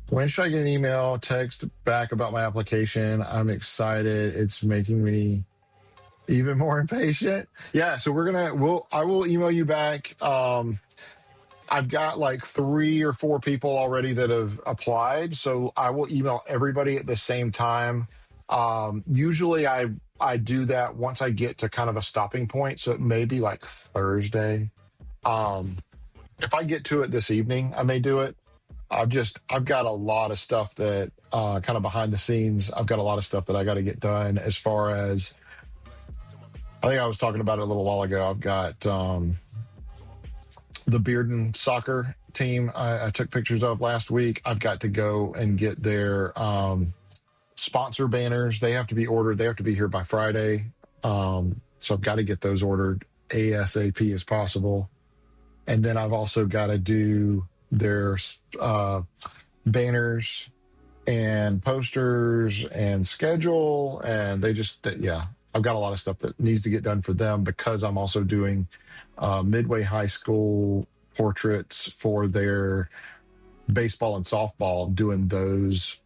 When should I get an email, text back about my application? I'm excited. It's making me even more impatient. Yeah. So I will email you back. I've got like 3 or 4 people already that have applied. So I will email everybody at the same time. Usually I do that once I get to kind of a stopping point. So it may be like Thursday. If I get to it this evening, I may do it. I've got a lot of stuff that kind of behind the scenes. I've got a lot of stuff that I got to get done as far as, I think I was talking about it a little while ago. I've got the Bearden soccer team I took pictures of last week. I've got to go and get their sponsor banners. They have to be ordered. They have to be here by Friday. So I've got to get those ordered ASAP as possible. And then I've also got to do their banners and posters and schedule. And I've got a lot of stuff that needs to get done for them because I'm also doing Midway High School portraits for their baseball and softball. I'm doing those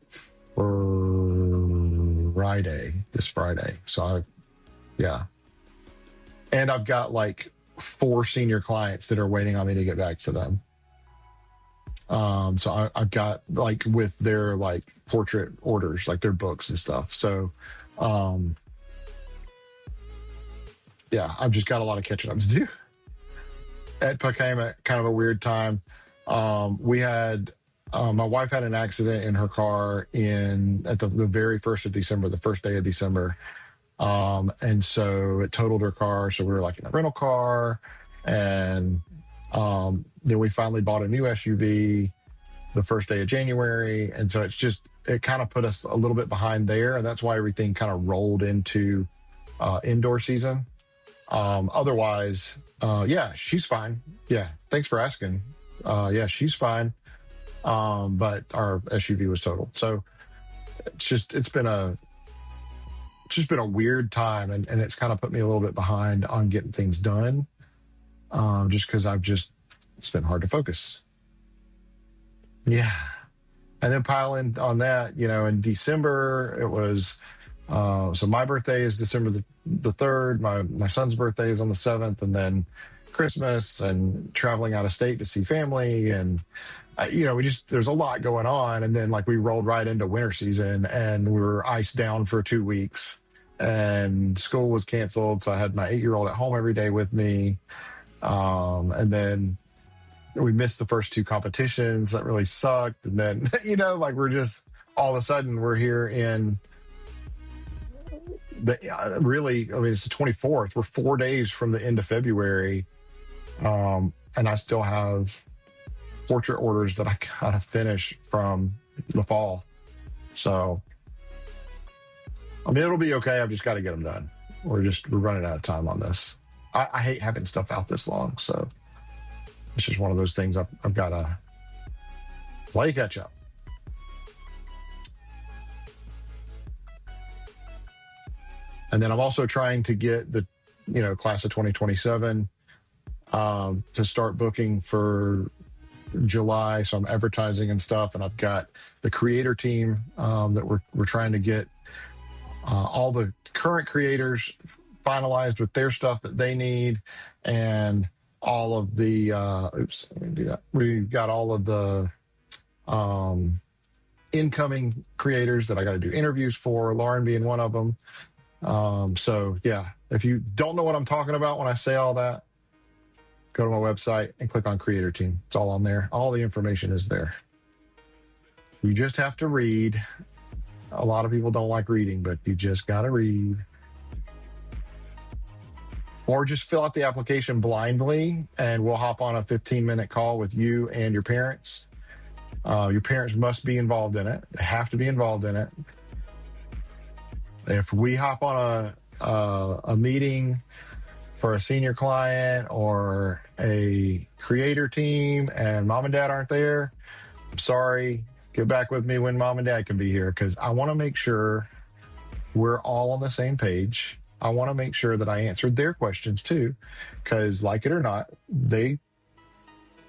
for this Friday. So and I've got like 4 senior clients that are waiting on me to get back for them. So I've got like with their like portrait orders, like their books and stuff. So I've just got a lot of catching up to do. ETPAA came at kind of a weird time. We had my wife had an accident in her car at the very first of December, the first day of December. And so it totaled her car. So we were like in a rental car, and then we finally bought a new SUV the first day of January. And so it kind of put us a little bit behind there. And that's why everything kind of rolled into indoor season. Otherwise, she's fine. Yeah. Thanks for asking. She's fine. But our SUV was totaled. So it's been a weird time, and it's kind of put me a little bit behind on getting things done. Just because it's been hard to focus. Yeah. And then piling on that, in December, it was, so my birthday is December the 3rd. My son's birthday is on the 7th, and then Christmas and traveling out of state to see family. And, there's a lot going on. And then like we rolled right into winter season, and we were iced down for 2 weeks, and school was canceled. So I had my 8-year-old at home every day with me. And then we missed the first 2 competitions. That really sucked. And then, we're just all of a sudden we're here in it's the 24th. We're 4 days from the end of February. And I still have portrait orders that I gotta finish from the fall. So, it'll be okay. I've just got to get them done. We're running out of time on this. I hate having stuff out this long. So it's just one of those things I've got to play catch up. And then I'm also trying to get the, class of 2027 to start booking for July. So I'm advertising and stuff. And I've got the creator team that we're trying to get all the current creators finalized with their stuff that they need, and all of the let me do that. We've got all of the incoming creators that I got to do interviews for, Lauren being one of them. If you don't know what I'm talking about when I say all that, go to my website and click on creator team. It's all on there. All the information is there. You just have to read. A lot of people don't like reading, but you just got to read. Or just fill out the application blindly, and we'll hop on a 15-minute call with you and your parents. Your parents must be involved in it. They have to be involved in it. If we hop on a meeting for a senior client or a creator team and mom and dad aren't there, I'm sorry. Get back with me when mom and dad can be here, because I want to make sure we're all on the same page. I want to make sure that I answered their questions too, because like it or not,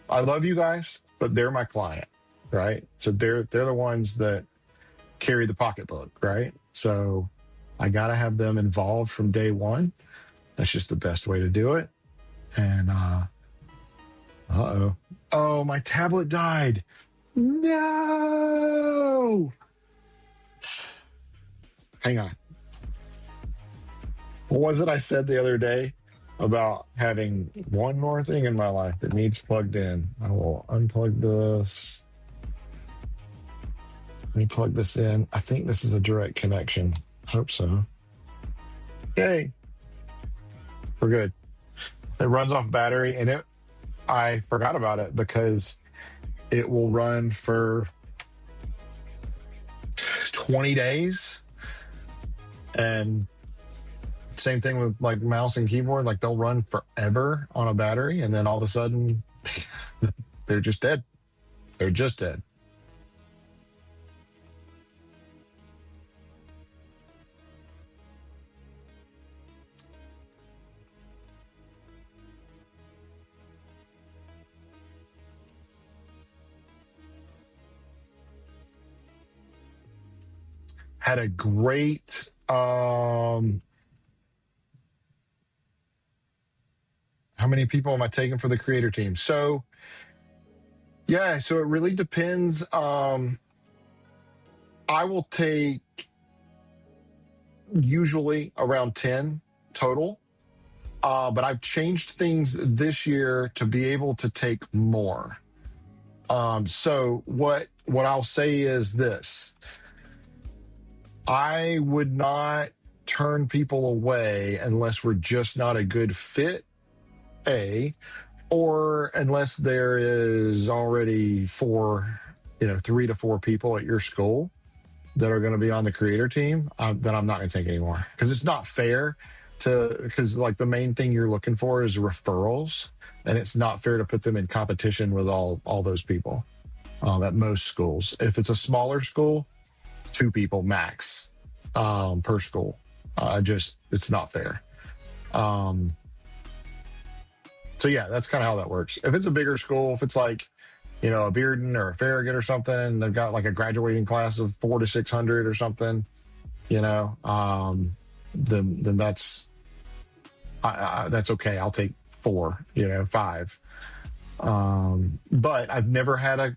I love you guys, but they're my client, right? So they're the ones that carry the pocketbook, right? So I got to have them involved from day one. That's just the best way to do it. And oh, my tablet died. No. Hang on. What was it I said the other day about having one more thing in my life that needs plugged in? I will unplug this. Let me plug this in. I think this is a direct connection. Hope so. Okay. We're good. It runs off battery, and I forgot about it because it will run for 20 days. And same thing with like mouse and keyboard, like they'll run forever on a battery, and then all of a sudden they're just dead. They're just dead. Had a great how many people am I taking for the creator team? So yeah, so it really depends. I will take usually around 10 total. But I've changed things this year to be able to take more. So what I'll say is this. I would not turn people away unless we're just not a good fit, or unless there is already 3 to 4 people at your school that are going to be on the creator team, then I'm not going to take anymore, because it's not fair because like the main thing you're looking for is referrals, and it's not fair to put them in competition with all those people at most schools. If it's a smaller school, 2 people max per school. It's not fair. So yeah, that's kind of how that works. If it's a bigger school, if it's like, a Bearden or a Farragut or something, and they've got like a graduating class of 400 to 600 or something, then that's okay. I'll take 4, 5. But I've never had a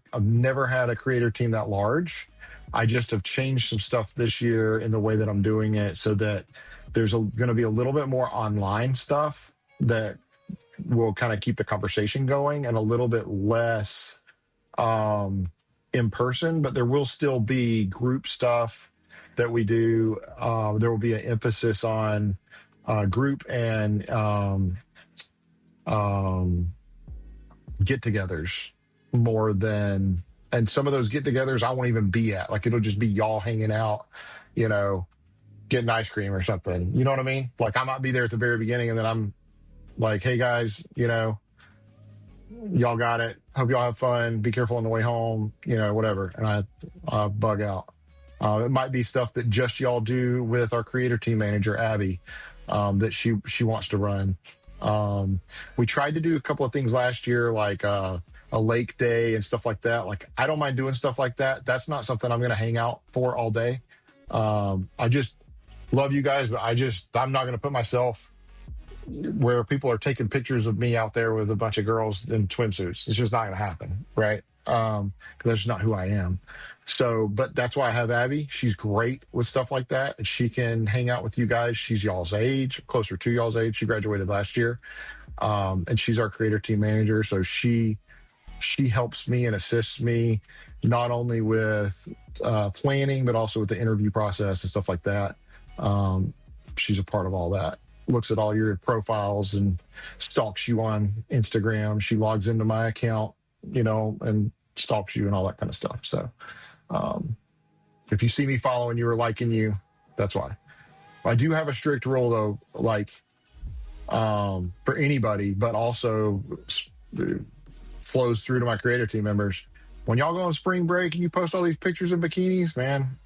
creator team that large. I just have changed some stuff this year in the way that I'm doing it, so that there's going to be a little bit more online stuff that will kind of keep the conversation going, and a little bit less in person, but there will still be group stuff that we do. There will be an emphasis on group and get-togethers more than, and some of those get-togethers I won't even be at. Like, it'll just be y'all hanging out, getting ice cream or something. You know what I mean? Like, I might be there at the very beginning, and then I'm like, hey guys, y'all got it. Hope y'all have fun. Be careful on the way home, whatever. And I bug out. It might be stuff that just y'all do with our creator team manager, Abby, that she wants to run. We tried to do a couple of things last year, like a lake day and stuff like that. Like, I don't mind doing stuff like that. That's not something I'm going to hang out for all day. I just love you guys, but I'm not going to put myself where people are taking pictures of me out there with a bunch of girls in swimsuits. It's just not going to happen, right? Because that's just not who I am. So, but that's why I have Abby. She's great with stuff like that, and she can hang out with you guys. She's y'all's age, closer to y'all's age. She graduated last year, and she's our creator team manager. So she helps me and assists me not only with planning, but also with the interview process and stuff like that. She's a part of all that. Looks at all your profiles and stalks you on Instagram. She logs into my account, and stalks you and all that kind of stuff. So if you see me following you or liking you, that's why. I do have a strict rule though, like for anybody, but also flows through to my creator team members. when y'all go on spring break and you post all these pictures of bikinis, man,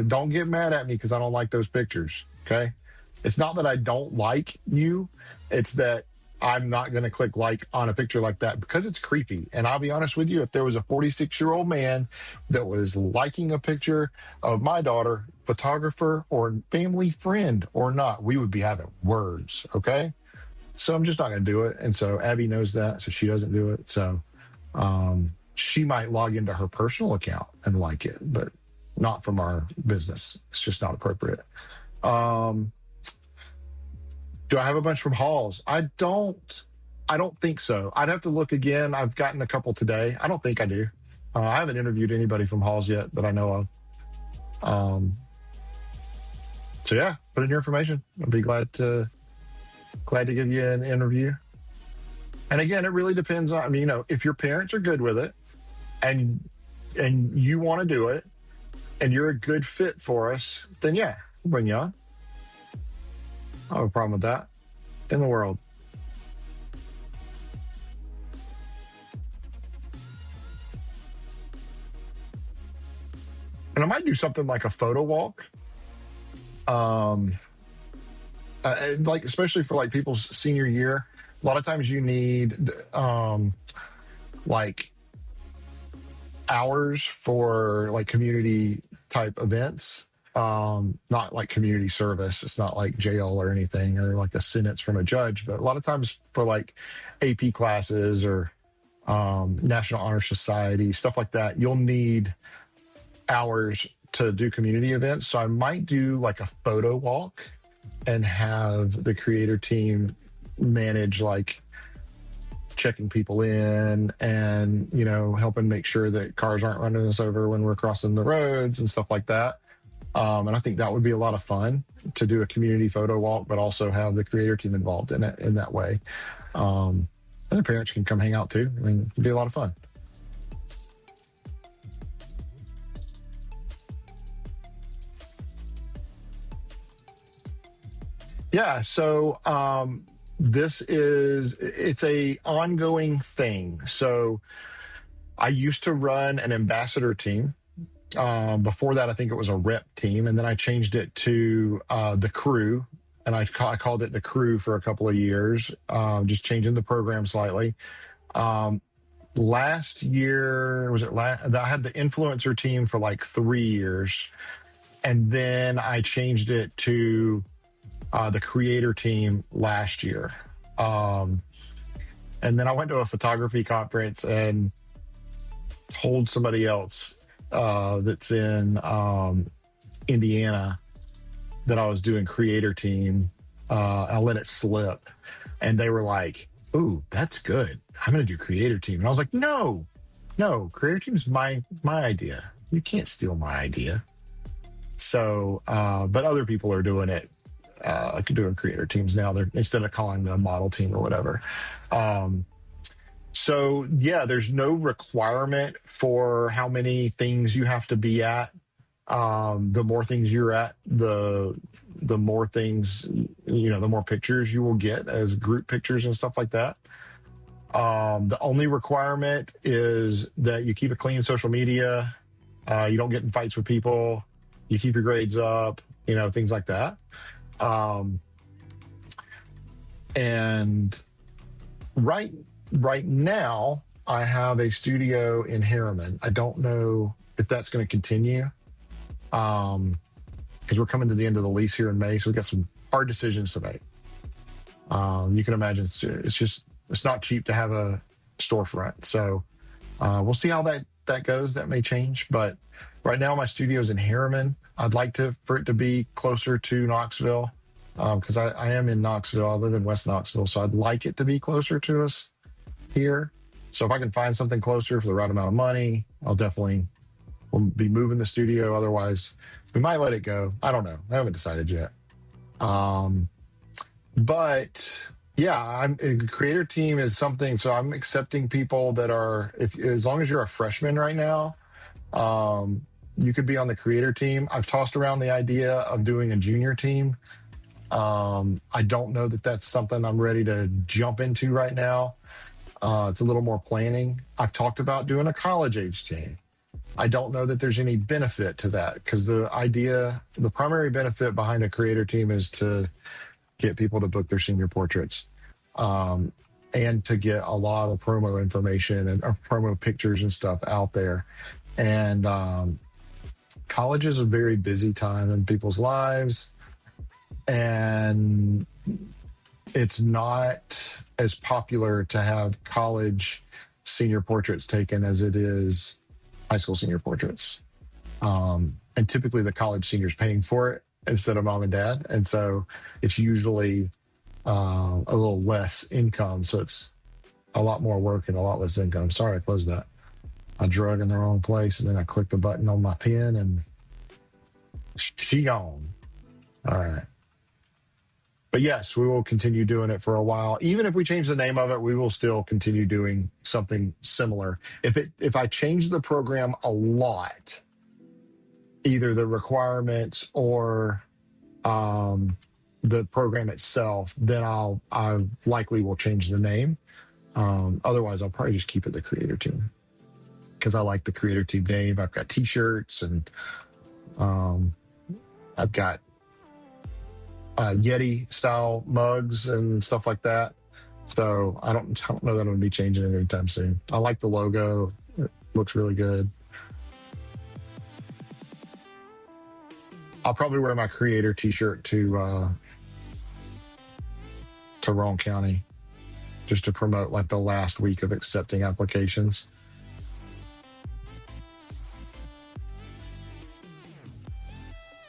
don't get mad at me because I don't like those pictures. Okay. It's not that I don't like you. It's that I'm not going to click like on a picture like that because it's creepy. And I'll be honest with you, if there was a 46-year-old man that was liking a picture of my daughter, photographer or family friend or not, we would be having words. Okay. So I'm just not going to do it. And so Abby knows that. So she doesn't do it. So she might log into her personal account and like it, but not from our business. It's just not appropriate. Do I have a bunch from Halls? I don't think so. I'd have to look again. I've gotten a couple today. I don't think I do. I haven't interviewed anybody from Halls yet that I know of. So yeah, put in your information. I'd be glad to give you an interview. And again, it really depends on, I mean, if your parents are good with it and you want to do it and you're a good fit for us, then yeah, we'll bring you on. I don't have a problem with that in the world. And I might do something like a photo walk. Like, especially for like people's senior year, a lot of times you need like hours for like community type events. Not like community service. It's not like jail or anything or like a sentence from a judge, but a lot of times for like AP classes or National Honor Society, stuff like that, you'll need hours to do community events. So I might do like a photo walk and have the creator team manage like checking people in and, helping make sure that cars aren't running us over when we're crossing the roads and stuff like that. And I think that would be a lot of fun to do a community photo walk, but also have the creator team involved in it in that way. And the parents can come hang out too. I mean, it'd be a lot of fun. Yeah. So it's a ongoing thing. So I used to run an ambassador team. Before that, I think it was a rep team. And then I changed it to the crew. And I called it the crew for a couple of years, just changing the program slightly. Last year, I had the influencer team for like 3 years. And then I changed it to the creator team last year. And then I went to a photography conference and told somebody else that's in Indiana that I was doing creator team. I let it slip and they were like, "Ooh, that's good. I'm going to do creator team." And I was like, no, creator team is my idea. You can't steal my idea. So, but other people are doing it. Doing creator teams now. They're instead of calling them a model team or whatever. So yeah, there's no requirement for how many things you have to be at. The more things you're at, the more things, the more pictures you will get as group pictures and stuff like that. The only requirement is that you keep a clean social media. You don't get in fights with people. You keep your grades up, things like that. And right now I have a studio in Harriman. I don't know if that's going to continue. Because we're coming to the end of the lease here in May. So we've got some hard decisions to make. You can imagine it's not cheap to have a storefront. So we'll see how that goes. That may change, but right now my studio's in Harriman. I'd like for it to be closer to Knoxville because I am in Knoxville. I live in West Knoxville, so I'd like it to be closer to us here. So if I can find something closer for the right amount of money, we'll be moving the studio. Otherwise, we might let it go. I don't know. I haven't decided yet. But yeah, the creator team is something. So I'm accepting people that are, as long as you're a freshman right now, you could be on the creator team. I've tossed around the idea of doing a junior team. I don't know that that's something I'm ready to jump into right now. It's a little more planning. I've talked about doing a college age team. I don't know that there's any benefit to that because the primary benefit behind a creator team is to get people to book their senior portraits, and to get a lot of promo information and promo pictures and stuff out there. And college is a very busy time in people's lives, and it's not as popular to have college senior portraits taken as it is high school senior portraits. And typically the college senior's paying for it instead of mom and dad. And so it's usually a little less income. So it's a lot more work and a lot less income. Sorry, I closed that. I drug in the wrong place and then I clicked the button on my pen and she gone. All right. But yes, we will continue doing it for a while. Even if we change the name of it, we will still continue doing something similar. If I change the program a lot, either the requirements or the program itself, then I likely will change the name. Otherwise, I'll probably just keep it the creator team because I like the creator team name. I've got T-shirts and I've got Yeti style mugs and stuff like that. So I don't know that I'm gonna be changing it anytime soon. I like the logo. It looks really good. I'll probably wear my creator T-shirt to Roane County just to promote like the last week of accepting applications.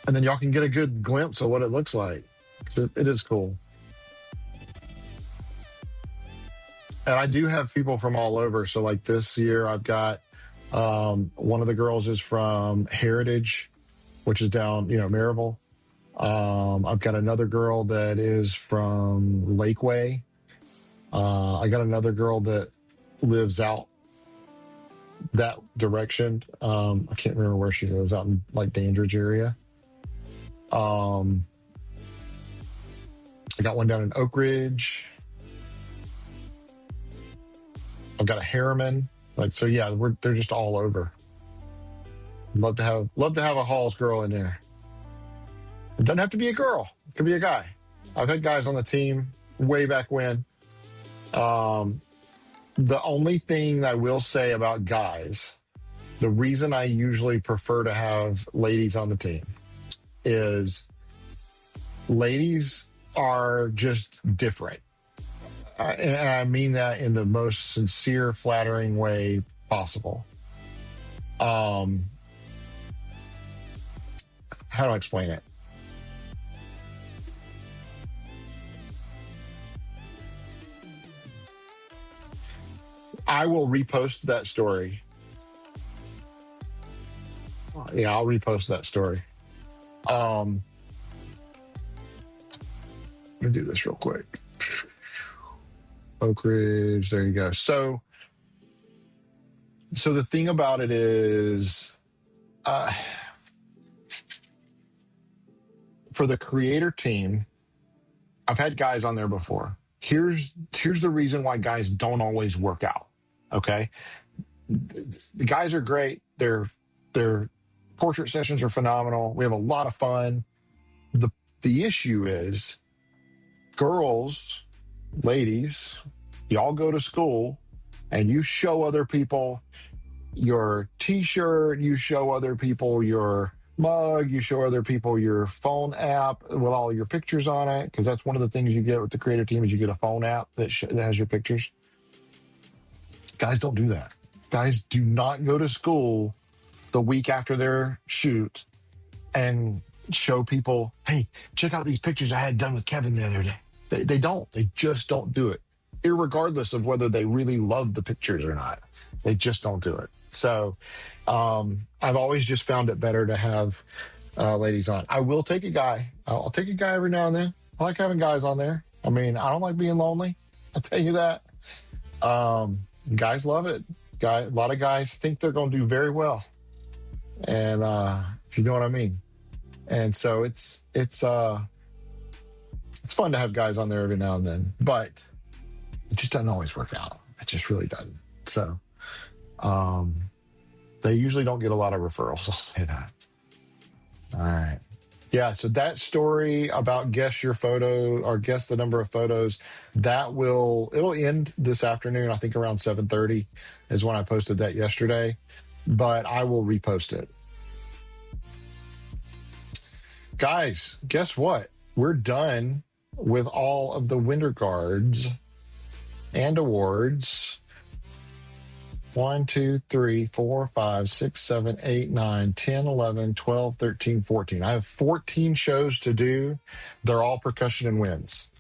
And then y'all can get a good glimpse of what it looks like. It is cool. And I do have people from all over. So like this year I've got one of the girls is from Heritage, which is down, Maryville. I've got another girl that is from Lakeway. I got another girl that lives out that direction. I can't remember where she lives, out in like Dandridge area. I got one down in Oak Ridge. I've got a Harriman. So yeah, they're just all over. Love to have a Halls girl in there. It doesn't have to be a girl. It could be a guy. I've had guys on the team way back when. The only thing I will say about guys, the reason I usually prefer to have ladies on the team is ladies are just different. And I mean that in the most sincere, flattering way possible. How do I explain it? I will repost that story. Yeah, I'll repost that story. Let me do this real quick. Oak Ridge, there you go. So the thing about it is, for the creator team, I've had guys on there before. Here's the reason why guys don't always work out. Okay, the guys are great. Their portrait sessions are phenomenal. We have a lot of fun. The issue is, girls, ladies, y'all go to school and you show other people your T-shirt, you show other people your mug, you show other people your phone app with all your pictures on it, because that's one of the things you get with the creator team is you get a phone app that has your pictures. Guys don't do that. Guys do not go to school the week after their shoot and show people, hey, check out these pictures I had done with Kevin the other day. They don't. They just don't do it, irregardless of whether they really love the pictures or not. They just don't do it. So I've always just found it better to have ladies on. I will take a guy. I'll take a guy every now and then. I like having guys on there. I mean, I don't like being lonely. I'll tell you that. Guys love it. A lot of guys think they're going to do very well. And if you know what I mean. And so it's fun to have guys on there every now and then, but it just doesn't always work out. It just really doesn't. So they usually don't get a lot of referrals. I'll say that. All right. Yeah, so that story about guess your photo or guess the number of photos, it'll end this afternoon. I think around 7:30 is when I posted that yesterday, but I will repost it. Guys, guess what? We're done with all of the winter cards and awards. 1, 2, 3, 4, 5, 6, 7, 8, 9, 10, 11, 12, 13, 14. I have 14 shows to do. They're all percussion and winds.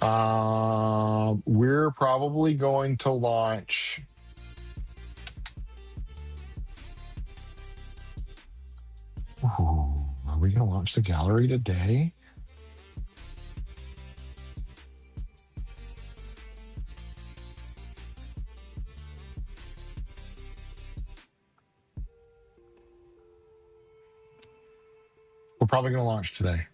We're probably going to launch. Are we going to launch the gallery today? We're probably going to launch today.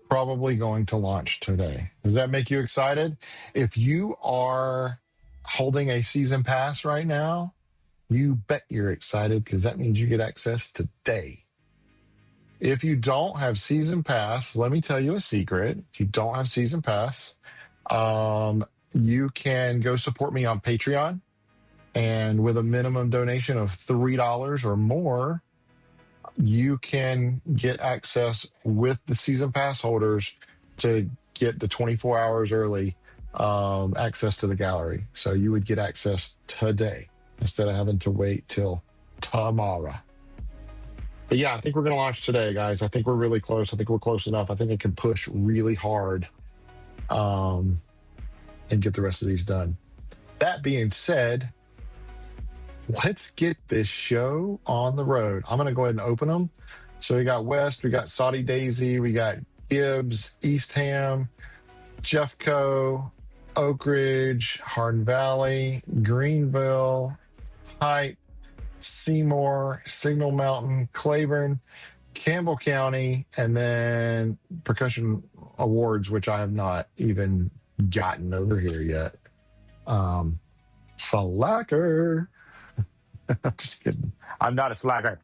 Probably going to launch today. Does that make you excited? If you are holding a season pass right now, you bet you're excited because that means you get access today. If you don't have season pass, let me tell you a secret. If you don't have season pass, you can go support me on Patreon. And with a minimum donation of $3 or more, you can get access with the season pass holders to get the 24 hours early access to the gallery. So you would get access today instead of having to wait till tomorrow. But yeah, I think we're going to launch today, guys. I think we're really close. I think we're close enough. I think it can push really hard and get the rest of these done. That being said, let's get this show on the road. I'm going to go ahead and open them. So we got West, we got Saudi Daisy, we got Gibbs, Eastham, Jeffco, Oak Ridge, Hardin Valley, Greenville, Hipe, Seymour, Signal Mountain, Claiborne, Campbell County, and then Percussion Awards, which I have not even gotten over here yet. Slacker. I'm just kidding. I'm not a slacker.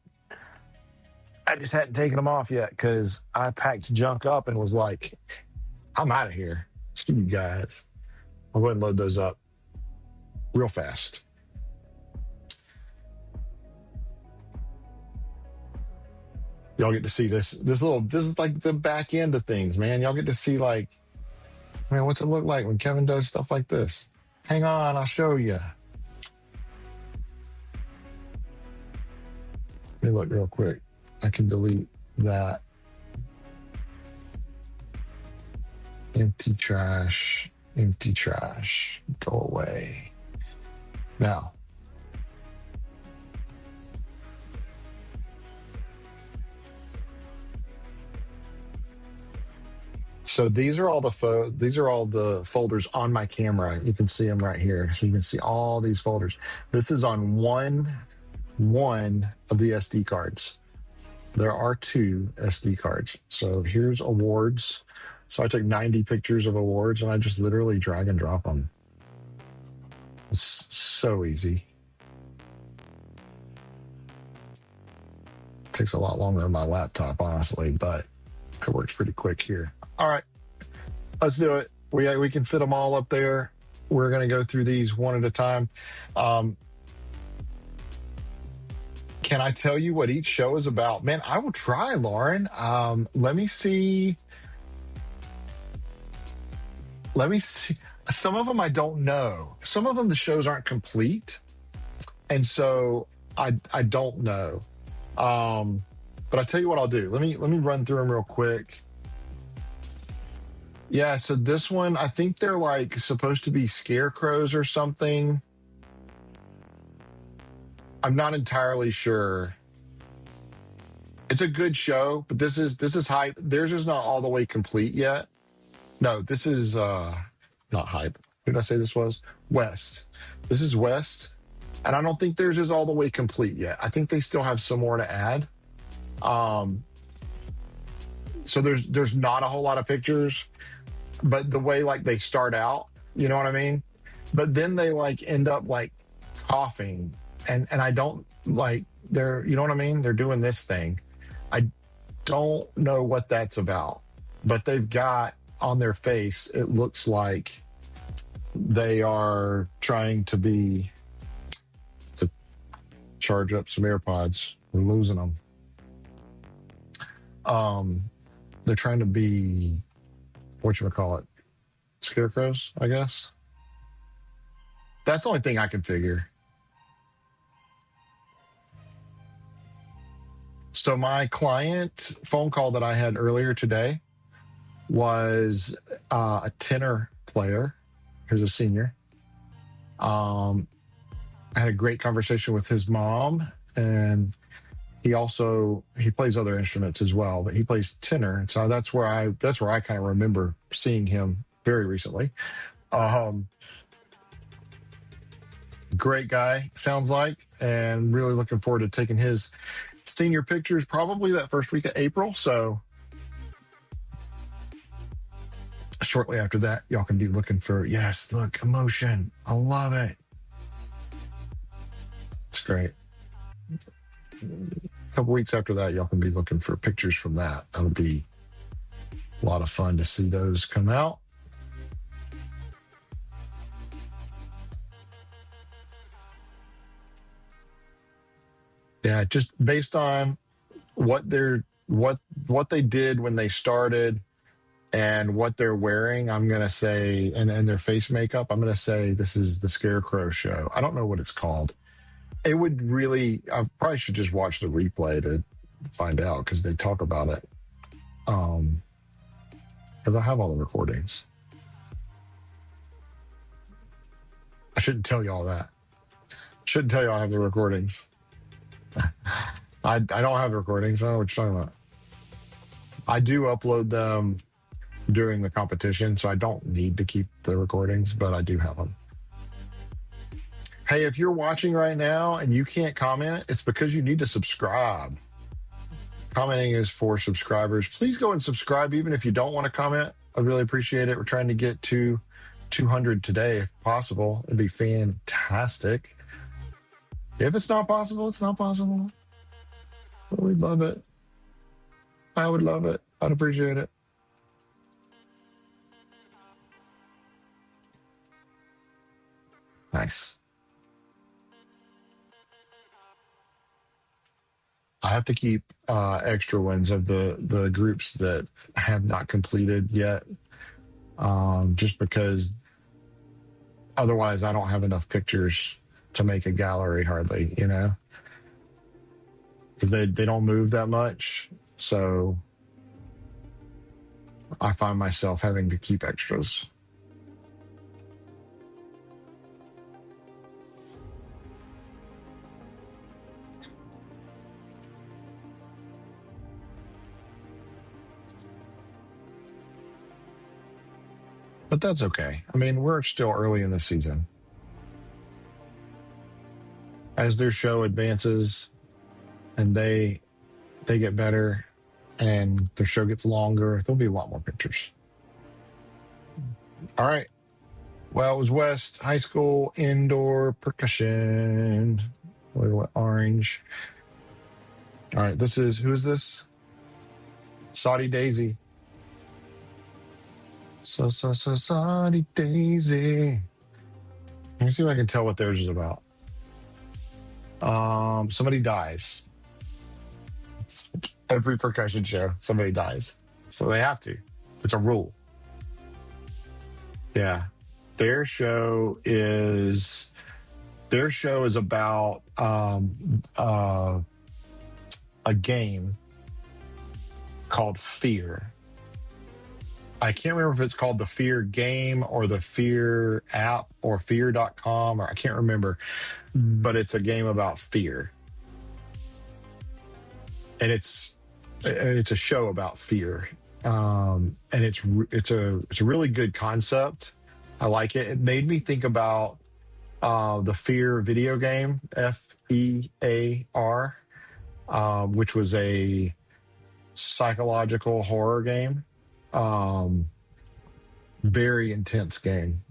I just hadn't taken them off yet because I packed junk up and was like, I'm out of here. Screw you guys. I'll go ahead and load those up real fast. Y'all get to see this is like the back end of things, man. Y'all get to see like, man, what's it look like when Kevin does stuff like this? Hang on, I'll show you. Let me look real quick. I can delete that. Empty trash, go away. Now, so these are all the folders on my camera. You can see them right here. So you can see all these folders. This is on one of the SD cards. There are 2 SD cards. So here's awards. So I took 90 pictures of awards and I just literally drag and drop them. It's so easy. Takes a lot longer on my laptop, honestly, but it works pretty quick here. All right, let's do it. We can fit them all up there. We're going to go through these one at a time. Can I tell you what each show is about? Man, I will try, Lauren. Let me see. Some of them I don't know. Some of them the shows aren't complete, and so I don't know. But I tell you what I'll do. Let me run through them real quick. Yeah, so this one, I think they're like supposed to be scarecrows or something. I'm not entirely sure. It's a good show, but this is Hipe. Theirs is not all the way complete yet. No, this is not Hipe. Who did I say this was? West. This is West. And I don't think theirs is all the way complete yet. I think they still have some more to add. So there's not a whole lot of pictures. but the way like they start out, you know what I mean? But then they like end up like coughing, and I don't like they're, you know what I mean? They're doing this thing. I don't know what that's about, but they've got on their face, it looks like they are trying to charge up some AirPods. We're losing them. They're trying to be, whatchamacallit, scarecrows, I guess. That's the only thing I can figure. So my client phone call that I had earlier today was a tenor player. Here's a senior. I had a great conversation with his mom, and he plays other instruments as well, but he plays tenor. And so that's where I kind of remember seeing him very recently. Great guy, sounds like, and really looking forward to taking his senior pictures probably that first week of April. So shortly after that, y'all can be looking for, yes, look, emotion. I love it. It's great. A couple weeks after that, y'all can be looking for pictures from that. That'll be a lot of fun to see those come out. Yeah, just based on what they did when they started and what they're wearing, I'm gonna say, and their face makeup, I'm gonna say this is the Scarecrow show. I don't know what it's called. It would really, I probably should just watch the replay to find out, because they talk about it. Because I have all the recordings. I shouldn't tell you all that. Shouldn't tell you I have the recordings. I don't have the recordings. I don't know what you're talking about. I do upload them during the competition, so I don't need to keep the recordings, but I do have them. Hey, if you're watching right now and you can't comment, it's because you need to subscribe. Commenting is for subscribers. Please go and subscribe, even if you don't want to comment. I really appreciate it. We're trying to get to 200 today, if possible. It'd be fantastic. If it's not possible, it's not possible. But we'd love it. I would love it. I'd appreciate it. Nice. I have to keep extra ones of the groups that have not completed yet, just because otherwise I don't have enough pictures to make a gallery hardly, you know, because they don't move that much. So I find myself having to keep extras. But that's okay. I mean, we're still early in the season. As their show advances and they get better and their show gets longer, there'll be a lot more pictures. All right. Well, it was West High School indoor percussion. What orange? All right. Who is this? Saudi Daisy. Saudi Daisy. Let me see if I can tell what theirs is about. Somebody dies. It's every percussion show, somebody dies. So they have to. It's a rule. Yeah. Their show is about a game called Fear. I can't remember if it's called the Fear game or the Fear app or fear.com, or I can't remember, but it's a game about fear. And it's a show about fear. And it's a really good concept. I like it. It made me think about the Fear video game, FEAR, which was a psychological horror game. very intense game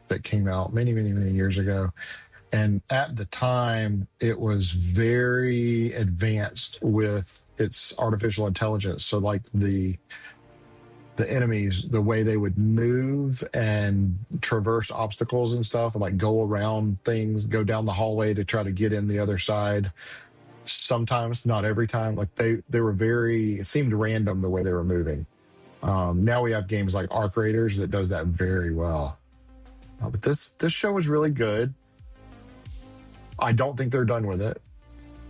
that came out many, many, many years ago. And at the time, it was very advanced with its artificial intelligence. So like the enemies, the way they would move and traverse obstacles and stuff, and like go around things, go down the hallway to try to get in the other side. Sometimes, not every time. Like they were very, it seemed random the way they were moving. Now we have games like Arc Raiders that does that very well. But this show was really good. I don't think they're done with it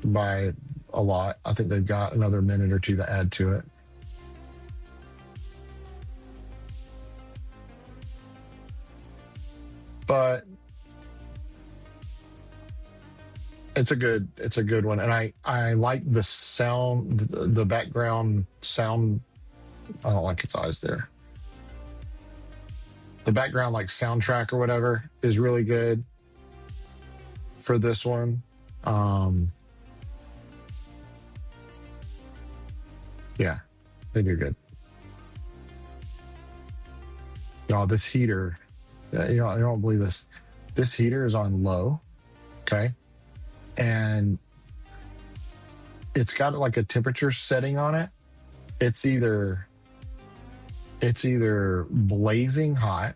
by a lot. I think they've got another minute or two to add to it. But it's a good one. And I like the sound, the background sound. I don't like its eyes there. The background like soundtrack or whatever is really good for this one. Yeah, they do good. Y'all, this heater, you know, I don't believe this. This heater is on low, okay? And it's got like a temperature setting on it. It's either blazing hot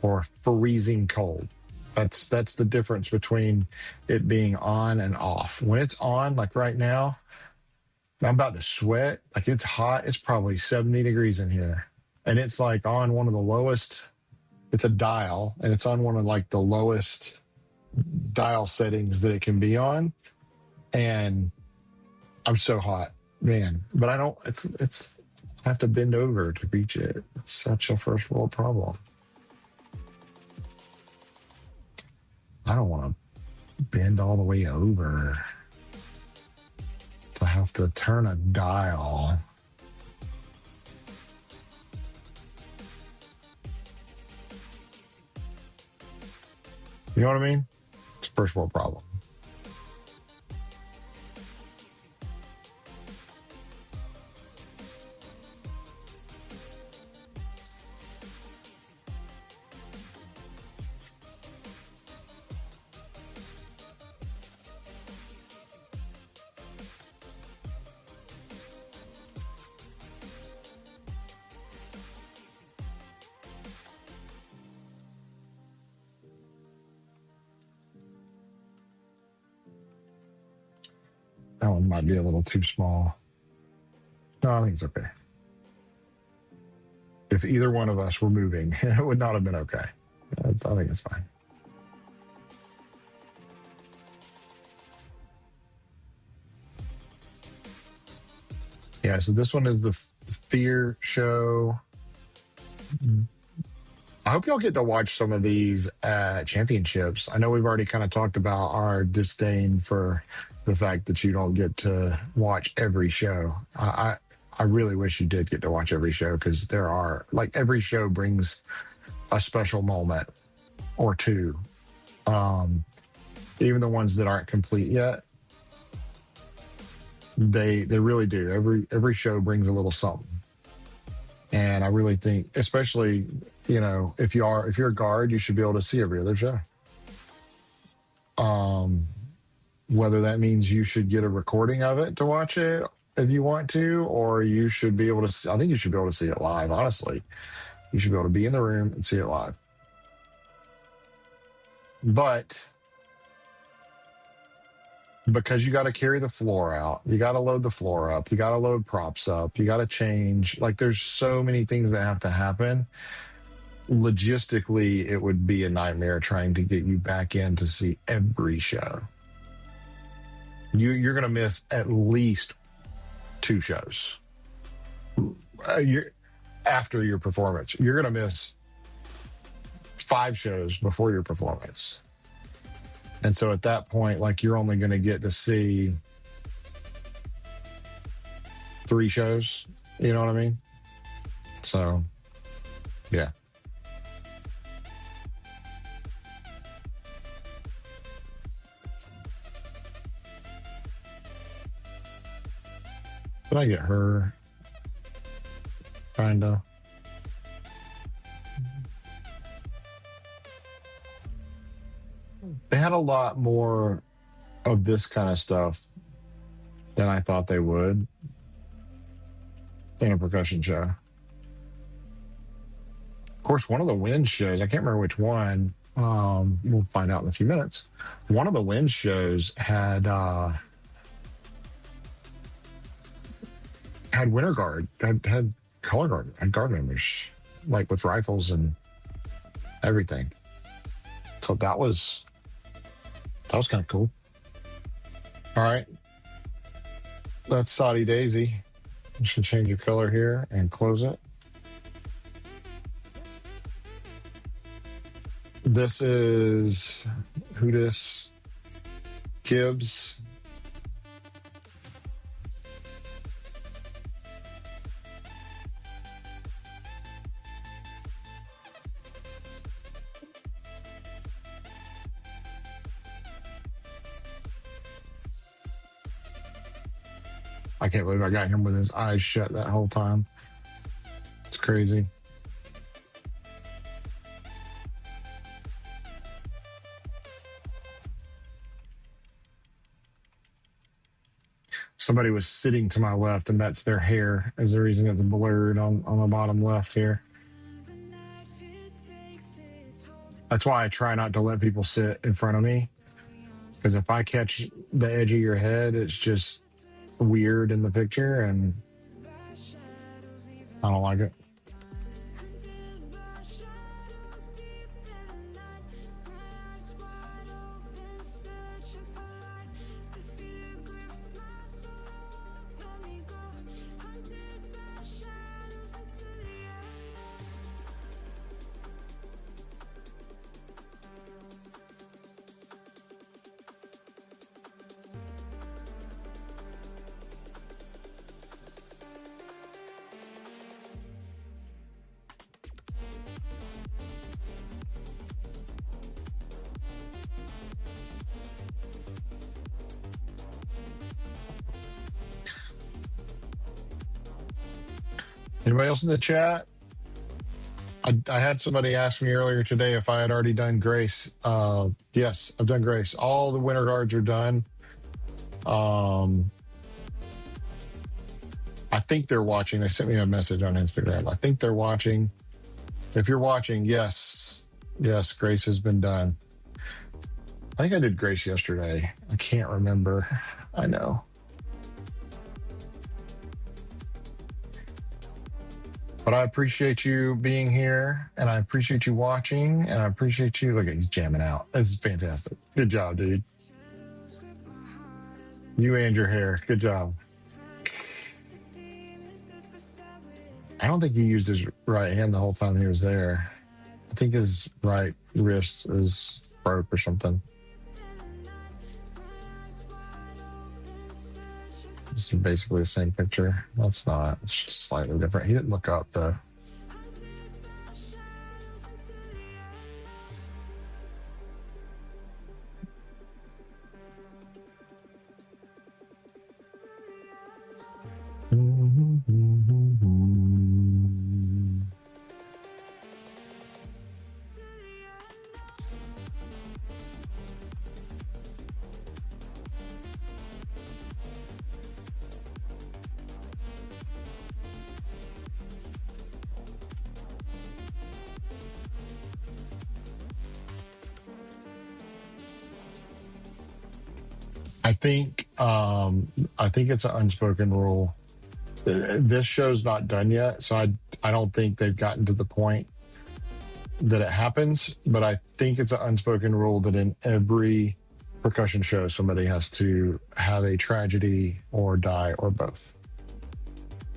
or freezing cold. That's the difference between it being on and off. When it's on, like right now, I'm about to sweat. Like it's hot. It's probably 70 degrees in here. And it's like on one of the lowest, it's a dial, and it's on one of like the lowest dial settings that it can be on. And I'm so hot, man. But I don't, it's I have to bend over to reach it. It's such a first world problem. I don't want to bend all the way over to have to turn a dial. You know what I mean? It's a first world problem. That one might be a little too small. No, I think it's okay. If either one of us were moving, it would not have been okay. I think it's fine. Yeah, so this one is the Fear Show. I hope y'all get to watch some of these at championships. I know we've already kind of talked about our disdain for the fact that you don't get to watch every show. I really wish you did get to watch every show, because there are, like, every show brings a special moment or two. Even the ones that aren't complete yet, they really do. Every show brings a little something. And I really think, especially, you know, if you're a guard, you should be able to see every other show. Whether that means you should get a recording of it to watch it if you want to, or you should be able to, I think you should be able to see it live, honestly. You should be able to be in the room and see it live. But because you got to carry the floor out, you got to load the floor up, you got to load props up, you got to change, like there's so many things that have to happen. Logistically, it would be a nightmare trying to get you back in to see every show. You're going to miss at least 2 shows after your performance. You're going to miss 5 shows before your performance. And so at that point, like, you're only going to get to see 3 shows. You know what I mean? So, yeah. Did I get her? Kinda. They had a lot more of this kind of stuff than I thought they would in a percussion show. Of course, one of the wind shows, I can't remember which one. We'll find out in a few minutes. One of the wind shows had winter guard, had color guard, had guard members, like with rifles and everything. So that was kind of cool. All right, that's Saudi Daisy. You should change your color here and close it. This is Hoodis Gibbs. I can't believe I got him with his eyes shut that whole time. It's crazy. Somebody was sitting to my left, and that's their hair is the reason it's blurred on the bottom left here. That's why I try not to let people sit in front of me, because if I catch the edge of your head, it's just weird in the picture, and I don't like it. Anybody else in the chat? I had somebody ask me earlier today if I had already done Grace. Yes, I've done Grace. All the winter guards are done. I think they're watching. They sent me a message on Instagram. I think they're watching. If you're watching, yes, Grace has been done. I think I did Grace yesterday. I can't remember. I know. But I appreciate you being here, and I appreciate you watching, and I appreciate you. Look at he's jamming out. This is fantastic. Good job, dude. You and your hair. Good job. I don't think he used his right hand the whole time he was there. I think his right wrist is broke or something. This is basically the same picture. No, it's not. It's just slightly different. He didn't look up, though. I think it's an unspoken rule. This show's not done yet, so I don't think they've gotten to the point that it happens, but I think it's an unspoken rule that in every percussion show somebody has to have a tragedy or die or both.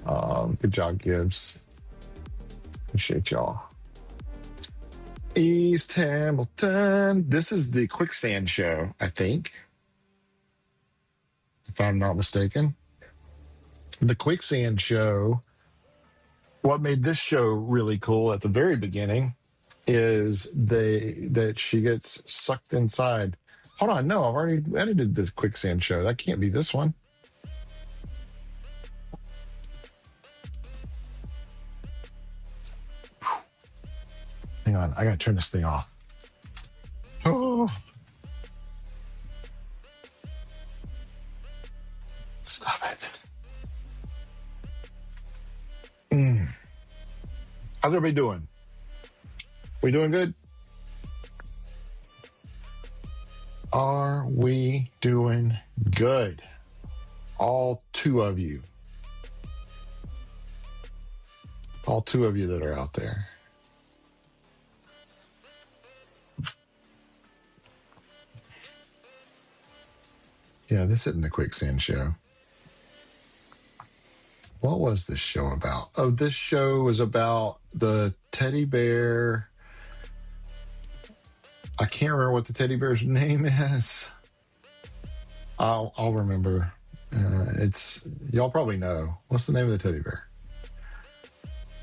Good job, Gibbs. Appreciate y'all. East Hamilton. This is the quicksand show, I think, if I'm not mistaken. The quicksand show, what made this show really cool at the very beginning is that she gets sucked inside. Hold on, no, I've already edited the quicksand show. That can't be this one. Hang on, I gotta turn this thing off. Oh, How's everybody doing? We doing good? Are we doing good? All two of you. All two of you that are out there. Yeah, this isn't the Quicksand Show. What was this show about? Oh, this show was about the teddy bear. I can't remember what the teddy bear's name is. I'll remember. It's y'all probably know. What's the name of the teddy bear?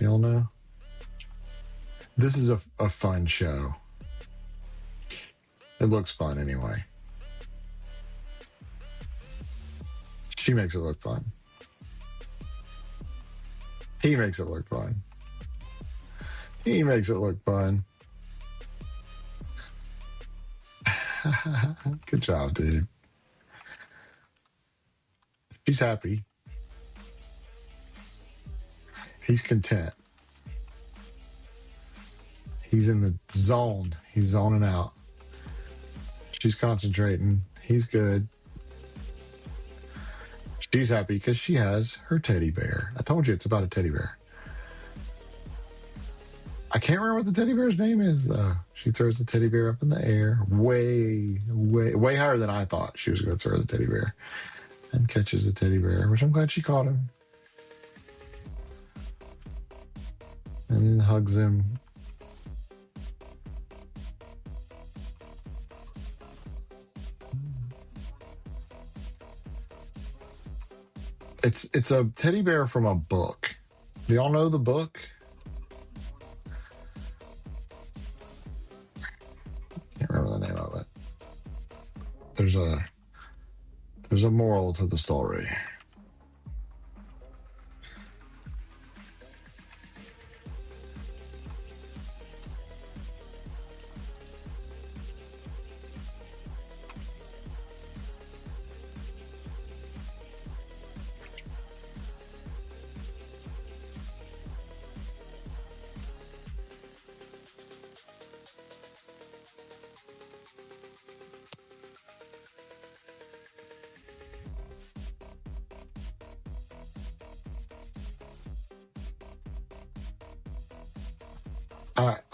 Y'all know? This is a fun show. It looks fun anyway. She makes it look fun. He makes it look fun. He makes it look fun. Good job, dude. He's happy. He's content. He's in the zone. He's zoning out. She's concentrating. He's good. She's happy because she has her teddy bear. I told you it's about a teddy bear. I can't remember what the teddy bear's name is, though. She throws the teddy bear up in the air way higher than I thought she was going to throw the teddy bear, and catches the teddy bear, which I'm glad she caught him. And then hugs him. It's a teddy bear from a book. Do y'all know the book? Can't remember the name of it. There's a moral to the story.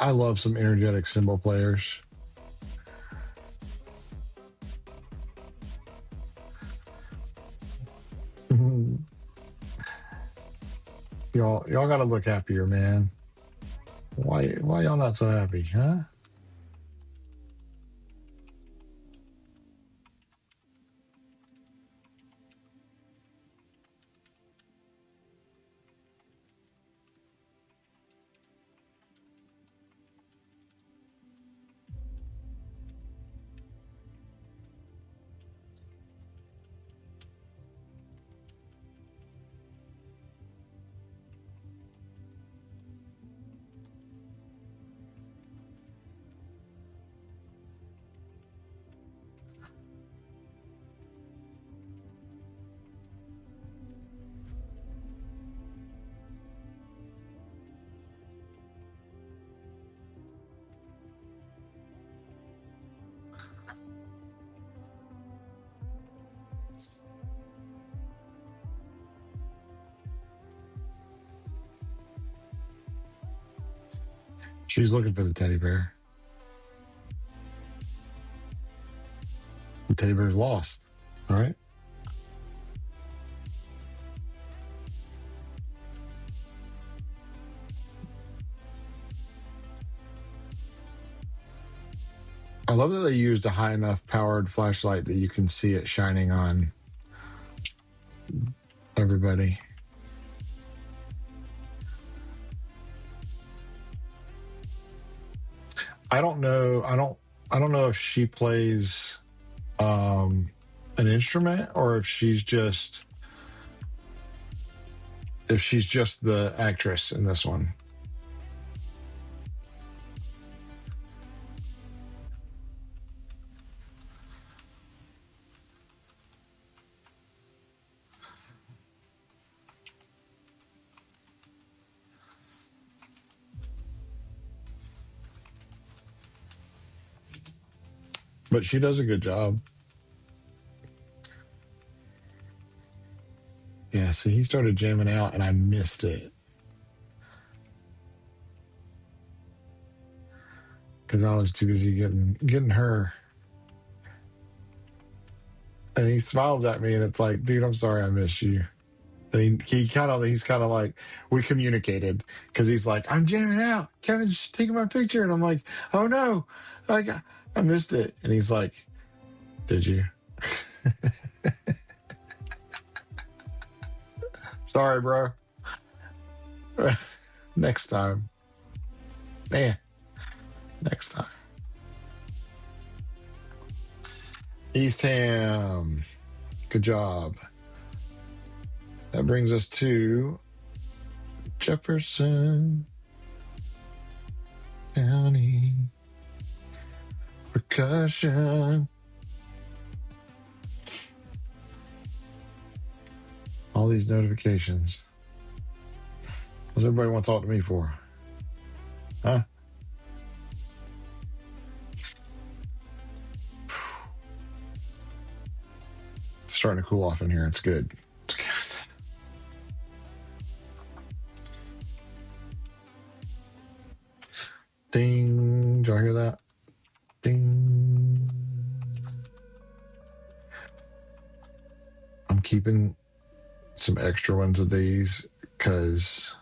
I love some energetic cymbal players. Y'all gotta look happier, man. Why y'all not so happy, huh? She's looking for the teddy bear. The teddy bear's lost. All right. I love that they used a high enough powered flashlight that you can see it shining on everybody. I don't know. I don't know if she plays an instrument or if she's just the actress in this one. But she does a good job. Yeah, see, he started jamming out and I missed it. Because I was too busy getting her. And he smiles at me and it's like, dude, I'm sorry I missed you. And he's kind of like, we communicated because he's like, I'm jamming out. Kevin's taking my picture. And I'm like, oh no, like I missed it. And he's like, did you? Sorry, bro. Next time. Man, next time. East Ham. Good job. That brings us to Jefferson County Percussion. All these notifications. What's everybody want to talk to me for? Huh? It's starting to cool off in here. It's good. It's good. Ding. Do I hear that? Ding. I'm keeping some extra ones of these because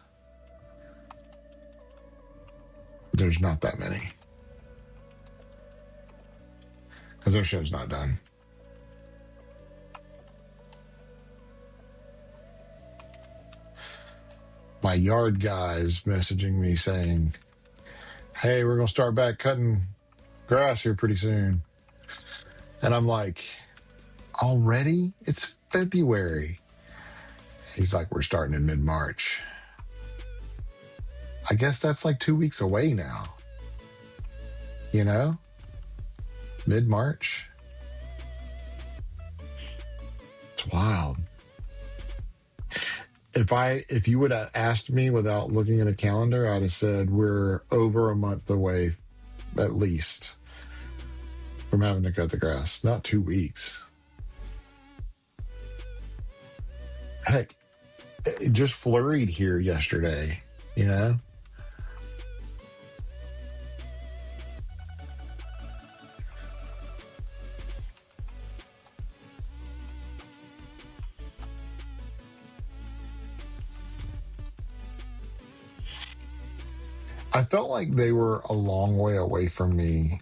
there's not that many. Because our show's not done. My yard guy's messaging me saying, hey, we're going to start back cutting grass here pretty soon. And I'm like, already? It's February. He's like, we're starting in mid-March. I guess that's like 2 weeks away now. You know? Mid-March. It's wild. If you would have asked me without looking at a calendar, I'd have said we're over a month away at least from having to cut the grass. Not 2 weeks. Heck, it just flurried here yesterday, you know? I felt like they were a long way away from me.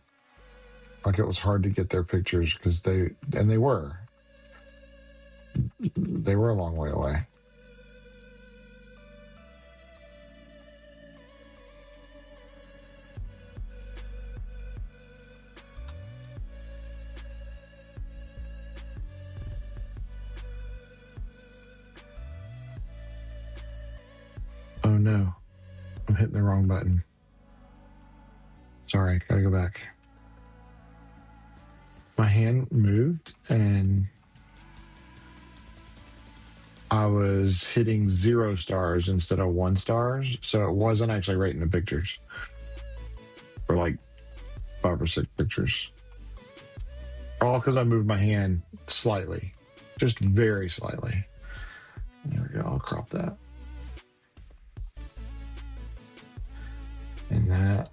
Like it was hard to get their pictures because they were a long way away. Oh no, I'm hitting the wrong button. Sorry, gotta go back. My hand moved and I was hitting 0 stars instead of 1 stars. So it wasn't actually rating the pictures for like 5 or 6 pictures. All because I moved my hand slightly, just very slightly. There we go, I'll crop that. And that.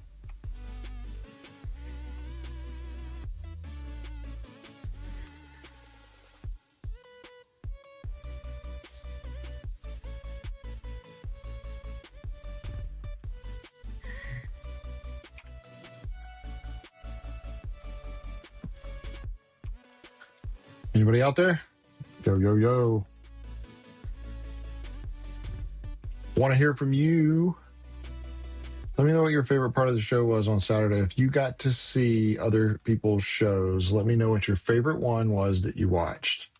Anybody out there? Yo, yo, yo. Want to hear from you. Let me know what your favorite part of the show was on Saturday. If you got to see other people's shows, let me know what your favorite one was that you watched.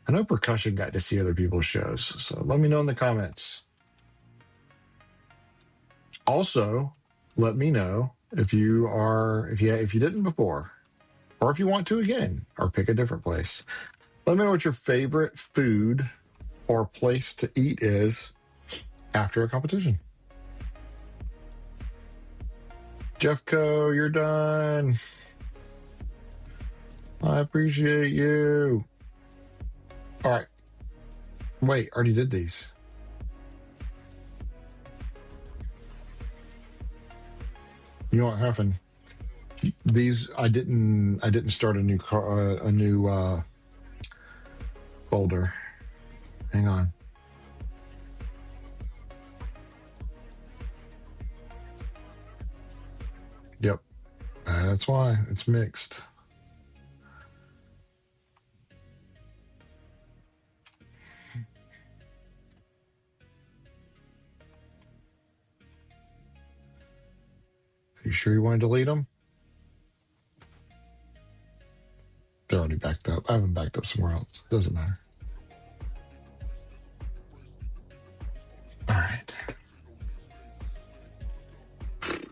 I know Percussion got to see other people's shows, so let me know in the comments. Also, let me know if you didn't before, or if you want to again, or pick a different place. Let me know what your favorite food or place to eat is after a competition. Jeffco, you're done. I appreciate you. All right. Wait, already did these. You know what happened? These I didn't start a new folder. Hang on. Yep. That's why it's mixed. You sure you want to delete them? They're already backed up. I haven't backed up somewhere else. Doesn't matter. All right.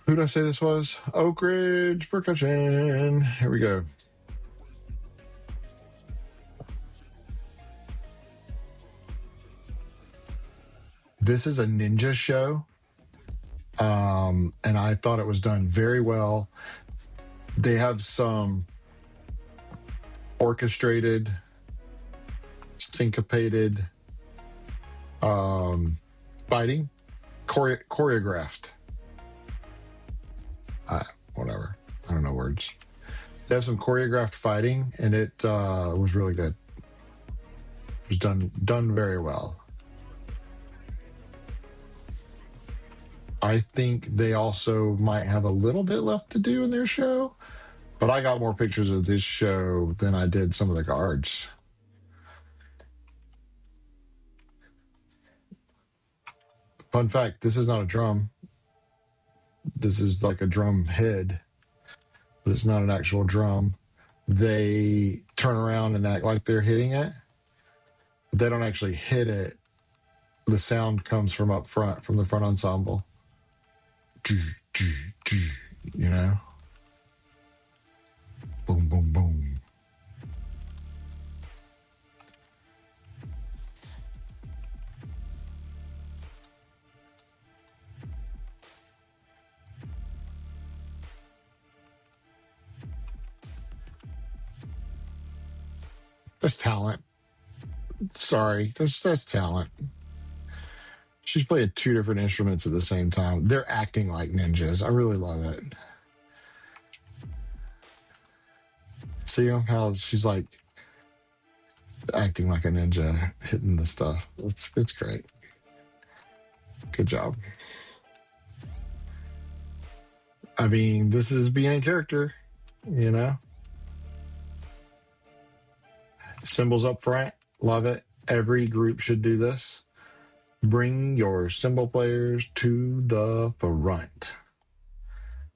Who did I say this was? Oak Ridge Percussion. Here we go. This is a ninja show. And I thought it was done very well. They have some orchestrated, syncopated fighting, choreographed. Whatever. I don't know words. They have some choreographed fighting, and it was really good. It was done very well. I think they also might have a little bit left to do in their show, but I got more pictures of this show than I did some of the guards. Fun fact, this is not a drum. This is like a drum head, but it's not an actual drum. They turn around and act like they're hitting it, but they don't actually hit it. The sound comes from up front, from the front ensemble. You know? Boom, boom, boom. That's talent. Sorry, that's talent. She's playing two different instruments at the same time. They're acting like ninjas. I really love it. See how she's like acting like a ninja, hitting the stuff. It's great. Good job. I mean, this is being a character, you know? Cymbals up front. Love it. Every group should do this. Bring your cymbal players to the front.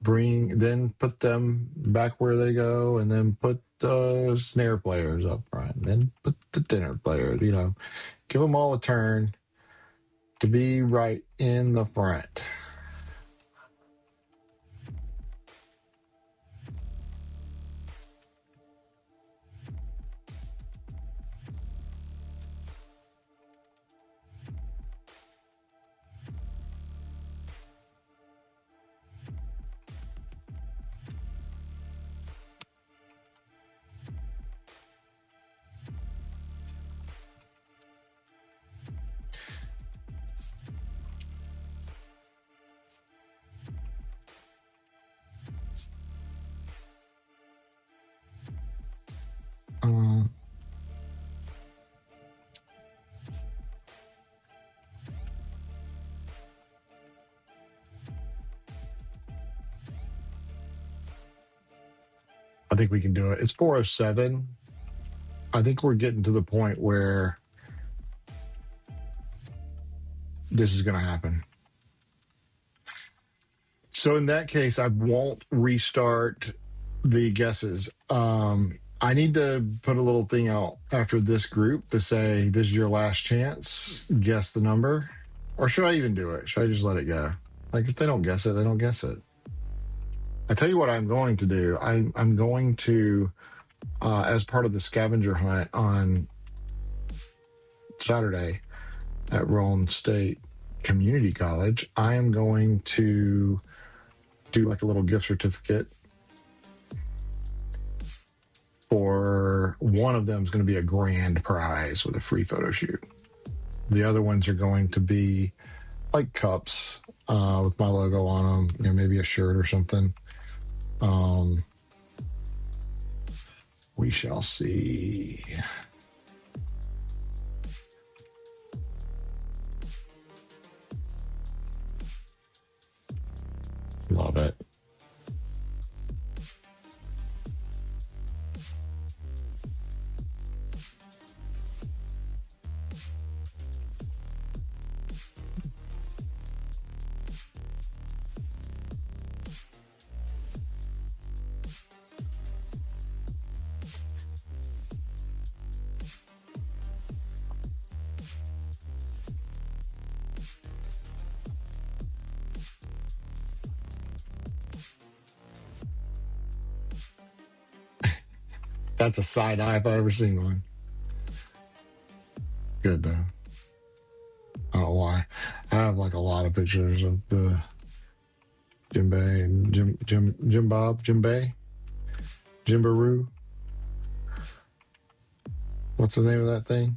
Then put them back where they go, and then put the snare players up front. Then put the tenor players, you know. Give them all a turn to be right in the front. I think we can do it. It's 4:07. I think we're getting to the point where this is going to happen. So in that case, I won't restart the guesses. I need to put a little thing out after this group to say, this is your last chance. Guess the number. Or should I even do it? Should I just let it go? Like, if they don't guess it, they don't guess it. I tell you what I'm going to do. I'm going to, as part of the scavenger hunt on Saturday at Rowan State Community College, I am going to do like a little gift certificate. For one of them is going to be a grand prize with a free photo shoot. The other ones are going to be like cups with my logo on them, you know, maybe a shirt or something. We shall see. Love it. That's a side eye if I ever seen one. Good though. I don't know why. I have like a lot of pictures of the Jimbei and Jimbaroo. What's the name of that thing?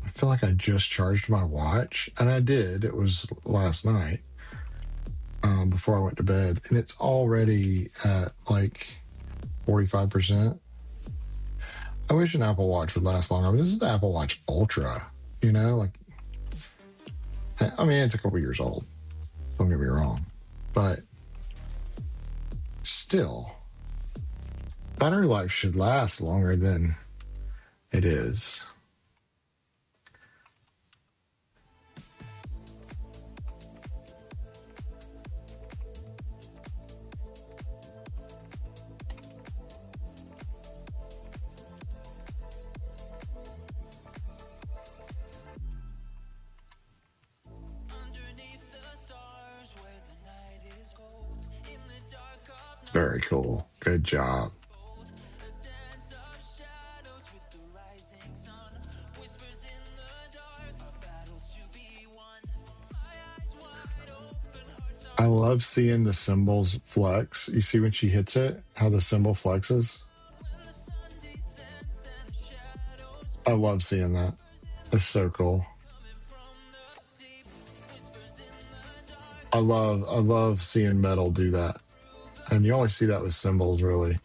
I feel like I just charged my watch, and I did. It was last night before I went to bed, and it's already at like 45%. I wish an Apple Watch would last longer. I mean, this is the Apple Watch Ultra, you know, like, I mean, it's a couple years old. Don't get me wrong, but still, battery life should last longer than it is. Very cool. Good job. I love seeing the cymbals flex. You see when she hits it, how the cymbal flexes? I love seeing that. It's so cool. I love seeing metal do that. And you only see that with cymbals, really.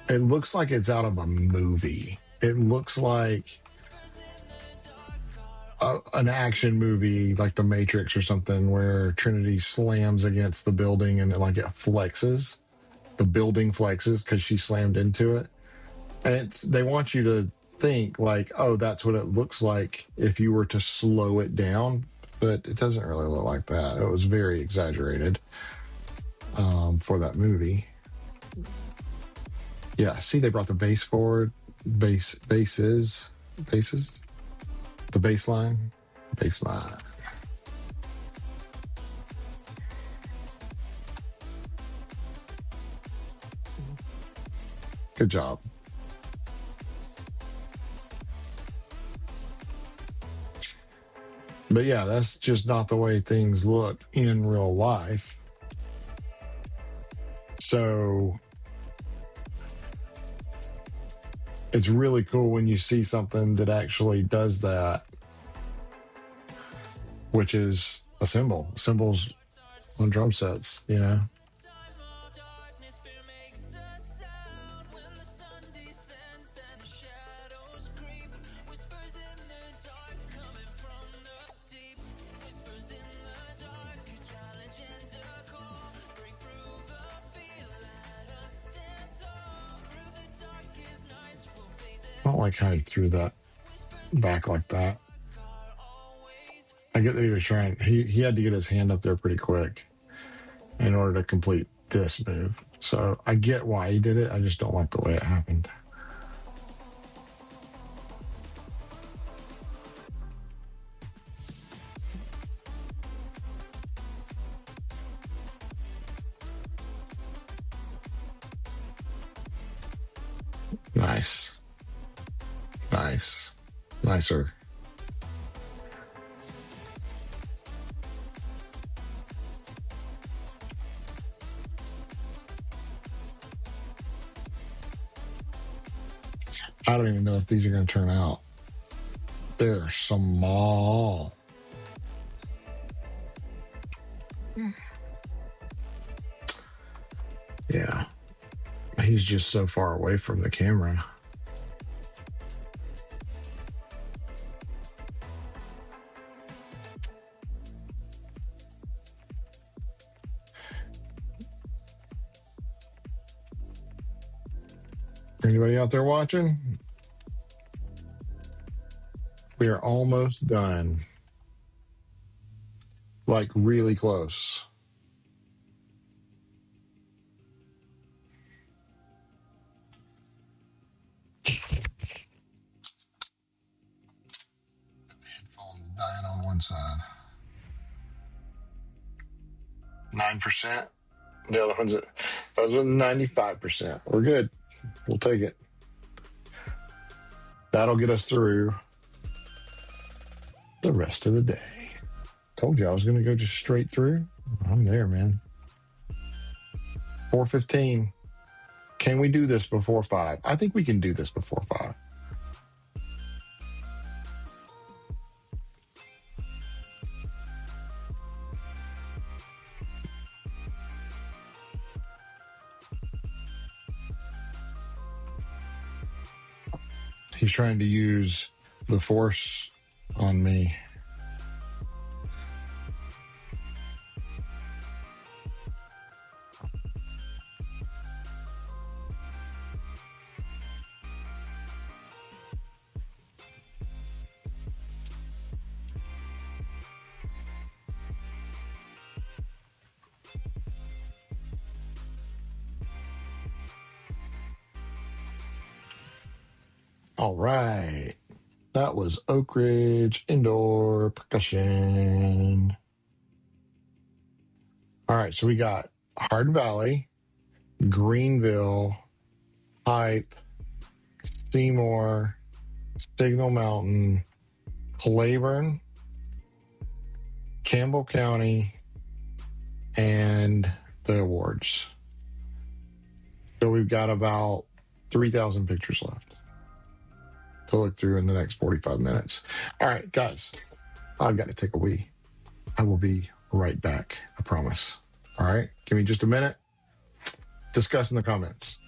It looks like it's out of a movie. It looks like an action movie like The Matrix or something, where Trinity slams against the building and it flexes. The building flexes because she slammed into it. And they want you to think like, oh, that's what it looks like if you were to slow it down. But it doesn't really look like that. It was very exaggerated for that movie. Yeah, see, they brought the bass forward. Bases. The baseline. Good job. But yeah, that's just not the way things look in real life. So it's really cool when you see something that actually does that, which is a cymbal. Cymbals on drum sets, you know? I don't like how he threw that back like that. I get that he was trying. He had to get his hand up there pretty quick in order to complete this move. So I get why he did it. I just don't like the way it happened. Nice. Nice. Nicer. I don't even know if these are going to turn out. They're small. Yeah. He's just so far away from the camera. Anybody out there watching? We are almost done. Like really close. Headphone dying on one side. 9%. The other one's at 95%. We're good. We'll take it. That'll get us through the rest of the day. Told you I was going to go just straight through. I'm there, man. 4:15. Can we do this before 5? I think we can do this before 5. He's trying to use the force on me. All right. That was Oak Ridge Indoor Percussion. All right. So we got Hard Valley, Greenville, Hipe, Seymour, Signal Mountain, Claiborne, Campbell County, and the awards. So we've got about 3,000 pictures left to look through in the next 45 minutes. All right, guys, I've got to take a wee. I will be right back, I promise. All right, give me just a minute. Discuss in the comments.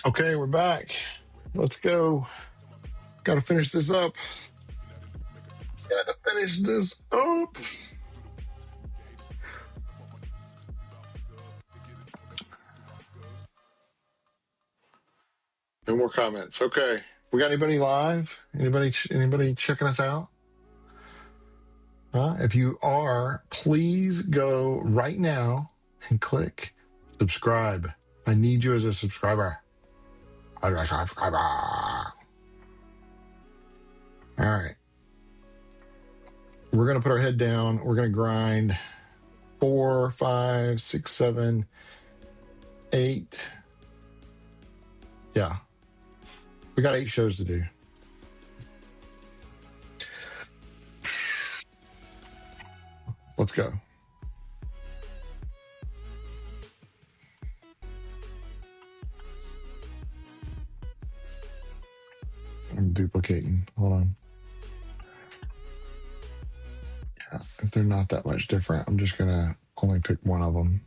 Okay, we're back. Let's go. Got to finish this up. Got to finish this up. No more comments. Okay. We got anybody live? Anybody checking us out? If you are, please go right now and click subscribe. I need you as a subscriber. All right. We're going to put our head down. We're going to grind 4, 5, 6, 7, 8. Yeah. We got 8 shows to do. Let's go. I'm duplicating. Hold on. Yeah, if they're not that much different, I'm just going to only pick one of them.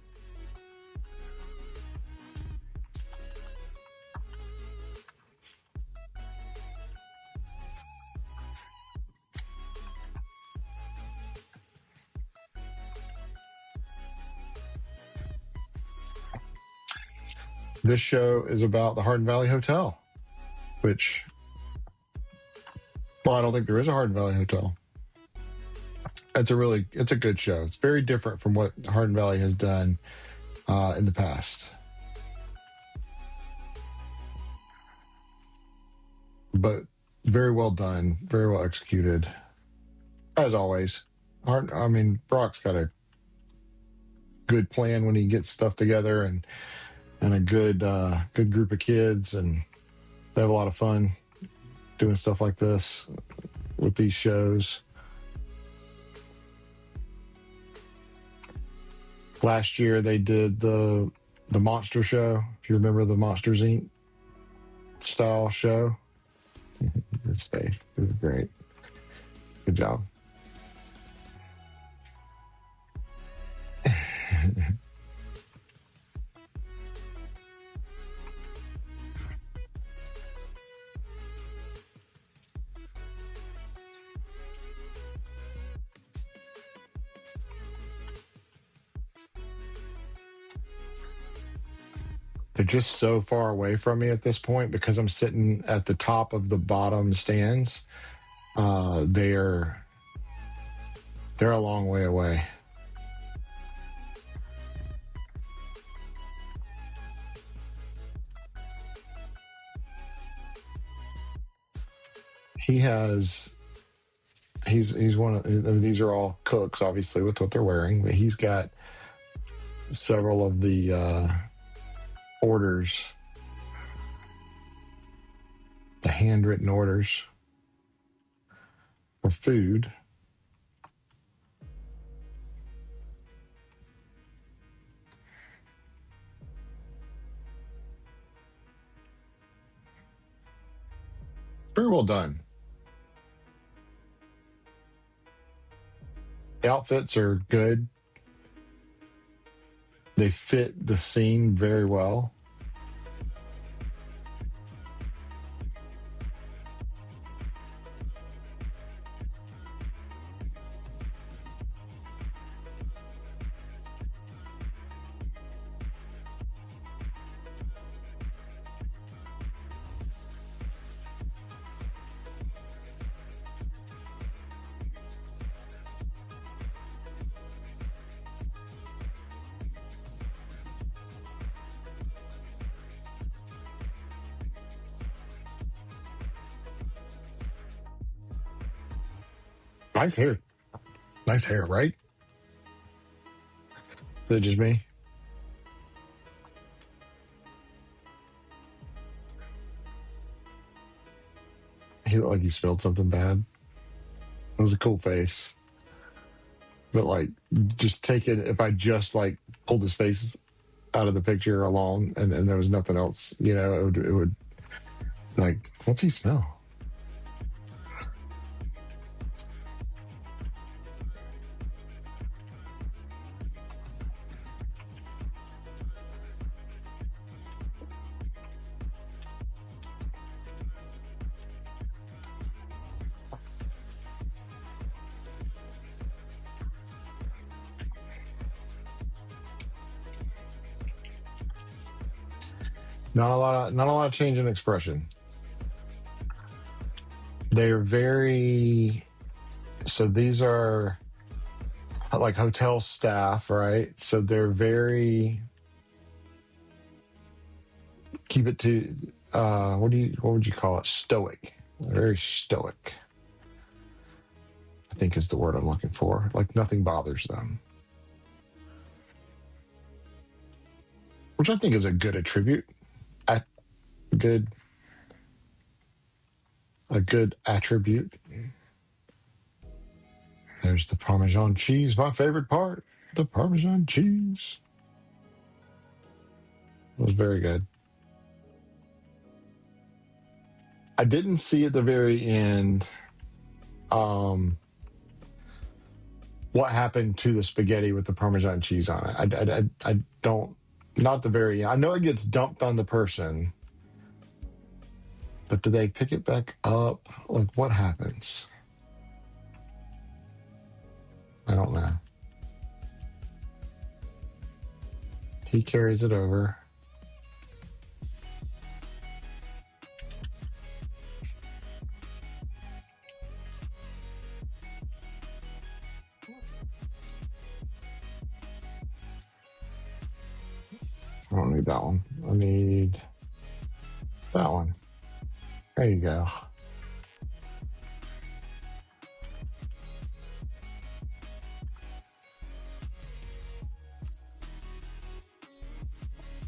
This show is about the Hardin Valley Hotel, which, well, I don't think there is a Hardin Valley Hotel. It's a good show. It's very different from what Hardin Valley has done in the past. But very well done, very well executed, as always. Brock's got a good plan when he gets stuff together, and a good group of kids, and they have a lot of fun doing stuff like this with these shows. Last year they did the Monster Show, if you remember the Monsters Inc. style show. His face. It was great. Good job. They're just so far away from me at this point because I'm sitting at the top of the bottom stands. They're a long way away. He's one of, these are all cooks, obviously, with what they're wearing, but he's got several of the orders, the handwritten orders for food. Very well done. The outfits are good. They fit the scene very well. Nice hair. Nice hair, right? Is it just me? He looked like he spilled something bad. It was a cool face. But like, just take it, if I just like pulled his face out of the picture alone and there was nothing else, it would like, what's he smell? Not a lot of change in expression. They're very, so these are like hotel staff, right? So they're very, keep it to what would you call it? Stoic. They're very stoic, I think is the word I'm looking for. Like nothing bothers them, which I think is a good attribute. A good attribute. There's the Parmesan cheese, my favorite part. The Parmesan cheese. It was very good. I didn't see at the very end what happened to the spaghetti with the Parmesan cheese on it. I don't, not at the very end. I know it gets dumped on the person, but do they pick it back up? Like what happens? I don't know. He carries it over. I don't need that one. I need that one. There you go.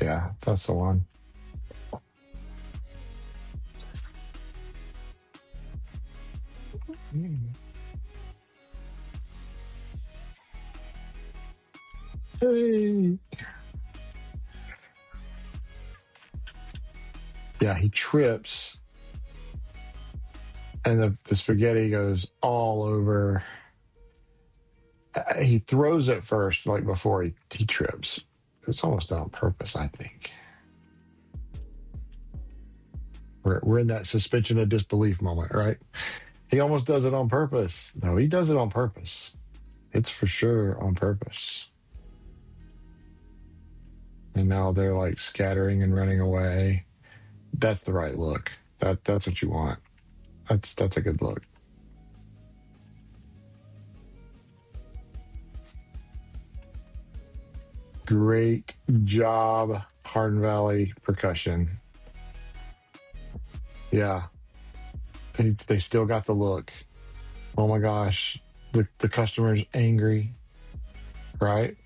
Yeah, that's the one. Hey. Yeah, he trips and the spaghetti goes all over. He throws it first, like before he trips. It's almost done on purpose, I think. We're in that suspension of disbelief moment, right? He almost does it on purpose. No, he does it on purpose. It's for sure on purpose. And now they're like scattering and running away. That's the right look. That's what you want. That's a good look. Great job, Hardin Valley Percussion. Yeah. They still got the look. Oh my gosh. The customer's angry, right?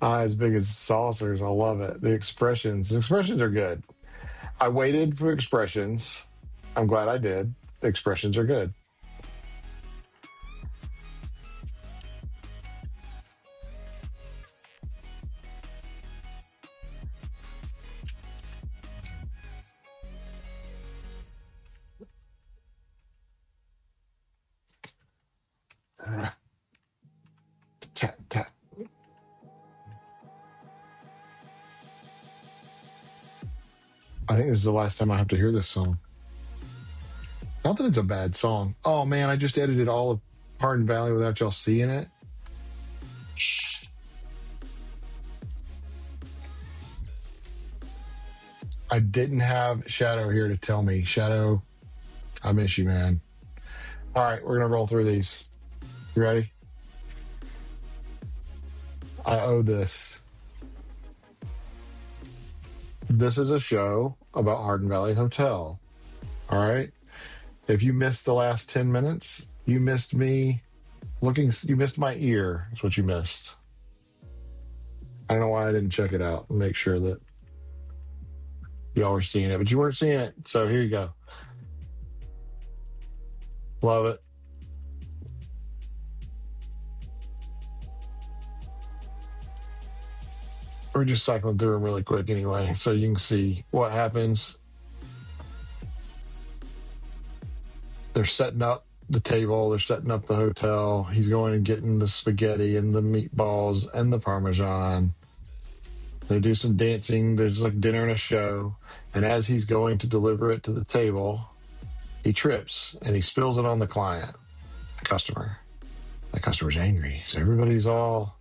As big as saucers. I love it. The expressions are good. I waited for expressions. I'm glad I did. The expressions are good. Tap, tap. I think this is the last time I have to hear this song. Not that it's a bad song. Oh man, I just edited all of Hardin Valley without y'all seeing it. I didn't have Shadow here to tell me. Shadow, I miss you, man. All right, we're gonna roll through these. You ready? I owe this. This is a show about Hardin Valley Hotel. All right. If you missed the last 10 minutes, you missed me looking, you missed my ear. That's what you missed. I don't know why I didn't check it out and make sure that y'all were seeing it, but you weren't seeing it. So here you go. Love it. We're just cycling through them really quick anyway, so you can see what happens. They're setting up the table. They're setting up the hotel. He's going and getting the spaghetti and the meatballs and the Parmesan. They do some dancing. There's like dinner and a show. And as he's going to deliver it to the table, he trips and he spills it on the client, the customer. The customer's angry. So everybody's all,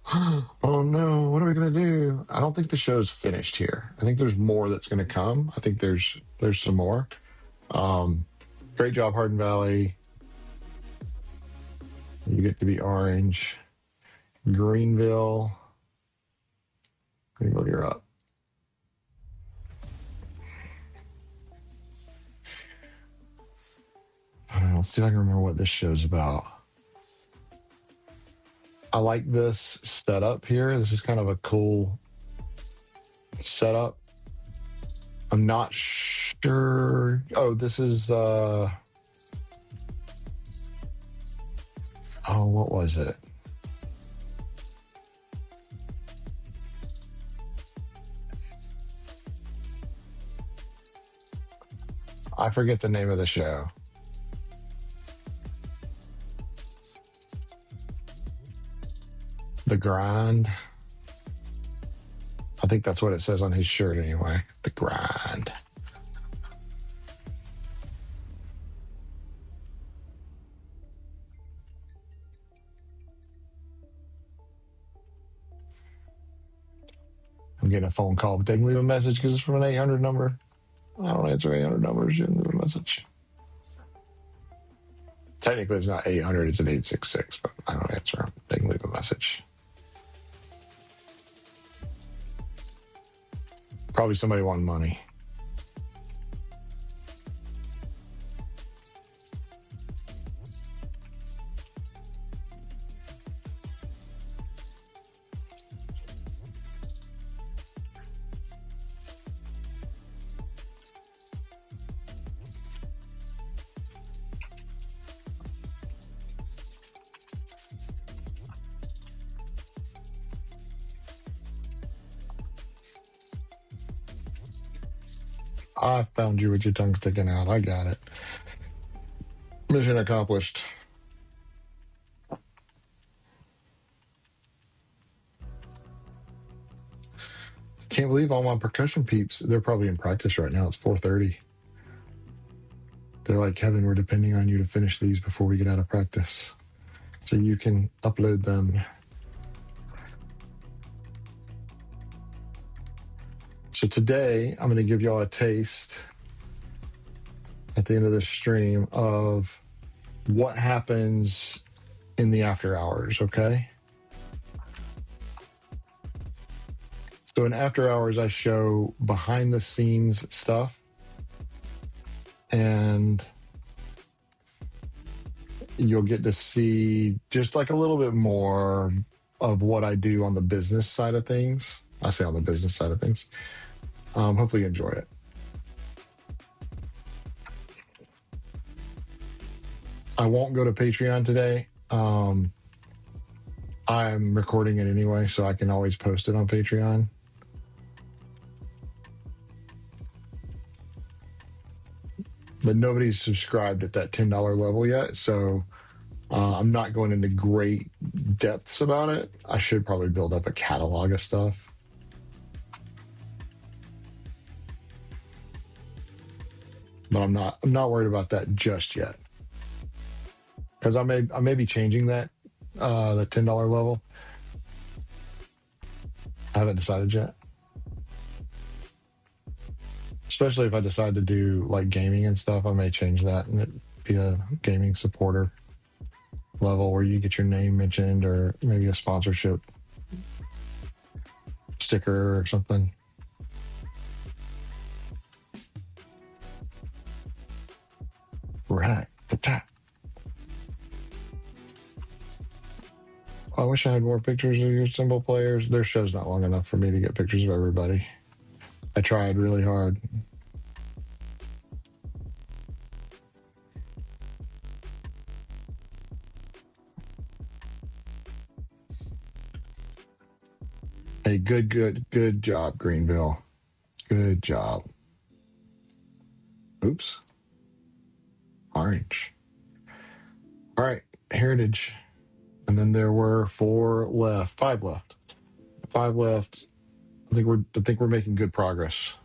oh no, what are we going to do? I don't think the show's finished here. I think there's more that's going to come. I think there's some more. Great job, Hardin Valley. You get to be orange. Greenville, you're up. Let's see if I can remember what this show's about. I like this setup here. This is kind of a cool setup. I'm not sure. Oh, this is oh, what was it? I forget the name of the show. The Grind. I think that's what it says on his shirt anyway. The Grind. I'm getting a phone call, but they can leave a message because it's from an 800 number. I don't answer 800 numbers. You can leave a message. Technically, it's not 800, it's an 866, but I don't answer them. They can leave a message. Probably somebody wanting money. I found you with your tongue sticking out. I got it. Mission accomplished. Can't believe all my percussion peeps. They're probably in practice right now. It's 4:30. They're like, Kevin, we're depending on you to finish these before we get out of practice, so you can upload them. So today, I'm going to give y'all a taste at the end of this stream of what happens in the after hours, okay? So in after hours, I show behind the scenes stuff, and you'll get to see just like a little bit more of what I do on the business side of things. I say on the business side of things. Hopefully you enjoy it. I won't go to Patreon today. I'm recording it anyway, so I can always post it on Patreon. But nobody's subscribed at that $10 level yet, so I'm not going into great depths about it. I should probably build up a catalog of stuff. But I'm not worried about that just yet, because I may be changing that the $10 level. I haven't decided yet. Especially if I decide to do like gaming and stuff, I may change that and it be a gaming supporter level where you get your name mentioned, or maybe a sponsorship sticker or something. Right, the tap. I wish I had more pictures of your cymbal players. Their show's not long enough for me to get pictures of everybody. I tried really hard. Hey, good job, Greenville. Good job. Oops. Orange. All right, Heritage. And then there were 5 left. 5 left. I think we're making good progress.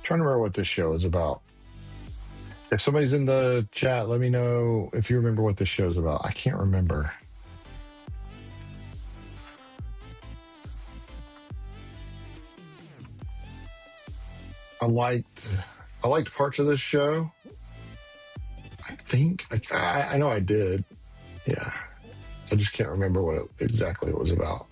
Trying to remember what this show is about. If somebody's in the chat, let me know if you remember what this show's about. I can't remember. I liked parts of this show. I think I know I did. Yeah, I just can't remember what exactly it was about.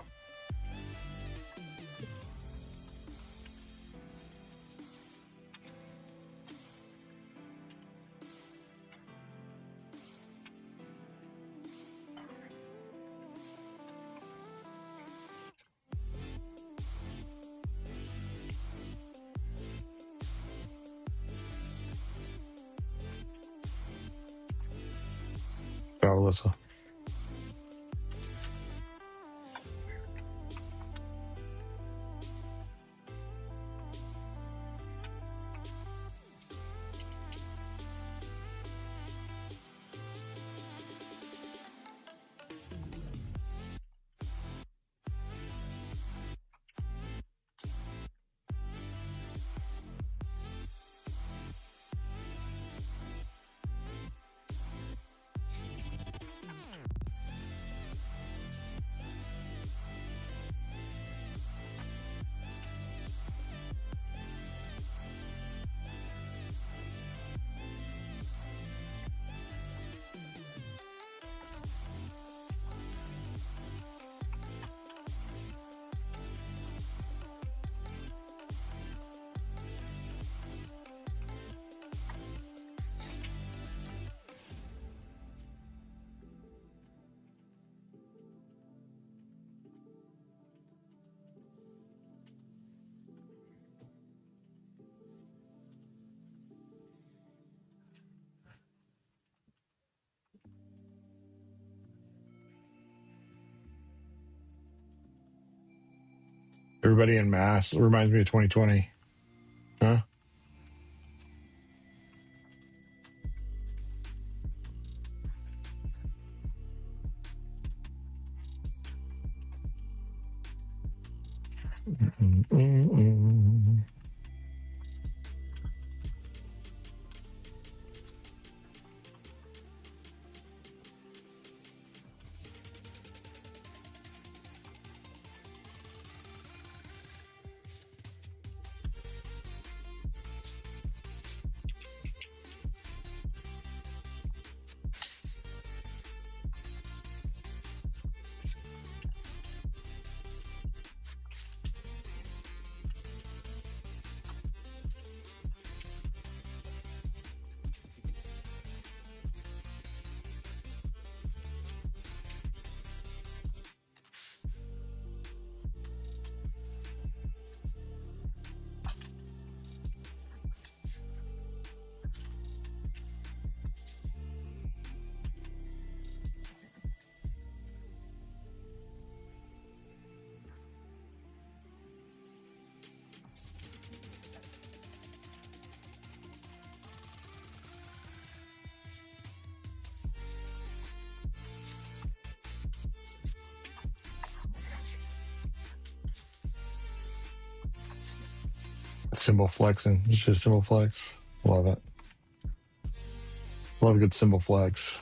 Ciao, Alyssa. Everybody in mass. It reminds me of 2020. Huh? Mm-mm. Symbol flexing. It's just symbol flex. Love it. Love a good symbol flex.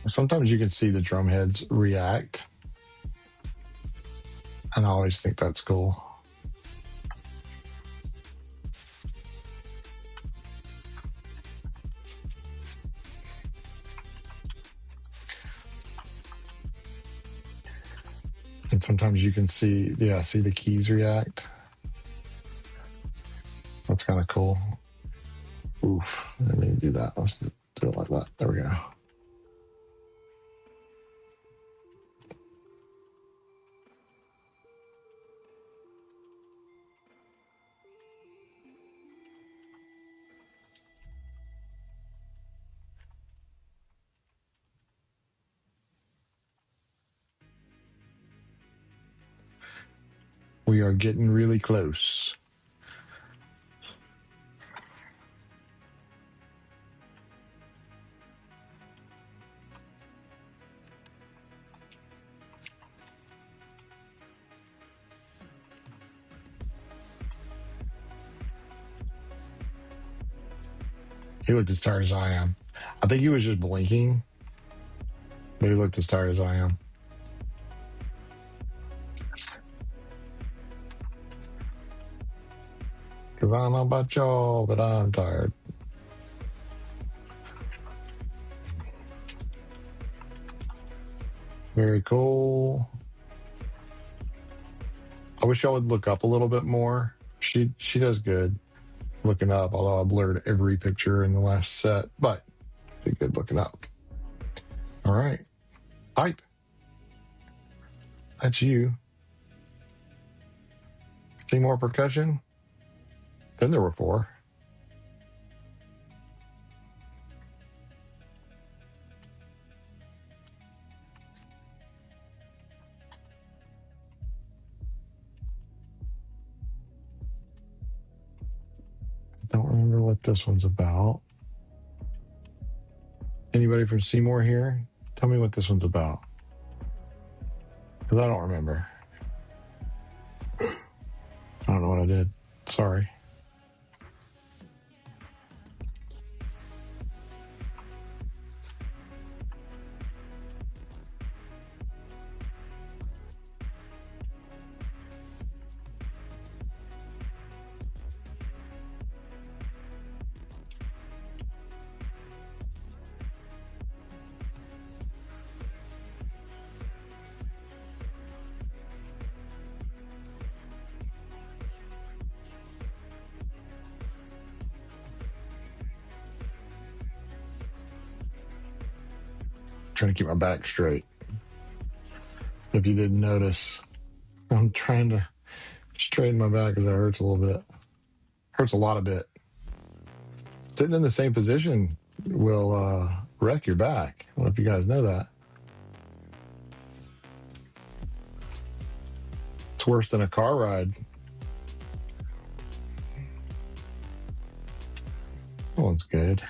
Sometimes you can see the drum heads react. And I always think that's cool. And sometimes you can see, see the keys react. That's kind of cool. Oof. Let me do that. Let's do it like that. There we go. We are getting really close. He looked as tired as I am. I think he was just blinking, but he looked as tired as I am. Because I don't know about y'all, but I'm tired. Very cool. I wish y'all would look up a little bit more. She does good looking up, although I blurred every picture in the last set, but did good looking up. All right. Hipe. That's you. Seymour Percussion. Then there were 4. Don't remember what this one's about. Anybody from Seymour here? Tell me what this one's about. Because I don't remember. I don't know what I did. Sorry. Trying to keep my back straight. If you didn't notice, I'm trying to straighten my back because it hurts a little bit. Hurts a lot of bit. Sitting in the same position will wreck your back. I don't know if you guys know that. It's worse than a car ride. That one's good.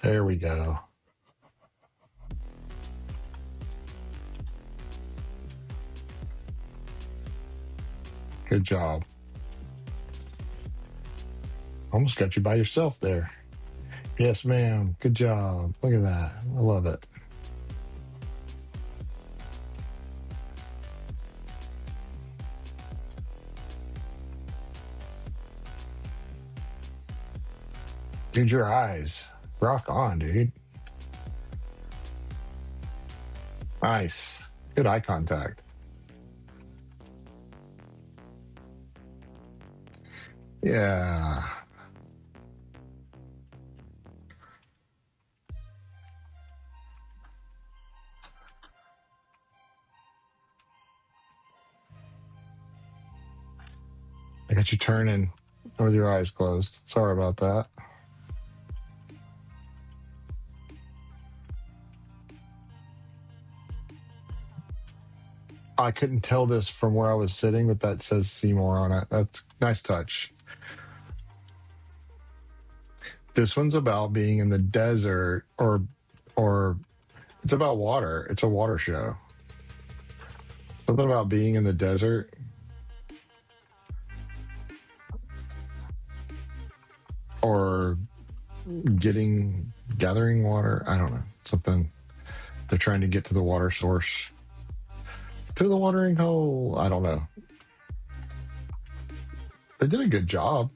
There we go. Good job. Almost got you by yourself there. Yes, ma'am. Good job. Look at that. I love it. Dude, your eyes. Rock on, dude. Nice. Good eye contact. Yeah. I got you turning with your eyes closed. Sorry about that. I couldn't tell this from where I was sitting, but that says Seymour on it. That's nice touch. This one's about being in the desert or it's about water. It's a water show. Something about being in the desert. Or gathering water. I don't know. Something they're trying to get to the water source. To the watering hole. I don't know. They did a good job.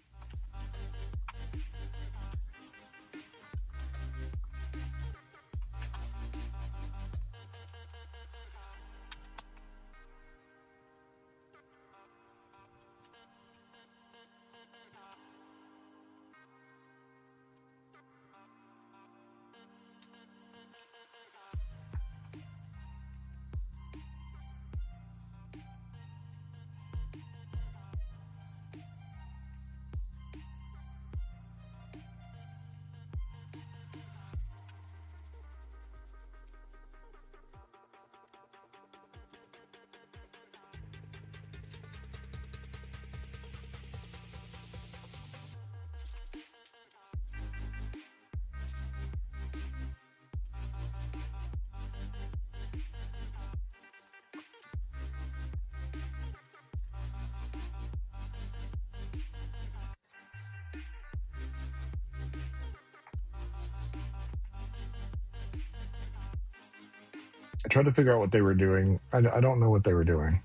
I tried to figure out what they were doing. I don't know what they were doing.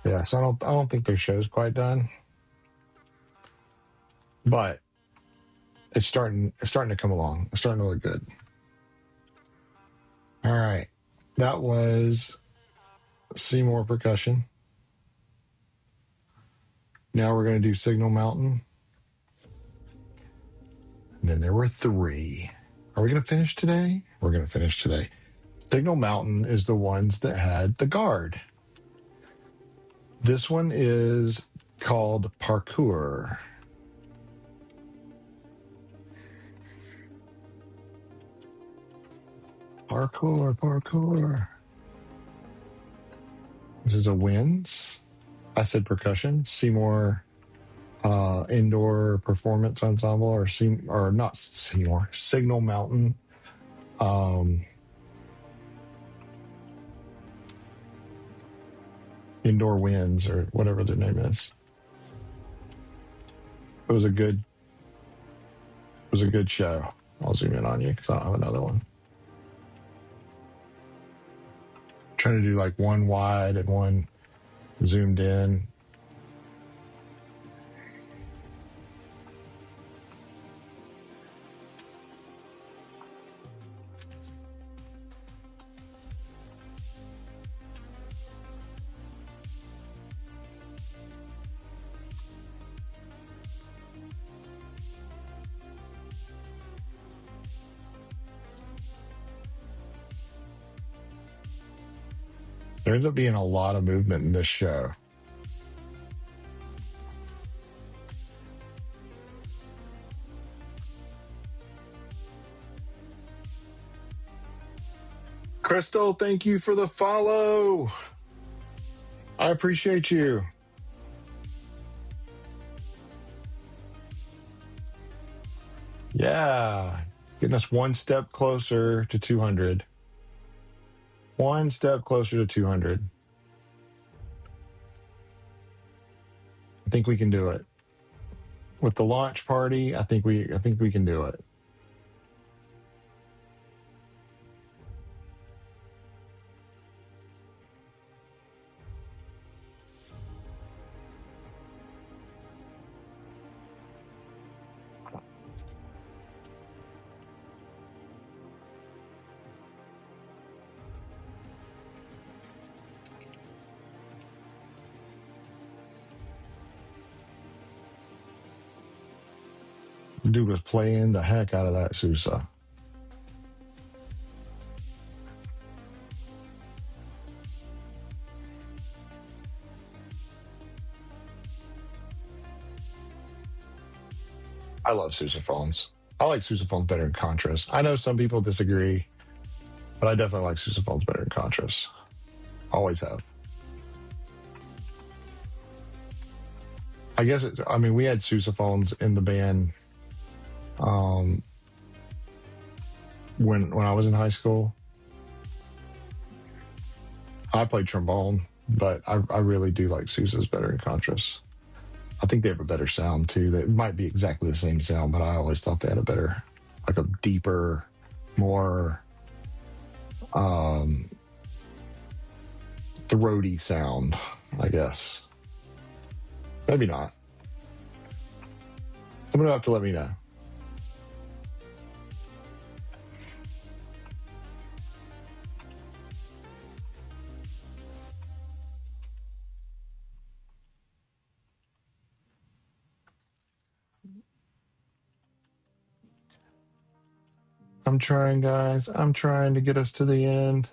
Yeah, so I don't think their show's quite done, but it's starting to come along. It's starting to look good. All right, that was Seymour Percussion. Now we're going to do Signal Mountain. And then there were 3. Are we going to finish today? We're going to finish today. Signal Mountain is the ones that had the guard. This one is called Parkour. Parkour. This is a Winds. I said percussion. Seymour Indoor Performance Ensemble, or not Seymour. Signal Mountain. Indoor Winds, or whatever their name is. It was a good show. I'll zoom in on you because I don't have another one. Trying to do like one wide and one zoomed in. There ends up being a lot of movement in this show. Crystal, thank you for the follow. I appreciate you. Yeah. Getting us one step closer to 200. One step closer to 200. I think we can do it. With the launch party, I think we can do it. Dude was playing the heck out of that Sousa. I love sousaphones. I like sousaphones better than contras. I know some people disagree, but I definitely like sousaphones better than contras. Always have. I guess we had sousaphones in the band when I was in high school. I played trombone, but I really do like sousas better than contras. I think they have a better sound too. That might be exactly the same sound, but I always thought they had a better, like a deeper, more throaty sound, I guess. Maybe not. Someone will have to let me know. I'm trying, guys. I'm trying to get us to the end.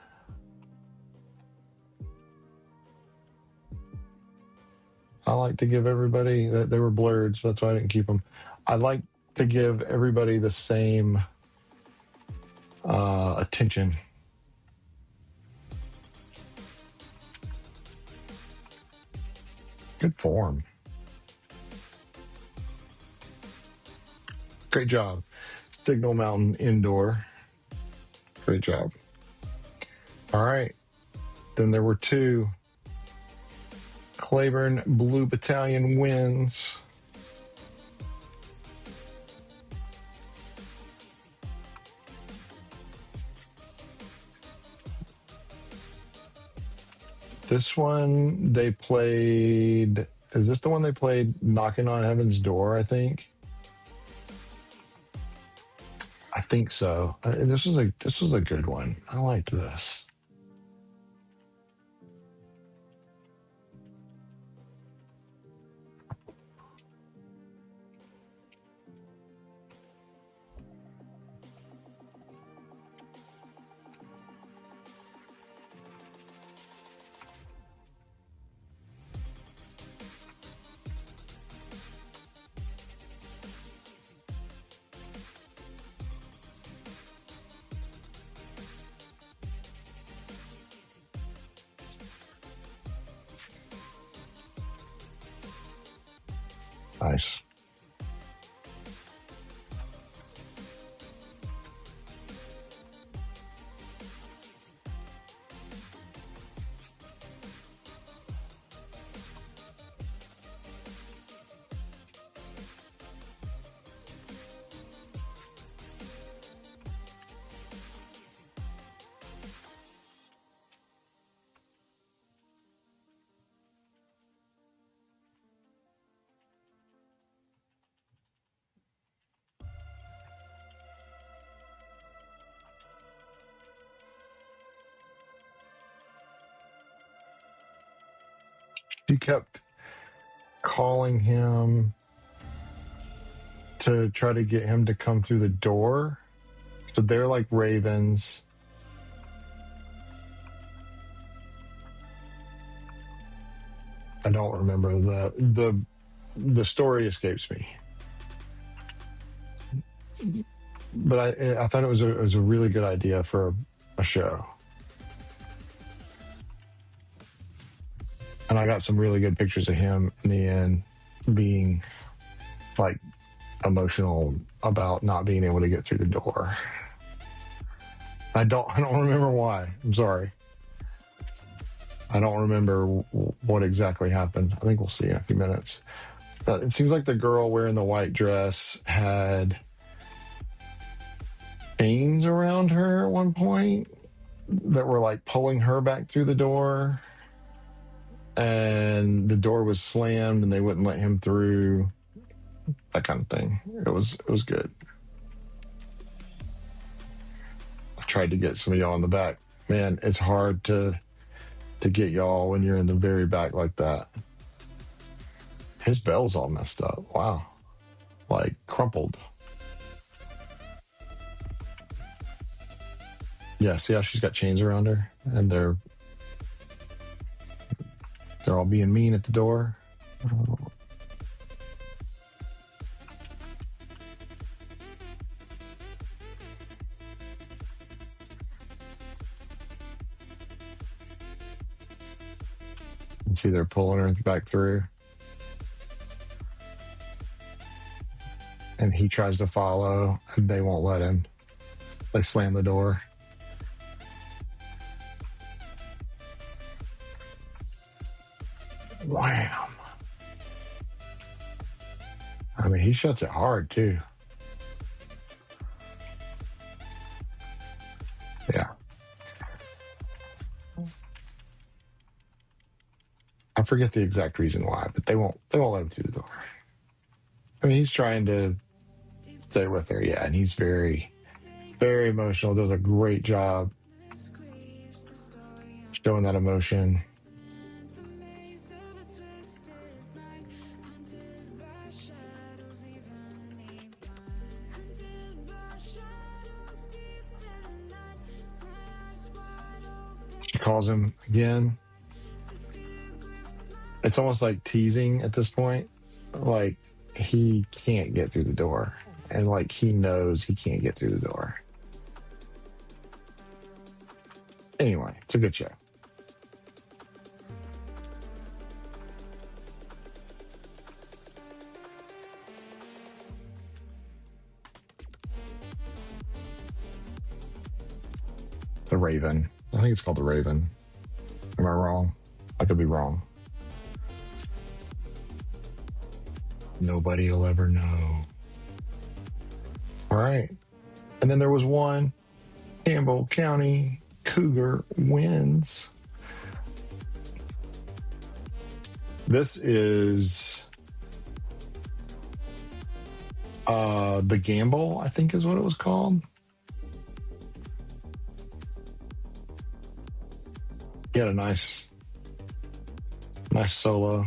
I like to give everybody that they were blurred, so that's why I didn't keep them. I like to give everybody the same attention. Good form. Great job. Signal Mountain Indoor. Great job. All right. Then there were 2 Claiborne Blue Battalion wins. This one they played. Is this the one they played Knocking on Heaven's Door? I think so. This was a good one. I liked this. Nice. She kept calling him to try to get him to come through the door. So they're like ravens. I don't remember the story escapes me. But I thought it was a really good idea for a show. And I got some really good pictures of him in the end being like emotional about not being able to get through the door. I don't remember why. I'm sorry. I don't remember what exactly happened. I think we'll see in a few minutes. It seems like the girl wearing the white dress had chains around her at one point that were like pulling her back through the door. And the door was slammed and they wouldn't let him through, that kind of thing. It was good. I tried to get some of y'all in the back. Man, it's hard to get y'all when you're in the very back like that. His bell's all messed up. Wow. Like crumpled. Yeah, see how she's got chains around her and they're all being mean at the door. And see they're pulling her back through. And he tries to follow and they won't let him. They slam the door. Wham. I mean, he shuts it hard too. Yeah. I forget the exact reason why, but they won't let him through the door. I mean, he's trying to stay with her, yeah, and he's very, very emotional. Does a great job showing that emotion. She calls him again. It's almost like teasing at this point. Like he can't get through the door. And like he knows he can't get through the door. Anyway, it's a good show. The Raven. I think it's called The Raven. Am I wrong? I could be wrong. Nobody will ever know. All right. And then there was one. Campbell County Cougar wins. This is the Gamble, I think is what it was called. He had a nice solo.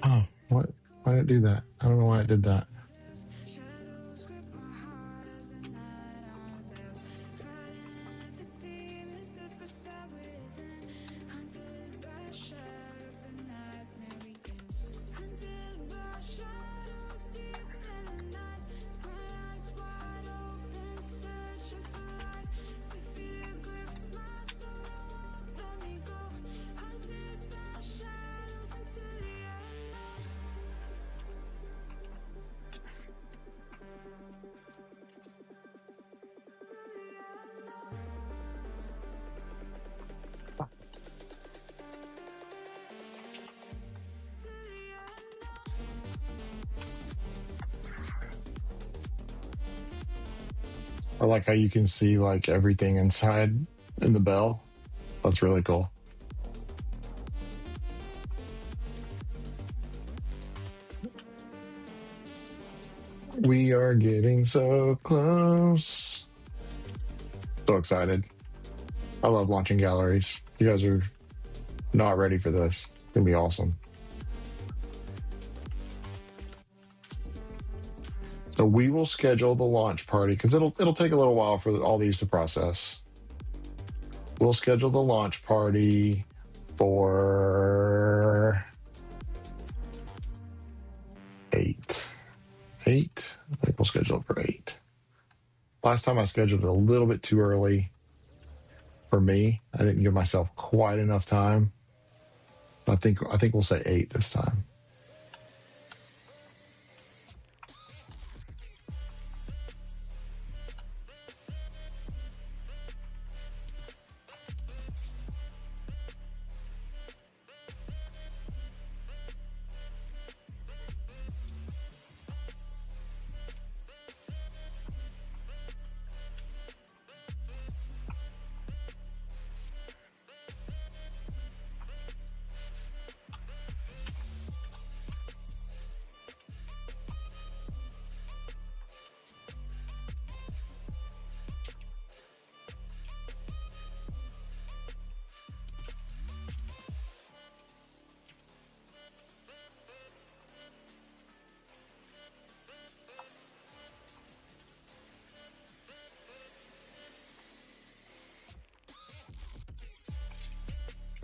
Oh, what? Why did it do that? I don't know why it did that. I like how you can see like everything inside in the bell. That's really cool. We are getting so close. So excited. I love launching galleries. You guys are not ready for this. It's gonna be awesome. So we will schedule the launch party because it'll take a little while for all these to process. We'll schedule the launch party for 8. I think we'll schedule it for 8. Last time I scheduled it a little bit too early for me. I didn't give myself quite enough time. I think we'll say 8 this time.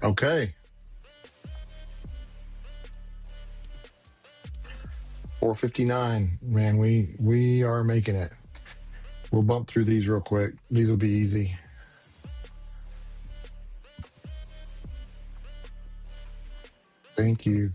Okay. 4:59. Man, we are making it. We'll bump through these real quick. These will be easy. Thank you.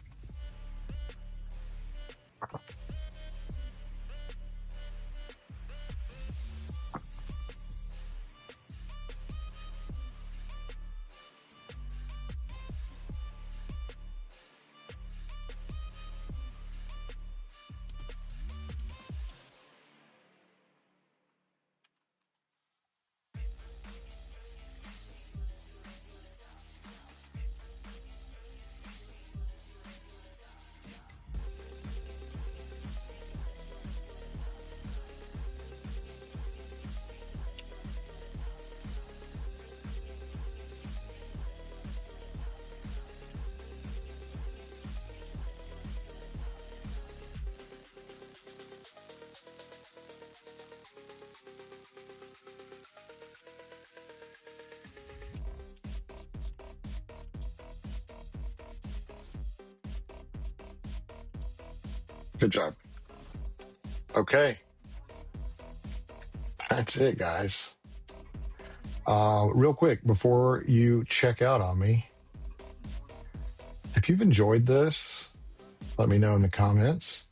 Good job. Okay. That's it, guys. Real quick, before you check out on me, if you've enjoyed this, let me know in the comments.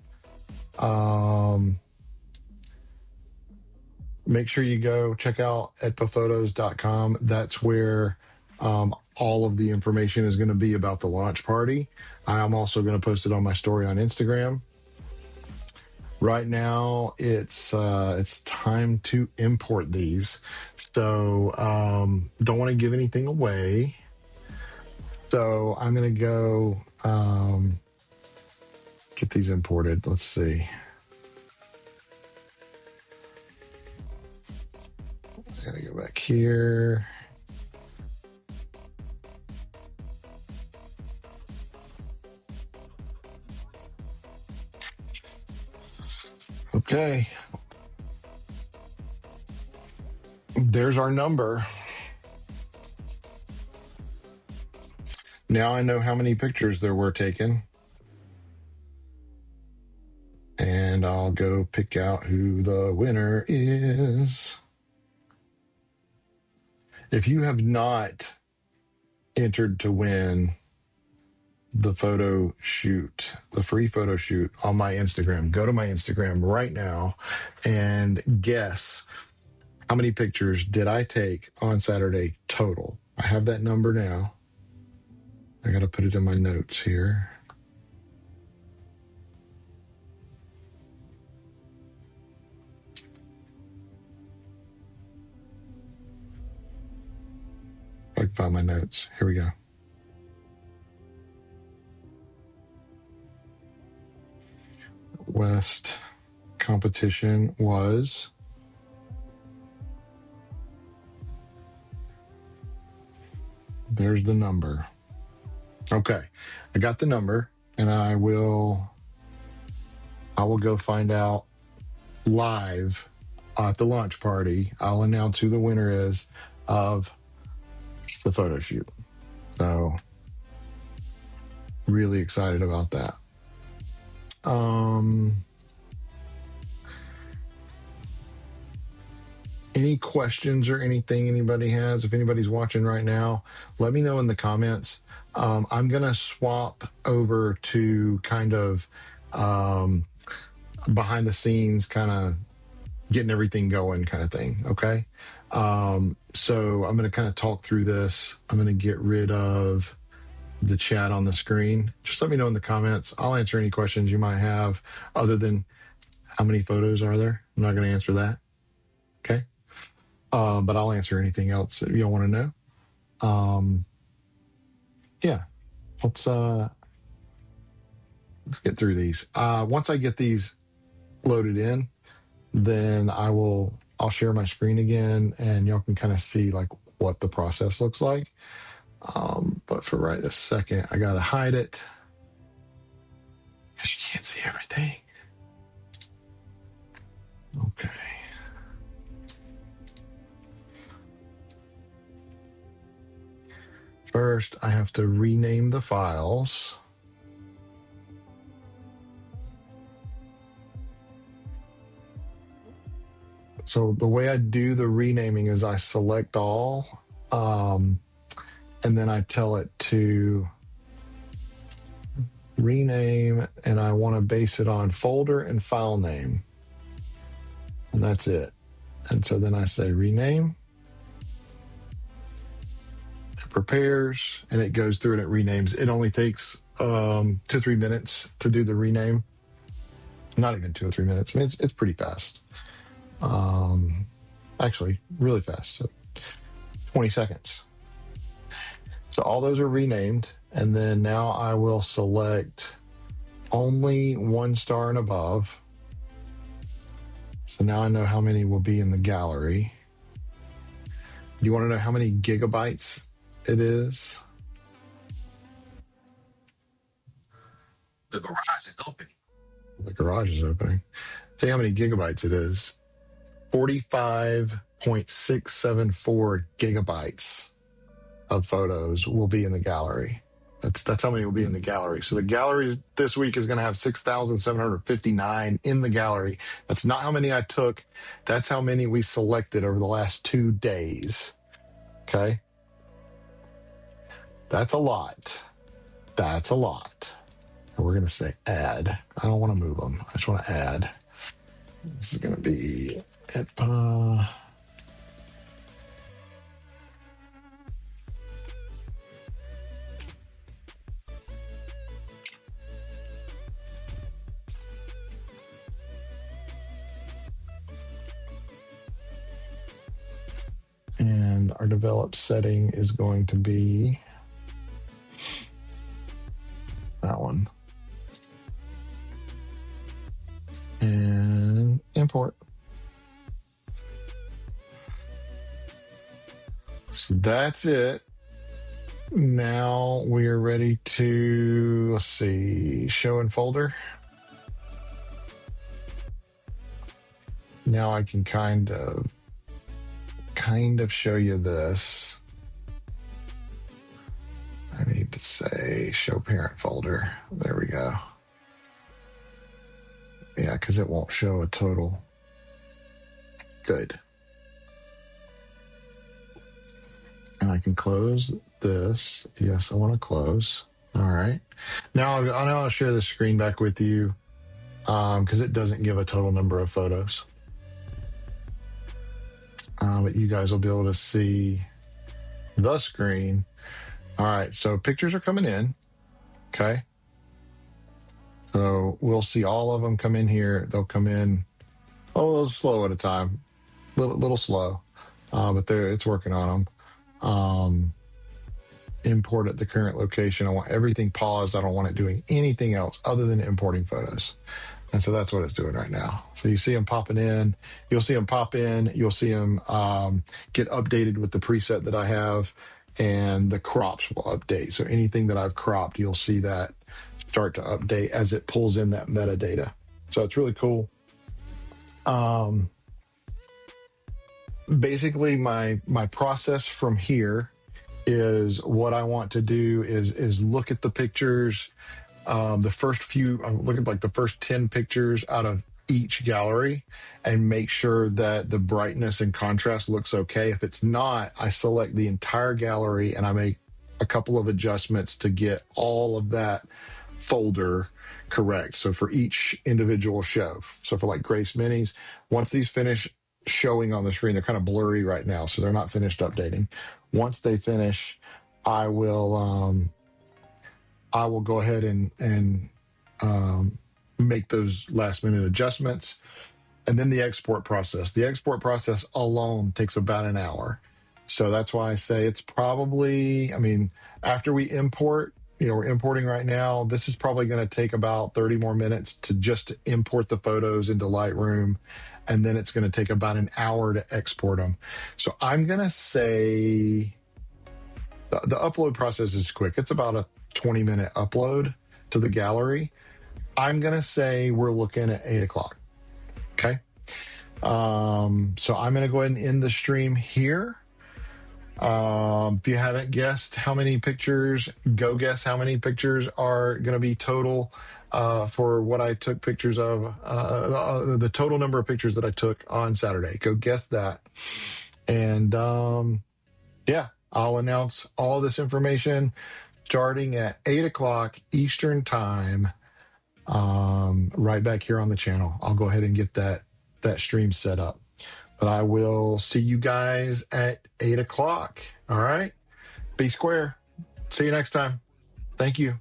Make sure you go check out etpaphotos.com. That's where all of the information is going to be about the launch party. I'm also going to post it on my story on Instagram. Right now, it's time to import these. So don't want to give anything away. So I'm going to go get these imported. Let's see. I got to go back here. Okay. There's our number. Now I know how many pictures there were taken. And I'll go pick out who the winner is. If you have not entered to win the photo shoot, the free photo shoot on my Instagram, go to my Instagram right now and guess how many pictures did I take on Saturday total. I have that number now. I got to put it in my notes here. I can find my notes. Here we go. West competition was there's the number. Okay, I got the number, and I will go find out live at the launch party. I'll announce who the winner is of the photo shoot. So really excited about that. Any questions or anything anybody has? If anybody's watching right now, let me know in the comments. I'm going to swap over to kind of behind the scenes, kind of getting everything going kind of thing. Okay. So I'm going to kind of talk through this. I'm going to get rid of the chat on the screen. Just let me know in the comments. I'll answer any questions you might have other than how many photos are there. I'm not going to answer that. Okay. But I'll answer anything else that you'll want to know. Yeah, let's get through these. Once I get these loaded in, then I'll share my screen again, and y'all can kind of see like what the process looks like. But for right this second, I gotta hide it because you can't see everything. Okay. First, I have to rename the files. So the way I do the renaming is I select all, and then I tell it to rename, and I want to base it on folder and file name. And that's it. And so then I say rename. It prepares, and it goes through and it renames. It only takes 2 or 3 minutes to do the rename. Not even 2 or 3 minutes. I mean, it's pretty fast. Actually, really fast. So 20 seconds. So all those are renamed. And then now I will select only 1 star and above. So now I know how many will be in the gallery. You want to know how many gigabytes it is? The garage is open. The garage is opening. See how many gigabytes it is. 45.674 gigabytes of photos will be in the gallery. That's how many will be in the gallery. So the gallery this week is going to have 6,759 in the gallery. That's not how many I took. That's how many we selected over the last 2 days. Okay. That's a lot. That's a lot. And we're going to say add. I don't want to move them. I just want to add. This is going to be ETPAA. developed setting is going to be that one. And import. So that's it. Now we are ready to, let's see, show in folder. Now I can kind of show you this. I need to say show parent folder. There we go. Yeah, because it won't show a total. Good. And I can close this. Yes, I want to close. All right. Now I'll share the screen back with you because it doesn't give a total number of photos. But you guys will be able to see the screen. All right. So pictures are coming in. Okay. So we'll see all of them come in here. They'll come in a little slow at a time, little slow, but it's working on them. Import at the current location. I want everything paused. I don't want it doing anything else other than importing photos. And so that's what it's doing right now. So you see them popping in. You'll see them pop in. You'll see them get updated with the preset that I have, and the crops will update. So anything that I've cropped, you'll see that start to update as it pulls in that metadata. So it's really cool. Basically, my process from here is what I want to do is look at the pictures, the first few, look at like the first 10 pictures out of each gallery and make sure that the brightness and contrast looks okay. If it's not, I select the entire gallery and I make a couple of adjustments to get all of that folder correct. So for each individual show, so for like Grace Minis, once these finish showing on the screen, they're kind of blurry right now, so they're not finished updating. Once they finish, I will go ahead and make those last minute adjustments. And then the export process. The export process alone takes about an hour. So that's why I say it's probably, I mean, after we import, we're importing right now, this is probably going to take about 30 more minutes to just import the photos into Lightroom. And then it's going to take about an hour to export them. So I'm going to say the upload process is quick. It's about a 20-minute upload to the gallery. I'm going to say we're looking at 8 o'clock. Okay. So I'm going to go ahead and end the stream here. If you haven't guessed how many pictures, go guess how many pictures are going to be total for what I took pictures of, the total number of pictures that I took on Saturday. Go guess that. And yeah, I'll announce all this information starting at 8 o'clock Eastern time, right back here on the channel. I'll go ahead and get that stream set up. But I will see you guys at 8 o'clock. All right. Be square. See you next time. Thank you.